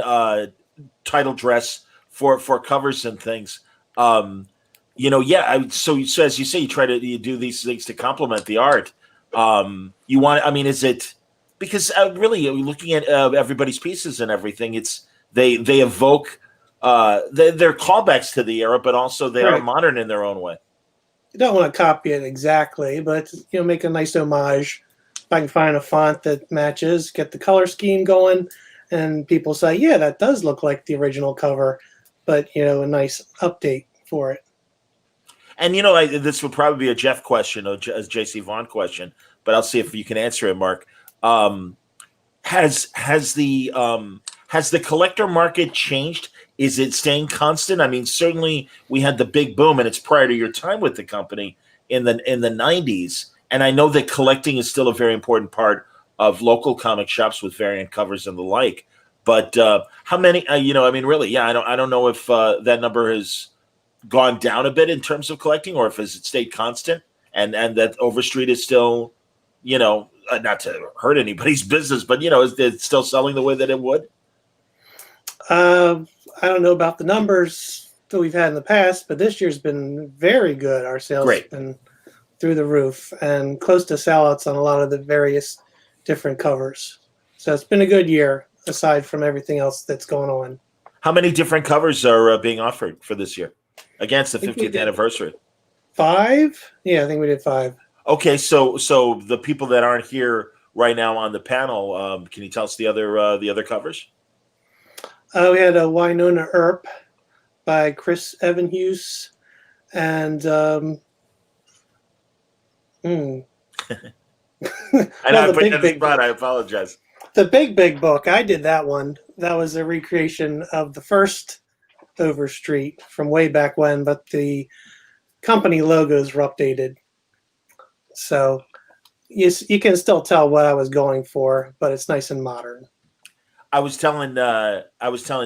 title dress for covers and things, so as you say, you do these things to complement the art. You want, I mean, is it because really looking at everybody's pieces and everything, it's they evoke they're callbacks to the era, but also they are Right. modern in their own way. You don't want to copy it exactly, but make a nice homage. If I can find a font that matches, get the color scheme going, and people say, yeah, that does look like the original cover, but a nice update for it. And this would probably be a Jeff question or a JC Vaughn question, but I'll see if you can answer it, Mark. Has the collector market changed? Is it staying constant? I mean, certainly we had the big boom, and it's prior to your time with the company in the 90s. And I know that collecting is still a very important part of local comic shops with variant covers and the like. But how many? Really, I don't know if that number has gone down a bit in terms of collecting, or if it stayed constant, and that Overstreet is still, not to hurt anybody's business, but is it still selling the way that it would? I don't know about the numbers that we've had in the past, but this year's been very good. Our sales have been through the roof and close to sellouts on a lot of the various different covers. So it's been a good year, aside from everything else that's going on. How many different covers are being offered for this year against the 50th anniversary? 5? Yeah, I think we did 5. Okay, so the people that aren't here right now on the panel, can you tell us the other covers? We had a Winona Earp by Chris Evanhuse, and I know I put you on the spot. I apologize. The big book, I did that one. That was a recreation of the first Overstreet from way back when, but the company logos were updated. So you can still tell what I was going for, but it's nice and modern. I was telling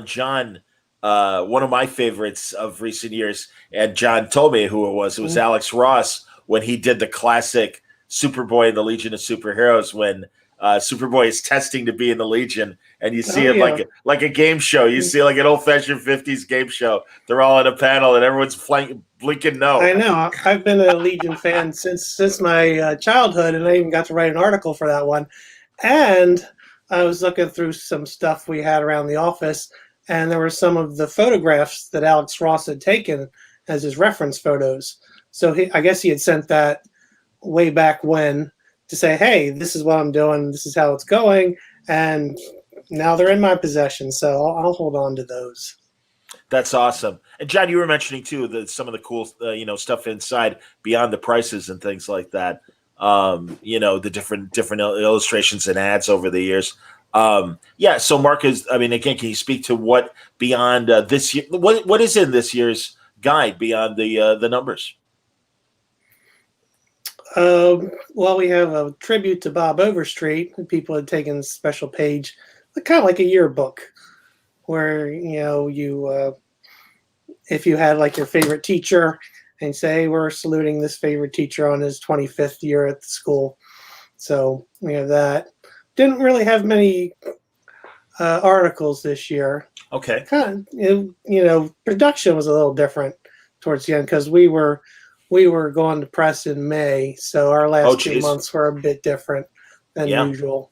John one of my favorites of recent years, and John told me who it was. It was Alex Ross when he did the classic Superboy and the Legion of Superheroes, when Superboy is testing to be in the Legion, and you see it like a game show. You see like an old-fashioned 50s game show. They're all in a panel, and everyone's blinking no. I know. I've been a Legion fan since my childhood, and I even got to write an article for that one. And I was looking through some stuff we had around the office, and there were some of the photographs that Alex Ross had taken as his reference photos. So I guess he had sent that way back when to say, hey, this is what I'm doing, this is how it's going, and now they're in my possession, so I'll hold on to those. That's awesome. And John, you were mentioning too that some of the cool stuff inside beyond the prices and things like that. The different illustrations and ads over the years. So Mark again, can you speak to what beyond this year, what is in this year's guide beyond the numbers? Well, we have a tribute to Bob Overstreet. People had taken a special page, kind of like a yearbook, where if you had like your favorite teacher and say, we're saluting this favorite teacher on his 25th year at the school. So we have that. Didn't really have many articles this year. Okay. Kind of, production was a little different towards the end because we were going to press in May, so our last 2 months were a bit different than usual.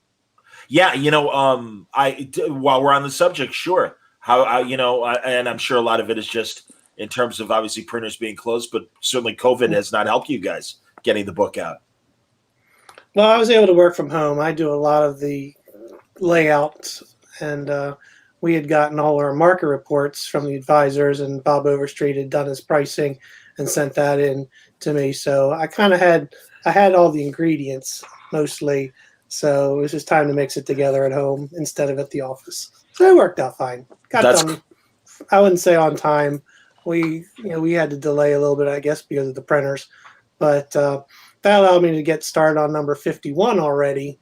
Yeah, while we're on the subject, sure. And I'm sure a lot of it is just in terms of obviously printers being closed, but certainly COVID has not helped you guys getting the book out. Well, I was able to work from home. I do a lot of the layouts, and we had gotten all our market reports from the advisors, and Bob Overstreet had done his pricing and sent that in to me. So I kind of had all the ingredients mostly. So it was just time to mix it together at home instead of at the office. So it worked out fine. Got done. I wouldn't say on time. We had to delay a little bit, I guess, because of the printers, but that allowed me to get started on number 51 already.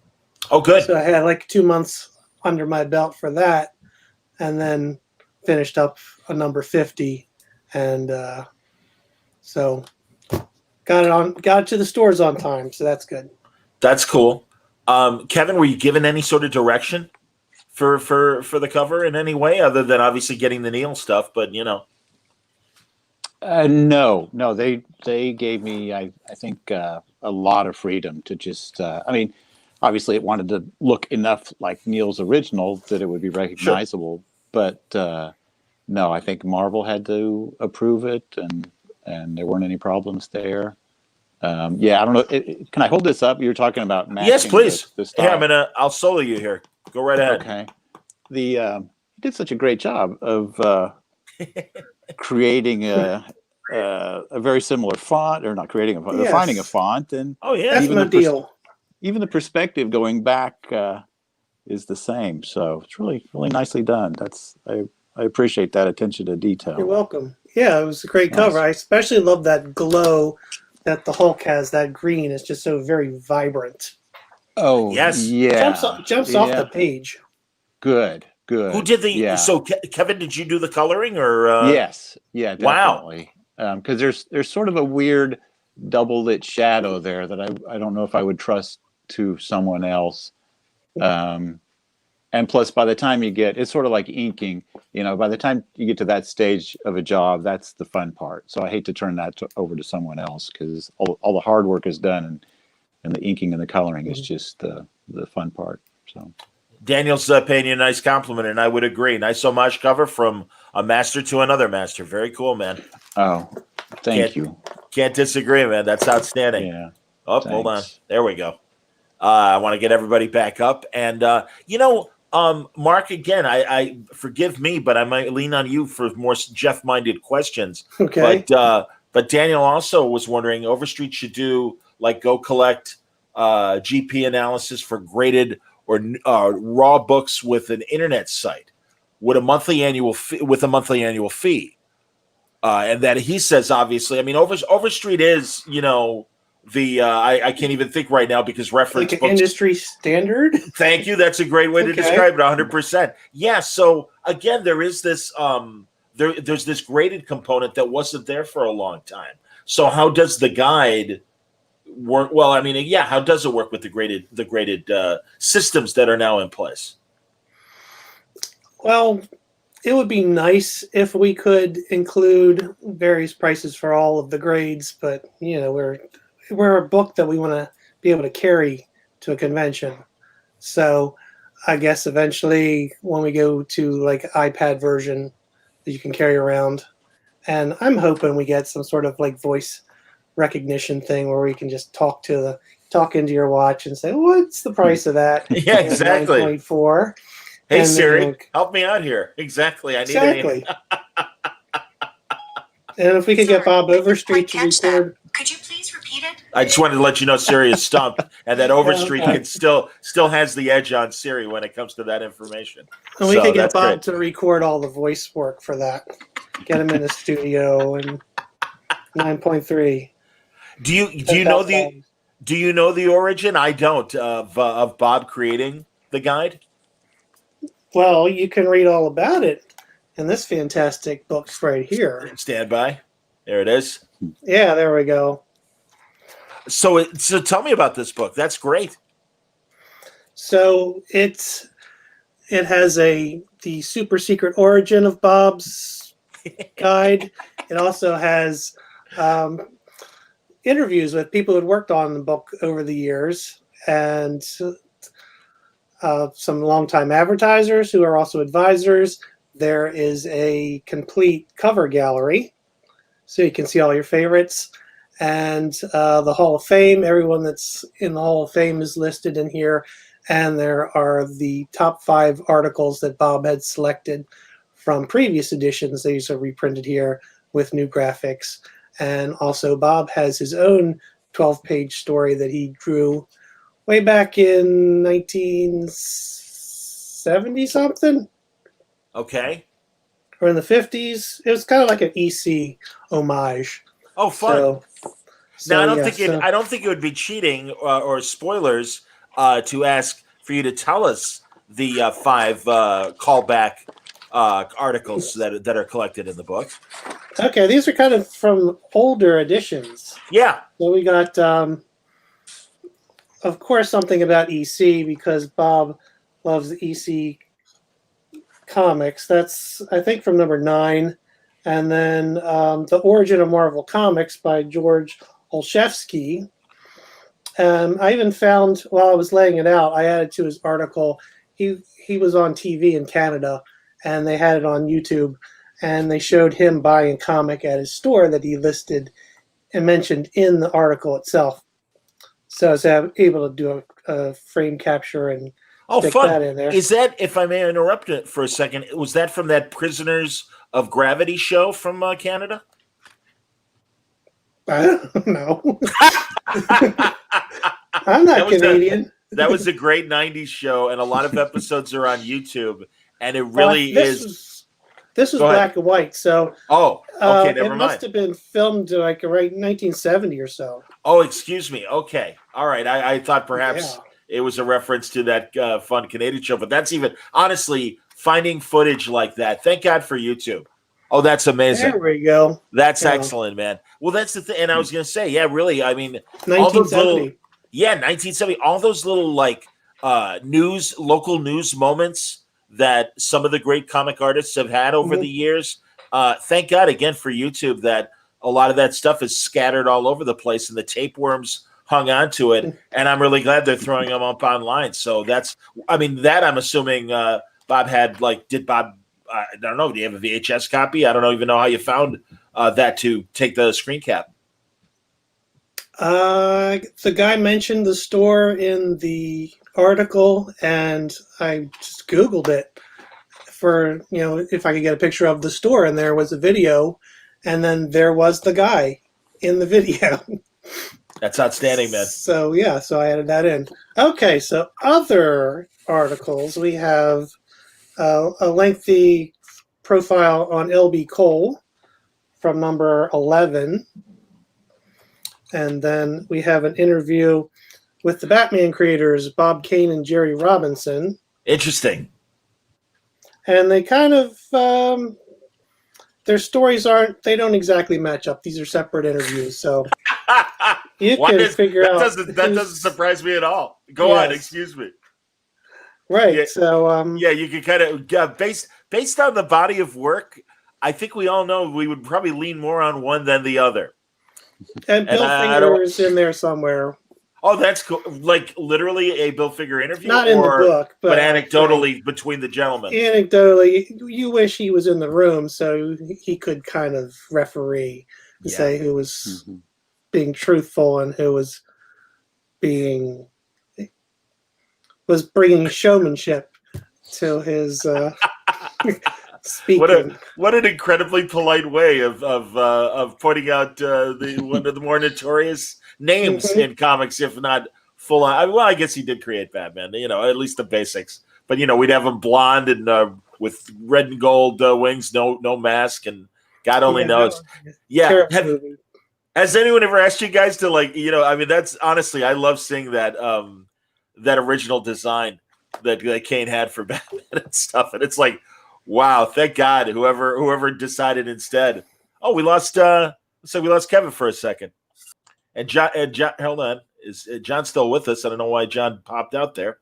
Oh, good. So I had like 2 months under my belt for that, and then finished up a number 50, and so got it to the stores on time, so that's good. That's cool. Kevin, were you given any sort of direction for the cover in any way, other than obviously getting the Neil stuff? But No, they gave me, I think, a lot of freedom to just. I mean, obviously, it wanted to look enough like Neil's original that it would be recognizable. Sure. But no, I think Marvel had to approve it, and there weren't any problems there. Yeah, I don't know. Can I hold this up? You were talking about matching. Yes, please. The style. Here, I'll solo you here. Go right ahead. Okay. You did such a great job of creating a very similar font, or not creating a font, Yes. finding a font, and that's my deal. Even the perspective going back is the same. So it's really nicely done. I appreciate that attention to detail. You're welcome. Yeah, it was a great cover. I especially love that glow that the Hulk has. That green is just so very vibrant. Oh, yes. Yeah. Jumps off the page. Good. Who did the? Yeah. So, Kevin, did you do the coloring or? Yes. Yeah. Definitely. Wow. Because there's sort of a weird double lit shadow there that I don't know if I would trust to someone else. And plus, by the time it's sort of like inking. By the time you get to that stage of a job, that's the fun part. So I hate to turn that over to someone else, because all the hard work is done, and the inking and the coloring is just the fun part. So. Daniel's paying you a nice compliment, and I would agree. Nice homage cover from a master to another master. Very cool, man. Oh, thank you. Can't disagree, man. That's outstanding. Yeah. Oh, Thanks. Hold on. There we go. I want to get everybody back up. And, Mark, again, I forgive me, but I might lean on you for more Jeff-minded questions. Okay. But Daniel also was wondering, Overstreet should do, go collect GP analysis for graded or raw books with an internet site with a monthly annual fee. And that he says, obviously, I mean, Overstreet is, I can't even think right now because reference like an industry standard. Thank you. That's a great way to describe it. 100%. Yeah. So again, there is this, there's this graded component that wasn't there for a long time. So how does the guide work? Well, I mean, yeah. How does it work with the graded systems that are now in place? Well, it would be nice if we could include various prices for all of the grades, but we're a book that we want to be able to carry to a convention. So I guess eventually when we go to like iPad version that you can carry around, and I'm hoping we get some sort of like voice recognition thing where we can just talk into your watch and say, what's the price of that? Yeah, exactly. 9.4. Hey, and Siri, help me out here. Exactly. I need exactly. And if we could get Bob Overstreet to record. Could you please repeat it? I just wanted to let you know Siri is stumped, and that Overstreet can still has the edge on Siri when it comes to that information. And we could get Bob to record all the voice work for that. Get him in the studio and 9.3. Do you know the origin? I don't of Bob creating the guide. Well, you can read all about it in this fantastic book right here. Stand by. There it is. Yeah, there we go. So tell me about this book. That's great. So it has the super secret origin of Bob's guide. It also has interviews with people who had worked on the book over the years, and some longtime advertisers who are also advisors. There is a complete cover gallery, so you can see all your favorites. And the Hall of Fame, everyone that's in the Hall of Fame is listed in here. And there are the top 5 articles that Bob had selected from previous editions. These are reprinted here with new graphics. And also Bob has his own 12-page story that he drew way back in 1970-something. Okay. Or in the 50s. It was kind of like an EC homage. Oh, fun. So now, I don't think it would be cheating or spoilers to ask for you to tell us the 5 callback articles that are collected in the book. Okay, these are kind of from older editions. Yeah. So we got, of course, something about EC because Bob loves EC comics. That's, I think, from number 9. And then The Origin of Marvel Comics by George Olszewski. I even found, while I was laying it out, I added to his article, he was on TV in Canada, and they had it on YouTube, and they showed him buying a comic at his store that he listed and mentioned in the article itself. So I was able to do a frame capture and stick fun. that in there. Is that, if I may interrupt it for a second, was that from that Prisoners of Gravity show from Canada? I don't know. I'm not Canadian. That was a great 90s show, and a lot of episodes are on YouTube, and it really This was Go ahead. black and white, so okay, never it mind. must have been filmed like right in 1970 or so. Oh, excuse me. Okay. All right. I thought perhaps it was a reference to that fun Canadian show, but that's even, honestly, finding footage like that. Thank God for YouTube. Oh, that's amazing. There we go. That's excellent, man. Well, that's the thing. And I was going to say, yeah, really, I mean, 1970. 1970, all those little like local news moments that some of the great comic artists have had over the years. Thank God again for YouTube that a lot of that stuff is scattered all over the place and the tapeworms hung on to it. And I'm really glad they're throwing them up online. So I'm assuming Bob had did Bob, I don't know, do you have a VHS copy? I don't even know how you found that to take the screen cap. The guy mentioned the store in the article, and I just Googled it for, if I could get a picture of the store, and there was a video, and then there was the guy in the video. That's outstanding, man. So, so I added that in. Okay, so other articles, we have a lengthy profile on L.B. Cole from number 11. And then we have an interview with the Batman creators, Bob Kane and Jerry Robinson. Interesting. And they kind of, their stories they don't exactly match up. These are separate interviews. So you can figure out. That doesn't surprise me at all. Go on, excuse me. Right. Yeah, so you can kind of based on the body of work, I think we all know we would probably lean more on one than the other. And Bill Finger is in there somewhere. Oh, that's cool. Like literally a Bill Finger interview? Not in the book, but anecdotally between the gentlemen. Anecdotally, you wish he was in the room so he could kind of referee and say who was being truthful and who was bringing showmanship to his speaking. What an incredibly polite way of pointing out one of the more notorious names in comics, if not full on. Well, I guess he did create Batman, at least the basics. But we'd have him blonde and with red and gold wings, no mask, and God only knows. Has anyone ever asked you guys to that's honestly, I love seeing that that original design that Kane had for Batman and stuff, and it's like, wow, thank God whoever decided instead. Oh, we lost Kevin for a second. And John, hold on. Is John still with us? I don't know why John popped out there.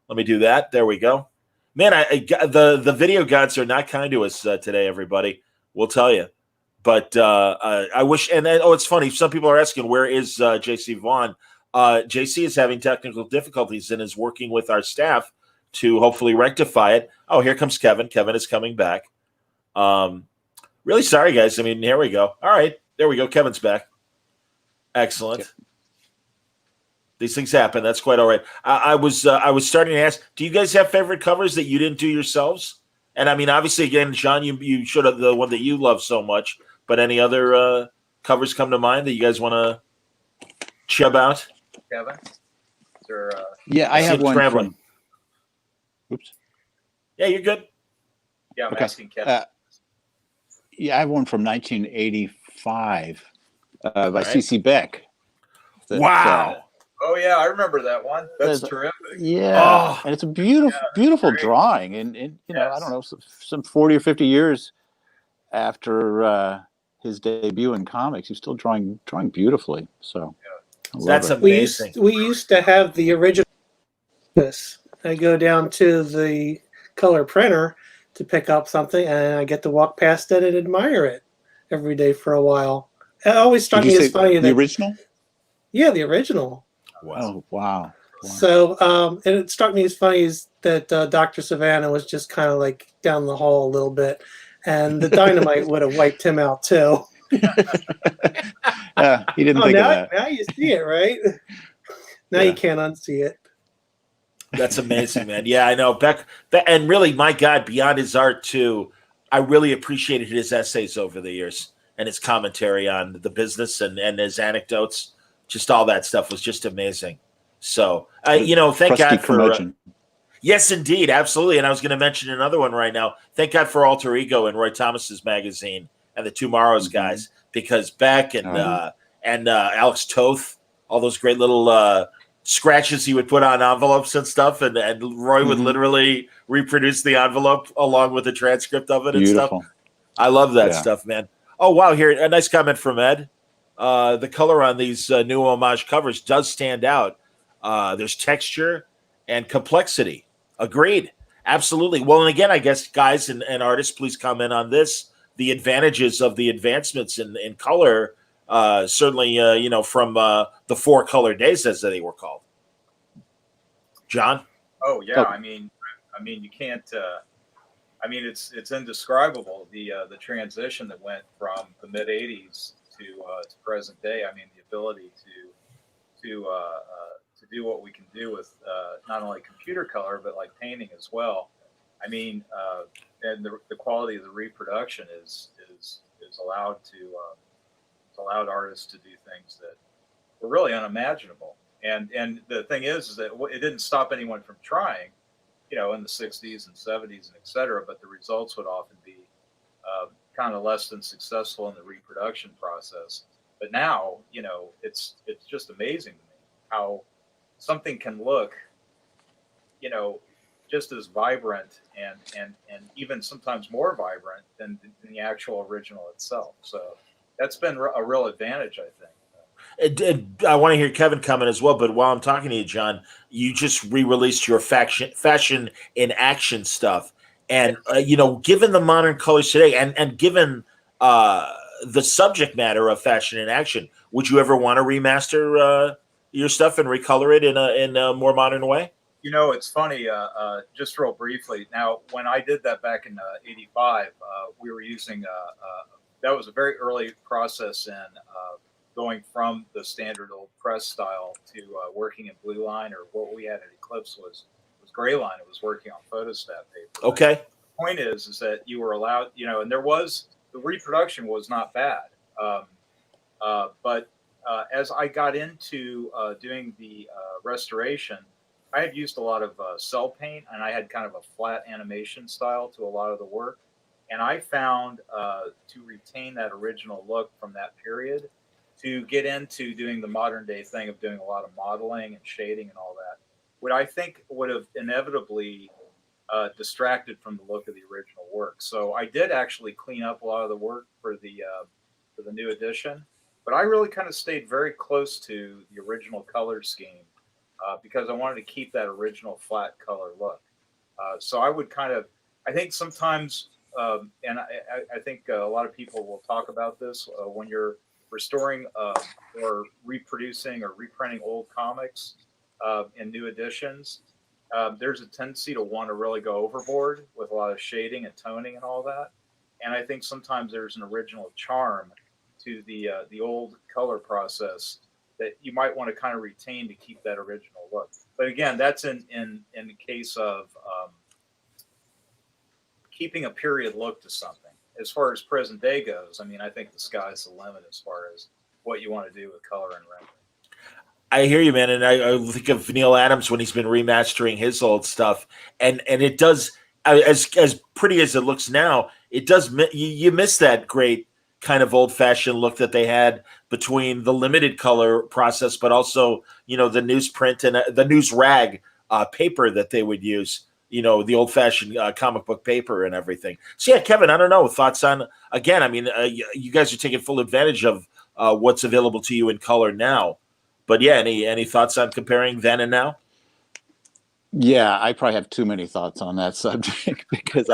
Let me do that. There we go. Man, the video gods are not kind to us today, everybody. We'll tell you. But I wish, and then, it's funny. Some people are asking, where is JC Vaughn? JC is having technical difficulties and is working with our staff to hopefully rectify it. Oh, here comes Kevin. Kevin is coming back. Really sorry, guys. I mean, here we go. All right, there we go. Kevin's back. Excellent. Yep. These things happen. That's quite all right. I was starting to ask, do you guys have favorite covers that you didn't do yourselves? And I mean, obviously, again, John, you showed up the one that you love so much. But any other covers come to mind that you guys want to chub out? Kevin, is there, I have one from. Oops. Yeah, you're good. Yeah, I'm asking Kevin. I have one from 1985 by C.C. Beck. Wow. Oh yeah, I remember that one. That's terrific. Yeah, and it's a beautiful drawing, and I don't know, some 40 or 50 years after his debut in comics. He's still drawing beautifully. So I love That's it. amazing. We used to have the original. I go down to the color printer to pick up something, and I get to walk past it and admire it every day for a while. It always struck Did you me as say funny the that original? yeah, the original. Oh wow. So, and it struck me as funny as that Dr. Savannah was just kind of like down the hall a little bit, and the dynamite would have wiped him out too. He didn't think of that. Now you see it, right? Now Yeah. you can't unsee it. That's amazing, man. Yeah, I know. Beck, and really, my God, beyond his art too, I really appreciated his essays over the years and his commentary on the business and his anecdotes. Just all that stuff was just amazing. So, thank Crusty God for. curmudgeon. Yes, indeed, absolutely. And I was going to mention another one right now. Thank God for Alter Ego and Roy Thomas's magazine and the Tomorrows guys, because Beck and Alex Toth, all those great little scratches he would put on envelopes and stuff, and Roy would literally reproduce the envelope along with the transcript of it and Beautiful. stuff. I love that Yeah. stuff, man. Oh wow, here a nice comment from Ed. The color on these new homage covers does stand out. There's texture and complexity. Agreed. Absolutely. Well, and again, I guess guys and artists, please comment on this. The advantages of the advancements in color, certainly, from the 4 color days as they were called. John? Oh yeah, I mean, you can't. It's indescribble the transition that went from the mid '80s to present day. I mean, the ability to do what we can do with not only computer color but like painting as well. I mean, and the quality of the reproduction is allowed allowed artists to do things that were really unimaginable. And the thing is that it didn't stop anyone from trying, in the 60s and 70s and et cetera, but the results would often be kind of less than successful in the reproduction process. But now, it's just amazing to me how something can look, just as vibrant and even sometimes more vibrant than the actual original itself. So that's been a real advantage, I think. I want to hear Kevin comment as well, but while I'm talking to you, John, you just re-released your fashion in action stuff, and given the modern colors today, and given the subject matter of fashion in action, would you ever want to remaster your stuff and recolor it in a more modern way? It's funny. Just real briefly. Now, when I did that back in '85, we were using that was a very early process in going from the standard old press style to working in blue line, or what we had at Eclipse was gray line. It was working on photostat paper. Okay. The point is that you were allowed, and the reproduction was not bad. But as I got into doing the restoration, I had used a lot of cell paint, and I had kind of a flat animation style to a lot of the work. And I found to retain that original look from that period, to get into doing the modern day thing of doing a lot of modeling and shading and all that, what I think would have inevitably distracted from the look of the original work. So I did actually clean up a lot of the work for the new edition, but I really kind of stayed very close to the original color scheme because I wanted to keep that original flat color look. So I would I think sometimes, and I think a lot of people will talk about this when you're restoring or reproducing or reprinting old comics in new editions, there's a tendency to want to really go overboard with a lot of shading and toning and all that. And I think sometimes there's an original charm to the old color process that you might want to kind of retain to keep that original look. But again, that's in the case of keeping a period look to something. As far as present day goes, I mean, I think the sky's the limit as far as what you want to do with color and rendering. I hear you, man, and I think of Neil Adams when he's been remastering his old stuff, and it does, as pretty as it looks now, it does. You miss that great kind of old fashioned look that they had between the limited color process, but also the newsprint and the news rag paper that they would use. the old-fashioned comic book paper and everything. So yeah, Kevin, I don't know, thoughts on, again, I mean, you guys are taking full advantage of what's available to you in color now, but yeah, any thoughts on comparing then and now? Yeah, I probably have too many thoughts on that subject because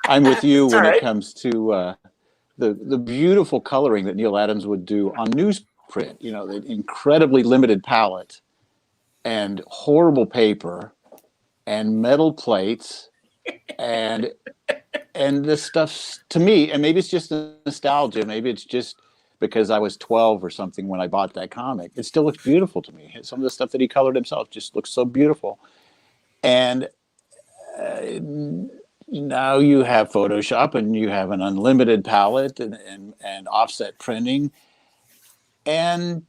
I'm with you when it comes to the beautiful coloring that Neil Adams would do on newsprint. The incredibly limited palette and horrible paper and metal plates and this stuff, to me, and maybe it's just nostalgia, maybe it's just because I was 12 or something when I bought that comic, it still looks beautiful to me. Some of the stuff that he colored himself just looks so beautiful. And now you have Photoshop and you have an unlimited palette and offset printing, and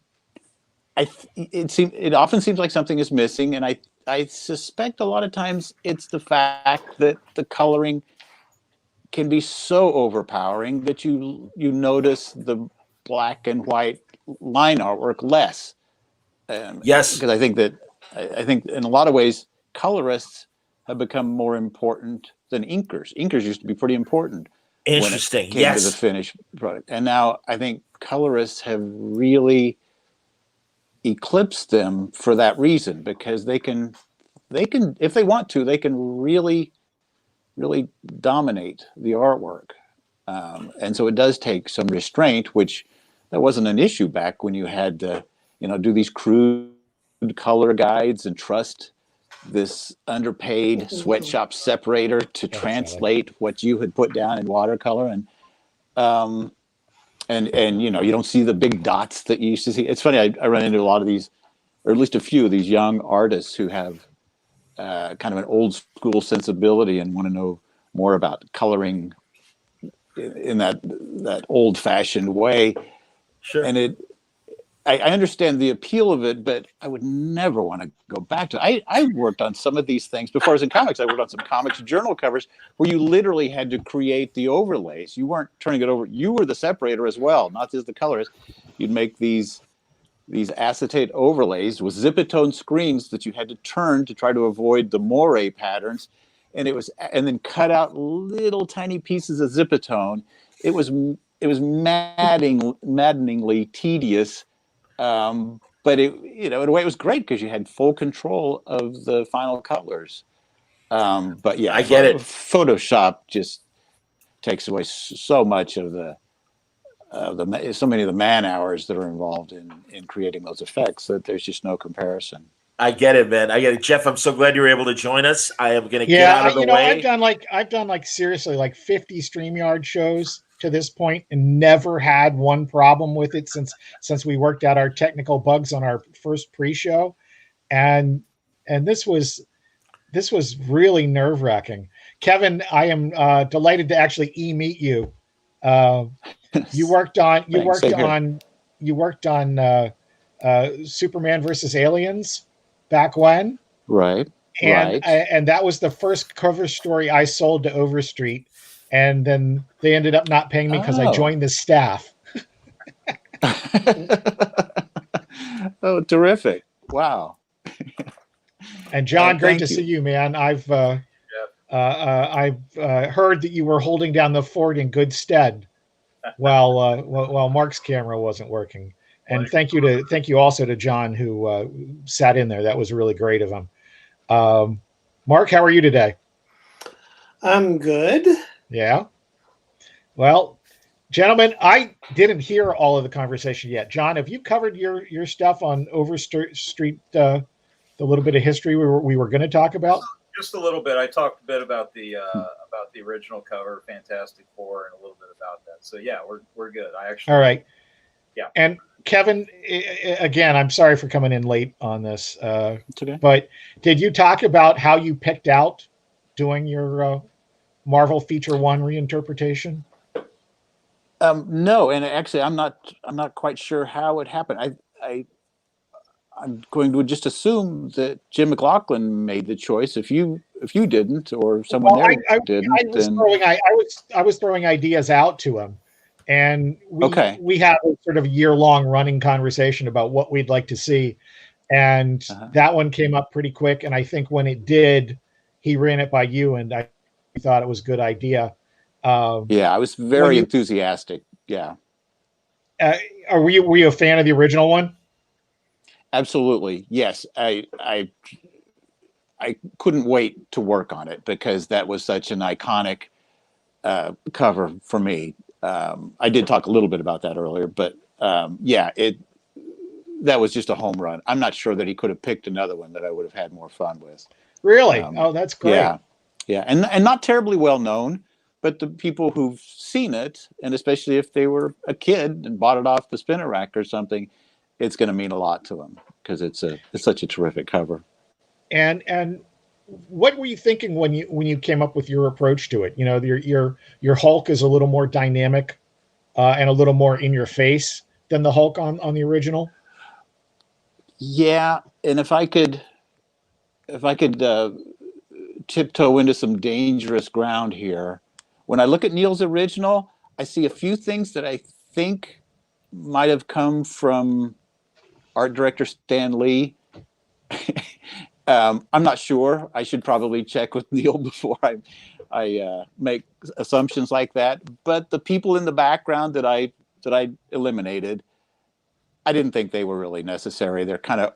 it often seems like something is missing, and I suspect a lot of times it's the fact that the coloring can be so overpowering that you notice the black and white line artwork less. Yes, because I think in a lot of ways colorists have become more important than inkers. Inkers used to be pretty important. Interesting. When it came to the finished product, and now I think colorists have really eclipsed them for that reason, because they can, if they want to, they can really dominate the artwork. And so it does take some restraint, which that wasn't an issue back when you had to, do these crude color guides and trust this underpaid sweatshop separator to translate what you had put down in watercolor. And you don't see the big dots that you used to see. It's funny, I run into a lot of these, or at least a few of these young artists who have kind of an old school sensibility and want to know more about coloring in that old fashioned way. Sure. And I understand the appeal of it, but I would never want to go back to it. I worked on some of these things before I was in comics. I worked on some comics journal covers where you literally had to create the overlays. You weren't turning it over. You were the separator as well, not just the colorist. You'd make these acetate overlays with zipatone screens that you had to turn to try to avoid the moire patterns. And then cut out little tiny pieces of zipatone. It was maddeningly tedious. But in a way it was great because you had full control of the final colors. But yeah, I get it. Photoshop just takes away so much of so many of the man hours that are involved in creating those effects that there's just no comparison. I get it, man. I get it. Jeff, I'm so glad you were able to join us. I am going to get out of the way. I've done seriously 50 StreamYard shows to this point and never had one problem with it since we worked out our technical bugs on our first pre-show. And this was really nerve-wracking. Kevin, I am delighted to actually meet you. You worked on Superman versus Aliens back when, right? And that was the first cover story I sold to Overstreet, and then they ended up not paying me because I joined the staff. Oh, terrific! Wow. And John, great to see you, man. I've heard that you were holding down the fort in good stead while Mark's camera wasn't working. And thank you also to John who sat in there. That was really great of him. Mark, how are you today? I'm good. Yeah. Well, gentlemen, I didn't hear all of the conversation yet. John, have you covered your stuff on Overstreet, the little bit of history we were going to talk about? Just a little bit. I talked a bit about the original cover, Fantastic Four, and a little bit about that. So yeah, we're good. All right. Yeah. And Kevin, again, I'm sorry for coming in late on this. But did you talk about how you picked out doing your Marvel Feature 1 reinterpretation? No, and actually, I'm not quite sure how it happened. I'm going to just assume that Jim McLaughlin made the choice. If you didn't, or someone didn't, I was throwing ideas out to him, and we had a sort of year-long running conversation about what we'd like to see, and that one came up pretty quick. And I think when it did, he ran it by you, and I thought it was a good idea. Yeah, I was very enthusiastic. Yeah. Were you a fan of the original one? Absolutely. Yes. I couldn't wait to work on it because that was such an iconic cover for me. I did talk a little bit about that earlier, but yeah, that was just a home run. I'm not sure that he could have picked another one that I would have had more fun with. Really? Oh, that's great. Yeah, yeah, and not terribly well known, but the people who've seen it, and especially if they were a kid and bought it off the spinner rack or something, it's going to mean a lot to them because it's such a terrific cover. And what were you thinking when you came up with your approach to it? You know, your Hulk is a little more dynamic and a little more in your face than the Hulk on the original. Yeah, and if I could tiptoe into some dangerous ground here, when I look at Neil's original, I see a few things that I think might have come from art director Stan Lee. I'm not sure. I should probably check with Neil before I make assumptions like that. But the people in the background that I eliminated, I didn't think they were really necessary. They're kind of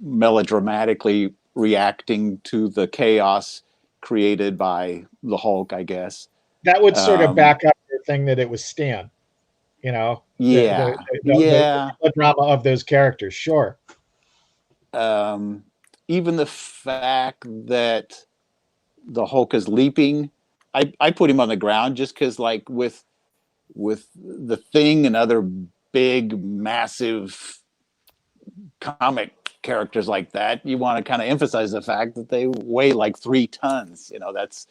melodramatically reacting to the chaos created by the Hulk, I guess. That would sort of back up your thing that it was Stan. You know, yeah, the drama of those characters, sure. Even the fact that the Hulk is leaping, I put him on the ground just because, like with the Thing and other big, massive comic characters like that, you want to kind of emphasize the fact that they weigh like 3 tons. You know, that's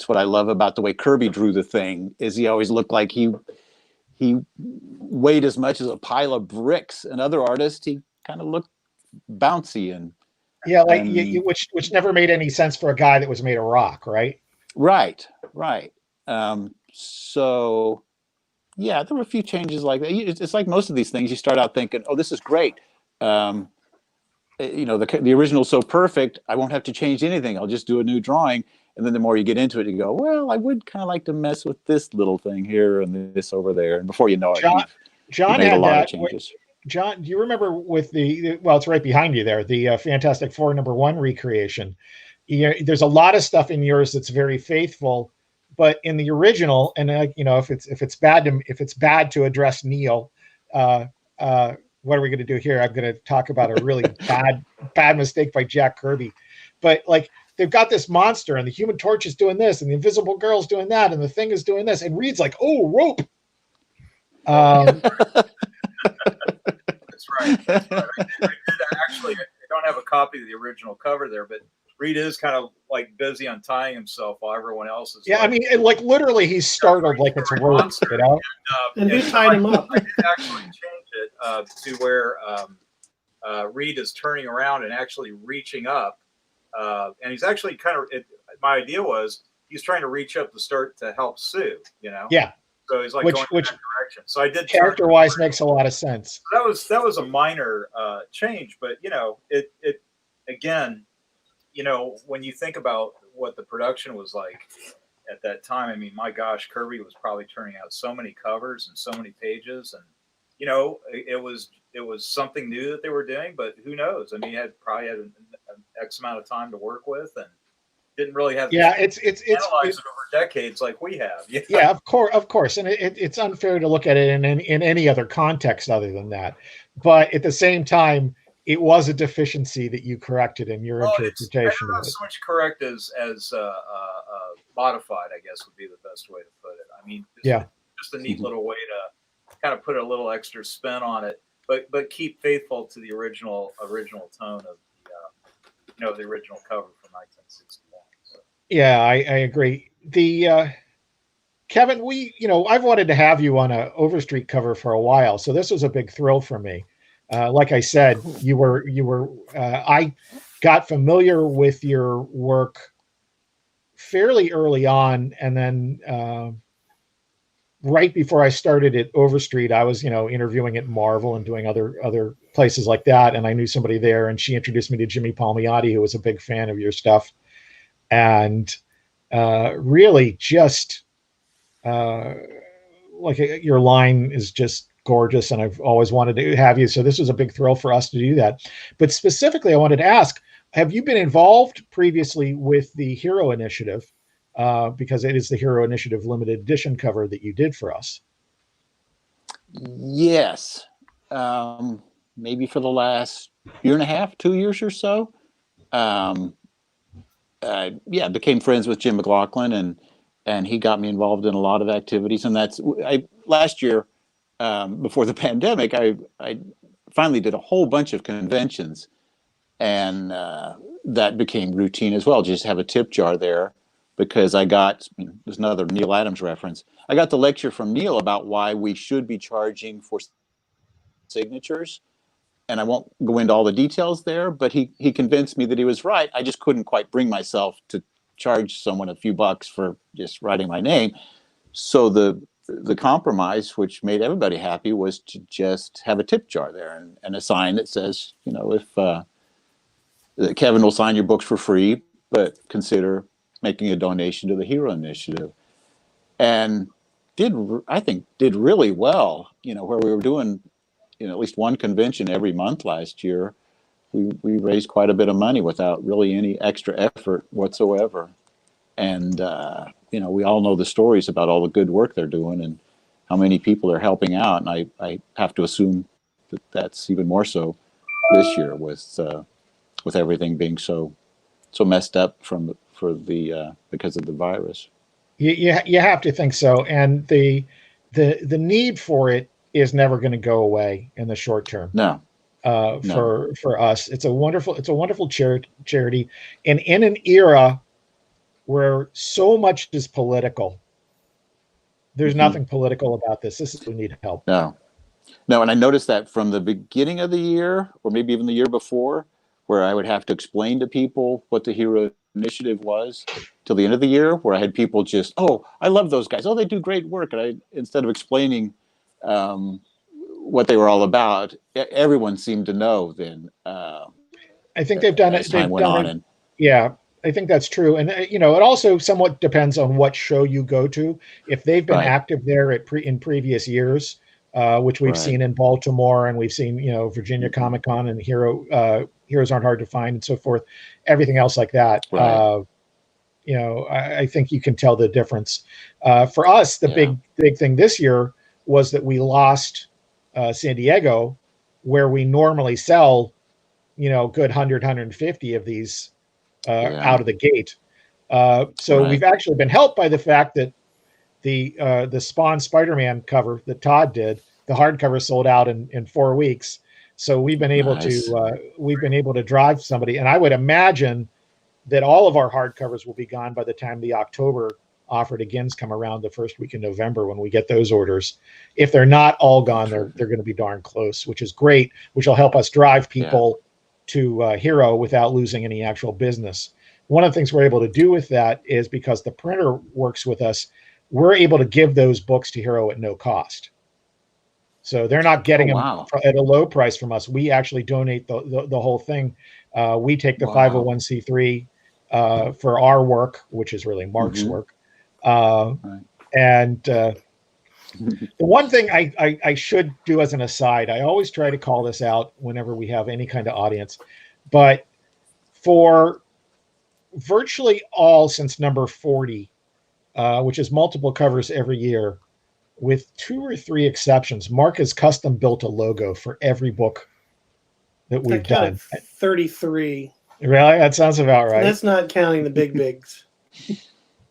what I love about the way Kirby drew the Thing. Is he always looked like he weighed as much as a pile of bricks, and other artists he kind of looked bouncy and which never made any sense for a guy that was made of rock, right? Right. So yeah, there were a few changes like that. It's like most of these things, you start out thinking, oh, this is great. You know, the original's so perfect, I won't have to change anything. I'll just do a new drawing. And then the more you get into it, you go, well, I would kind of like to mess with this little thing here and this over there. And before you know it, John made had a lot that. of changes. John, do you remember with it's right behind you there, the Fantastic Four #1 recreation? There's a lot of stuff in yours that's very faithful, but in the original, and you know, if it's bad to address Neil, what are we going to do here? I'm going to talk about a really bad mistake by Jack Kirby, but like they've got this monster, and the Human Torch is doing this, and the Invisible Girl's doing that, and the Thing is doing this, and Reed's like, oh, rope. That's right. I did actually. I don't have a copy of the original cover there, but Reed is kind of like busy untying himself while everyone else is. Yeah, I mean, like literally, he's startled like it's a rope, you know. And who tied him up? I did actually change it to where Reed is turning around and actually reaching up, and he's actually kind of. My idea was he's trying to reach up to start to help Sue, you know. Yeah. So he's like going in that direction. So I did character-wise makes a lot of sense. That was a minor change, but you know, it again, you know, when you think about what the production was like at that time, I mean, my gosh, Kirby was probably turning out so many covers and so many pages, and you know, it was something new that they were doing, but who knows? I mean, he probably had an X amount of time to work with, and didn't really have it's analyze it over decades like we have. Yeah, of course, and it's unfair to look at it in any other context other than that. But at the same time, it was a deficiency that you corrected in your interpretation of it. So much correct as modified, I guess, would be the best way to put it. I mean, just a neat little way to kind of put a little extra spin on it, but keep faithful to the original tone of the original cover from 1961. So. Yeah, I agree. Kevin, I've wanted to have you on a Overstreet cover for a while, so this was a big thrill for me. Like I said, I got familiar with your work fairly early on, and then right before I started at Overstreet, I was, interviewing at Marvel and doing other places like that, and I knew somebody there, and she introduced me to Jimmy Palmiotti, who was a big fan of your stuff. and really just your line is just gorgeous, and I've always wanted to have you. So this was a big thrill for us to do that. But specifically, I wanted to ask, have you been involved previously with the Hero Initiative? Because it is the Hero Initiative limited edition cover that you did for us. Yes. Maybe for the last year and a half, 2 years or so. Yeah, became friends with Jim McLaughlin, and he got me involved in a lot of activities. And last year, before the pandemic, I finally did a whole bunch of conventions, and that became routine as well. Just have a tip jar there, because there's another Neil Adams reference. I got the lecture from Neil about why we should be charging for signatures. And I won't go into all the details there, but he convinced me that he was right. I just couldn't quite bring myself to charge someone a few bucks for just writing my name. So the compromise, which made everybody happy, was to just have a tip jar there and a sign that says, if Kevin will sign your books for free, but consider making a donation to the Hero Initiative. And I think did really well, where we were doing at least one convention every month last year. We raised quite a bit of money without really any extra effort whatsoever. And, we all know the stories about all the good work they're doing and how many people are helping out. And I have to assume that that's even more so this year with everything being so messed up because of the virus. You have to think so. And the need for it is never going to go away in the short term. No. For us, it's a wonderful charity, and in an era where so much is political, there's nothing political about this. This is we need help. No, and I noticed that from the beginning of the year, or maybe even the year before, where I would have to explain to people what the Hero Initiative was, till the end of the year, where I had people just, "Oh, I love those guys. Oh, they do great work," and instead of explaining what they were all about, everyone seemed to know then. I think they've done it. Time went on, yeah, I think that's true. And it also somewhat depends on what show you go to. If they've been active there in previous years, which we've seen in Baltimore, and we've seen Virginia Comic Con and Heroes Aren't Hard to Find and so forth, everything else like that. I think you can tell the difference. For us, the big thing this year was that we lost San Diego, where we normally sell, good 100, 150 of these out of the gate. So we've actually been helped by the fact that the Spawn Spider-Man cover that Todd did, the hardcover sold out in 4 weeks. So we've been able to drive somebody, and I would imagine that all of our hardcovers will be gone by the time the October offer to Gins come around the first week in November when we get those orders. If they're not all gone, they're going to be darn close, which is great, which will help us drive people to Hero without losing any actual business. One of the things we're able to do with that is, because the printer works with us, we're able to give those books to Hero at no cost. So they're not getting them at a low price from us. We actually donate the whole thing. We take the 501c3 for our work, which is really Mark's work. And the one thing I should do as an aside, I always try to call this out whenever we have any kind of audience, but for virtually all since number 40, which is multiple covers every year, with 2 or 3 exceptions, Mark has custom built a logo for every book that we've done. 33. Really? That sounds about right. That's not counting the big bigs.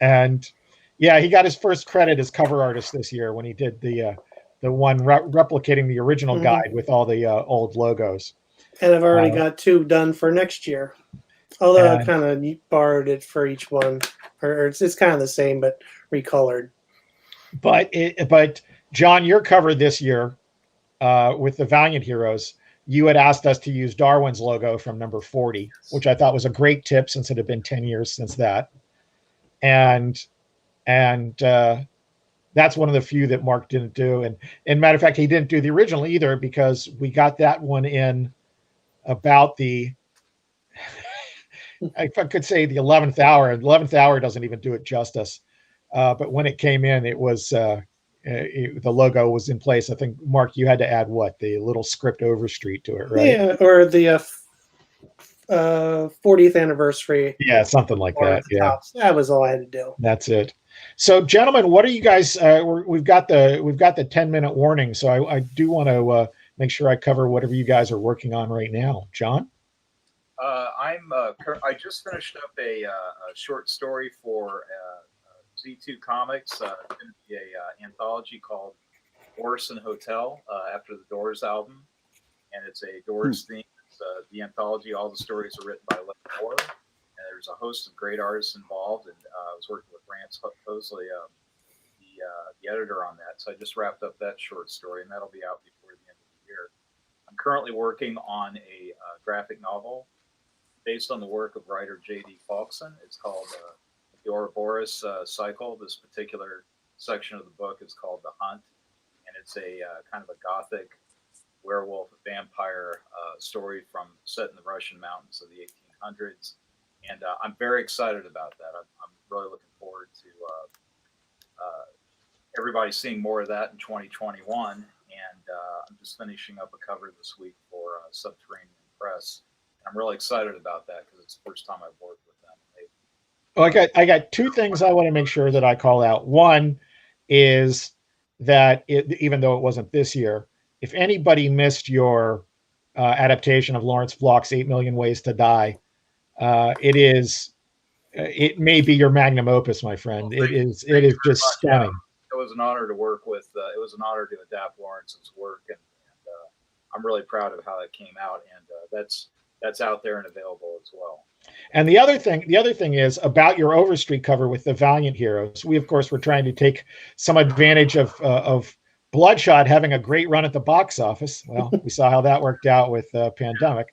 And yeah, he got his first credit as cover artist this year when he did the one replicating the original guide with all the old logos. And I've already got 2 done for next year. Although I kind of borrowed it for each one, or it's kind of the same but recolored. But John, your cover this year with the Valiant Heroes, you had asked us to use Darwin's logo from number 40, which I thought was a great tip since it had been 10 years since that. And that's one of the few that Mark didn't do. And matter of fact, he didn't do the original either, because we got that one in about the if I could say the 11th hour. The 11th hour doesn't even do it justice. But when it came in, it was the logo was in place. I think, Mark, you had to add what? The little script Overstreet to it, right? Yeah, or the 40th anniversary. Yeah, something like that. Yeah, tops. That was all I had to do. that's it. So, gentlemen, what are you guys? We've got the 10-minute warning, so I do want to make sure I cover whatever you guys are working on right now. John? I just finished up a short story for Z2 Comics. It's going to be a anthology called Orson Hotel after the Doors album, and it's a Doors theme. It's the anthology. All the stories are written by Len Moore, and there's a host of great artists involved. And I was working with Rance Hosley, the editor on that. So I just wrapped up that short story, and that'll be out before the end of the year. I'm currently working on a graphic novel based on the work of writer J.D. Faulkson. It's called the Ouroboros Cycle. This particular section of the book is called The Hunt, and it's a kind of a gothic werewolf vampire story set in the Russian mountains of the 1800s. And I'm very excited about that. I'm really looking forward to everybody seeing more of that in 2021. And I'm just finishing up a cover this week for Subterranean Press. I'm really excited about that because it's the first time I've worked with them. Well, I got two things I want to make sure that I call out. One is that even though it wasn't this year, if anybody missed your adaptation of Lawrence Block's 8 Million Ways to Die, it may be your magnum opus, my friend. Well, it is just stunning. Yeah. It was an honor to work with. It was an honor to adapt Lawrence's work, and I'm really proud of how it came out. And that's out there and available as well. And the other thing is about your Overstreet cover with the Valiant heroes. We, of course, were trying to take some advantage of Bloodshot having a great run at the box office. Well, we saw how that worked out with Pandemic.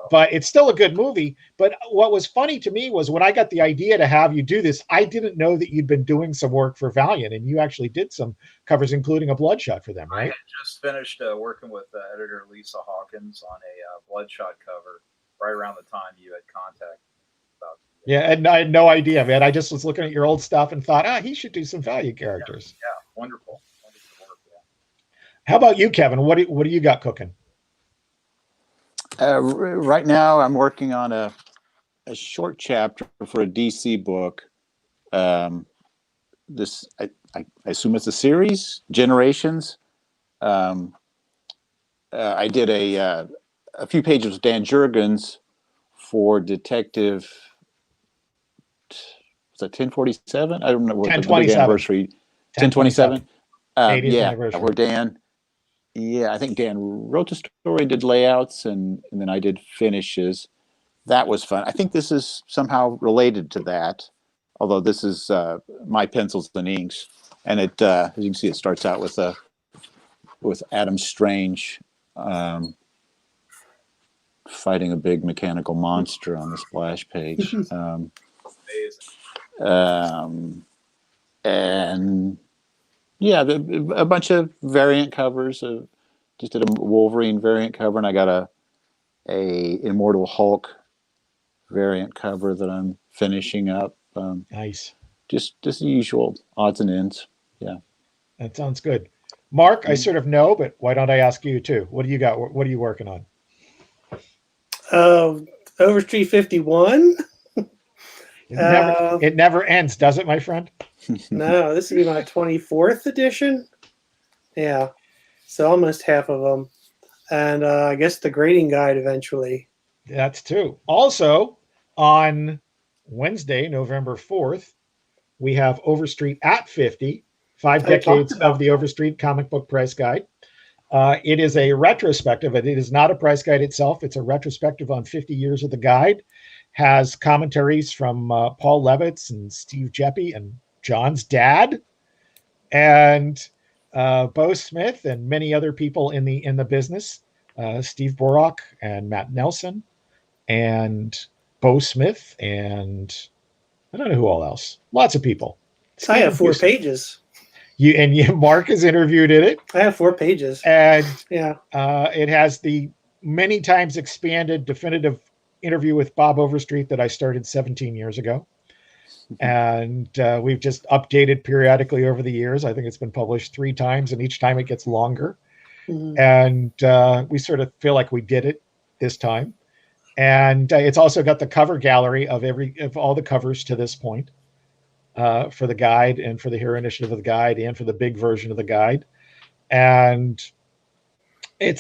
But it's still a good movie. But what was funny to me was when I got the idea to have you do this, I didn't know that you'd been doing some work for Valiant, and you actually did some covers, including a Bloodshot for them, right? I had just finished working with editor Lisa Hawkins on a Bloodshot cover right around the time you had contacted me about. Yeah, and I had no idea, man. I just was looking at your old stuff and thought, he should do some Valiant characters. Yeah, wonderful work. Yeah. How about you, Kevin? What do you got cooking? Right now, I'm working on a short chapter for a DC book. This I assume it's a series, Generations. I did a few pages of Dan Jurgens for Detective. Was that 1047? I don't know what the big anniversary. 1027. Yeah, where Dan. Yeah, I think Dan wrote the story, did layouts, and then I did finishes. That was fun. I think this is somehow related to that, although this is my pencils and inks. And it, as you can see, it starts out with Adam Strange fighting a big mechanical monster on the splash page. And yeah, a bunch of variant covers. Just did a Wolverine variant cover, and I got a Immortal Hulk variant cover that I'm finishing up. Nice. Just the usual odds and ends. Yeah. That sounds good. Mark, I sort of know, but why don't I ask you too? What do you got? What are you working on? Overstreet 51. It never ends, does it, my friend? No, this will be my 24th edition. Yeah, so almost half of them. And I guess the grading guide eventually. That's two. Also, on Wednesday, November 4th, we have Overstreet at 50, 5 decades of the Overstreet comic book price guide. It is a retrospective. It is not a price guide itself. It's a retrospective on 50 years of the guide. Has commentaries from Paul Levitz and Steve Jeppe and John's dad, and Bo Smith and many other people in the business. Steve Borak and Matt Nelson and Bo Smith and I don't know who all else. Lots of people. I have 4 pages. Mark is interviewed in it. I have 4 pages. And yeah, it has the many times expanded definitive interview with Bob Overstreet that I started 17 years ago. And we've just updated periodically over the years. I think it's been published 3 times, and each time it gets longer. Mhm. And we sort of feel like we did it this time. And it's also got the cover gallery of all the covers to this point, for the guide and for the Hero Initiative of the guide and for the big version of the guide. And I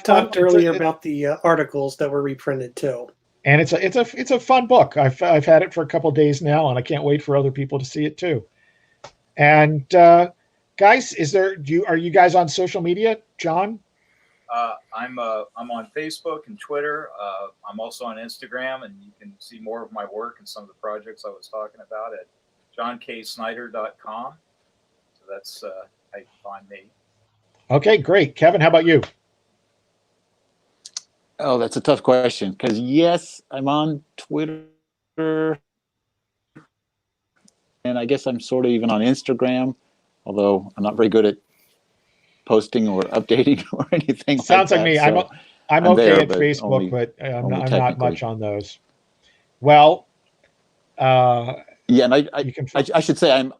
talked earlier about the articles that were reprinted too. And it's a fun book. I've had it for a couple of days now, and I can't wait for other people to see it too. And guys, are you guys on social media, John? I'm on Facebook and Twitter. I'm also on Instagram, and you can see more of my work and some of the projects I was talking about at johnksnyder.com. So that's how you can find me. Okay, great. Kevin, how about you? Oh, that's a tough question, because yes, I'm on Twitter, and I guess I'm sort of even on Instagram, although I'm not very good at posting or updating or anything. Sounds like that. me. So I'm okay there, at Facebook, only, but I'm not technically. much on those. Well, yeah, and I should say I'm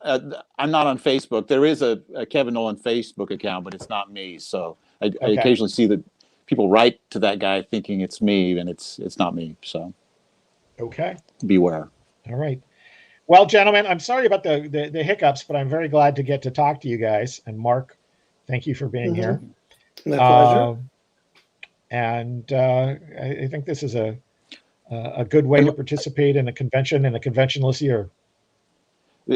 not on Facebook. There is a Kevin Nolan Facebook account, but it's not me. So I occasionally see that people write to that guy thinking it's me, and it's not me. So okay, beware. All right. Well, gentlemen, I'm sorry about the hiccups, but I'm very glad to get to talk to you guys. And Mark, thank you for being here. My pleasure. And I think this is a good way to participate in a convention in a conventionless year.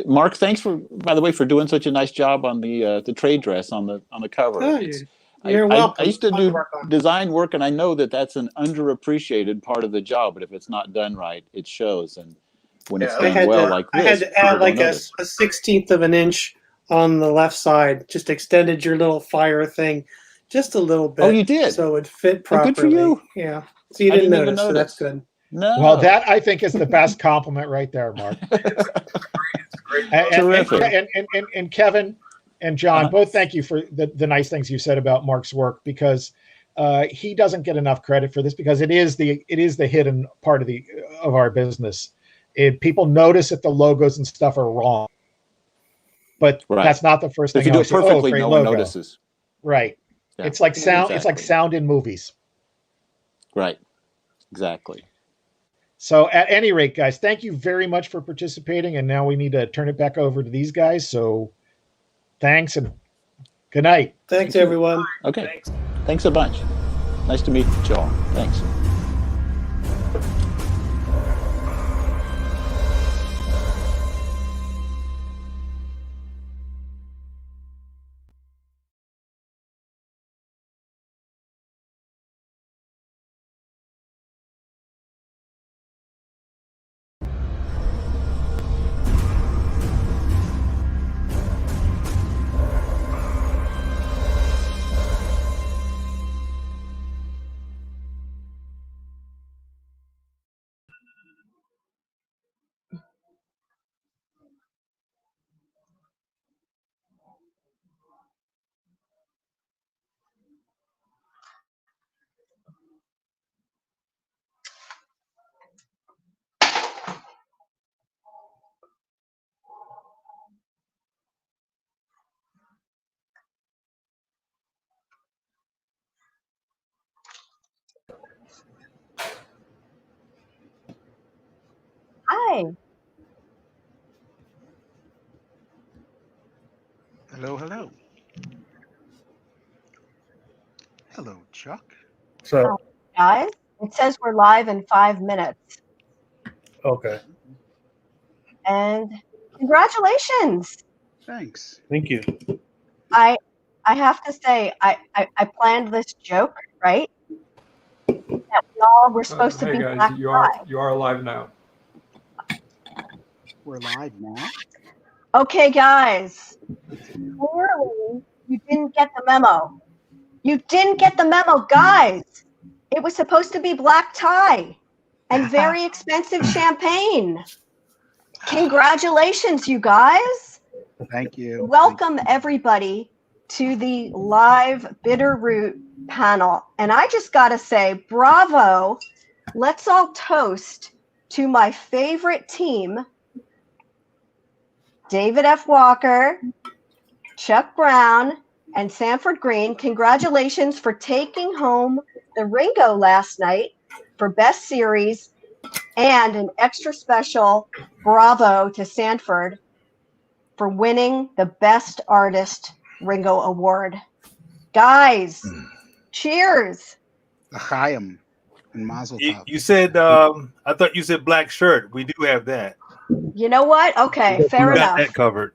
Mark, thanks by the way, for doing such a nice job on the trade dress on the cover. Oh, you're welcome. I used to do design work, and I know that that's an underappreciated part of the job. But if it's not done right, it shows. And when it's done well like this, I had to add like a 1/16 of an inch on the left side. Just extended your little fire thing just a little bit. Oh, you did? So it fit properly. Oh, good for you. Yeah. So you I didn't didn't even notice, so that's notice. good. No. Well, that I think is the best compliment right there, Mark. Terrific. And Kevin and John, both thank you for the nice things you said about Mark's work, because he doesn't get enough credit for this, because it is the hidden part of our business. People notice that the logos and stuff are wrong, but that's not the first thing. If you do it perfectly, great no one logo. notices. Right. Yeah, it's like sound. exactly. It's like sound in movies. Right. Exactly. So at any rate, guys, thank you very much for participating. And now we need to turn it back over to these guys. So thanks and good night. Thanks, everyone. Okay. Thanks a bunch. Nice to meet you all. Thanks. Hi. Hello, hello. Hello, Chuck. So, guys, it says we're live in 5 minutes. Okay. And congratulations. Thanks. Thank you. I have to say, I planned this joke, right? That we all were supposed to Hey be guys, black you are tie. live now. We're live now. Okay, guys. Clearly, you didn't get the memo. You didn't get the memo, guys. It was supposed to be black tie and very expensive champagne. Congratulations, you guys. Thank you. Welcome, everybody, to the live Bitterroot panel. And I just got to say, bravo let's all toast to my favorite team, David F. Walker, Chuck Brown, and Sanford Green. Congratulations for taking home the Ringo last night for Best Series, and an extra special bravo to Sanford for winning the Best Artist Ringo Award. Guys, cheers. L'chaim and Mazel Tov. You said, I thought you said black shirt. We do have that. You know what? Okay, fair We got enough. that covered.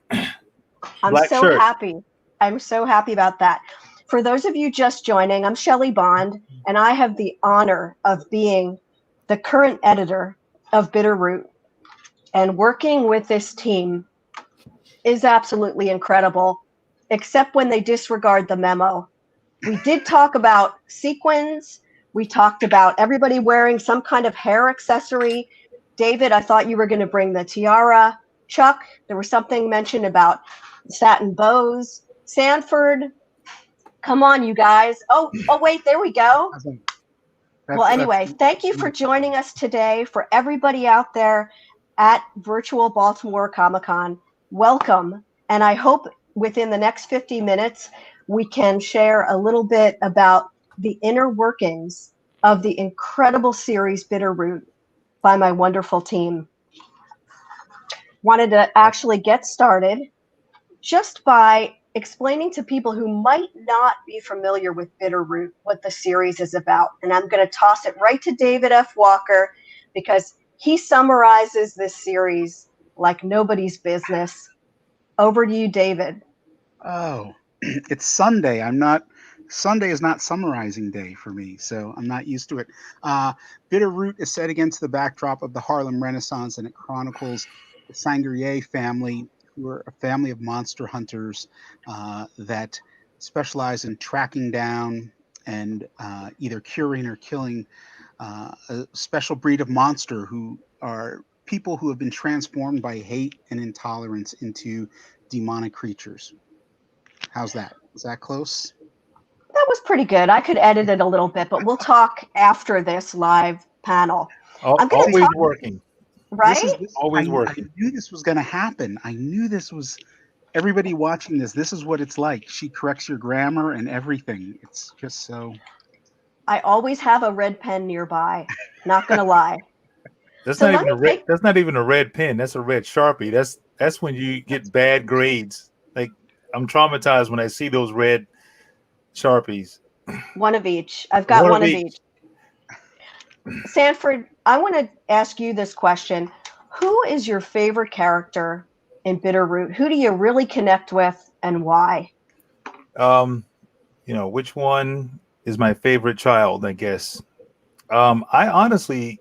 I'm Black so shirt. happy. I'm so happy about that. For those of you just joining, I'm Shelley Bond, and I have the honor of being the current editor of Bitterroot. And working with this team is absolutely incredible, except when they disregard the memo. We did talk about sequins. We talked about everybody wearing some kind of hair accessory. David, I thought you were going to bring the tiara. Chuck, there was something mentioned about satin bows. Sanford, come on, you guys. Oh, wait, there we go. Well, anyway, thank you for joining us today. For everybody out there at Virtual Baltimore Comic-Con, welcome. And I hope within the next 50 minutes, we can share a little bit about the inner workings of the incredible series Bitterroot by my wonderful team. Wanted to actually get started just by explaining to people who might not be familiar with Bitterroot what the series is about. And I'm going to toss it right to David F. Walker because he summarizes this series like nobody's business. Over to you, David. Oh, it's Sunday. Sunday is not summarizing day for me, so I'm not used to it. Bitterroot is set against the backdrop of the Harlem Renaissance, and it chronicles the Sangrier family, who are a family of monster hunters that specialize in tracking down and either curing or killing a special breed of monster who are people who have been transformed by hate and intolerance into demonic creatures. How's that? Is that close? That was pretty good. I could edit it a little bit, but we'll talk after this live panel. I'm going to Always talk, working. right? Always I working. knew this was going to happen. I knew this was everybody watching this. This is what it's like. She corrects your grammar and everything. It's just so. I always have a red pen nearby. Not going to lie. That's So not let even a me red. take- That's not even a red pen. That's a red Sharpie. That's when you get bad grades. Like I'm traumatized when I see those red Sharpies. One of each. I've got one of each. Sanford, I want to ask you this question. Who is your favorite character in Bitterroot? Who do you really connect with and why? Which one is my favorite child, I guess. I honestly,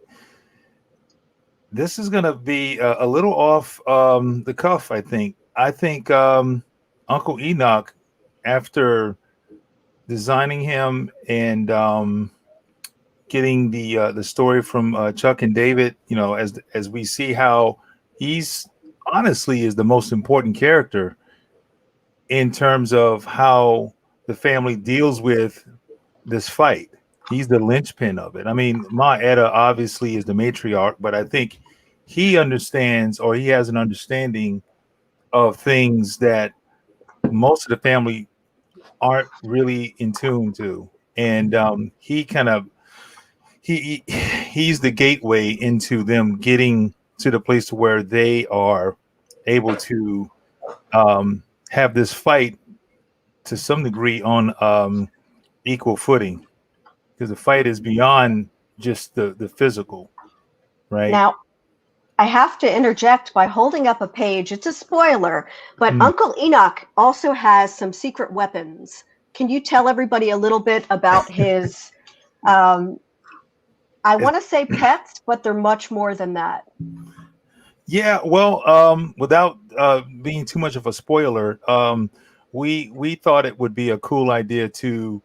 this is gonna be a little off the cuff, I think. I think Uncle Enoch, after designing him and getting the story from Chuck and David, as we see how he's honestly is the most important character in terms of how the family deals with this fight. He's the linchpin of it. I mean, Ma Etta obviously is the matriarch, but I think he understands, or he has an understanding of things that most of the family aren't really in tune to. And he's the gateway into them getting to the place to where they are able to have this fight to some degree on equal footing, because the fight is beyond just the physical, right? Now, I have to interject by holding up a page. It's a spoiler, but Uncle Enoch also has some secret weapons. Can you tell everybody a little bit about his, I want to say pets, but they're much more than that. Yeah, well, without being too much of a spoiler, we thought it would be a cool idea to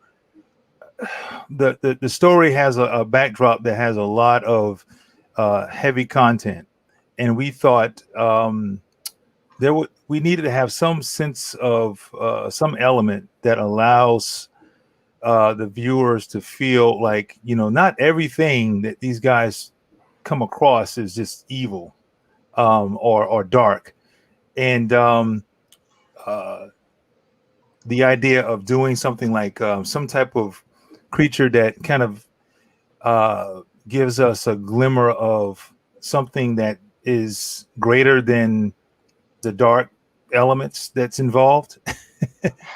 the story has a backdrop that has a lot of heavy content, and we thought we needed to have some sense of some element that allows the viewers to feel like, you know, not everything that these guys come across is just evil or dark. And the idea of doing something like some type of creature that kind of gives us a glimmer of something that is greater than the dark elements that's involved.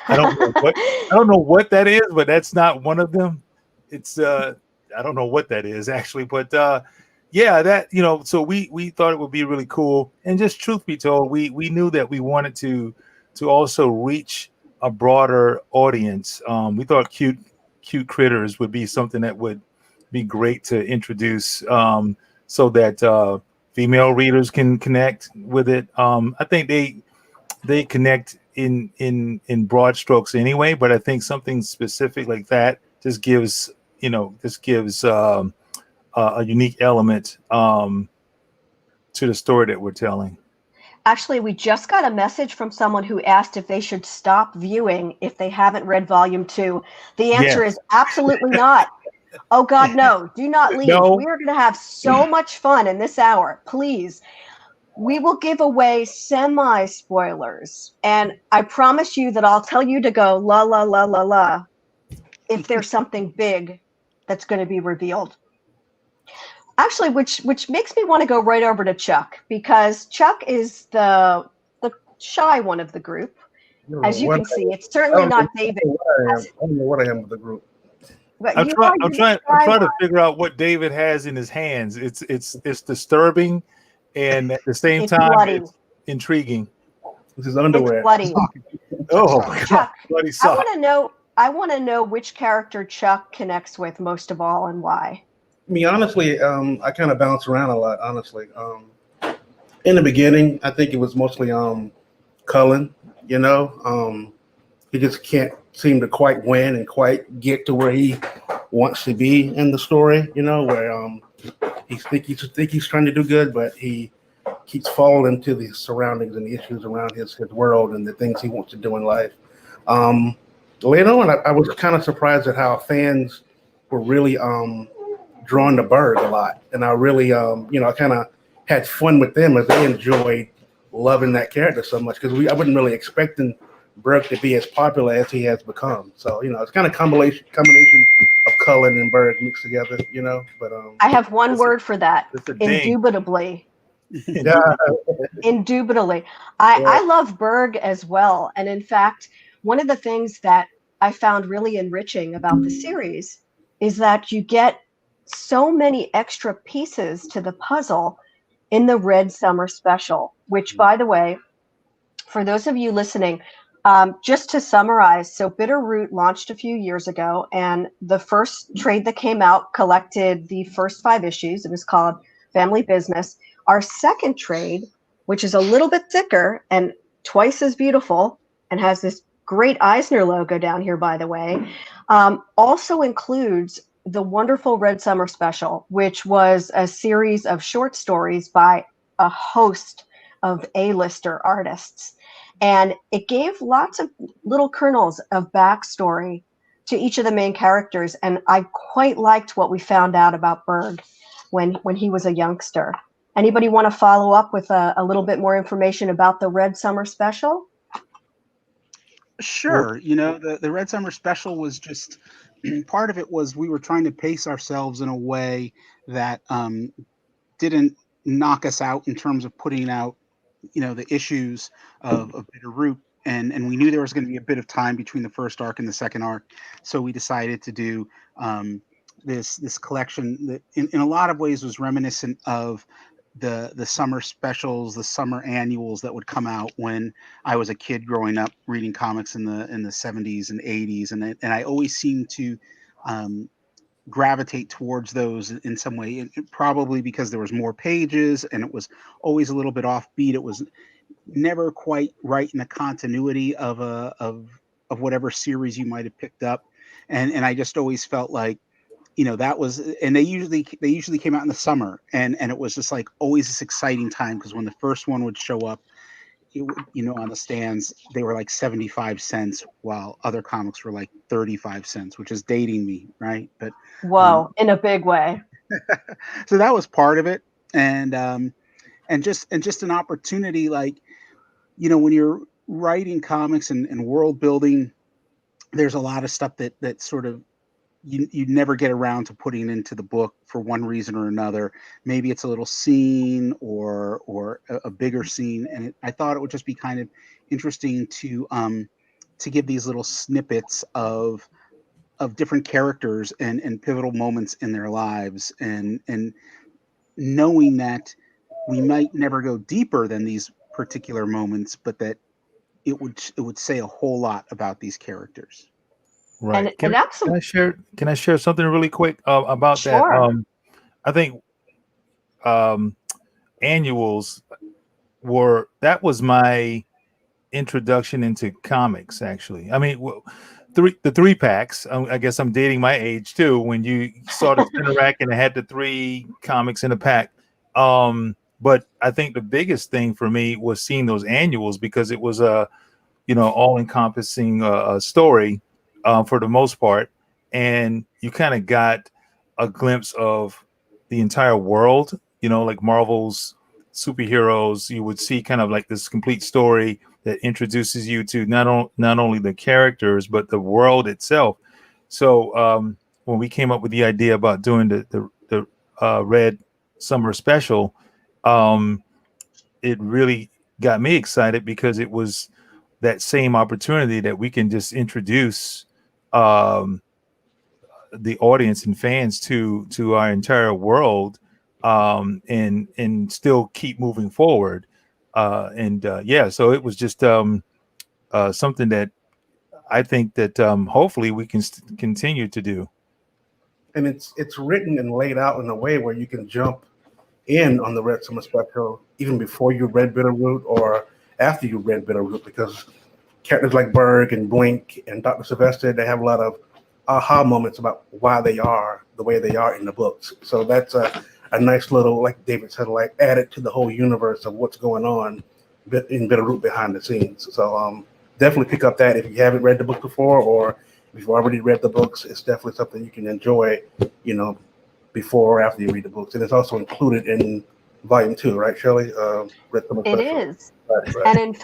I don't know what that is, but that's not one of them. It's I don't know what that is actually, but yeah, that, you know, so we thought it would be really cool. And just truth be told, we knew that we wanted to also reach a broader audience. We thought cute critters would be something that would be great to introduce, so that female readers can connect with it. I think they connect in broad strokes anyway, but I think something specific like that just gives, you know, a unique element to the story that we're telling. Actually, we just got a message from someone who asked if they should stop viewing if they haven't read volume 2. The answer Yes. is absolutely not. Oh God, no, do not leave. No. We are going to have so much fun in this hour. Please. We will give away semi-spoilers. And I promise you that I'll tell you to go la la la la la if there's something big that's going to be revealed. Actually, which makes me want to go right over to Chuck, because Chuck is the shy one of the group. As you can see, it's certainly not David. I don't know what I am with the group. But I'm you trying. are I'm the trying. shy I'm trying to one. figure out what David has in his hands. It's disturbing, and at the same It's time, bloody. it's intriguing. This is underwear. It's bloody. Oh, God, bloody sock. I want to know which character Chuck connects with most of all and why. I mean, honestly, I kind of bounce around a lot. Honestly, in the beginning, I think it was mostly Cullen. You know, he just can't seem to quite win and quite get to where he wants to be in the story. You know, where he think he's trying to do good, but he keeps falling into the surroundings and the issues around his world and the things he wants to do in life. Later on, I was kind of surprised at how fans were really drawn to Berg a lot, and I really, I kind of had fun with them as they enjoyed loving that character so much, because I wasn't really expecting Berg to be as popular as he has become. So, you know, it's kind of combination of Cullen and Berg mixed together, you know. But I have one word for that. It's a ding. Indubitably. Yeah. Indubitably. I love Berg as well. And in fact, one of the things that I found really enriching about the series is that you get so many extra pieces to the puzzle in the Red Summer Special, which, by the way, for those of you listening, just to summarize, so Bitterroot launched a few years ago, and the first trade that came out collected the first 5 issues. It was called Family Business. Our second trade, which is a little bit thicker and twice as beautiful and has this great Eisner logo down here, by the way, also includes the wonderful Red Summer Special, which was a series of short stories by a host of A-lister artists. And it gave lots of little kernels of backstory to each of the main characters. And I quite liked what we found out about Berg when he was a youngster. Anybody want to follow up with a little bit more information about the Red Summer Special? Sure. You know, the Red Summer Special was just part of it was we were trying to pace ourselves in a way that didn't knock us out in terms of putting out, you know, the issues of Bitterroot. And we knew there was going to be a bit of time between the first arc and the second arc. So we decided to do this collection that in a lot of ways was reminiscent of the summer specials, the summer annuals that would come out when I was a kid growing up reading comics in the 70s and 80s, and I always seemed to gravitate towards those in some way, and probably because there was more pages and it was always a little bit offbeat. It was never quite right in the continuity of whatever series you might have picked up, and I just always felt like, you know, that was, and they usually came out in the summer, and it was just like always this exciting time, because when the first one would show up, on the stands, they were like 75 cents, while other comics were like 35 cents, which is dating me, right? But Whoa, in a big way. so that was part of it, and just an opportunity, like, when you're writing comics and world building, there's a lot of stuff that sort of you never get around to putting into the book for one reason or another. Maybe it's a little scene or a bigger scene, and I thought it would just be kind of interesting to give these little snippets of different characters and pivotal moments in their lives, and knowing that we might never go deeper than these particular moments, but that it would say a whole lot about these characters. Right. And Can I share? Can I share something really quick about that? Sure. I think annuals that was my introduction into comics. Actually, I mean, the three packs. I guess I'm dating my age too. When you saw the spinner rack and it had the 3 comics in a pack. But I think the biggest thing for me was seeing those annuals, because it was a all encompassing story. For the most part, and you kind of got a glimpse of the entire world, like Marvel's superheroes. You would see kind of like this complete story that introduces you to not only the characters, but the world itself. So when we came up with the idea about doing the Red Summer Special, it really got me excited, because it was that same opportunity that we can just introduce the audience and fans to our entire world, and still keep moving forward. So it was just something that I think that hopefully we can continue to do. And it's written and laid out in a way where you can jump in on the Red Summer Special even before you read Bitterroot or after you read Bitterroot, because characters like Berg and Blink and Dr. Sylvester, they have a lot of aha moments about why they are the way they are in the books. So that's a nice little, like David said, like added to the whole universe of what's going on in Bitterroot behind the scenes. So definitely pick up that if you haven't read the book before, or if you've already read the books. It's definitely something you can enjoy, before or after you read the books. And it's also included in Volume 2, right, Shelley? Red Summer It Special. is. Right. And in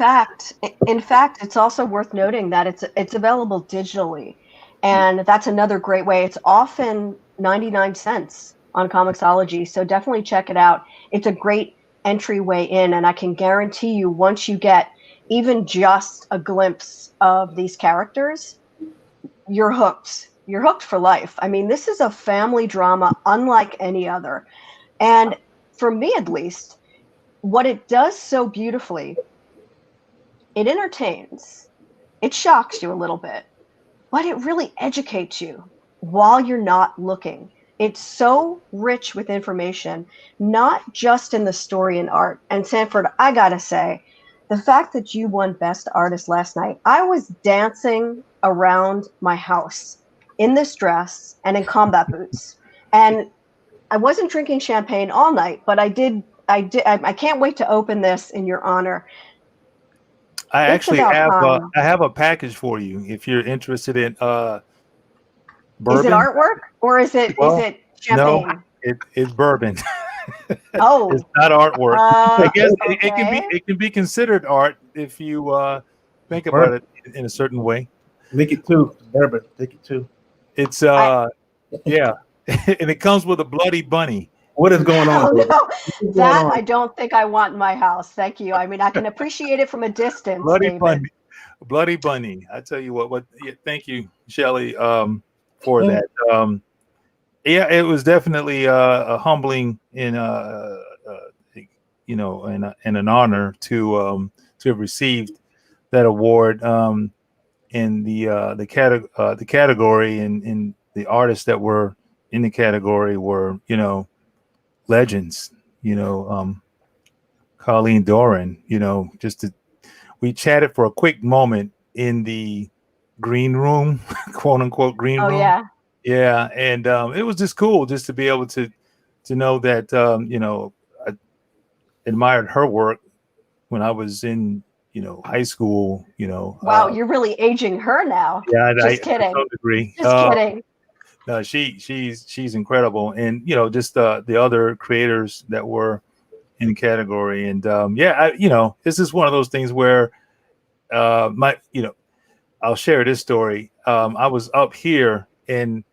fact, it's also worth noting that it's available digitally. And that's another great way. It's often 99 cents on Comixology. So definitely check it out. It's a great entryway in. And I can guarantee you, once you get even just a glimpse of these characters, you're hooked. You're hooked for life. I mean, this is a family drama unlike any other. And for me, at least, what it does so beautifully, it entertains, it shocks you a little bit, but it really educates you while you're not looking. It's so rich with information, not just in the story and art. And Sanford, I gotta say, the fact that you won Best Artist last night, I was dancing around my house in this dress and in combat boots. And I wasn't drinking champagne all night, but I can't wait to open this in your honor. I It's actually about have time. I have a package for you if you're interested in Is bourbon. it artwork or is it Well, no, champagne? it's bourbon. Oh, It's not artwork. I guess okay. it can be considered art if you think about Bourbon. it in a certain way. Make it 2. Bourbon. Take it 2. It's yeah, and it comes with a bloody bunny. What is going on? Oh David? no, What's going that on? I don't think I want in my house. Thank you. I mean, I can appreciate it from a distance, Bloody David. bunny. Bloody bunny. I tell you what. Yeah, thank you, Shelley, for that. Yeah, it was definitely a humbling and and an honor to have received that award. In the category, and the artists that were in the category were legends. Colleen Doran. We chatted for a quick moment in the green room, quote unquote green Oh room. yeah. Yeah, and it was just cool just to be able to know that I admired her work when I was in high school. Wow, you're really aging her now. Yeah, Just to kidding. some degree. Just kidding. No, she's incredible, and just the other creators that were in the category, and this is one of those things where I'll share this story. I was up here, and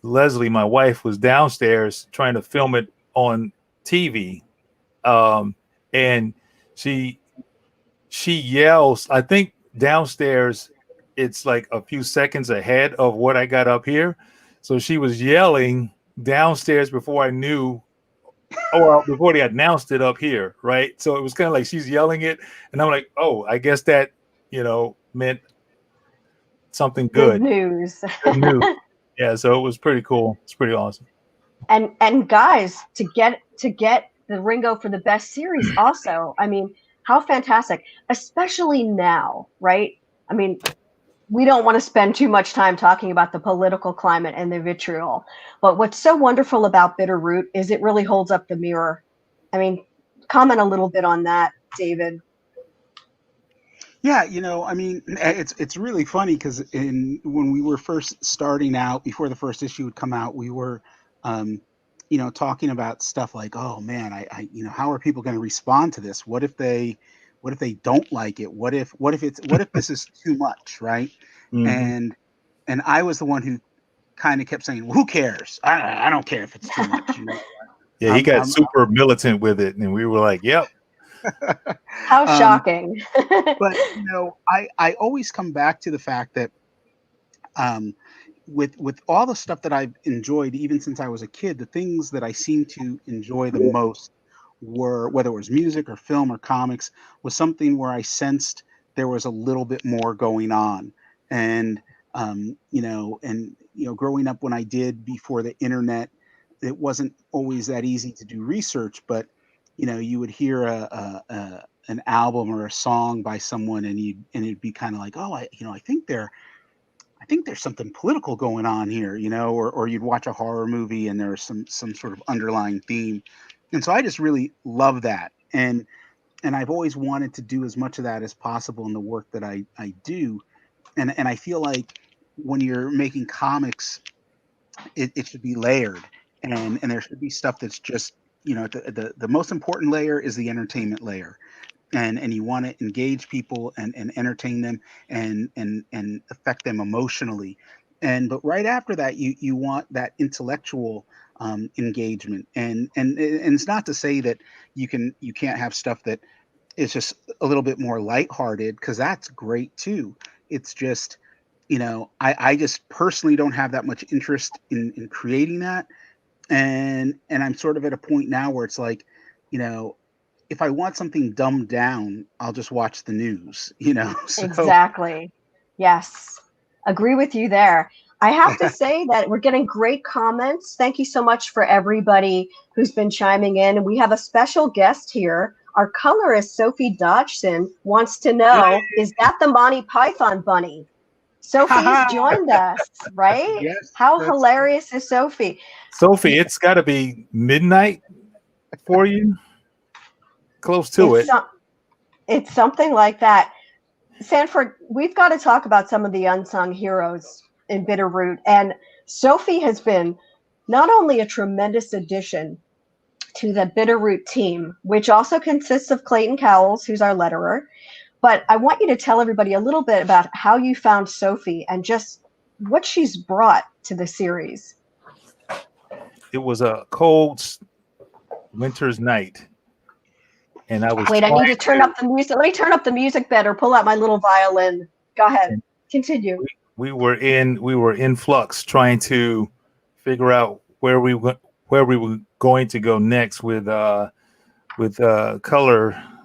Leslie, my wife, was downstairs trying to film it on TV, and she yells. I think downstairs, it's like a few seconds ahead of what I got up here. So she was yelling downstairs before I knew, before they announced it up here, right? So it was kind of like she's yelling it, and I'm like, oh, I guess that meant something Good good. news. Good news. Yeah, so it was pretty cool. It's pretty awesome. And guys, to get the Ringo for the best series also, I mean, how fantastic, especially now, right? I mean, we don't want to spend too much time talking about the political climate and the vitriol, but what's so wonderful about Bitterroot is it really holds up the mirror. I mean, comment a little bit on that, David. Yeah, I mean, it's really funny because when we were first starting out, before the first issue would come out, we were, talking about stuff like, oh man, I how are people going to respond to this? What if they don't like it? What if this is too much, right? Mm-hmm. And I was the one who kind of kept saying, well, who cares? I don't care if it's too much. Yeah, he got super militant with it, and we were like, yep. How shocking. But I always come back to the fact that with all the stuff that I've enjoyed, even since I was a kid, the things that I seem to enjoy the most were, whether it was music or film or comics, was something where I sensed there was a little bit more going on. And growing up when I did before the internet, it wasn't always that easy to do research, but you would hear an album or a song by someone, and it'd be kind of like, oh, I think there's something political going on here, or you'd watch a horror movie and there's some sort of underlying theme. And so I just really love that. And I've always wanted to do as much of that as possible in the work that I do. And I feel like when you're making comics, it should be layered, and there should be stuff that's just, the most important layer is the entertainment layer. And you want to engage people and entertain them and affect them emotionally. But right after that, you want that intellectual engagement. And it's not to say that you can't have stuff that is just a little bit more lighthearted, because that's great too. It's just, I just personally don't have that much interest in creating that. And I'm sort of at a point now where it's like, if I want something dumbed down, I'll just watch the news, So. Exactly. Yes. Agree with you there. I have to say that we're getting great comments. Thank you so much for everybody who's been chiming in. We have a special guest here. Our colorist, Sophie Dodgson, wants to know, is that the Monty Python bunny? Sophie's joined us, right? Yes. How hilarious is Sophie? Sophie, it's got to be midnight for you. Close to it. It's something like that. Sanford, we've got to talk about some of the unsung heroes in Bitterroot. And Sophie has been not only a tremendous addition to the Bitterroot team, which also consists of Clayton Cowles, who's our letterer, but I want you to tell everybody a little bit about how you found Sophie and just what she's brought to the series. It was a cold winter's night, and I was. Wait, I need to turn up the music. Let me turn up the music better. Pull out my little violin. Go ahead. Continue. We were in flux, trying to figure out where we were going to go next with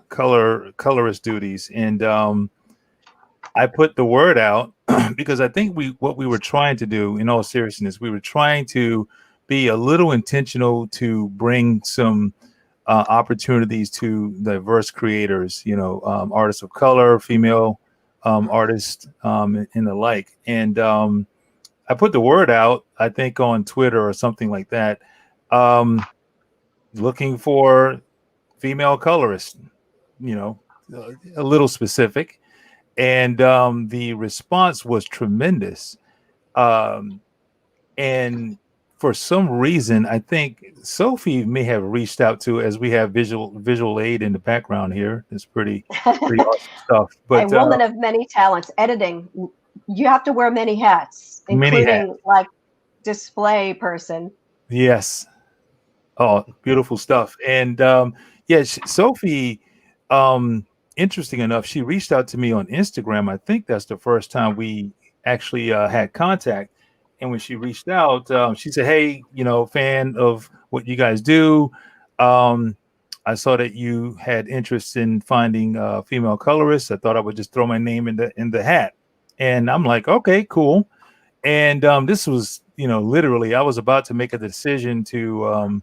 colorist duties, and I put the word out because I think what we were trying to do, in all seriousness, we were trying to be a little intentional to bring some opportunities to diverse creators, artists of color, female artists, and the like. And I put the word out, I think on Twitter or something like that, looking for female colorists, a little specific, and the response was tremendous. Um, and for some reason, I think Sophie may have reached out to, as we have visual aid in the background here. It's pretty awesome stuff. A But woman of many talents, editing. You have to wear many hats, many including like display person. yes. Oh, beautiful stuff. And yeah, Sophie, um, interesting enough, she reached out to me on Instagram. I think that's the first time we actually had contact. And when she reached out, she said, "Hey, fan of what you guys do. Um, I saw that you had interest in finding female colorists. I thought I would just throw my name in the hat." And I'm like, "Okay, cool." And this was, literally, I was about to make a decision to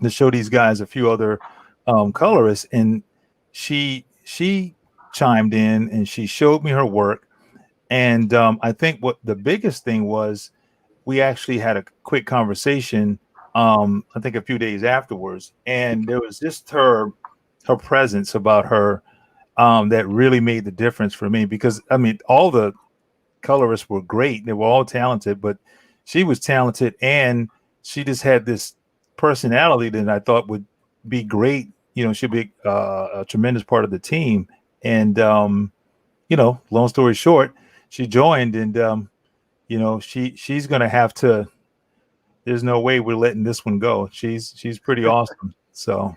show these guys a few other colorists, and she chimed in and she showed me her work. And I think what the biggest thing was, we actually had a quick conversation, I think a few days afterwards, and there was just her presence about her that really made the difference for me, because I mean, all the colorists were great, they were all talented, but she was talented, and she just had this personality that I thought would be great. She'd be a tremendous part of the team. And long story short, she joined, and she's gonna have to. There's no way we're letting this one go. She's pretty awesome. So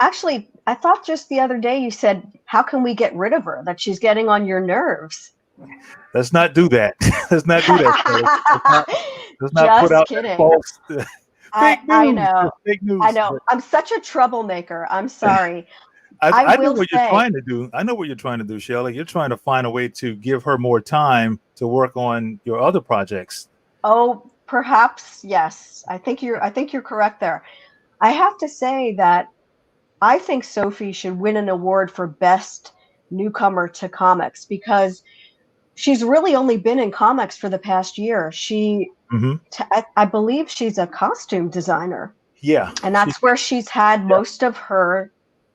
Actually, I thought just the other day you said, "How can we get rid of her? That she's getting on your nerves." let's not do that. Let's not do that. Let's not put Just out that kidding. false fake I news. know. Fake news. I know. I'm such a troublemaker. I'm sorry. I know will what you're say, trying to do. I know what you're trying to do, Shelley. You're trying to find a way to give her more time to work on your other projects. oh, perhaps yes. I think you're correct there. I have to say that I think Sophie should win an award for best newcomer to comics, because she's really only been in comics for the past year. Mhm. I believe she's a costume designer, Yeah. and that's where she's had most of her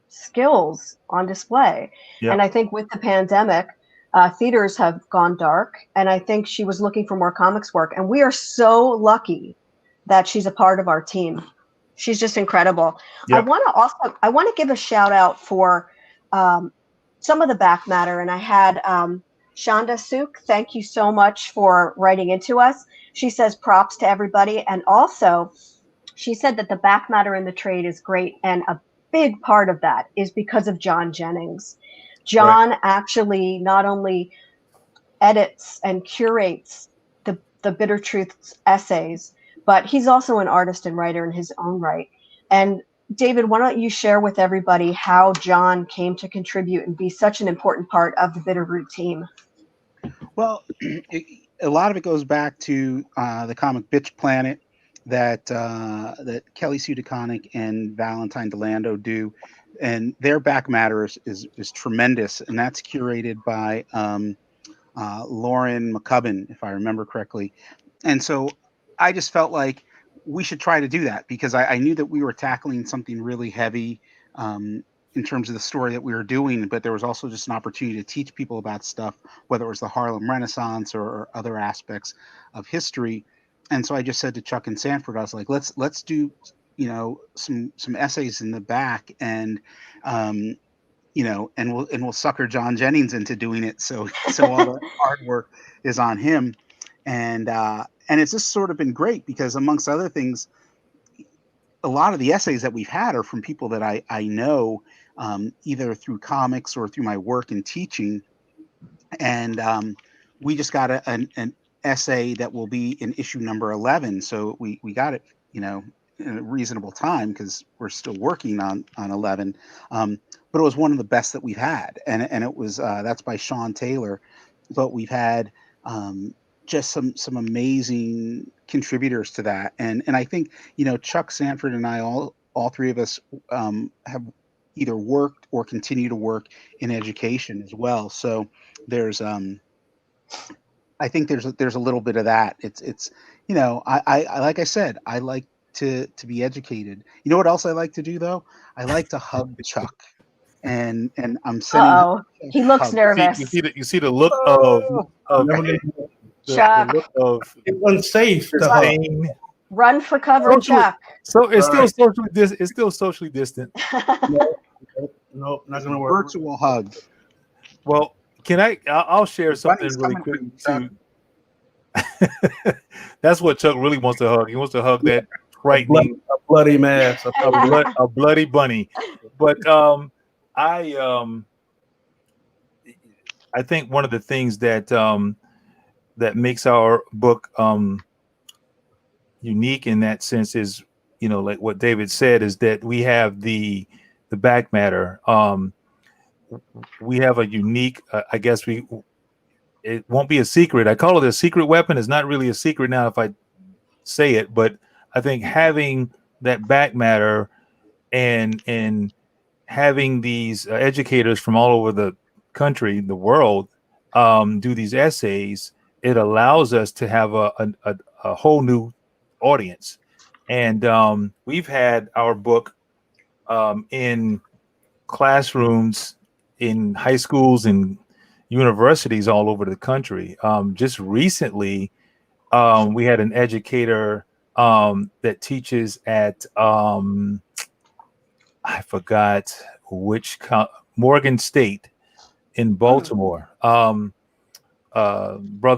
skills on display. Yeah. And I think with the pandemic, theaters have gone dark, and I think she was looking for more comics work. And we are so lucky that she's a part of our team. She's just incredible. Yep. I want to give a shout out for some of the back matter, and I had Shonda Suk. Thank you so much for writing into us. She says props to everybody, and also she said that the back matter in the trade is great, and a big part of that is because of John Jennings. John actually not only edits and curates the Bitter Truths essays, but he's also an artist and writer in his own right. And David, why don't you share with everybody how John came to contribute and be such an important part of the Bitterroot team? Well, a lot of it goes back to the comic Bitch Planet that Kelly Sue DeConnick and Valentine Delando do, and their back matter is tremendous, and that's curated by Lauren McCubbin, if I remember correctly. And so I just felt like we should try to do that, because I knew that we were tackling something really heavy in terms of the story that we were doing, but there was also just an opportunity to teach people about stuff, whether it was the Harlem Renaissance or other aspects of history. And so I just said to Chuck and Sanford, I was like, let's do some essays in the back, and and we'll sucker John Jennings into doing it. So all the hard work is on him. And it's just sort of been great, because amongst other things, a lot of the essays that we've had are from people that I know, either through comics or through my work in teaching. And we just got an essay that will be in issue number 11. So we got it, in a reasonable time, because we're still working on 11. But it was one of the best that we've had. And it was, that's by Sean Taylor. But we've had just some amazing contributors to that. And I think, Chuck, Sanford, and I, all three of us have either worked or continue to work in education as well. So there's I think there's a little bit of that. It's I like I said, I like to be educated. You know what else I like to do though? I like to hug Chuck. and I'm sending Uh-oh. He looks hugs. nervous. You see the look of Never gonna- the Chuck. look of It's unsafe to hug. disdain. Run for cover, Socially, Chuck. so it's still Right. it's still socially distant. No, not gonna work. Virtual hug. Well, I'll share something Bunny's really coming quick for you, Chuck. too. That's what Chuck really wants to hug. He wants to hug that frightening A bloody mess. a bloody bunny. But I think one of the things that that makes our book unique in that sense is, like what David said, is that we have the back matter. We have a unique, I guess it won't be a secret. I call it a secret weapon. It's not really a secret now if I say it, but I think having that back matter and having these educators from all over the country, the world, do these essays, it allows us to have a whole new audience. And we've had our book in classrooms in high schools and universities all over the country. Just recently, we had an educator that teaches at I forgot which Morgan State in Baltimore. Brother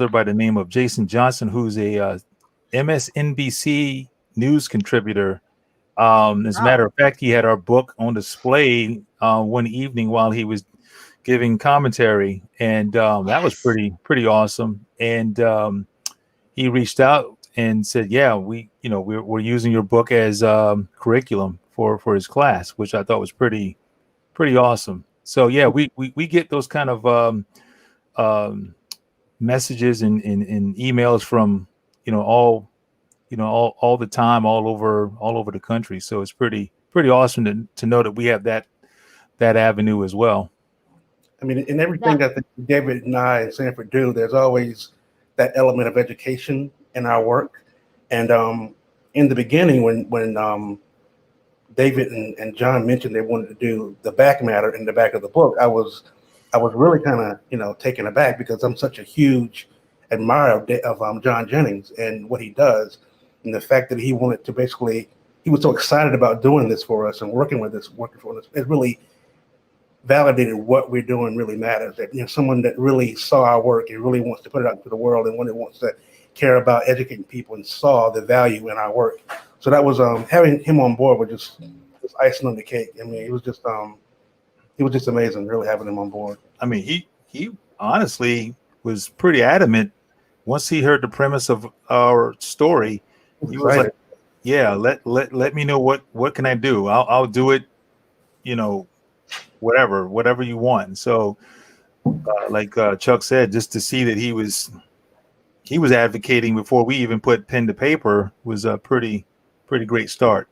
by the name of Jason Johnson, who's a MSNBC news contributor. As a matter of fact, he had our book on display one evening while he was giving commentary, and that was pretty awesome. And he reached out and said, "Yeah, we're using your book as curriculum for his class," which I thought was pretty awesome. So yeah, we get those kind of messages and emails from all the time, all over the country. So it's pretty awesome to know that we have that avenue as well. I mean, in everything I think David and I and Sanford do, there's always that element of education in our work. And in the beginning, when David and John mentioned they wanted to do the back matter in the back of the book, I was really kind of taken aback, because I'm such a huge admirer of John Jennings and what he does, and the fact that he wanted to he was so excited about doing this for us and working for us. It really validated what we're doing really matters. That someone that really saw our work and really wants to put it out to the world, and one that wants to care about educating people and saw the value in our work. So that was having him on board was just icing on the cake. I mean, it was just amazing, really having him on board. I mean, he honestly was pretty adamant once he heard the premise of our story. He was like, "Yeah, let me know what can I do? I'll do it, whatever you want." So, like Chuck said, just to see that he was advocating before we even put pen to paper was a pretty great start.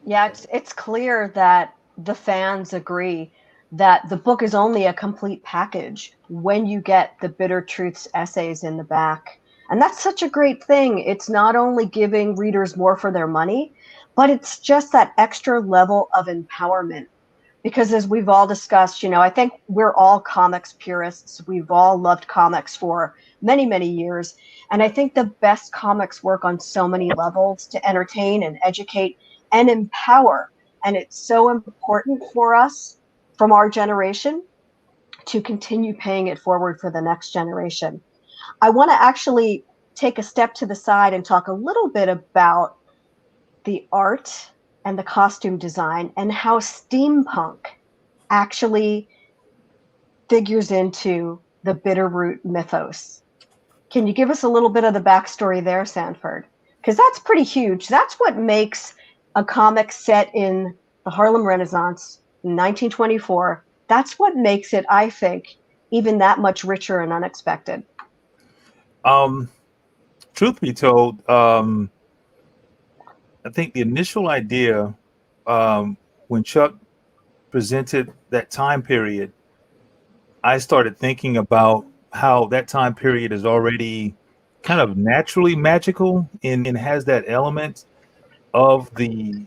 Yeah, it's clear that the fans agree that the book is only a complete package when you get the Bitter Truths essays in the back. And that's such a great thing. It's not only giving readers more for their money, but it's just that extra level of empowerment. Because as we've all discussed, I think we're all comics purists. We've all loved comics for many, many years. And I think the best comics work on so many levels to entertain and educate and empower. And it's so important for us from our generation to continue paying it forward for the next generation. I want to actually take a step to the side and talk a little bit about the art and the costume design and how steampunk actually figures into the Bitterroot mythos. Can you give us a little bit of the backstory there, Sanford? Because that's pretty huge. That's what makes a comic set in the Harlem Renaissance in 1924. That's what makes it, I think, even that much richer and unexpected. Truth be told, I think the initial idea, when Chuck presented that time period, I started thinking about how that time period is already kind of naturally magical and has that element of the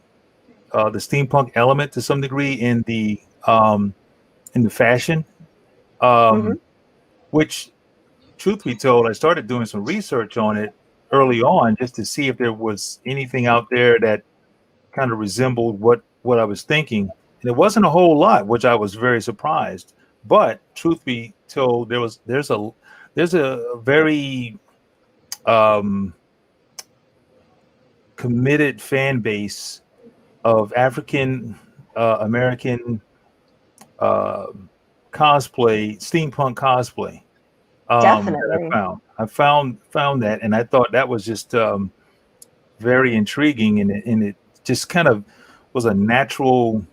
steampunk element to some degree in the in the fashion, which, truth be told, I started doing some research on it early on just to see if there was anything out there that kind of resembled what I was thinking. And it wasn't a whole lot, which I was very surprised. But truth be told, there's a very committed fan base of African American cosplay, steampunk cosplay. That Definitely. I found that, and I thought that was just very intriguing, and it just kind of was a natural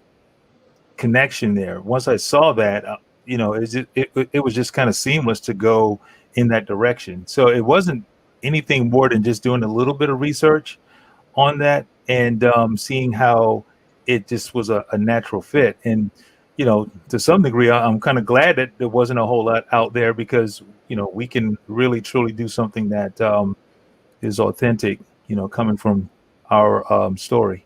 connection there. Once I saw that, it was just kind of seamless to go in that direction. So it wasn't anything more than just doing a little bit of research on that and seeing how it just was a natural fit. And to some degree, I'm kind of glad that there wasn't a whole lot out there, because we can really truly do something that is authentic, coming from our story.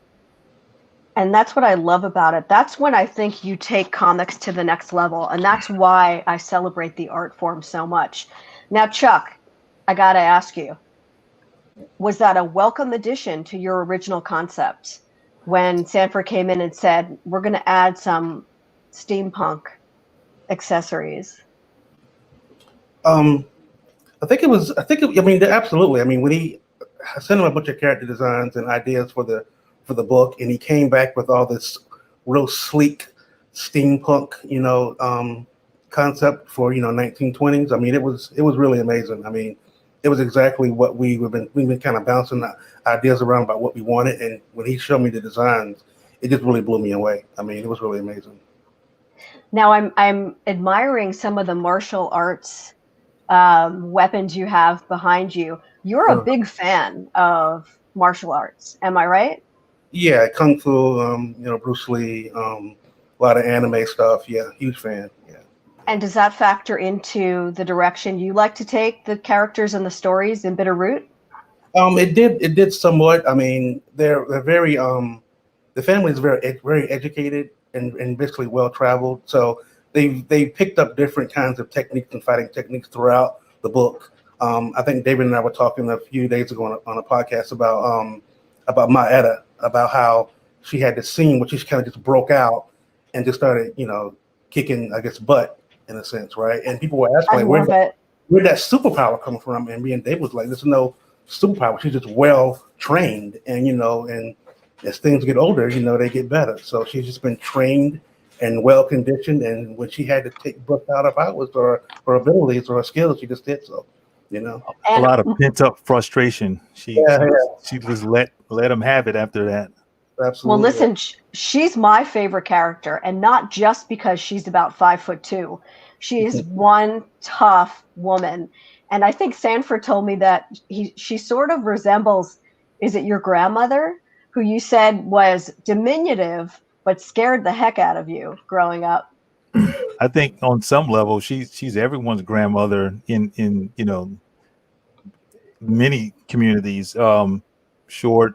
And that's what I love about it. That's when I think you take comics to the next level. And that's why I celebrate the art form so much. Now, Chuck, I got to ask you, was that a welcome addition to your original concept when Sanford came in and said, we're going to add some steampunk accessories? I mean, absolutely. I mean, when I sent him a bunch of character designs and ideas for the book, and he came back with all this real sleek steampunk, concept for 1920s. I mean, it was really amazing. I mean, it was exactly what we've been kind of bouncing the ideas around about what we wanted, and when he showed me the designs, it just really blew me away. I mean, it was really amazing. Now I'm admiring some of the martial arts weapons you have behind you. You're a big fan of martial arts, am I right? Yeah, Kung Fu, Bruce Lee, a lot of anime stuff. Yeah, huge fan. Yeah. And does that factor into the direction you like to take the characters and the stories in Bitterroot? It did somewhat. I mean, they're very the family is very educated and basically well traveled. So they picked up different kinds of techniques and fighting techniques throughout the book. I think David and I were talking a few days ago on a podcast about Maeda, about how she had this scene where she kind of just broke out and just started, kicking, I guess, butt in a sense, right? And people were asking, like, where'd that superpower come from? And me and Dave was like, there's no superpower. She's just well trained, and and as things get older, they get better. So she's just been trained and well conditioned, and when she had to take books out of hours or her abilities or her skills, she just did so. A lot of pent up frustration. She just let them have it after that. Absolutely. Well, listen, she's my favorite character, and not just because she's about 5'2". She is one tough woman, and I think Sanford told me that she sort of resembles, is it your grandmother, who you said was diminutive but scared the heck out of you growing up? I think on some level she's everyone's grandmother in many communities. Short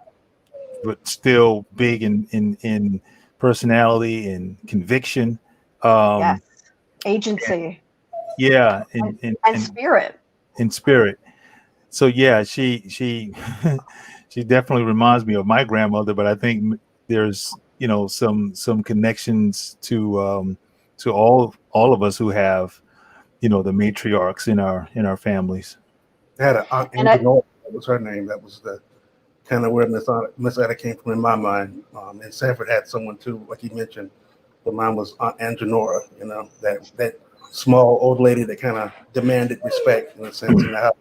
but still big in personality and conviction. Yes, agency. Yeah, and spirit. In spirit. So yeah, she she definitely reminds me of my grandmother, but I think there's some connections to all of us who have the matriarchs in our families. I had an aunt Angela, that was her name. That was the kind of where Miss Etta came from in my mind. And Sanford had someone too, like he mentioned, but mine was Aunt Angenora. That small old lady that kind of demanded respect in a sense in the house.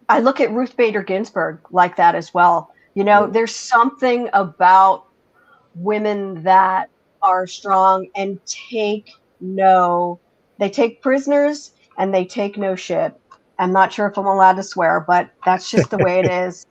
I look at Ruth Bader Ginsburg like that as well. There's something about women that are strong and they take prisoners and they take no shit. I'm not sure if I'm allowed to swear, but that's just the way it is.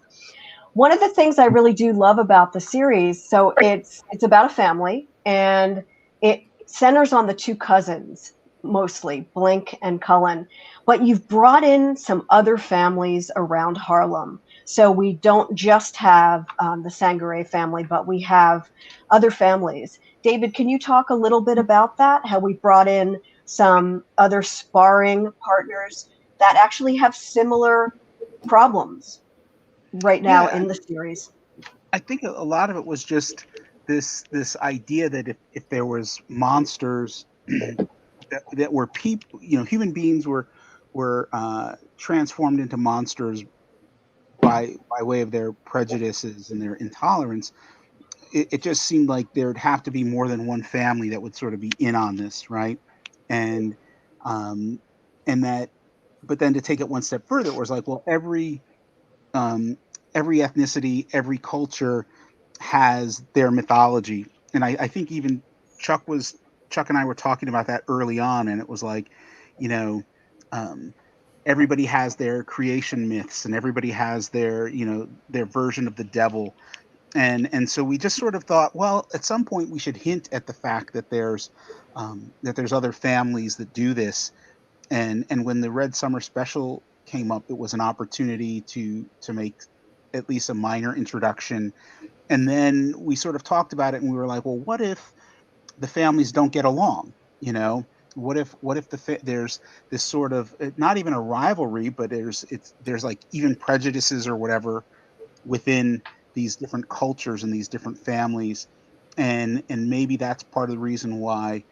One of the things I really do love about the series, so it's about a family, and it centers on the two cousins, mostly Blink and Cullen, but you've brought in some other families around Harlem. So we don't just have the Sangaré family, but we have other families. David, can you talk a little bit about that? How we brought in some other sparring partners that actually have similar problems right now Yeah, in the series. I think a lot of it was just this idea that if there was monsters that were people, human beings were transformed into monsters by way of their prejudices and their intolerance. It just seemed like there'd have to be more than one family that would sort of be in on this, right? And um, and that, but then to take it one step further, it was like, well, um, every ethnicity, every culture has their mythology, and I think even Chuck and I were talking about that early on, and it was like, you know, um, everybody has their creation myths, and everybody has their their version of the devil, and so we just sort of thought, well, at some point we should hint at the fact that there's other families that do this, and when the Red Summer Special came up, it was an opportunity to make at least a minor introduction. And then we sort of talked about it, and we were like, well, what if the families don't get along? You know, what if there's this sort of not even a rivalry, but there's like even prejudices or whatever within these different cultures and these different families, and maybe that's part of the reason why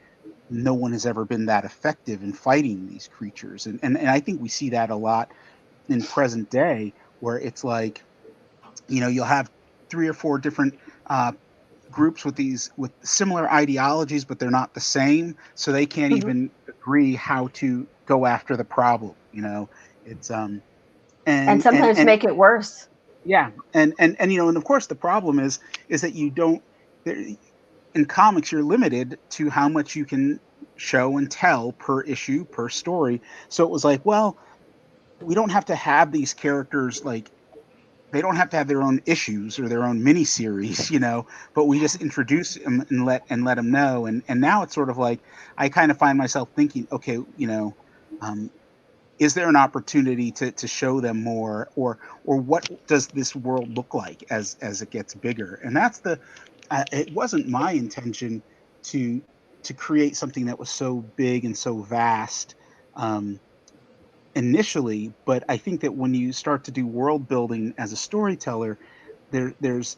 no one has ever been that effective in fighting these creatures. And I think we see that a lot in present day, where it's like, you'll have three or four different uh, groups with similar ideologies, but they're not the same, so they can't Mhm. even agree how to go after the problem. It's And sometimes and make it worse. yeah, and of course the problem is that you don't there, in comics you're limited to how much you can show and tell per issue, per story. So it was like, well, we don't have to have these characters, like, they don't have to have their own issues or their own miniseries, but we just introduce them and let them know. And now it's sort of like, I kind of find myself thinking, okay, um, is there an opportunity to show them more, or what does this world look like as it gets bigger? And that's it wasn't my intention to to create something that was so big and so vast, um, initially, but I think that when you start to do world building as a storyteller, there's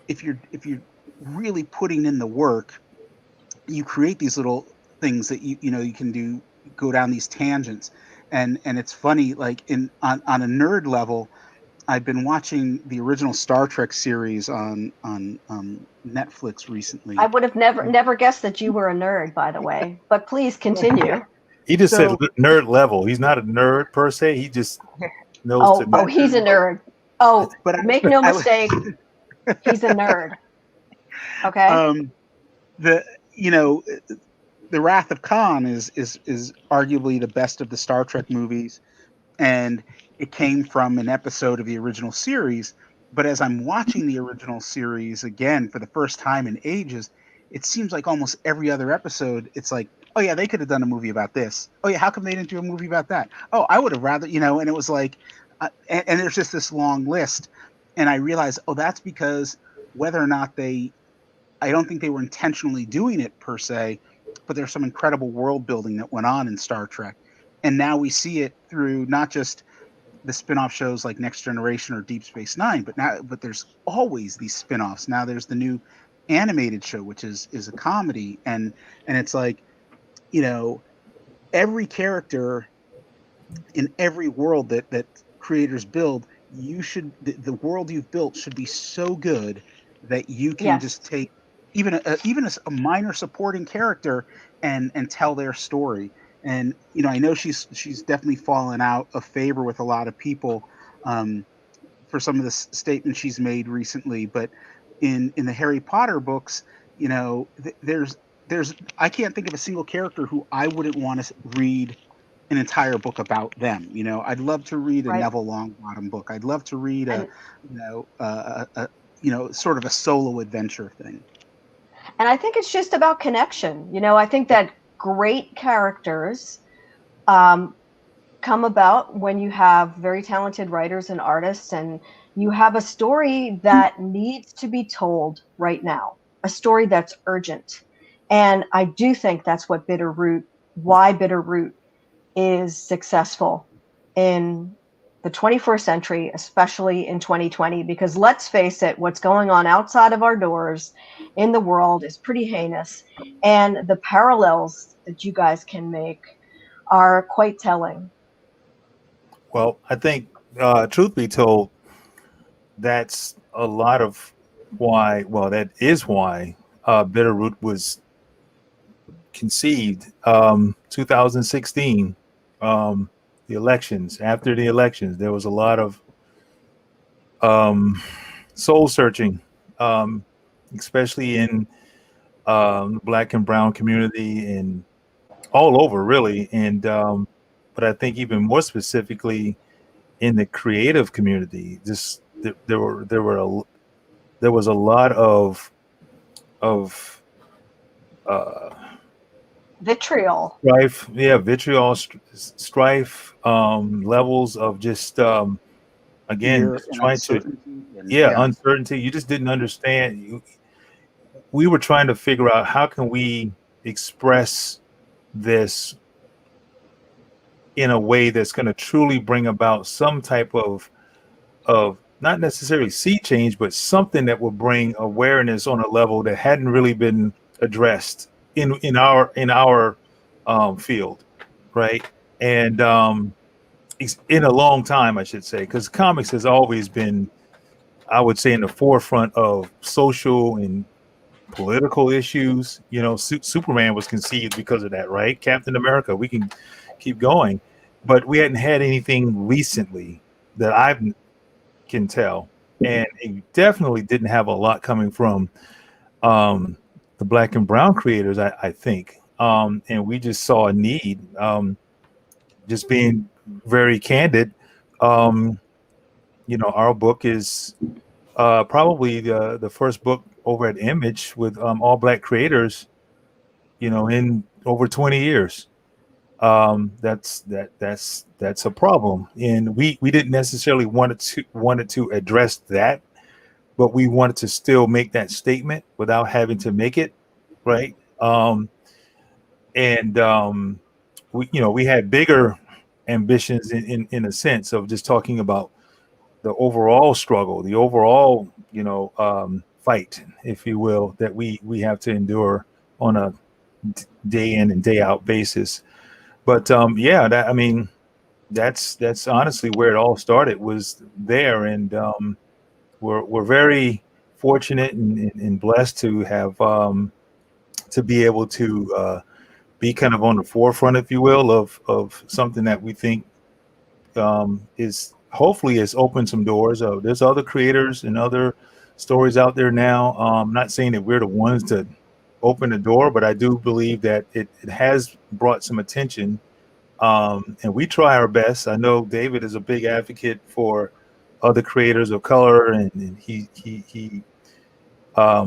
if you're really putting in the work, you create these little things that you can go down these tangents. And it's funny, like, on a nerd level, I've been watching the original Star Trek series on Netflix I recently. would have never guessed that you were a nerd, by the way. But please continue. He just said So nerd level. He's not a nerd per se. He just knows to. Oh, he's a nerd. Oh, but make no I, mistake, he's a nerd. Okay. um the you know the Wrath of Khan is arguably the best of the Star Trek movies, and it came from an episode of the original series. But as I'm watching the original series again for the first time in ages, it seems like almost every other episode, it's like, oh yeah, they could have done a movie about this. Oh yeah, how come they didn't do a movie about that? Oh, I would have rather, and it was like, and there's just this long list, and I realized, oh, that's because whether or not I don't think they were intentionally doing it per se, but there's some incredible world building that went on in Star Trek. And now we see it through not just the spin-off shows like Next Generation or Deep Space Nine, but there's always these spin-offs. Now there's the new animated show, which is a comedy, and it's like, you know, every character in every world that creators build, the world you've built should be so good that you can Yes. just take even a minor supporting character and tell their story. And I know she's definitely fallen out of favor with a lot of people, for some of the statements she's made recently. But in the Harry Potter books, there's I can't think of a single character who I wouldn't want to read an entire book about them. I'd love to read a Right. Neville Longbottom book. I'd love to read And sort of a solo adventure thing. and I think it's just about connection. I think that great characters, um, come about when you have very talented writers and artists, and you have a story that needs to be told right now, a story that's urgent. And I do think that's what why Bitterroot is successful in the 21st century, especially in 2020, because let's face it, what's going on outside of our doors in the world is pretty heinous. And the parallels that you guys can make are quite telling. Well, I think, truth be told, that's a lot of why. Well, that is why Bitterroot was conceived. 2016, the elections. After the elections, there was a lot of soul searching, um, especially in Black and Brown community and all over, really. And but I think even more specifically in the creative community, just there was a lot of uh, Vitriol. strife, vitriol, strife, levels of just again Fear just and trying to, uncertainty. And yeah. uncertainty. You just didn't understand. We were trying to figure out how can we express this in a way that's going to truly bring about some type of not necessarily sea change, but something that will bring awareness on a level that hadn't really been addressed in our field, right? And in a long time, I should say, because comics has always been, I would say, in the forefront of social and political issues. You know, Superman was conceived because of that, right? Captain America. We can keep going, but we hadn't had anything recently that I can tell, and it definitely didn't have a lot coming from the Black and Brown creators. I think, and we just saw a need. Just being very candid, um, our book is probably the first book over at Image with all Black creators, in over 20 years. That's a problem, and we didn't necessarily wanted to address that, but we wanted to still make that statement without having to make it right. And we had bigger ambitions in a sense of just talking about the overall struggle, the overall fight, if you will, that we have to endure on a day in and day out basis. But that's honestly where it all started, was there. And we're very fortunate and blessed to have to be able to be kind of on the forefront, if you will, of something that we think is hopefully has opened some doors. There's other creators and other stories out there now. Not saying that we're the ones to open the door, but I do believe that it has brought some attention, and we try our best. I know David is a big advocate for other creators of color, and he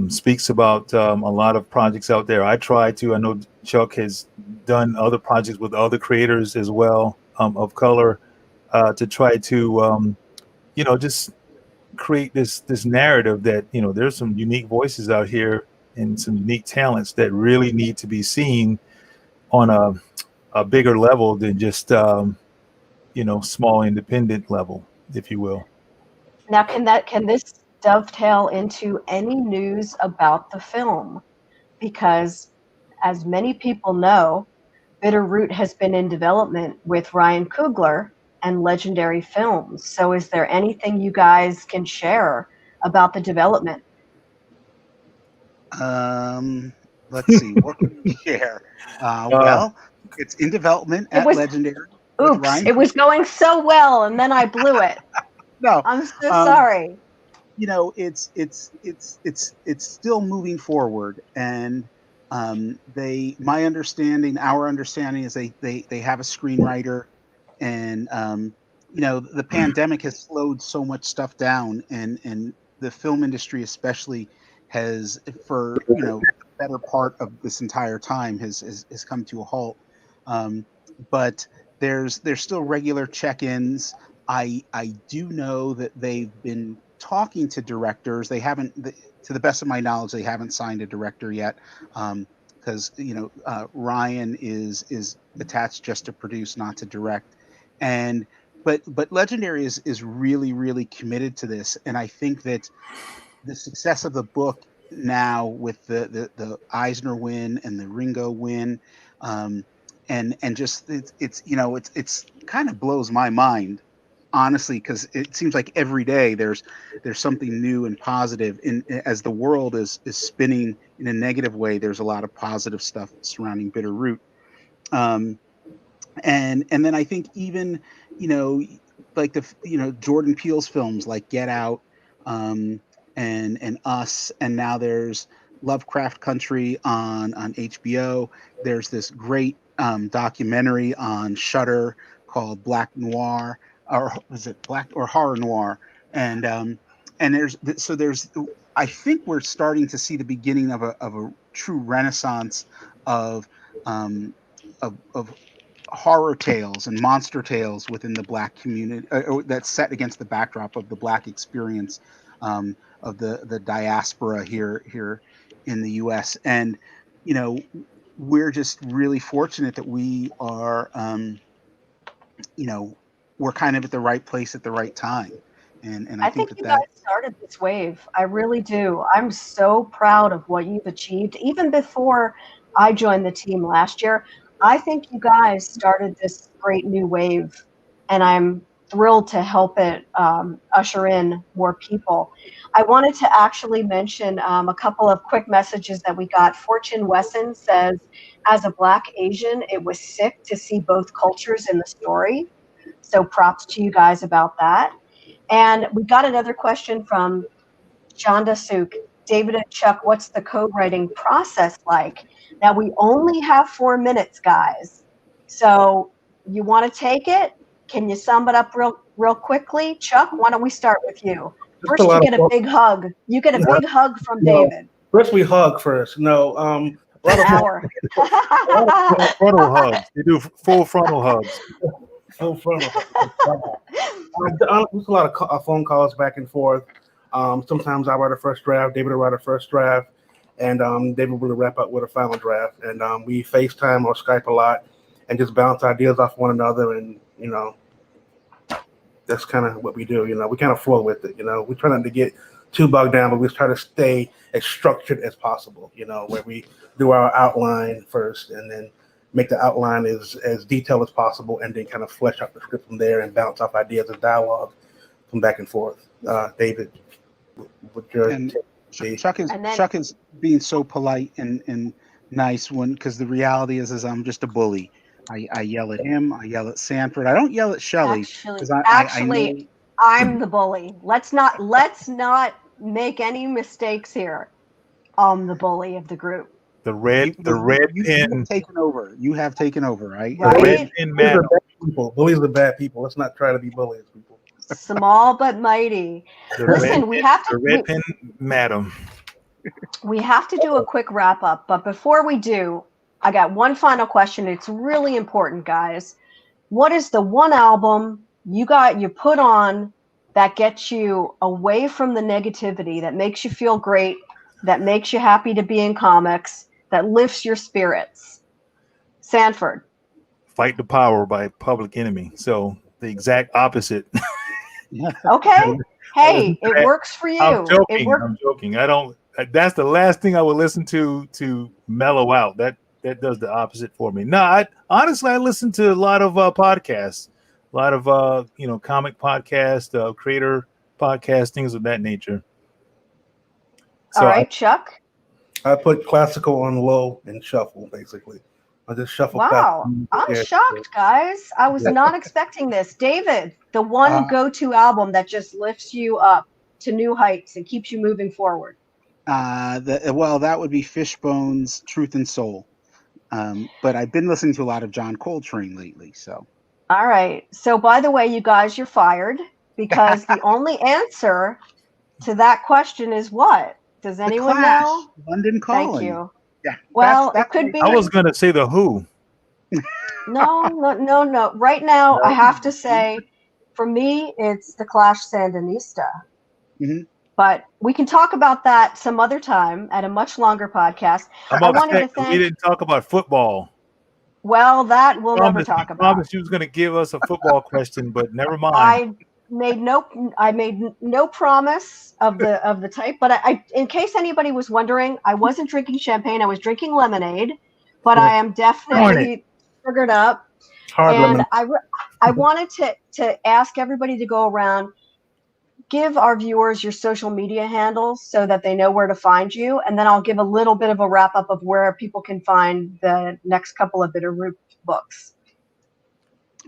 speaks about a lot of projects out there. I try to. I know Chuck has done other projects with other creators as well, of color, to try to just create this narrative that there's some unique voices out here and some unique talents that really need to be seen on a bigger level than just small independent level, if you will. Now, can this dovetail into any news about the film? Because as many people know, Bitterroot has been in development with Ryan Coogler and Legendary Films. So is there anything you guys can share about the development? Let's see. What can we share? Well, it's in development at Legendary. Oops, it was going so well, and then I blew it. No, I'm so sorry. It's still moving forward, and our understanding is they have a screenwriter, and the pandemic has slowed so much stuff down, and the film industry especially has, for the better part of this entire time, has come to a halt. But there's still regular check-ins. I do know that they've been talking to directors. They haven't, to the best of my knowledge, they haven't signed a director yet, because Ryan is attached just to produce, not to direct. And but Legendary is really committed to this, and I think that the success of the book now with the Eisner win and the Ringo win, and just it's kind of blows my mind, honestly, because it seems like every day there's something new and positive. As the world is spinning in a negative way, there's a lot of positive stuff surrounding Bitterroot. And then I think even like Jordan Peele's films like Get Out, and Us, and now there's Lovecraft Country on HBO. There's this great documentary on Shudder called Black Noir, or was it Black or Horror Noir? And there's I think we're starting to see the beginning of a true renaissance of horror tales and monster tales within the Black community, that's set against the backdrop of the Black experience, of the diaspora here in the U.S. And we're just really fortunate that we are we're kind of at the right place at the right time. And I think you guys started this wave. I really do. I'm so proud of what you've achieved. Even before I joined the team last year, I think you guys started this great new wave, and I'm thrilled to help it usher in more people. I wanted to actually mention a couple of quick messages that we got. Fortune Wesson says, as a Black Asian, it was sick to see both cultures in the story. So props to you guys about that. And we got another question from John Dasuk. David and Chuck, what's the co-writing process like? Now, we only have 4 minutes, guys. So you want to take it? Can you sum it up real quickly? Chuck, why don't we start with you? First, you get a big hug. You get a big hug from David. First, we hug first. No, an hour. Frontal hugs. They do full frontal hugs. Full frontal hugs. There's a lot of phone calls back and forth. Sometimes I write a first draft, David will write a first draft, and David will wrap up with a final draft. And we FaceTime or Skype a lot and just bounce ideas off one another. And, that's kind of what we do. We kind of flow with it. We try not to get too bogged down, but we try to stay as structured as possible, where we do our outline first and then make the outline as detailed as possible and then kind of flesh out the script from there and bounce off ideas and dialogue from back and forth. David, Chuck is being so polite and nice because the reality is I'm just a bully. I yell at him. I yell at Sanford. I don't yell at Shelley because I'm the bully. Let's not make any mistakes here. I'm the bully of the group. The red pin. You have taken over. You have taken over, right? Right? The red pin madam. Bullies are bad people. Let's not try to be bullies, people. Small but mighty. Listen, we have to. The red pin madam. We have to do a quick wrap up, but before we do, I got one final question. It's really important, guys. What is the one album you put on that gets you away from the negativity, that makes you feel great, that makes you happy to be in comics, that lifts your spirits? Sanford. Fight the Power by Public Enemy. So the exact opposite. Okay. Hey, it works for you. I'm joking. That's the last thing I would listen to mellow out. That does the opposite for me. No, I listen to a lot of podcasts, a lot of comic podcasts, creator podcasts, things of that nature. So all right, Chuck. I put classical on low and shuffle, basically. I just shuffle. Wow, I'm shocked, guys. I was not expecting this. David, the one go-to album that just lifts you up to new heights and keeps you moving forward. That would be Fishbone's Truth and Soul. But I've been listening to a lot of John Coltrane lately. So. All right. So, by the way, you guys, you're fired because the only answer to that question is what? Does anyone know? London Calling. Thank you. Yeah. Well, it could be. I was going to say The Who. No. Right now, I have to say, for me, it's the Clash Sandinista. Mhm. But we can talk about that some other time at a much longer podcast. I'm I wanted to upset 'cause we thank. didn't talk about football. Well, that we'll never Promise, talk you about. promised you was going to give us a football question, but never mind. I made no promise of the type, but I in case anybody was wondering, I wasn't drinking champagne. I was drinking lemonade, but I am definitely sugared up. Hard And lemon. I wanted to ask everybody to go around, give our viewers your social media handles so that they know where to find you, and then I'll give a little bit of a wrap up of where people can find the next couple of Bitterroot books.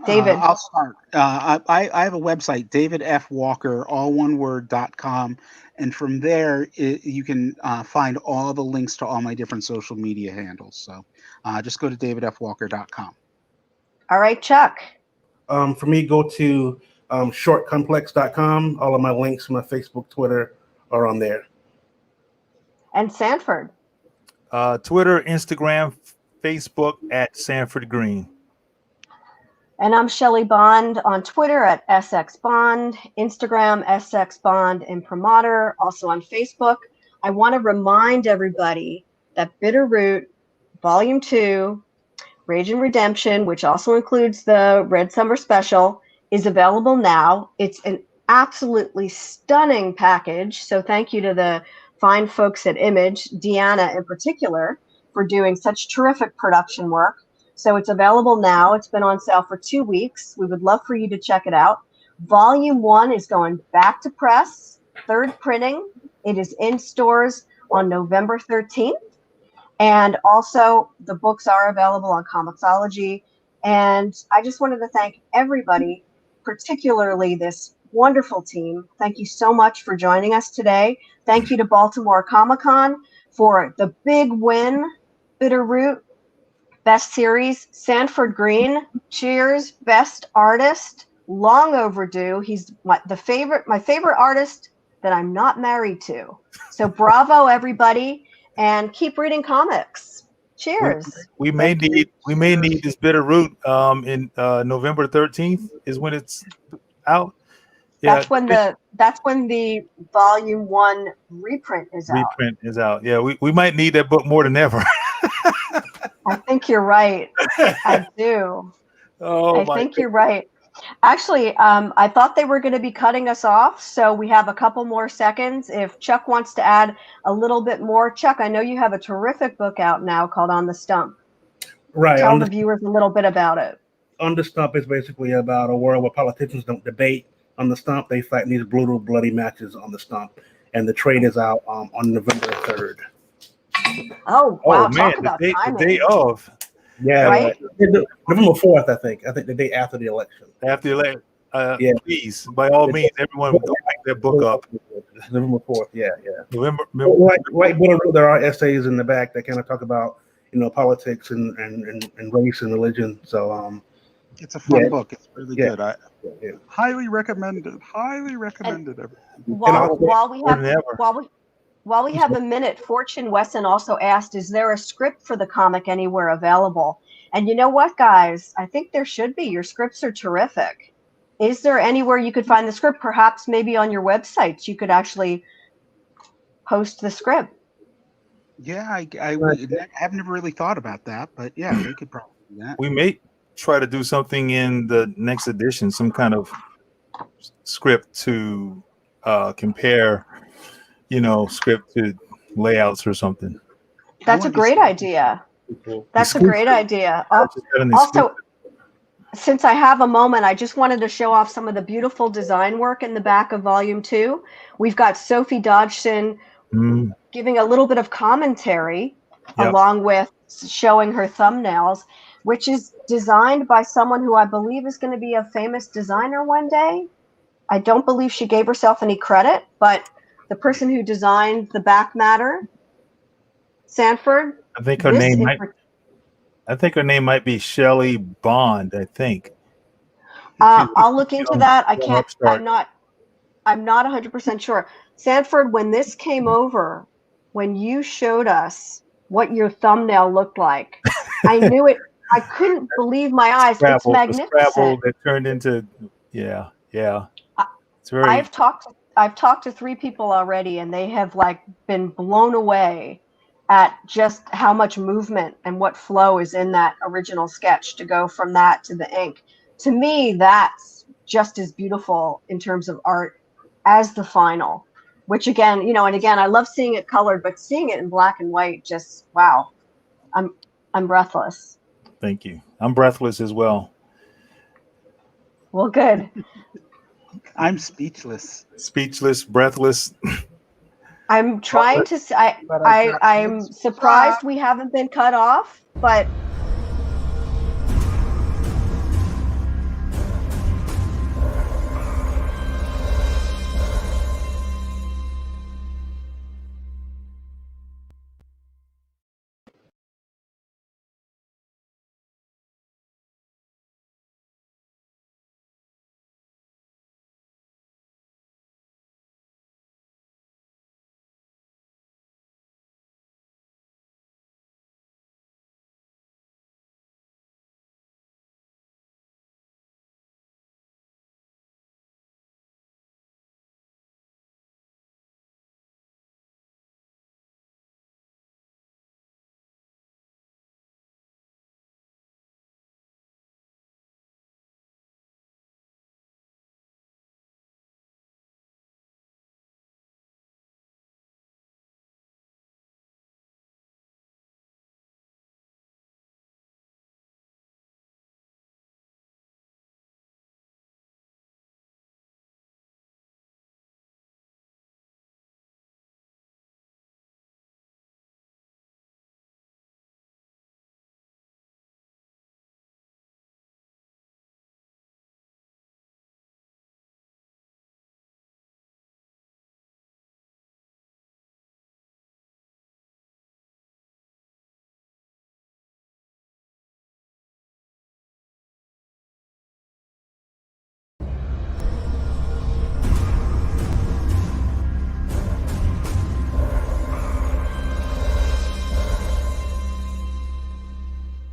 David. I'll start. I have a website, davidfwalker, all one word.com. And from there, you can find all the links to all my different social media handles. So just go to davidfwalker.com. All right, Chuck. For me, go to shortcomplex.com. All of my links, my Facebook, Twitter are on there. And Sanford. Twitter, Instagram, Facebook at Sanford Green. And I'm Shelly Bond on Twitter at SXBond, Instagram SXBond Imprimatur, also on Facebook. I want to remind everybody that Bitterroot Volume 2, Rage and Redemption, which also includes the Red Summer Special, is available now. It's an absolutely stunning package. So thank you to the fine folks at Image, Deanna in particular, for doing such terrific production work. So it's available now. It's been on sale for 2 weeks. We would love for you to check it out. Volume 1 is going back to press, third printing. It is in stores on November 13th. And also, the books are available on Comixology. And I just wanted to thank everybody, particularly this wonderful team. Thank you so much for joining us today. Thank you to Baltimore Comic-Con for the big win, Bitterroot, Best Series. Sanford Green, cheers, Best Artist, long overdue. He's my favorite artist that I'm not married to. So bravo, everybody. And keep reading comics. Cheers. We may need this Bitterroot in November 13th is when it's out. Yeah, That's when the volume 1 reprint is out. reprint is out. Yeah, we might need that book more than ever. I think you're right. I do. Oh, I think you're right. Actually, I thought they were going to be cutting us off, so we have a couple more seconds. If Chuck wants to add a little bit more, Chuck, I know you have a terrific book out now called On the Stump. Right. Tell the viewers a little bit about it. On the Stump is basically about a world where politicians don't debate on the stump. They fight in these brutal, bloody matches on the stump. And the trade is out on November 3rd. Oh, wow. Man, Talk about the timing. day of. Yeah, right? November 4th, I think. I think the day after the election. After the election. Yeah. Please, by all means, everyone go pick their book up. November 4th, yeah. November. Right, there are essays in the back that kind of talk about, politics and race and religion. So it's a fun book. It's really good. I yeah. highly recommend it. Highly recommended. While we have a minute, Fortune Wesson also asked, is there a script for the comic anywhere available? And you know what, guys? I think there should be. Your scripts are terrific. Is there anywhere you could find the script? Perhaps maybe on your websites you could actually post the script. Yeah, I haven't never really thought about that, but yeah, we could probably do that. We may try to do something in the next edition, some kind of script to compare, script to layouts or something. That's a great idea. That's a great idea. Also, since I have a moment, I just wanted to show off some of the beautiful design work in the back of Volume 2. We've got Sophie Dodgson giving a little bit of commentary along with showing her thumbnails, which is designed by someone who I believe is going to be a famous designer one day. I don't believe she gave herself any credit, but the person who designed the back matter, Sanford. I think her name might be Shelly Bond. I think. I'll look into that. I can't. I'm not 100% sure. Sanford, when this came over, when you showed us what your thumbnail looked like, I knew it. I couldn't believe my eyes. It's The magnificent. Scrabble that turned into, yeah. It's very. I've talked to 3 people already, and they have like been blown away at just how much movement and what flow is in that original sketch to go from that to the ink. To me, that's just as beautiful in terms of art as the final, which again, and again, I love seeing it colored, but seeing it in black and white, just wow. I'm breathless. Thank you. I'm breathless as well. Well, good. I'm speechless. Speechless, breathless. I'm trying to. I'm surprised we haven't been cut off, but